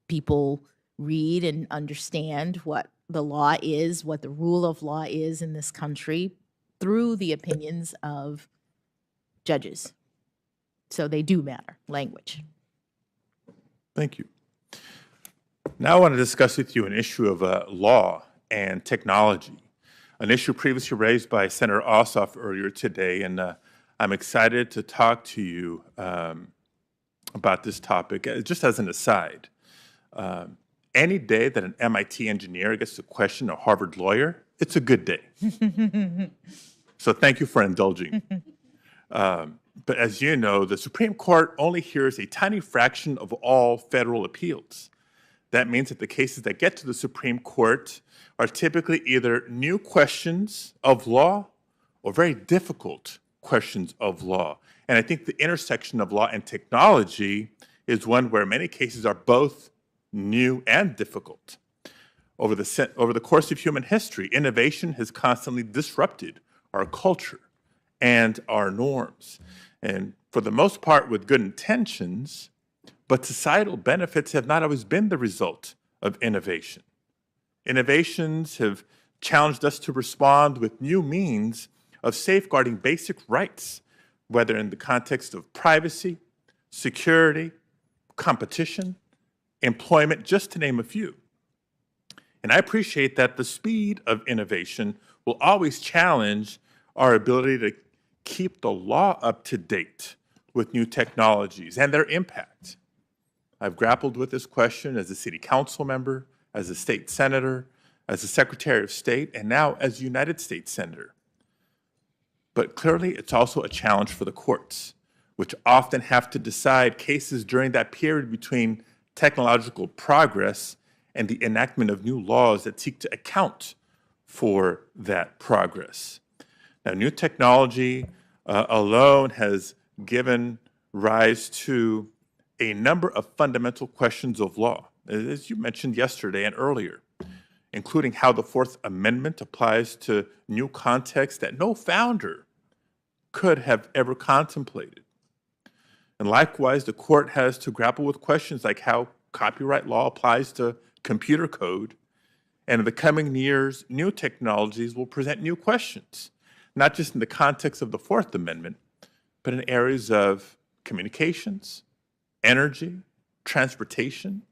people read and understand what the law is, what the rule of law is in this country through the opinions of judges. So they do matter, language. Thank you. Now I want to discuss with you an issue of law and technology, an issue previously raised by Senator Ossoff earlier today, and I'm excited to talk to you about this topic. Just as an aside, any day that an MIT engineer gets to question a Harvard lawyer, it's a good day. So thank you for indulging. But as you know, the Supreme Court only hears a tiny fraction of all federal appeals. That means that the cases that get to the Supreme Court are typically either new questions of law or very difficult questions of law. And I think the intersection of law and technology is one where many cases are both new and difficult. Over the course of human history, innovation has constantly disrupted our culture and our norms. And for the most part with good intentions, but societal benefits have not always been the result of innovation. Innovations have challenged us to respond with new means of safeguarding basic rights, whether in the context of privacy, security, competition, employment, just to name a few. And I appreciate that the speed of innovation will always challenge our ability to keep the law up to date with new technologies and their impact. I've grappled with this question as a city council member, as a state senator, as a Secretary of State, and now as a United States Senator. But clearly, it's also a challenge for the courts, which often have to decide cases during that period between technological progress and the enactment of new laws that seek to account for that progress. Now, new technology alone has given rise to a number of fundamental questions of law, as you mentioned yesterday and earlier, including how the Fourth Amendment applies to new contexts that no founder could have ever contemplated. And likewise, the court has to grapple with questions like how copyright law applies to computer code. And in the coming years, new technologies will present new questions, not just in the context of the Fourth Amendment, but in areas of communications, energy, transportation,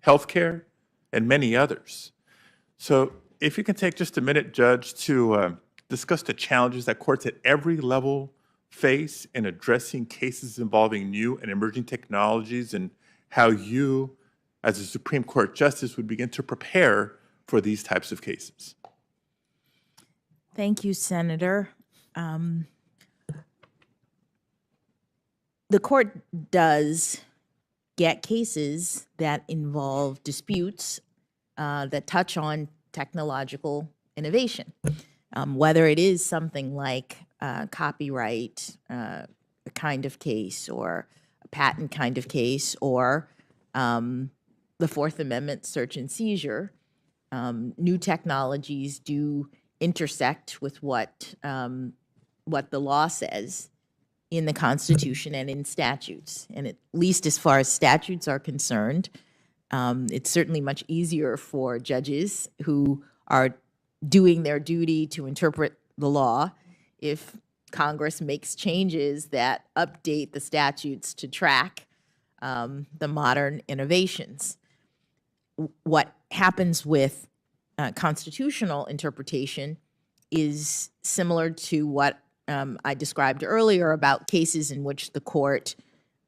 healthcare, and many others. So if you can take just a minute, Judge, to discuss the challenges that courts at every level face in addressing cases involving new and emerging technologies, and how you, as a Supreme Court justice, would begin to prepare for these types of cases. Thank you, Senator. The court does get cases that involve disputes that touch on technological innovation, whether it is something like copyright kind of case, or a patent kind of case, or the Fourth Amendment search and seizure. New technologies do intersect with what the law says in the Constitution and in statutes. And at least as far as statutes are concerned, it's certainly much easier for judges who are doing their duty to interpret the law if Congress makes changes that update the statutes to track the modern innovations. What happens with constitutional interpretation is similar to what I described earlier about cases in which the court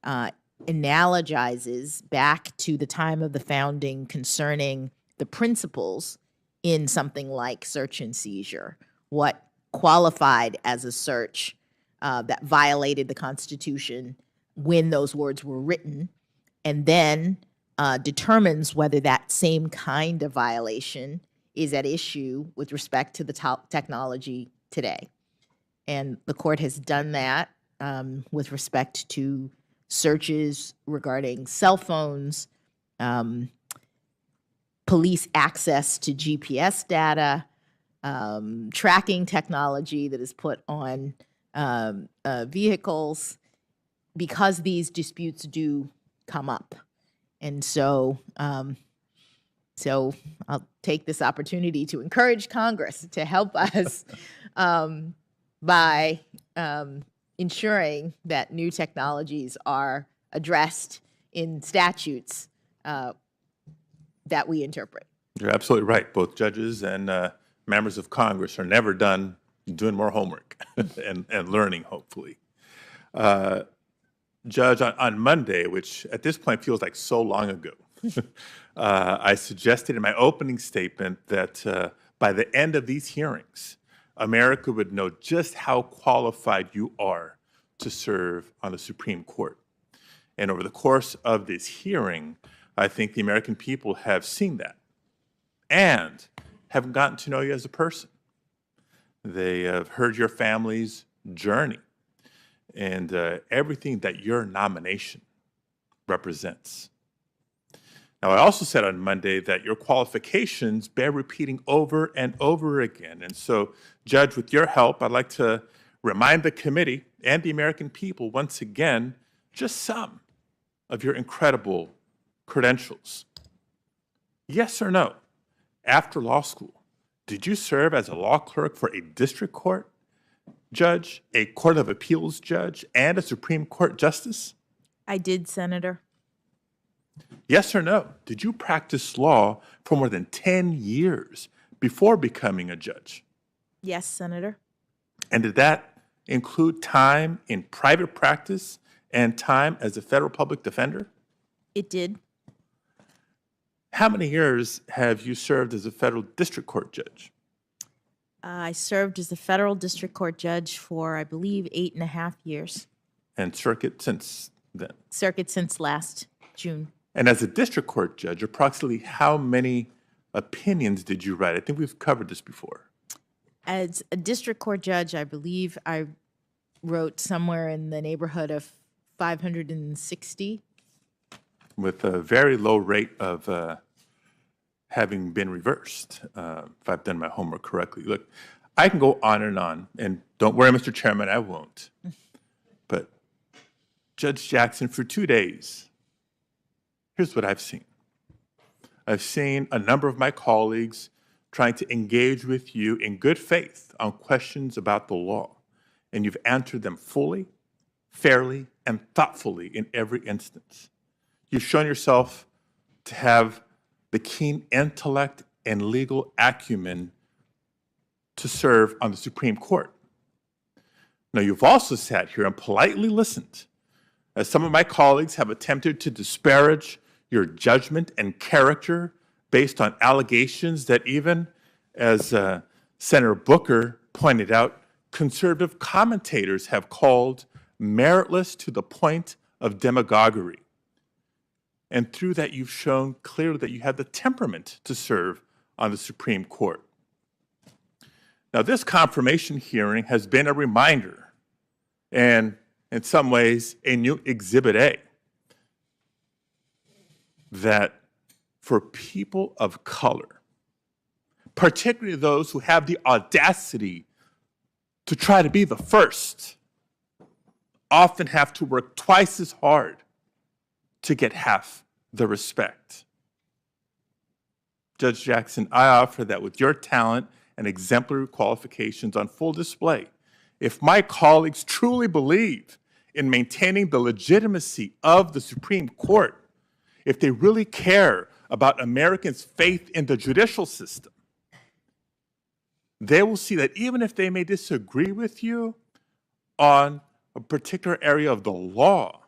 analogizes back to the time of the founding concerning the principles in something like search and seizure, what qualified as a search that violated the Constitution when those words were written, and then determines whether that same kind of violation is at issue with respect to the technology today. And the court has done that with respect to searches regarding cell phones, police access to GPS data, tracking technology that is put on vehicles, because these disputes do come up. And so, so I'll take this opportunity to encourage Congress to help us by ensuring that new technologies are addressed in statutes that we interpret. You're absolutely right. Both judges and members of Congress are never done doing more homework and learning, hopefully. Judge, on Monday, which at this point feels like so long ago, I suggested in my opening statement that by the end of these hearings, America would know just how qualified you are to serve on the Supreme Court. And over the course of this hearing, I think the American people have seen that and have gotten to know you as a person. They have heard your family's journey and everything that your nomination represents. Now, I also said on Monday that your qualifications bear repeating over and over again. And so, Judge, with your help, I'd like to remind the committee and the American people once again just some of your incredible credentials. Yes or no, after law school, did you serve as a law clerk for a district court judge, a court of appeals judge, and a Supreme Court justice? I did, Senator. Yes or no, did you practice law for more than 10 years before becoming a judge? Yes, Senator. And did that include time in private practice and time as a federal public defender? It did. How many years have you served as a federal district court judge? I served as a federal district court judge for, I believe, 8.5 years. And circuit since then? Circuit since last June. And as a district court judge, approximately how many opinions did you write? I think we've covered this before. As a district court judge, I believe I wrote somewhere in the neighborhood of 560. With a very low rate of having been reversed, if I've done my homework correctly. Look, I can go on, and don't worry, Mr. Chairman, I won't. But Judge Jackson, for 2 days, here's what I've seen. I've seen a number of my colleagues trying to engage with you in good faith on questions about the law, and you've answered them fully, fairly, and thoughtfully in every instance. You've shown yourself to have the keen intellect and legal acumen to serve on the Supreme Court. Now, you've also sat here and politely listened as some of my colleagues have attempted to disparage your judgment and character based on allegations that even, as Senator Booker pointed out, conservative commentators have called meritless to the point of demagoguery. And through that, you've shown clearly that you have the temperament to serve on the Supreme Court. Now, this confirmation hearing has been a reminder, and in some ways, a new Exhibit A, that for people of color, particularly those who have the audacity to try to be the first, often have to work twice as hard to get half the respect. Judge Jackson, I offer that with your talent and exemplary qualifications on full display. If my colleagues truly believe in maintaining the legitimacy of the Supreme Court, if they really care about Americans' faith in the judicial system, they will see that even if they may disagree with you on a particular area of the law,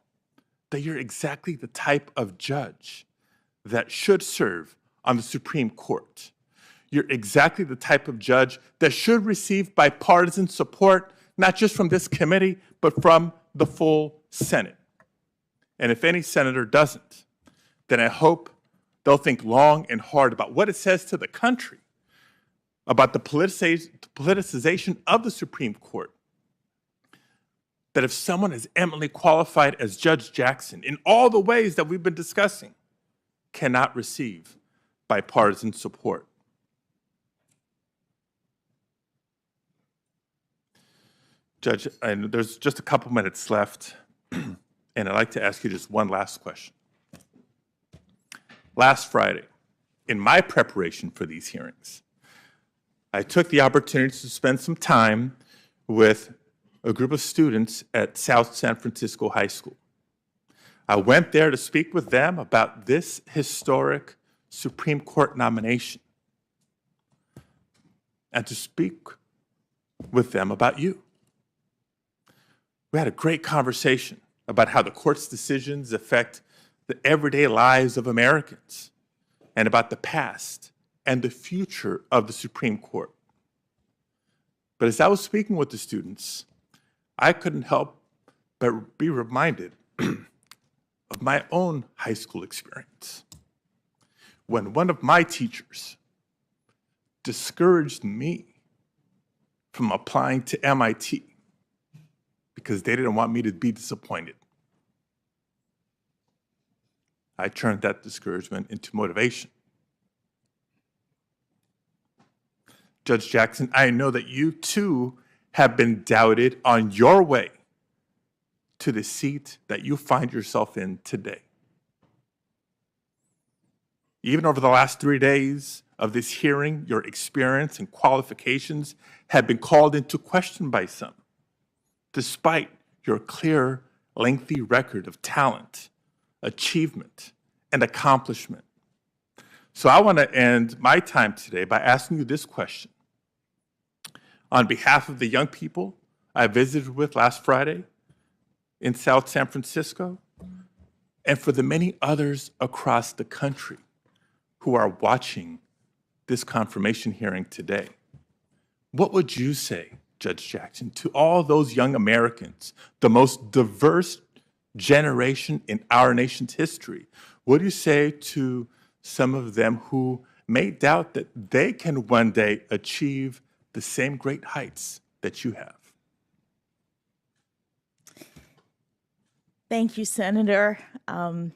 that you're exactly the type of judge that should serve on the Supreme Court. You're exactly the type of judge that should receive bipartisan support, not just from this committee, but from the full Senate. And if any senator doesn't, then I hope they'll think long and hard about what it says to the country about the politicization of the Supreme Court. That if someone is eminently qualified as Judge Jackson in all the ways that we've been discussing, cannot receive bipartisan support. Judge, and there's just a couple minutes left, and I'd like to ask you just one last question. Last Friday, in my preparation for these hearings, I took the opportunity to spend some time with a group of students at South San Francisco High School. I went there to speak with them about this historic Supreme Court nomination and to speak with them about you. We had a great conversation about how the court's decisions affect the everyday lives of Americans and about the past and the future of the Supreme Court. But as I was speaking with the students, I couldn't help but be reminded of my own high school experience, when one of my teachers discouraged me from applying to MIT because they didn't want me to be disappointed. I turned that discouragement into motivation. Judge Jackson, I know that you too have been doubted on your way to the seat that you find yourself in today. Even over the last 3 days of this hearing, your experience and qualifications have been called into question by some, despite your clear, lengthy record of talent, achievement, and accomplishment. So I want to end my time today by asking you this question. On behalf of the young people I visited with last Friday in South San Francisco, and for the many others across the country who are watching this confirmation hearing today, what would you say, Judge Jackson, to all those young Americans, the most diverse generation in our nation's history? What do you say to some of them who may doubt that they can one day achieve the same great heights that you have? Thank you, Senator. That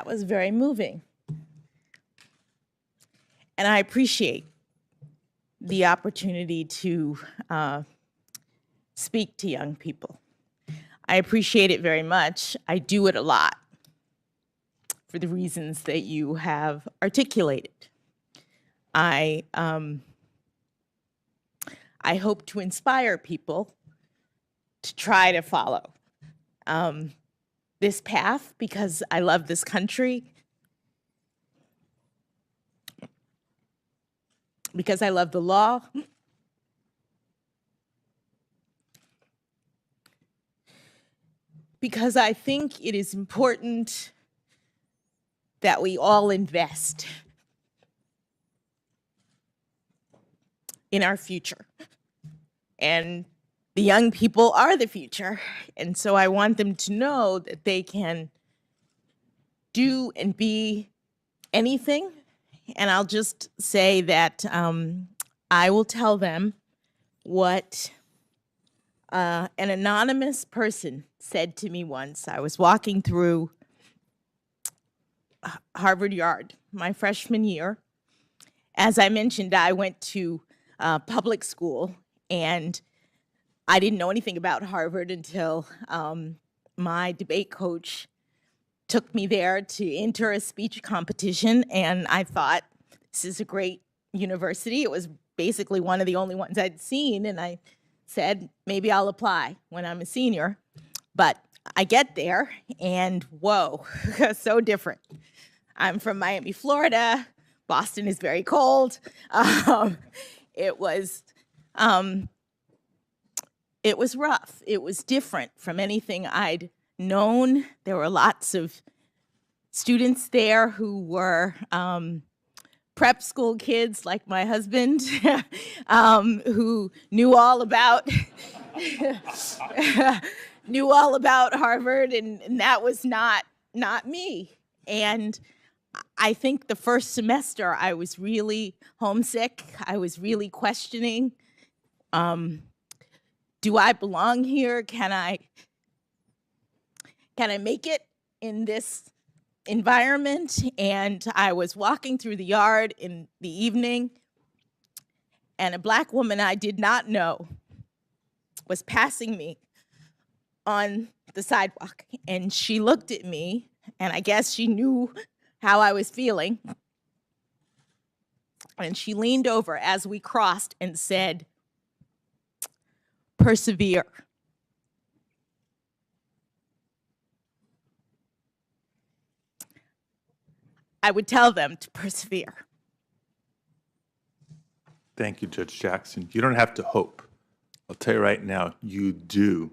was very moving. And I appreciate the opportunity to speak to young people. I appreciate it very much. I do it a lot for the reasons that you have articulated. I hope to inspire people to try to follow this path because I love this country, because I love the law, because I think it is important that we all invest in our future. And the young people are the future. And so I want them to know that they can do and be anything. And I'll just say that I will tell them what an anonymous person said to me once. I was walking through Harvard Yard my freshman year. As I mentioned, I went to public school, and I didn't know anything about Harvard until my debate coach took me there to enter a speech competition, and I thought, this is a great university. It was basically one of the only ones I'd seen, and I said, maybe I'll apply when I'm a senior. But I get there, and whoa, so different. I'm from Miami, Florida. Boston is very cold. It was rough. It was different from anything I'd known. There were lots of students there who were prep school kids like my husband, who knew all about Harvard, and that was not me. And I think the first semester I was really homesick. I was really questioning, do I belong here? Can I make it in this environment? And I was walking through the yard in the evening, and a Black woman I did not know was passing me on the sidewalk, and she looked at me, and I guess she knew how I was feeling, and she leaned over as we crossed and said, "Persevere." I would tell them to persevere. Thank you, Judge Jackson. You don't have to hope. I'll tell you right now, you do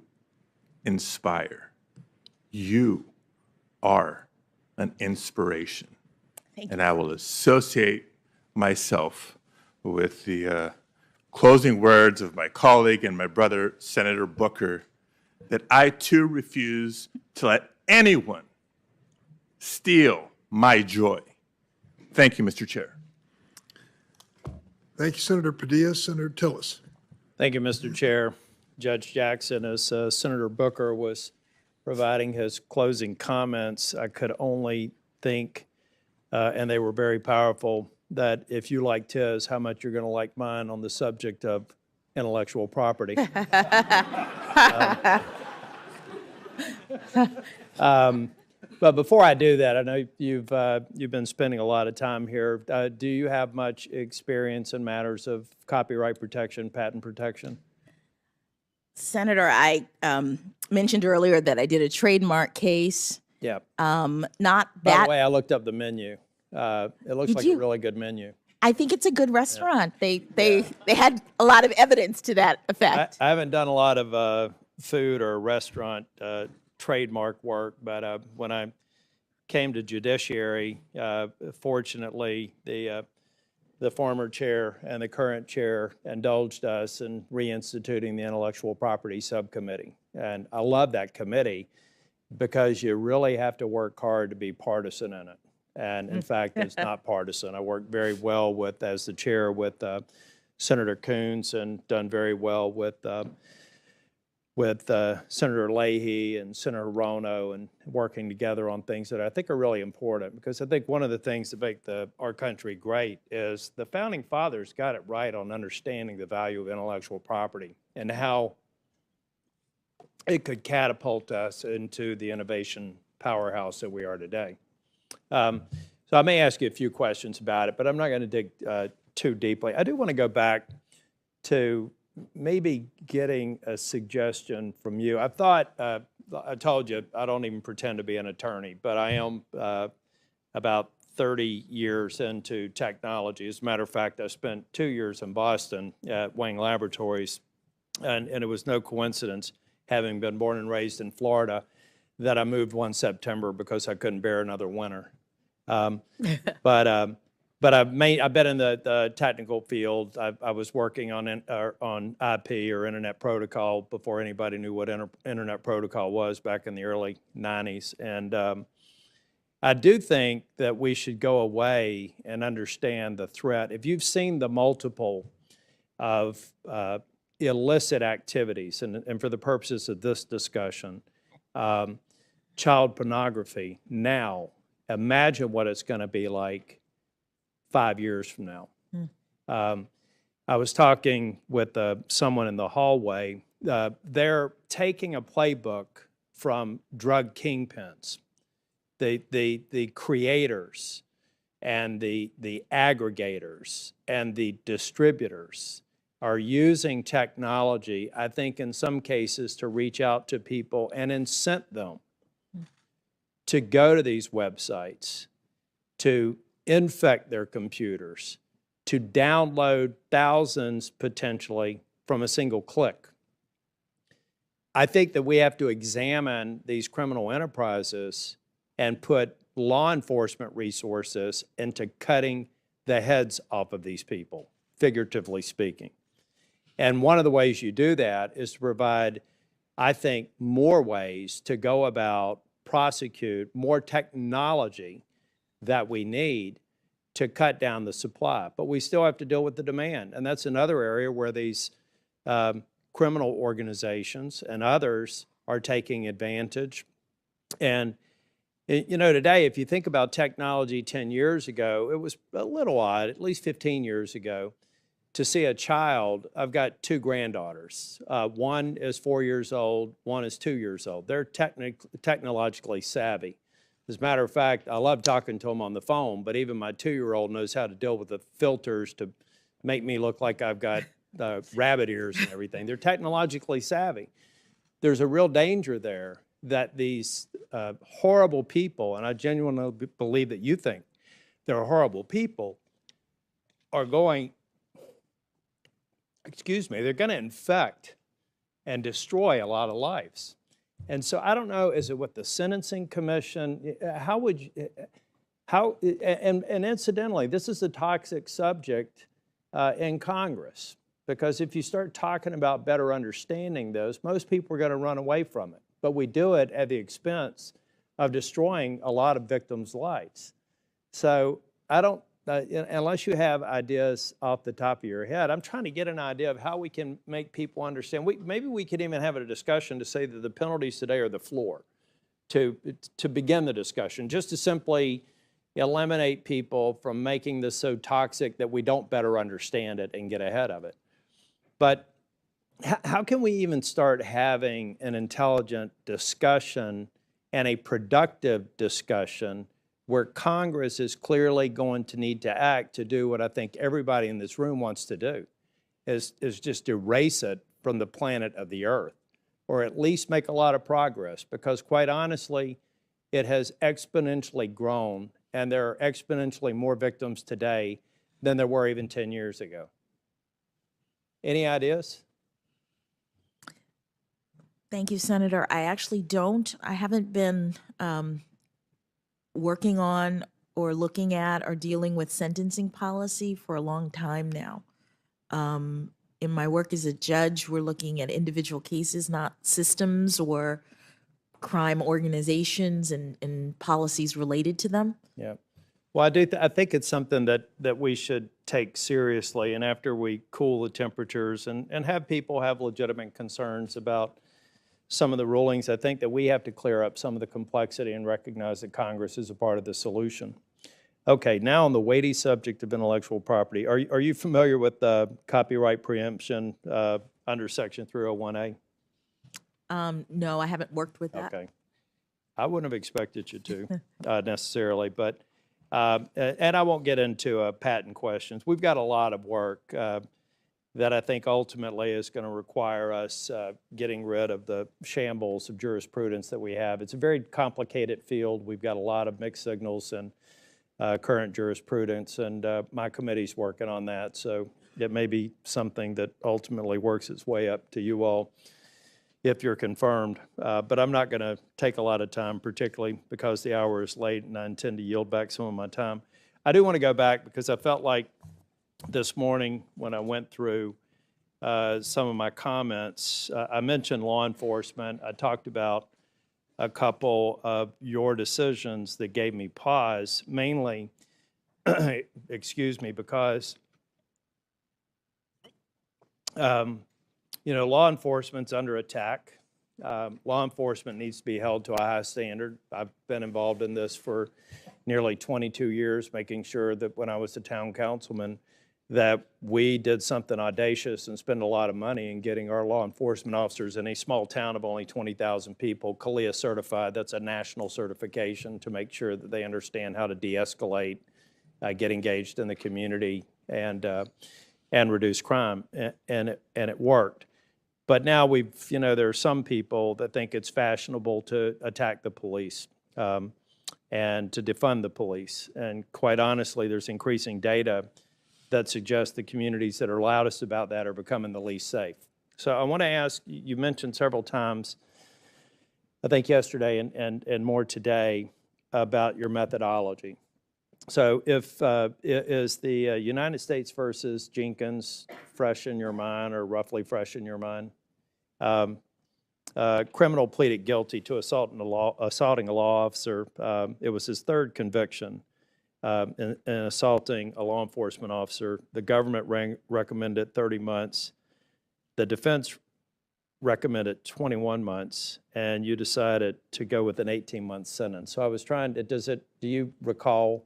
inspire. You are an inspiration. Thank you. And I will associate myself with the closing words of my colleague and my brother, Senator Booker, that I too refuse to let anyone steal my joy. Thank you, Mr. Chair. Thank you, Senator Padilla. Senator Tillis. Thank you, Mr. Chair. Judge Jackson, as Senator Booker was providing his closing comments, I could only think, and they were very powerful, that if you liked his, how much you're going to like mine on the subject of intellectual property. But before I do that, I know you've been spending a lot of time here. Do you have much experience in matters of copyright protection, patent protection? Senator, I mentioned earlier that I did a trademark case. Yeah. Not By that. the way, I looked up the menu. It looks Did like you? a really good menu. I think it's a good restaurant. They had a lot of evidence to that effect. I haven't done a lot of food or restaurant trademark work, but when I came to Judiciary, fortunately, the former chair and the current chair indulged us in reinstituting the Intellectual Property Subcommittee. And I love that committee because you really have to work hard to be partisan in it. And in fact, it's not partisan. I worked very well with, as the chair, with Senator Coons, and done very well with Senator Leahy and Senator Rono, and working together on things that I think are really important. Because I think one of the things that make our country great is the Founding Fathers got it right on understanding the value of intellectual property and how it could catapult us into the innovation powerhouse that we are today. So I may ask you a few questions about it, but I'm not going to dig too deeply. I do want to go back to maybe getting a suggestion from you. I thought, I told you, I don't even pretend to be an attorney, but I am about 30 years into technology. As a matter of fact, I spent 2 years in Boston at Wang Laboratories, and it was no coincidence, having been born and raised in Florida, that I moved one September because I couldn't bear another winter. But I've been in the technical field. I was working on IP, or Internet Protocol, before anybody knew what Internet Protocol was back in the early 90s. And I do think that we should go away and understand the threat. If you've seen the multiple of illicit activities, and for the purposes of this discussion, child pornography now, imagine what it's going to be like 5 years from now. I was talking with someone in the hallway. They're taking a playbook from drug kingpins, the creators and the aggregators and the distributors are using technology, I think in some cases, to reach out to people and incent them to go to these websites, to infect their computers, to download thousands potentially from a single click. I think that we have to examine these criminal enterprises and put law enforcement resources into cutting the heads off of these people, figuratively speaking. And one of the ways you do that is to provide, I think, more ways to go about prosecute, more technology that we need to cut down the supply. But we still have to deal with the demand. And that's another area where these criminal organizations and others are taking advantage. And, you know, today, if you think about technology 10 years ago, it was a little odd, at least 15 years ago, to see a child. I've got two granddaughters. One is 4 years old, one is 2 years old. They're technologically savvy. As a matter of fact, I love talking to them on the phone, but even my 2-year-old knows how to deal with the filters to make me look like I've got rabbit ears and everything. They're technologically savvy. There's a real danger there that these horrible people, and I genuinely believe that you think they're horrible people, are going, they're going to infect and destroy a lot of lives. And so I don't know, is it with the Sentencing Commission? How would you, and incidentally, this is a toxic subject in Congress, because if you start talking about better understanding this, most people are going to run away from it. But we do it at the expense of destroying a lot of victims' lives. So I don't, unless you have ideas off the top of your head, I'm trying to get an idea of how we can make people understand. Maybe we could even have a discussion to say that the penalties today are the floor to begin the discussion, just to simply eliminate people from making this so toxic that we don't better understand it and get ahead of it. But how can we even start having an intelligent discussion and a productive discussion where Congress is clearly going to need to act to do what I think everybody in this room wants to do, is just erase it from the planet of the earth, or at least make a lot of progress, because quite honestly, it has exponentially grown, and there are exponentially more victims today than there were even 10 years ago. Any ideas? Thank you, Senator. I actually don't. I haven't been working on or looking at or dealing with sentencing policy for a long time now. In my work as a judge, we're looking at individual cases, not systems or crime organizations and policies related to them. Yeah. Well, I think it's something that we should take seriously, and after we cool the temperatures and have people have legitimate concerns about some of the rulings, I think that we have to clear up some of the complexity and recognize that Congress is a part of the solution. Okay, now on the weighty subject of intellectual property, are you familiar with copyright preemption under Section 301A? No, I haven't worked with that. Okay. I wouldn't have expected you to necessarily, but, and I won't get into patent questions. We've got a lot of work that I think ultimately is going to require us getting rid of the shambles of jurisprudence that we have. It's a very complicated field. We've got a lot of mixed signals and current jurisprudence, and my committee's working on that. So it may be something that ultimately works its way up to you all if you're confirmed. But I'm not going to take a lot of time, particularly because the hour is late and I intend to yield back some of my time. I do want to go back because I felt like this morning when I went through some of my comments, I mentioned law enforcement. I talked about a couple of your decisions that gave me pause, mainly, excuse me, because, you know, law enforcement's under attack. Law enforcement needs to be held to a high standard. I've been involved in this for nearly 22 years, making sure that when I was a town councilman, that we did something audacious and spend a lot of money in getting our law enforcement officers in a small town of only 20,000 people, CALEA certified. That's a national certification to make sure that they understand how to de-escalate get engaged in the community and reduce crime, and it worked. But now there are some people that think it's fashionable to attack the police and to defund the police. And quite honestly, there's increasing data that suggests the communities that are loudest about that are becoming the least safe. So I want to ask, you mentioned several times, I think yesterday and more today, about your methodology. So is the United States versus Jenkins fresh in your mind, or roughly fresh in your mind? Criminal pleaded guilty to assaulting a law officer. It was his third conviction in assaulting a law enforcement officer. The government recommended 30 months. The defense recommended 21 months, and you decided to go with an 18-month sentence. So I was trying to, do you recall?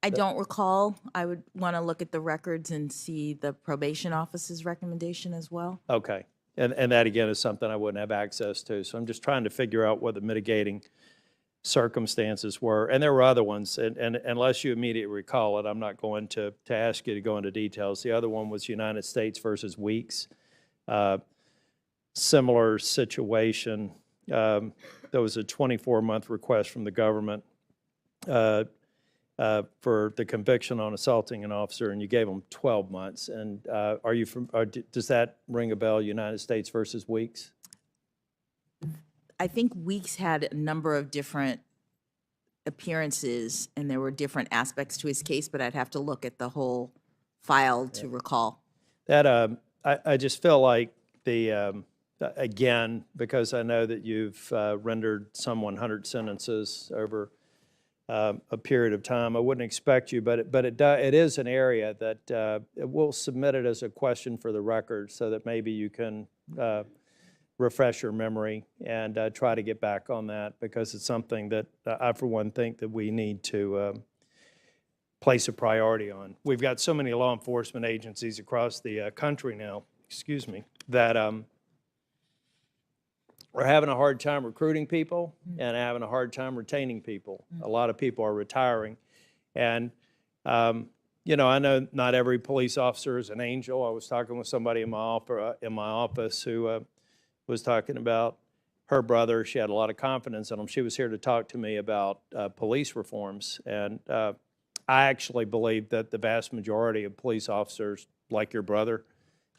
I don't recall. I would want to look at the records and see the probation office's recommendation as well. Okay. And that, again, is something I wouldn't have access to. So I'm just trying to figure out what the mitigating circumstances were. And there were other ones. And unless you immediately recall it, I'm not going to ask you to go into details. The other one was United States versus Weeks. Similar situation. There was a 24-month request from the government for the conviction on assaulting an officer, and you gave them 12 months. And does that ring a bell, United States versus Weeks? I think Weeks had a number of different appearances, and there were different aspects to his case, but I'd have to look at the whole file to recall. That I just feel like again, because I know that you've rendered some 100 sentences over a period of time. I wouldn't expect you, but it is an area that we'll submit it as a question for the record, so that maybe you can refresh your memory and try to get back on that, because it's something that I, for one, think that we need to place a priority on. We've got so many law enforcement agencies across the country now, that we're having a hard time recruiting people and having a hard time retaining people. A lot of people are retiring. And, I know not every police officer is an angel. I was talking with somebody in my office who was talking about her brother. She had a lot of confidence in him. She was here to talk to me about police reforms. And I actually believe that the vast majority of police officers, like your brother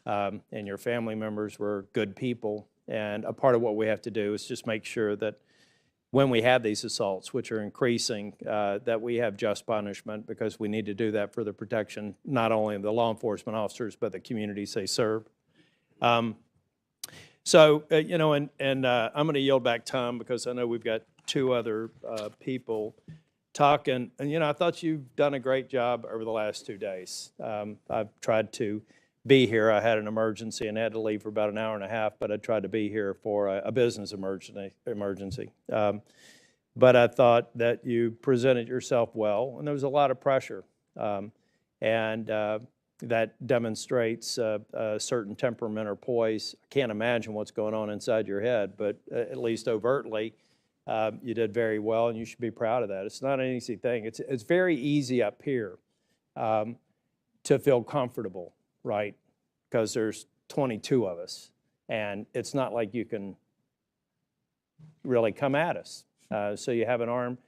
and your family members, were good people. And a part of what we have to do is just make sure that when we have these assaults, which are increasing, that we have just punishment, because we need to do that for the protection not only of the law enforcement officers, but the communities they serve. I'm going to yield back time, because I know we've got two other people talking. And, I thought you've done a great job over the last 2 days. I've tried to be here. I had an emergency and had to leave for about an hour and a half, but I tried to be here for a business emergency. But I thought that you presented yourself well, and there was a lot of pressure. That demonstrates a certain temperament or poise. I can't imagine what's going on inside your head, but at least overtly, you did very well, and you should be proud of that. It's not an easy thing. It's very easy up here to feel comfortable, right? Because there's 22 of us, and it's not like you can really come at us. So you have an arm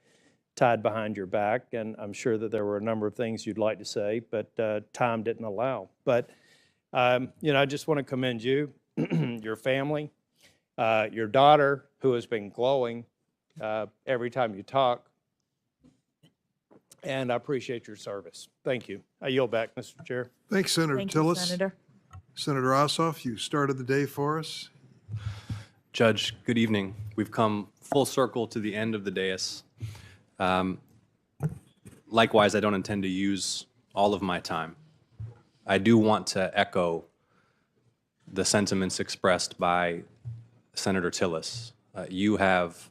tied behind your back, and I'm sure that there were a number of things you'd like to say, but time didn't allow. But, I just want to commend you, your family, your daughter, who has been glowing every time you talk, and I appreciate your service. Thank you. I yield back, Mr. Chair. Thanks, Senator Thank you, Tillis. Senator. Senator Ossoff, you started the day for us. Judge, good evening. We've come full circle to the end of the dais. Likewise, I don't intend to use all of my time. I do want to echo the sentiments expressed by Senator Tillis. You have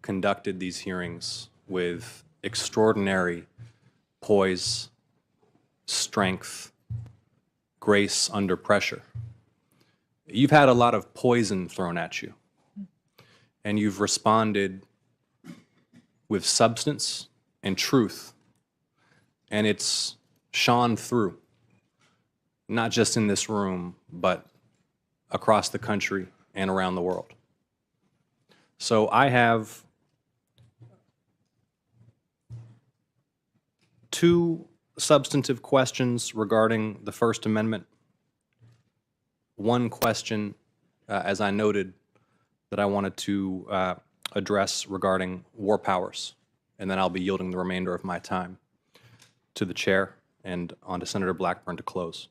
conducted these hearings with extraordinary poise, strength, grace under pressure. You've had a lot of poison thrown at you, and you've responded with substance and truth and it's shone through, not just in this room, but across the country and around the world. So I have two substantive questions regarding the First Amendment. One question, as I noted, that I wanted to address regarding war powers, and then I'll be yielding the remainder of my time to the chair and on to Senator Blackburn to close.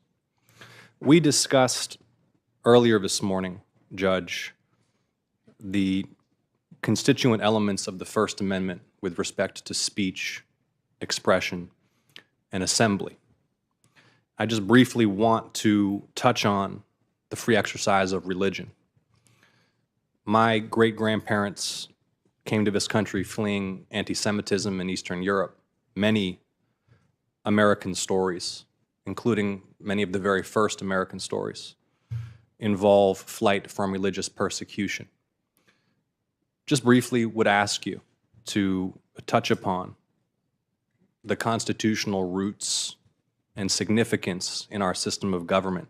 We discussed earlier this morning, Judge, the constituent elements of the First Amendment with respect to speech, expression, and assembly. I just briefly want to touch on the free exercise of religion. My great-grandparents came to this country fleeing anti-Semitism in Eastern Europe. Many American stories, including many of the very first American stories, involve flight from religious persecution. Just briefly would ask you to touch upon the constitutional roots and significance in our system of government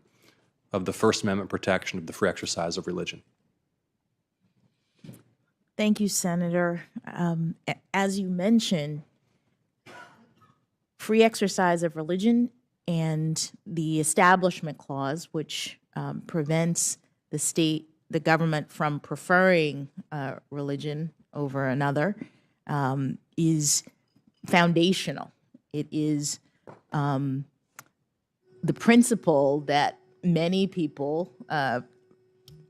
of the First Amendment protection of the free exercise of religion. Thank you, Senator. As you mentioned, free exercise of religion and the Establishment Clause, which prevents the government from preferring religion over another, is foundational. It is the principle that many people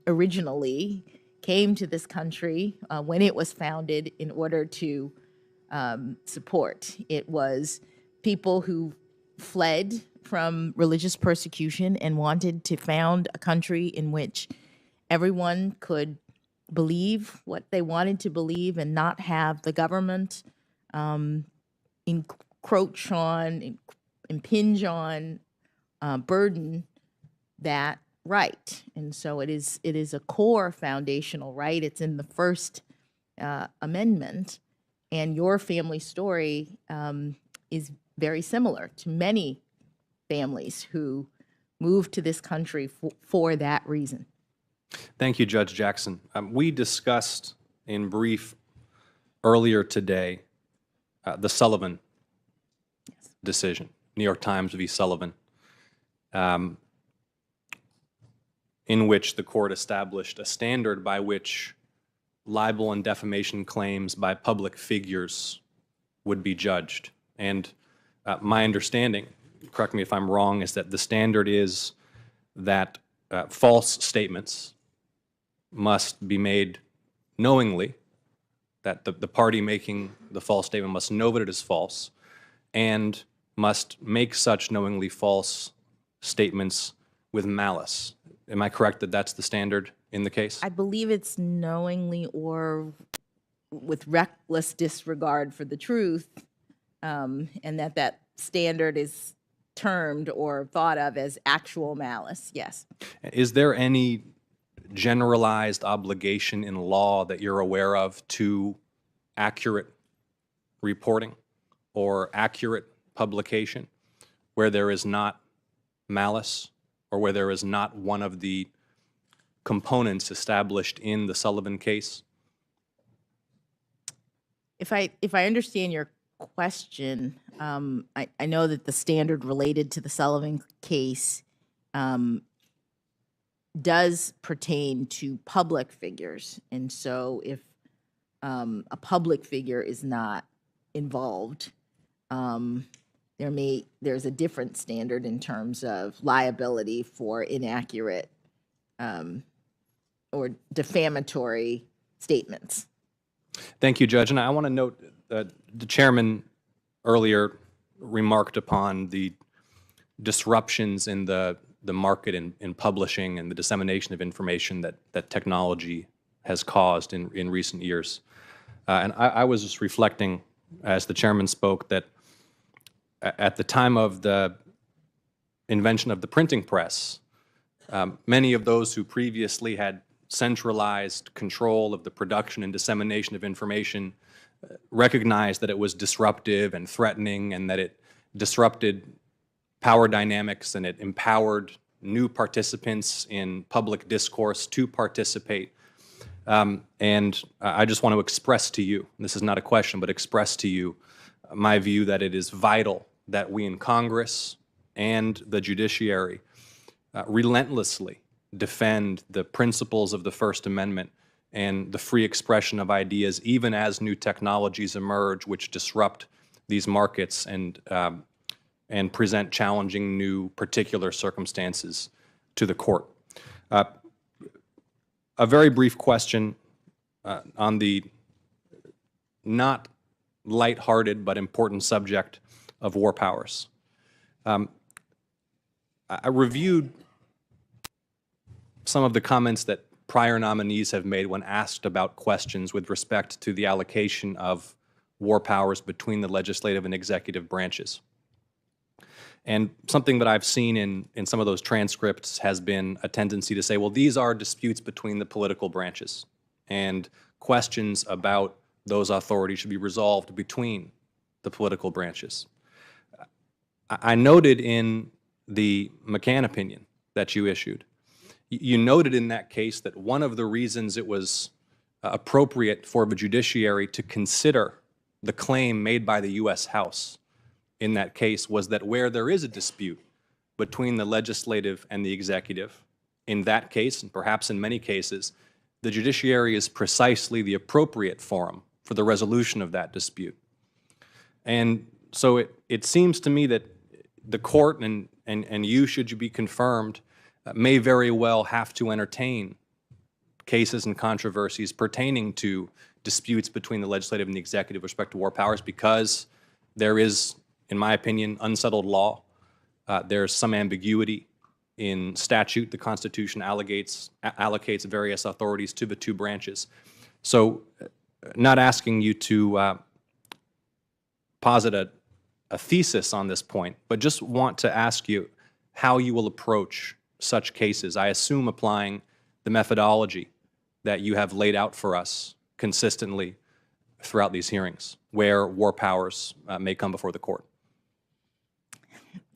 originally came to this country when it was founded in order to support. It was people who fled from religious persecution and wanted to found a country in which everyone could believe what they wanted to believe and not have the government encroach on, impinge on, burden that right. And so it is a core foundational right. It's in the First Amendment, and your family story is very similar to many families who moved to this country for that reason. Thank you, Judge Jackson. We discussed in brief earlier today the Sullivan decision, New York Times v. Sullivan, in which the court established a standard by which libel and defamation claims by public figures would be judged. And my understanding, correct me if I'm wrong, is that the standard is that false statements must be made knowingly, that the party making the false statement must know that it is false, and must make such knowingly false statements with malice. Am I correct that that's the standard in the case? I believe it's knowingly or with reckless disregard for the truth, and that standard is termed or thought of as actual malice, yes. Is there any generalized obligation in law that you're aware of to accurate reporting or accurate publication where there is not malice or where there is not one of the components established in the Sullivan case? If I understand your question, I know that the standard related to the Sullivan case does pertain to public figures. And so if a public figure is not involved, there's a different standard in terms of liability for inaccurate or defamatory statements. Thank you, Judge. And I want to note that the chairman earlier remarked upon the disruptions in the market in publishing and the dissemination of information that technology has caused in recent years. And I was just reflecting as the chairman spoke that at the time of the invention of the printing press, many of those who previously had centralized control of the production and dissemination of information recognized that it was disruptive and threatening and that it disrupted power dynamics, and it empowered new participants in public discourse to participate. And I just want to express to you, this is not a question, but express to you my view that it is vital that we in Congress and the judiciary relentlessly defend the principles of the First Amendment and the free expression of ideas, even as new technologies emerge which disrupt these markets and present challenging new particular circumstances to the court. A very brief question on the not lighthearted but important subject of war powers. I reviewed some of the comments that prior nominees have made when asked about questions with respect to the allocation of war powers between the legislative and executive branches. And something that I've seen in some of those transcripts has been a tendency to say, well, these are disputes between the political branches, and questions about those authorities should be resolved between the political branches. I noted in the McCann opinion that you issued, you noted in that case that one of the reasons it was appropriate for the judiciary to consider the claim made by the U.S. House in that case was that where there is a dispute between the legislative and the executive, in that case, and perhaps in many cases, the judiciary is precisely the appropriate forum for the resolution of that dispute. And so it seems to me that the court and you, should you be confirmed, may very well have to entertain cases and controversies pertaining to disputes between the legislative and the executive with respect to war powers, because there is, in my opinion, unsettled law. There's some ambiguity in statute. The Constitution allocates various authorities to the two branches. So not asking you to posit a thesis on this point, but just want to ask you how you will approach such cases. I assume applying the methodology that you have laid out for us consistently throughout these hearings, where war powers may come before the court.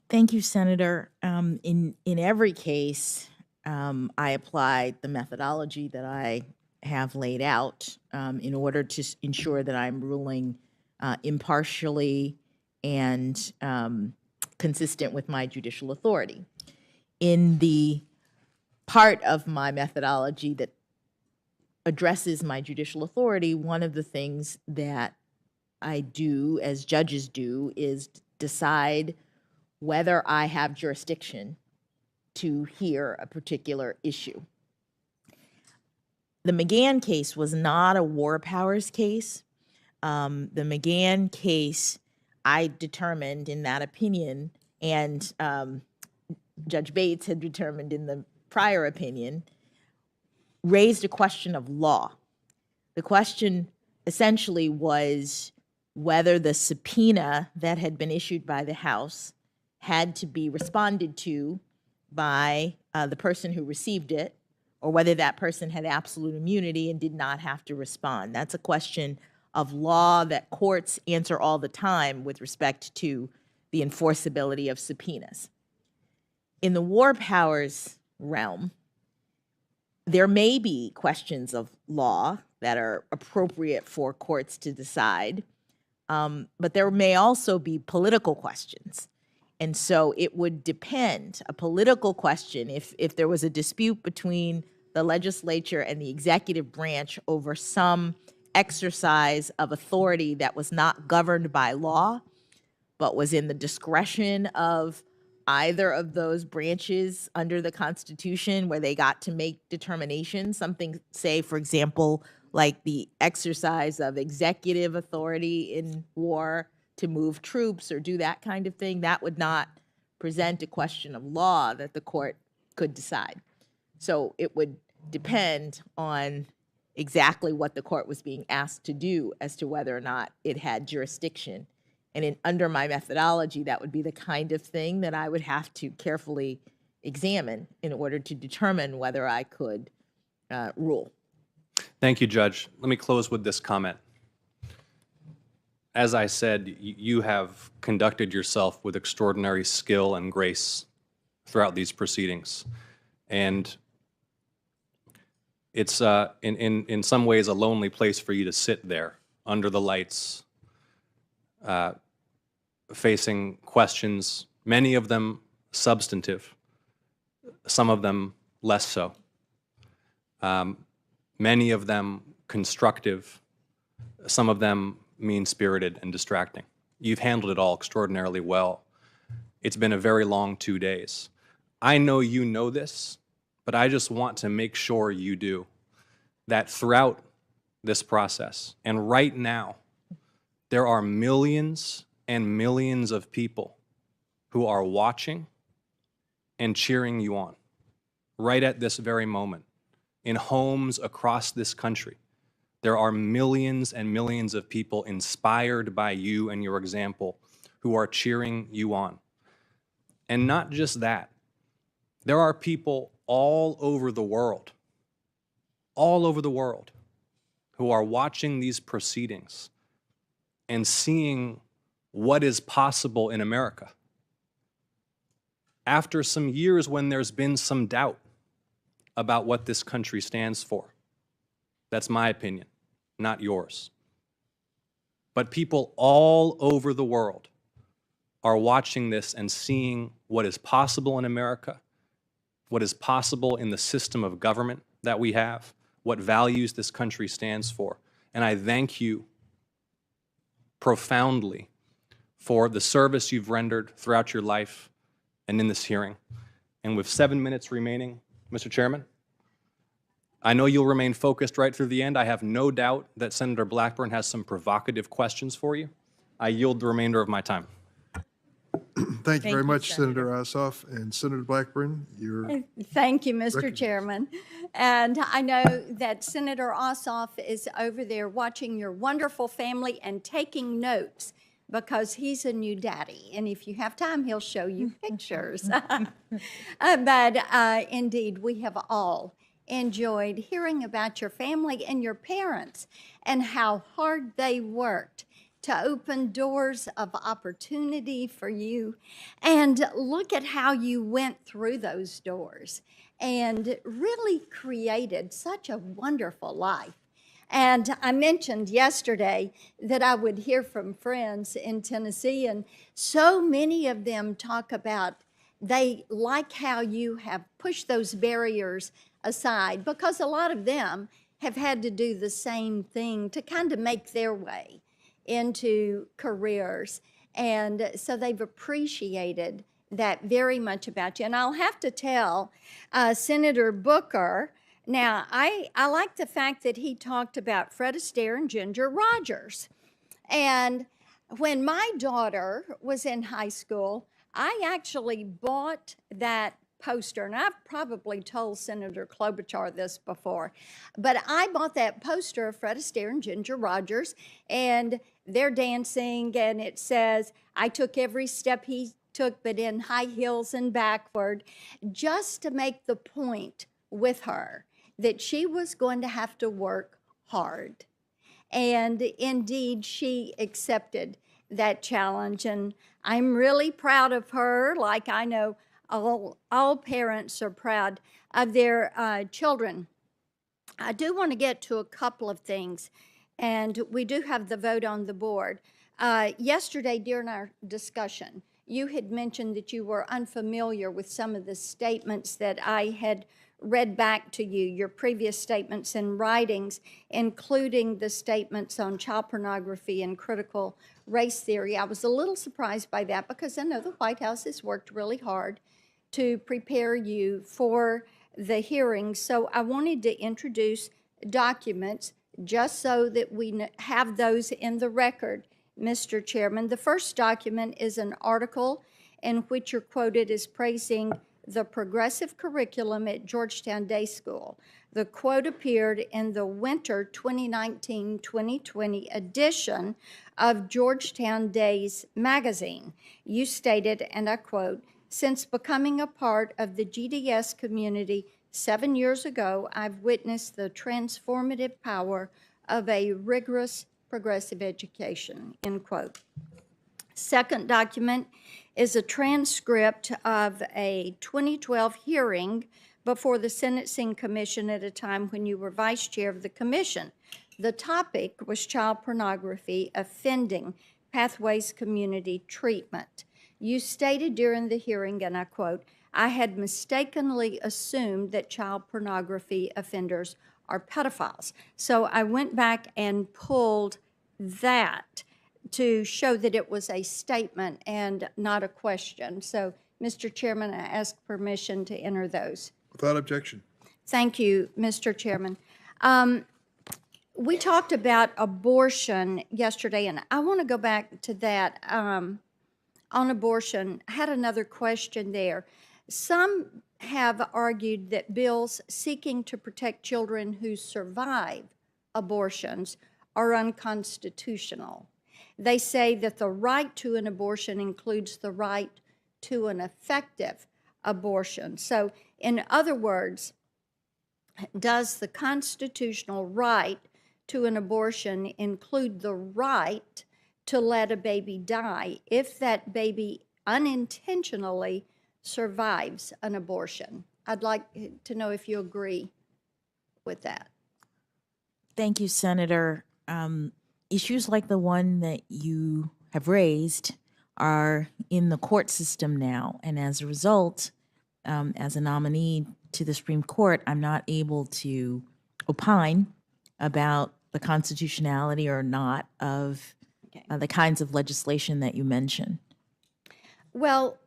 Thank you, Senator. In every case, I applied the methodology that I have laid out in order to ensure that I'm ruling impartially and consistent with my judicial authority. In the part of my methodology that addresses my judicial authority, one of the things that I do, as judges do, is decide whether I have jurisdiction to hear a particular issue. The McGahn case was not a war powers case. The McGahn case, I determined in that opinion, and Judge Bates had determined in the prior opinion, raised a question of law. The question essentially was whether the subpoena that had been issued by the House had to be responded to by the person who received it, or whether that person had absolute immunity and did not have to respond. That's a question of law that courts answer all the time with respect to the enforceability of subpoenas. In the war powers realm, there may be questions of law that are appropriate for courts to decide, but there may also be political questions. And so it would depend, a political question, if there was a dispute between the legislature and the executive branch over some exercise of authority that was not governed by law, but was in the discretion of either of those branches under the Constitution, where they got to make determinations, something, say, for example, like the exercise of executive authority in war to move troops or do that kind of thing, that would not present a question of law that the court could decide. So it would depend on exactly what the court was being asked to do as to whether or not it had jurisdiction. And under my methodology, that would be the kind of thing that I would have to carefully examine in order to determine whether I could rule. Thank you, Judge. Let me close with this comment. as I said, you have conducted yourself with extraordinary skill and grace throughout these proceedings. And it's in some ways a lonely place for you to sit there under the lights, facing questions, many of them substantive, some of them less so, many of them constructive, some of them mean-spirited and distracting. You've handled it all extraordinarily well. It's been a very long 2 days. I know you know this, but I just want to make sure you do, that throughout this process, and right now, there are millions and millions of people who are watching and cheering you on, right at this very moment, in homes across this country. There are millions and millions of people inspired by you and your example who are cheering you on. And not just that, there are people all over the world, who are watching these proceedings and seeing what is possible in America. After some years when there's been some doubt about what this country stands for. That's my opinion, not yours. But people all over the world are watching this and seeing what is possible in America, what is possible in the system of government that we have, what values this country stands for. And I thank you profoundly for the service you've rendered throughout your life and in this hearing. And with 7 minutes remaining, Mr. Chairman, I know you'll remain focused right through the end. I have no doubt that Senator Blackburn has some provocative questions for you. I yield the remainder of my time. Thank you very much, Senator Ossoff. And Senator Blackburn, your Thank you, Mr. Chairman. And I know that Senator Ossoff is over there watching your wonderful family and taking notes because he's a new daddy. And if you have time, he'll show you pictures. But indeed, we have all enjoyed hearing about your family and your parents and how hard they worked to open doors of opportunity for you. And look at how you went through those doors and really created such a wonderful life. And I mentioned yesterday that I would hear from friends in Tennessee, and so many of them talk about they like how you have pushed those barriers aside, because a lot of them have had to do the same thing to kind of make their way into careers. And so they've appreciated that very much about you. And I'll have to tell Senator Booker, now I like the fact that he talked about Fred Astaire and Ginger Rogers. And when my daughter was in high school, I actually bought that poster, and I've probably told Senator Klobuchar this before, but I bought that poster of Fred Astaire and Ginger Rogers, and they're dancing, and it says, "I took every step he took, but in high heels and backward," just to make the point with her that she was going to have to work hard. And indeed, she accepted that challenge, and I'm really proud of her, like I know all parents are proud of their children. I do want to get to a couple of things, and we do have the vote on the board. Yesterday during our discussion, you had mentioned that you were unfamiliar with some of the statements that I had read back to you, your previous statements and writings, including the statements on child pornography and critical race theory. I was a little surprised by that because I know the White House has worked really hard to prepare you for the hearing. So I wanted to introduce documents just so that we have those in the record, Mr. Chairman. The first document is an article in which you're quoted as praising the progressive curriculum at Georgetown Day School. The quote appeared in the winter 2019-2020 edition of Georgetown Days magazine. You stated, and I quote, "Since becoming a part of the GDS community 7 years ago, I've witnessed the transformative power of a rigorous progressive education, end quote. Second document is a transcript of a 2012 hearing before the Sentencing Commission at a time when you were vice chair of the commission. The topic was child pornography offending pathways community treatment. You stated during the hearing, and I quote, "I had mistakenly assumed that child pornography offenders are pedophiles." So I went back and pulled that to show that it was a statement and not a question. So, Mr. Chairman, I ask permission to enter those. Without objection. Thank you, Mr. Chairman. We talked about abortion yesterday, and I want to go back to that on abortion. I had another question there. Some have argued that bills seeking to protect children who survive abortions are unconstitutional. They say that the right to an abortion includes the right to an effective abortion. So, in other words, does the constitutional right to an abortion include the right to let a baby die if that baby unintentionally survives an abortion? I'd like to know if you agree with that. Thank you, Senator. Issues like the one that you have raised are in the court system now, and as a result, as a nominee to the Supreme Court, I'm not able to opine about the constitutionality or not of the kinds of legislation that you mentioned. Well,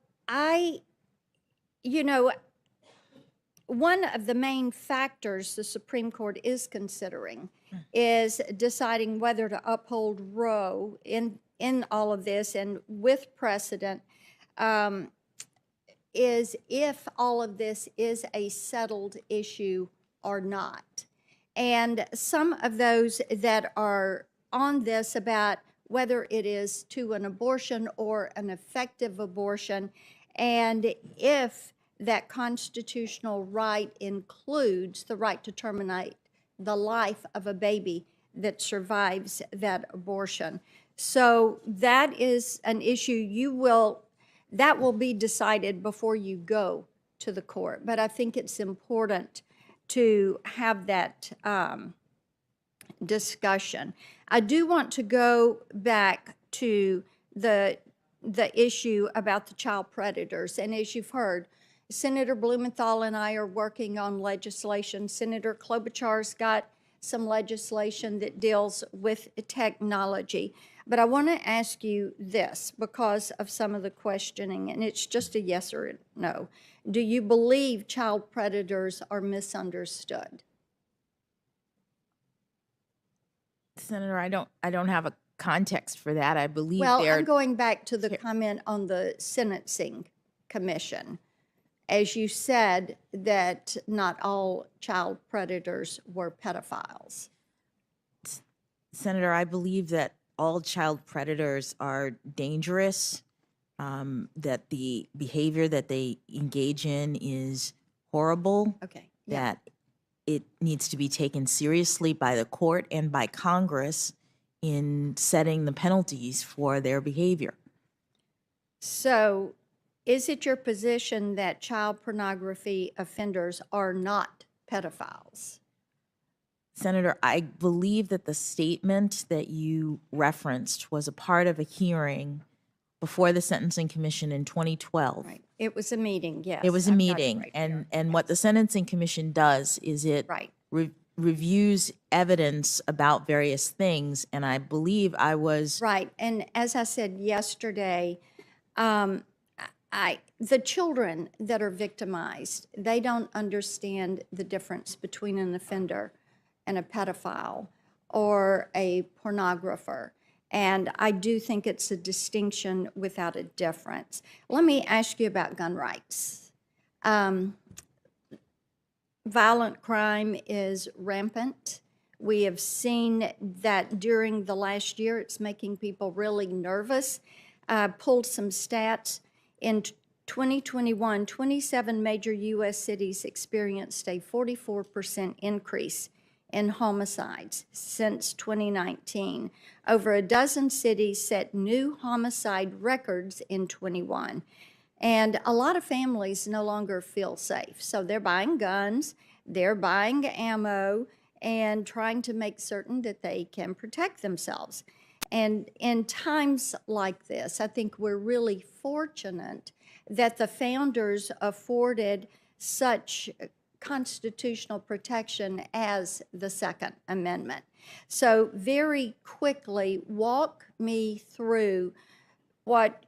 one of the main factors the Supreme Court is considering is deciding whether to uphold Roe in all of this, and with precedent, is if all of this is a settled issue or not. And some of those that are on this about whether it is to an abortion or an effective abortion, and if that constitutional right includes the right to terminate the life of a baby that survives that abortion. So that is an issue that will be decided before you go to the court. But I think it's important to have that discussion. I do want to go back to the issue about the child predators. And as you've heard, Senator Blumenthal and I are working on legislation. Senator Klobuchar's got some legislation that deals with technology. But I want to ask you this because of some of the questioning, and it's just a yes or a no. Do you believe child predators are misunderstood? Senator, I don't have a context for that. I believe Well, they're I'm going back to the comment on the Sentencing Commission. As you said, that not all child predators were pedophiles. Senator, I believe that all child predators are dangerous, that the behavior that they engage in is horrible. Okay. That it needs to be taken seriously by the court and by Congress in setting the penalties for their behavior. So, is it your position that child pornography offenders are not pedophiles? Senator, I believe that the statement that you referenced was a part of a hearing before the Sentencing Commission in 2012. Right. It was a meeting, yes. It was a I've got it meeting, right and here. and what the Sentencing Commission does is it reviews evidence about various things, and I believe I was Right, and as I said yesterday, the children that are victimized, they don't understand the difference between an offender and a pedophile or a pornographer. And I do think it's a distinction without a difference. Let me ask you about gun rights. Violent crime is rampant. We have seen that during the last year. It's making people really nervous. Pulled some stats. In 2021, 27 major U.S. cities experienced a 44% increase in homicides since 2019. Over a dozen cities set new homicide records in 21. And a lot of families no longer feel safe. So they're buying guns, they're buying ammo, and trying to make certain that they can protect themselves. And in times like this, I think we're really fortunate that the founders afforded such constitutional protection as the Second Amendment. So very quickly, walk me through what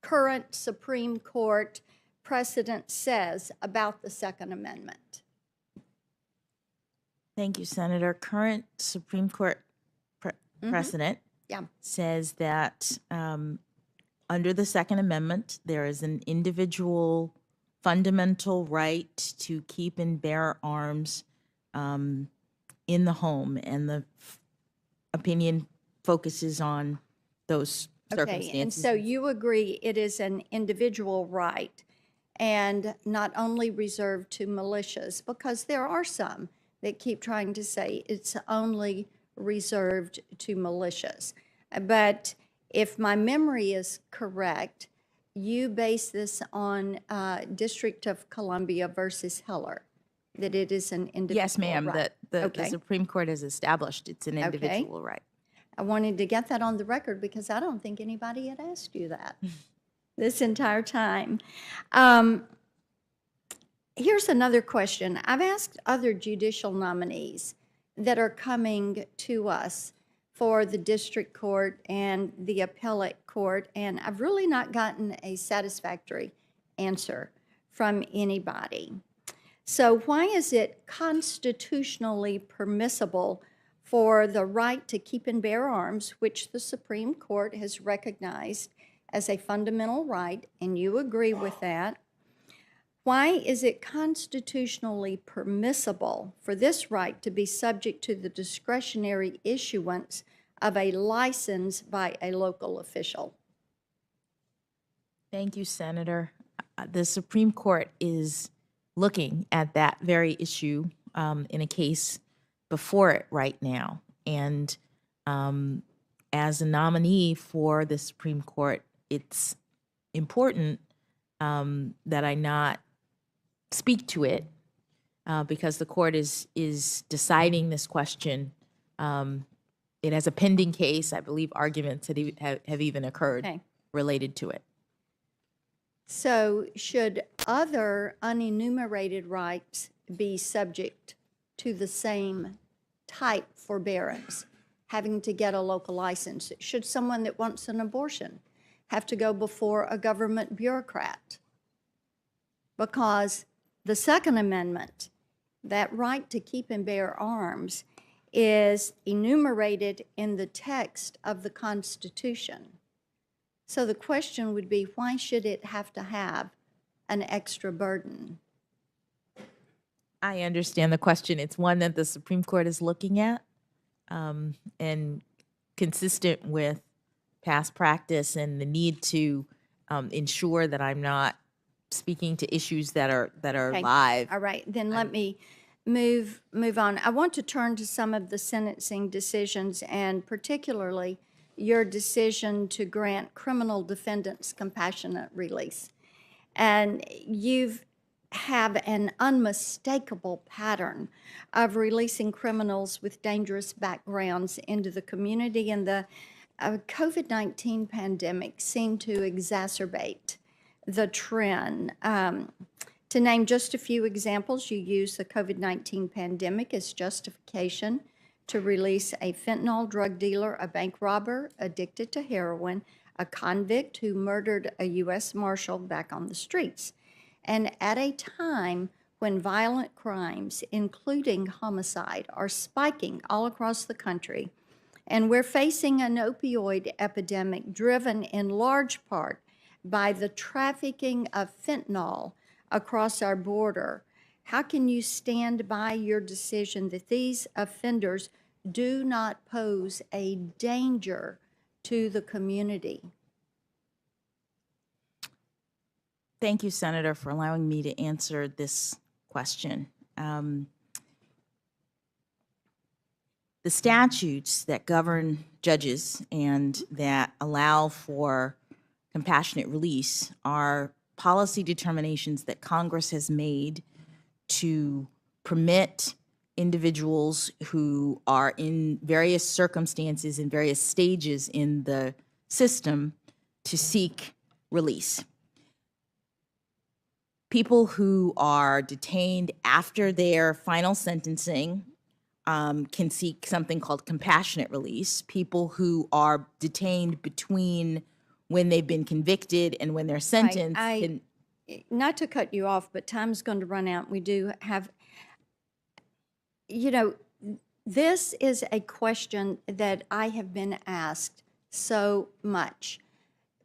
current Supreme Court precedent says about the Second Amendment. Thank you, Senator. Current Supreme Court precedent says that under the Second Amendment, there is an individual fundamental right to keep and bear arms in the home, and the opinion focuses on those circumstances. Okay, and so you agree it is an individual right and not only reserved to militias, because there are some that keep trying to say it's only reserved to militias. But if my memory is correct, you base this on District of Columbia versus Heller, that it is an individual Yes, ma'am, right. that the Supreme Court has established it's an individual right. I wanted to get that on the record because I don't think anybody had asked you that this entire time. Here's another question. I've asked other judicial nominees that are coming to us for the district court and the appellate court, and I've really not gotten a satisfactory answer from anybody. So why is it constitutionally permissible for the right to keep and bear arms, which the Supreme Court has recognized as a fundamental right, and you agree with that? Why is it constitutionally permissible for this right to be subject to the discretionary issuance of a license by a local official? Thank you, Senator. The Supreme Court is looking at that very issue in a case before it right now. And as a nominee for the Supreme Court, it's important that I not speak to it because the court is deciding this question. It has a pending case. I believe arguments have even occurred related to it. So should other unenumerated rights be subject to the same type forbearance, having to get a local license? Should someone that wants an abortion have to go before a government bureaucrat? Because the Second Amendment, that right to keep and bear arms, is enumerated in the text of the Constitution. So the question would be, why should it have to have an extra burden? I understand the question. It's one that the Supreme Court is looking at, and consistent with past practice and the need to ensure that I'm not speaking to issues that are live. All right, then let me move on. I want to turn to some of the sentencing decisions, and particularly your decision to grant criminal defendants compassionate release. And you have an unmistakable pattern of releasing criminals with dangerous backgrounds into the community, and the COVID-19 pandemic seemed to exacerbate the trend. To name just a few examples, you use the COVID-19 pandemic as justification to release a fentanyl drug dealer, a bank robber addicted to heroin, a convict who murdered a U.S. Marshal back on the streets. And at a time when violent crimes, including homicide, are spiking all across the country, and we're facing an opioid epidemic driven in large part by the trafficking of fentanyl across our border, how can you stand by your decision that these offenders do not pose a danger to the community? Thank you, Senator, for allowing me to answer this question. the statutes that govern judges and that allow for compassionate release are policy determinations that Congress has made to permit individuals who are in various circumstances in various stages in the system to seek release. People who are detained after their final sentencing can seek something called compassionate release. People who are detained between when they've been convicted and when they're sentenced can. Not to cut you off, but time's going to run out. We do have, you know, this is a question that I have been asked so much.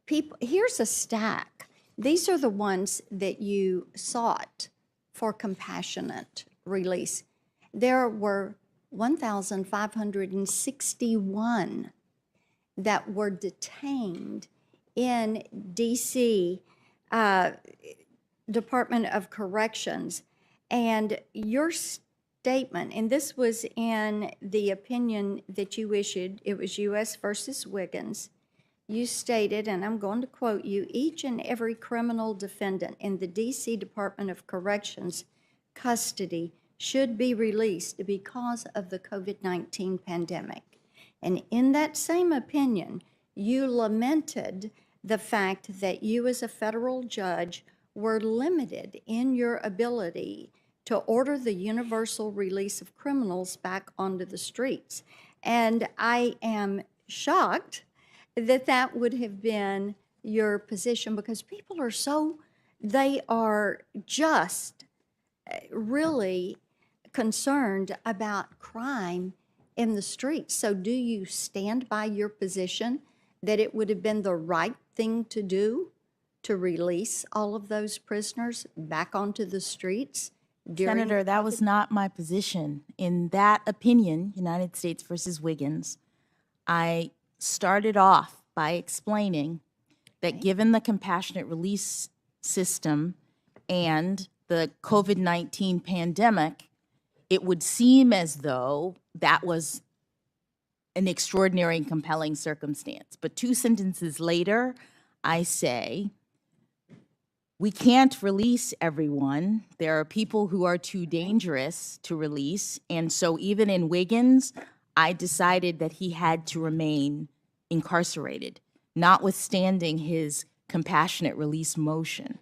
People, here's a stack. These are the ones that you sought for compassionate release. There were 1,561 that were detained in D.C. Department of Corrections. And your statement, and this was in the opinion that you issued, it was U.S. versus Wiggins. You stated, and I'm going to quote you, each and every criminal defendant in the D.C. Department of Corrections custody should be released because of the COVID-19 pandemic. And in that same opinion, you lamented the fact that you as a federal judge were limited in your ability to order the universal release of criminals back onto the streets. And I am shocked that that would have been your position, because people are so, they are just really concerned about crime in the streets. So do you stand by your position that it would have been the right thing to do to release all of those prisoners back onto the streets? Senator, that was not my position. In that opinion, United States versus Wiggins, I started off by explaining that given the compassionate release system and the COVID-19 pandemic, it would seem as though that was an extraordinary and compelling circumstance. But 2 sentences later, I say, we can't release everyone. There are people who are too dangerous to release. And so even in Wiggins, I decided that he had to remain incarcerated, notwithstanding his compassionate release motion.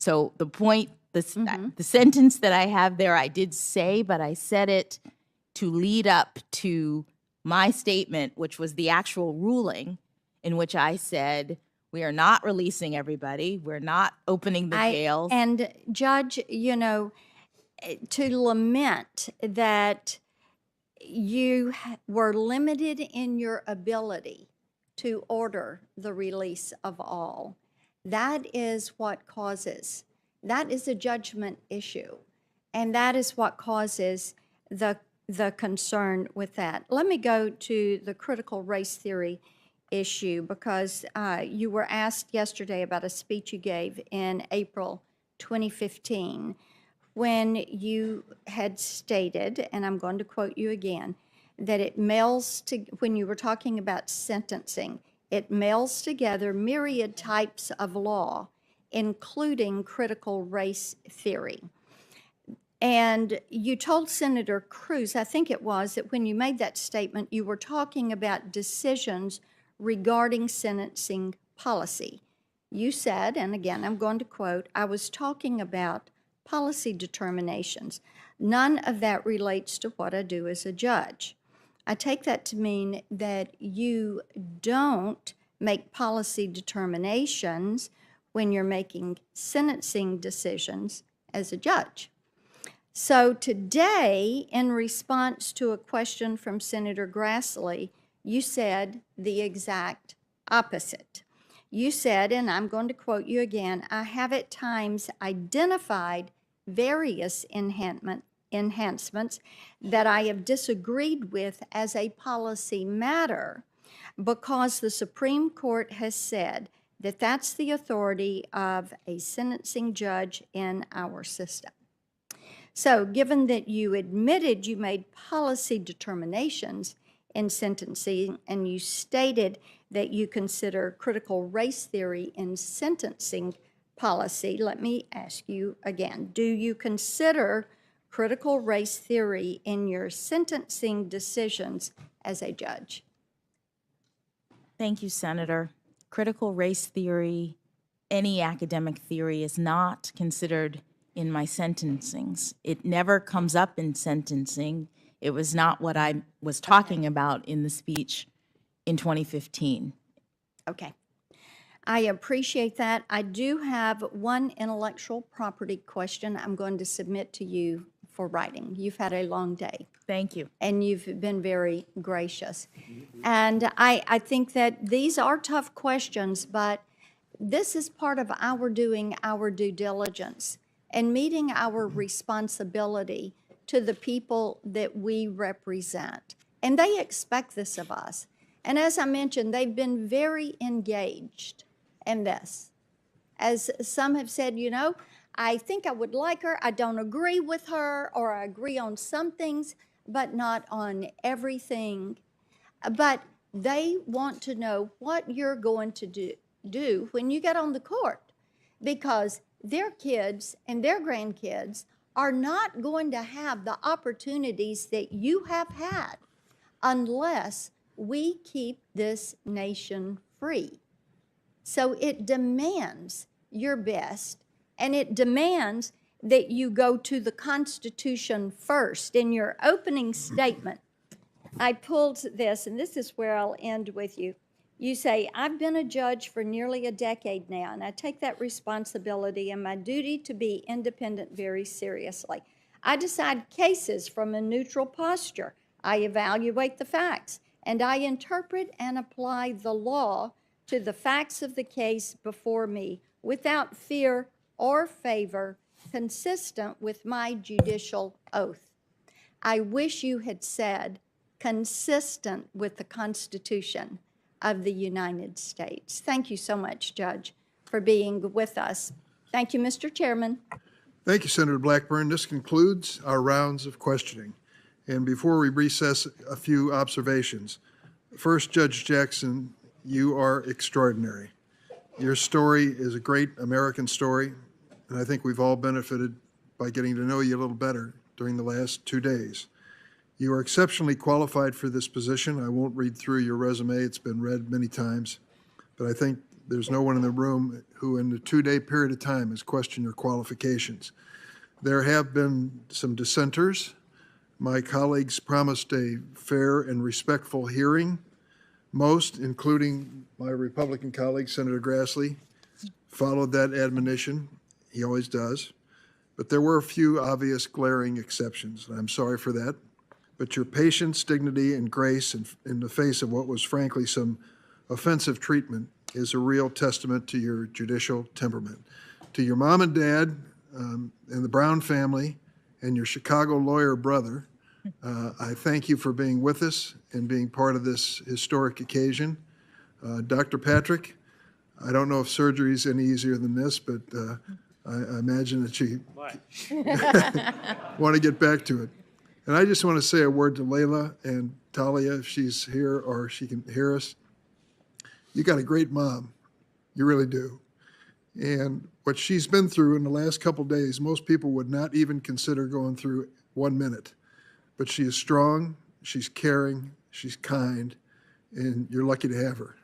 So the point, the sentence that I have there, I did say, but I said it to lead up to my statement, which was the actual ruling, in which I said, we are not releasing everybody. We're not opening the jails. And Judge, you know, to lament that you were limited in your ability to order the release of all, that is what causes, that is a judgment issue. And that is what causes the concern with that. Let me go to the critical race theory issue, because you were asked yesterday about a speech you gave in April 2015 when you had stated, and I'm going to quote you again, that it melds to, when you were talking about sentencing, it melds together myriad types of law, including critical race theory. And you told Senator Cruz, I think it was, that when you made that statement, you were talking about decisions regarding sentencing policy. You said, and again, I'm going to quote, I was talking about policy determinations. None of that relates to what I do as a judge. I take that to mean that you don't make policy determinations when you're making sentencing decisions as a judge. So today, in response to a question from Senator Grassley, you said the exact opposite. You said, and I'm going to quote you again, I have at times identified various enhancements that I have disagreed with as a policy matter because the Supreme Court has said that that's the authority of a sentencing judge in our system. So given that you admitted you made policy determinations, in sentencing, and you stated that you consider critical race theory in sentencing policy. Let me ask you again, do you consider critical race theory in your sentencing decisions as a judge? Thank you, Senator. Critical race theory, any academic theory, is not considered in my sentencings. It never comes up in sentencing. It was not what I was talking about in the speech in 2015. Okay. I appreciate that. I do have one intellectual property question I'm going to submit to you for writing. You've had a long day. Thank you. And you've been very gracious. And I think that these are tough questions, but this is part of our doing our due diligence and meeting our responsibility to the people that we represent. And they expect this of us. And as I mentioned, they've been very engaged in this. As some have said, you know, I think I would like her, I don't agree with her, or I agree on some things, but not on everything. But they want to know what you're going to do when you get on the court, because their kids and their grandkids are not going to have the opportunities that you have had unless we keep this nation free. So it demands your best, and it demands that you go to the Constitution first. In your opening statement, I pulled this, and this is where I'll end with you. You say, I've been a judge for nearly a decade now, and I take that responsibility and my duty to be independent very seriously. I decide cases from a neutral posture. I evaluate the facts, and I interpret and apply the law to the facts of the case before me without fear or favor, consistent with my judicial oath. I wish you had said consistent with the Constitution of the United States. Thank you so much, Judge, for being with us. Thank you, Mr. Chairman. Thank you, Senator Blackburn. This concludes our rounds of questioning. And before we recess, a few observations. First, Judge Jackson, you are extraordinary. Your story is a great American story, and I think we've all benefited by getting to know you a little better during the last 2 days. You are exceptionally qualified for this position. I won't read through your resume. It's been read many times, but I think there's no one in the room who in the 2-day period of time has questioned your qualifications. There have been some dissenters. My colleagues promised a fair and respectful hearing. Most, including my Republican colleague, Senator Grassley, followed that admonition. He always does. But there were a few obvious glaring exceptions, and I'm sorry for that. But your patience, dignity, and grace in the face of what was frankly some offensive treatment is a real testament to your judicial temperament. To your mom and dad and the Brown family and your Chicago lawyer brother, I thank you for being with us and being part of this historic occasion. Dr. Patrick, I don't know if surgery is any easier than this, but I imagine that you want to get back to it. And I just want to say a word to Layla and Talia, if she's here or she can hear us. You got a great mom. You really do. And what she's been through in the last couple days, most people would not even consider going through 1 minute. But she is strong, she's caring, she's kind, and you're lucky to have her.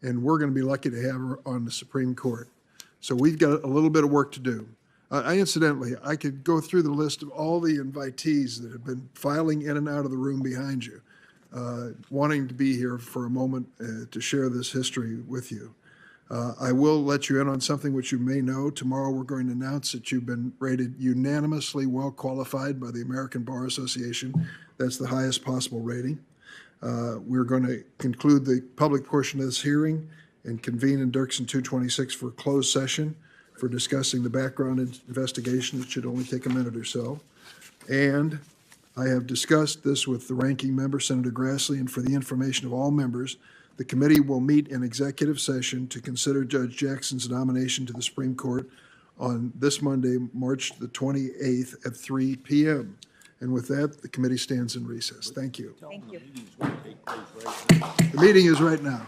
And we're going to be lucky to have her on the Supreme Court. So we've got a little bit of work to do. Incidentally, I could go through the list of all the invitees that have been filing in and out of the room behind you, wanting to be here for a moment to share this history with you. I will let you in on something which you may know. Tomorrow we're going to announce that you've been rated unanimously well qualified by the American Bar Association. That's the highest possible rating. We're going to conclude the public portion of this hearing and convene in Dirksen 226 for a closed session for discussing the background investigation. It should only take a minute or so. And I have discussed this with the ranking member, Senator Grassley, and for the information of all members, the committee will meet in executive session to consider Judge Jackson's nomination to the Supreme Court on this Monday, March the 28th at 3 p.m. And with that, the committee stands in recess. Thank you. Thank you. The meeting is right now.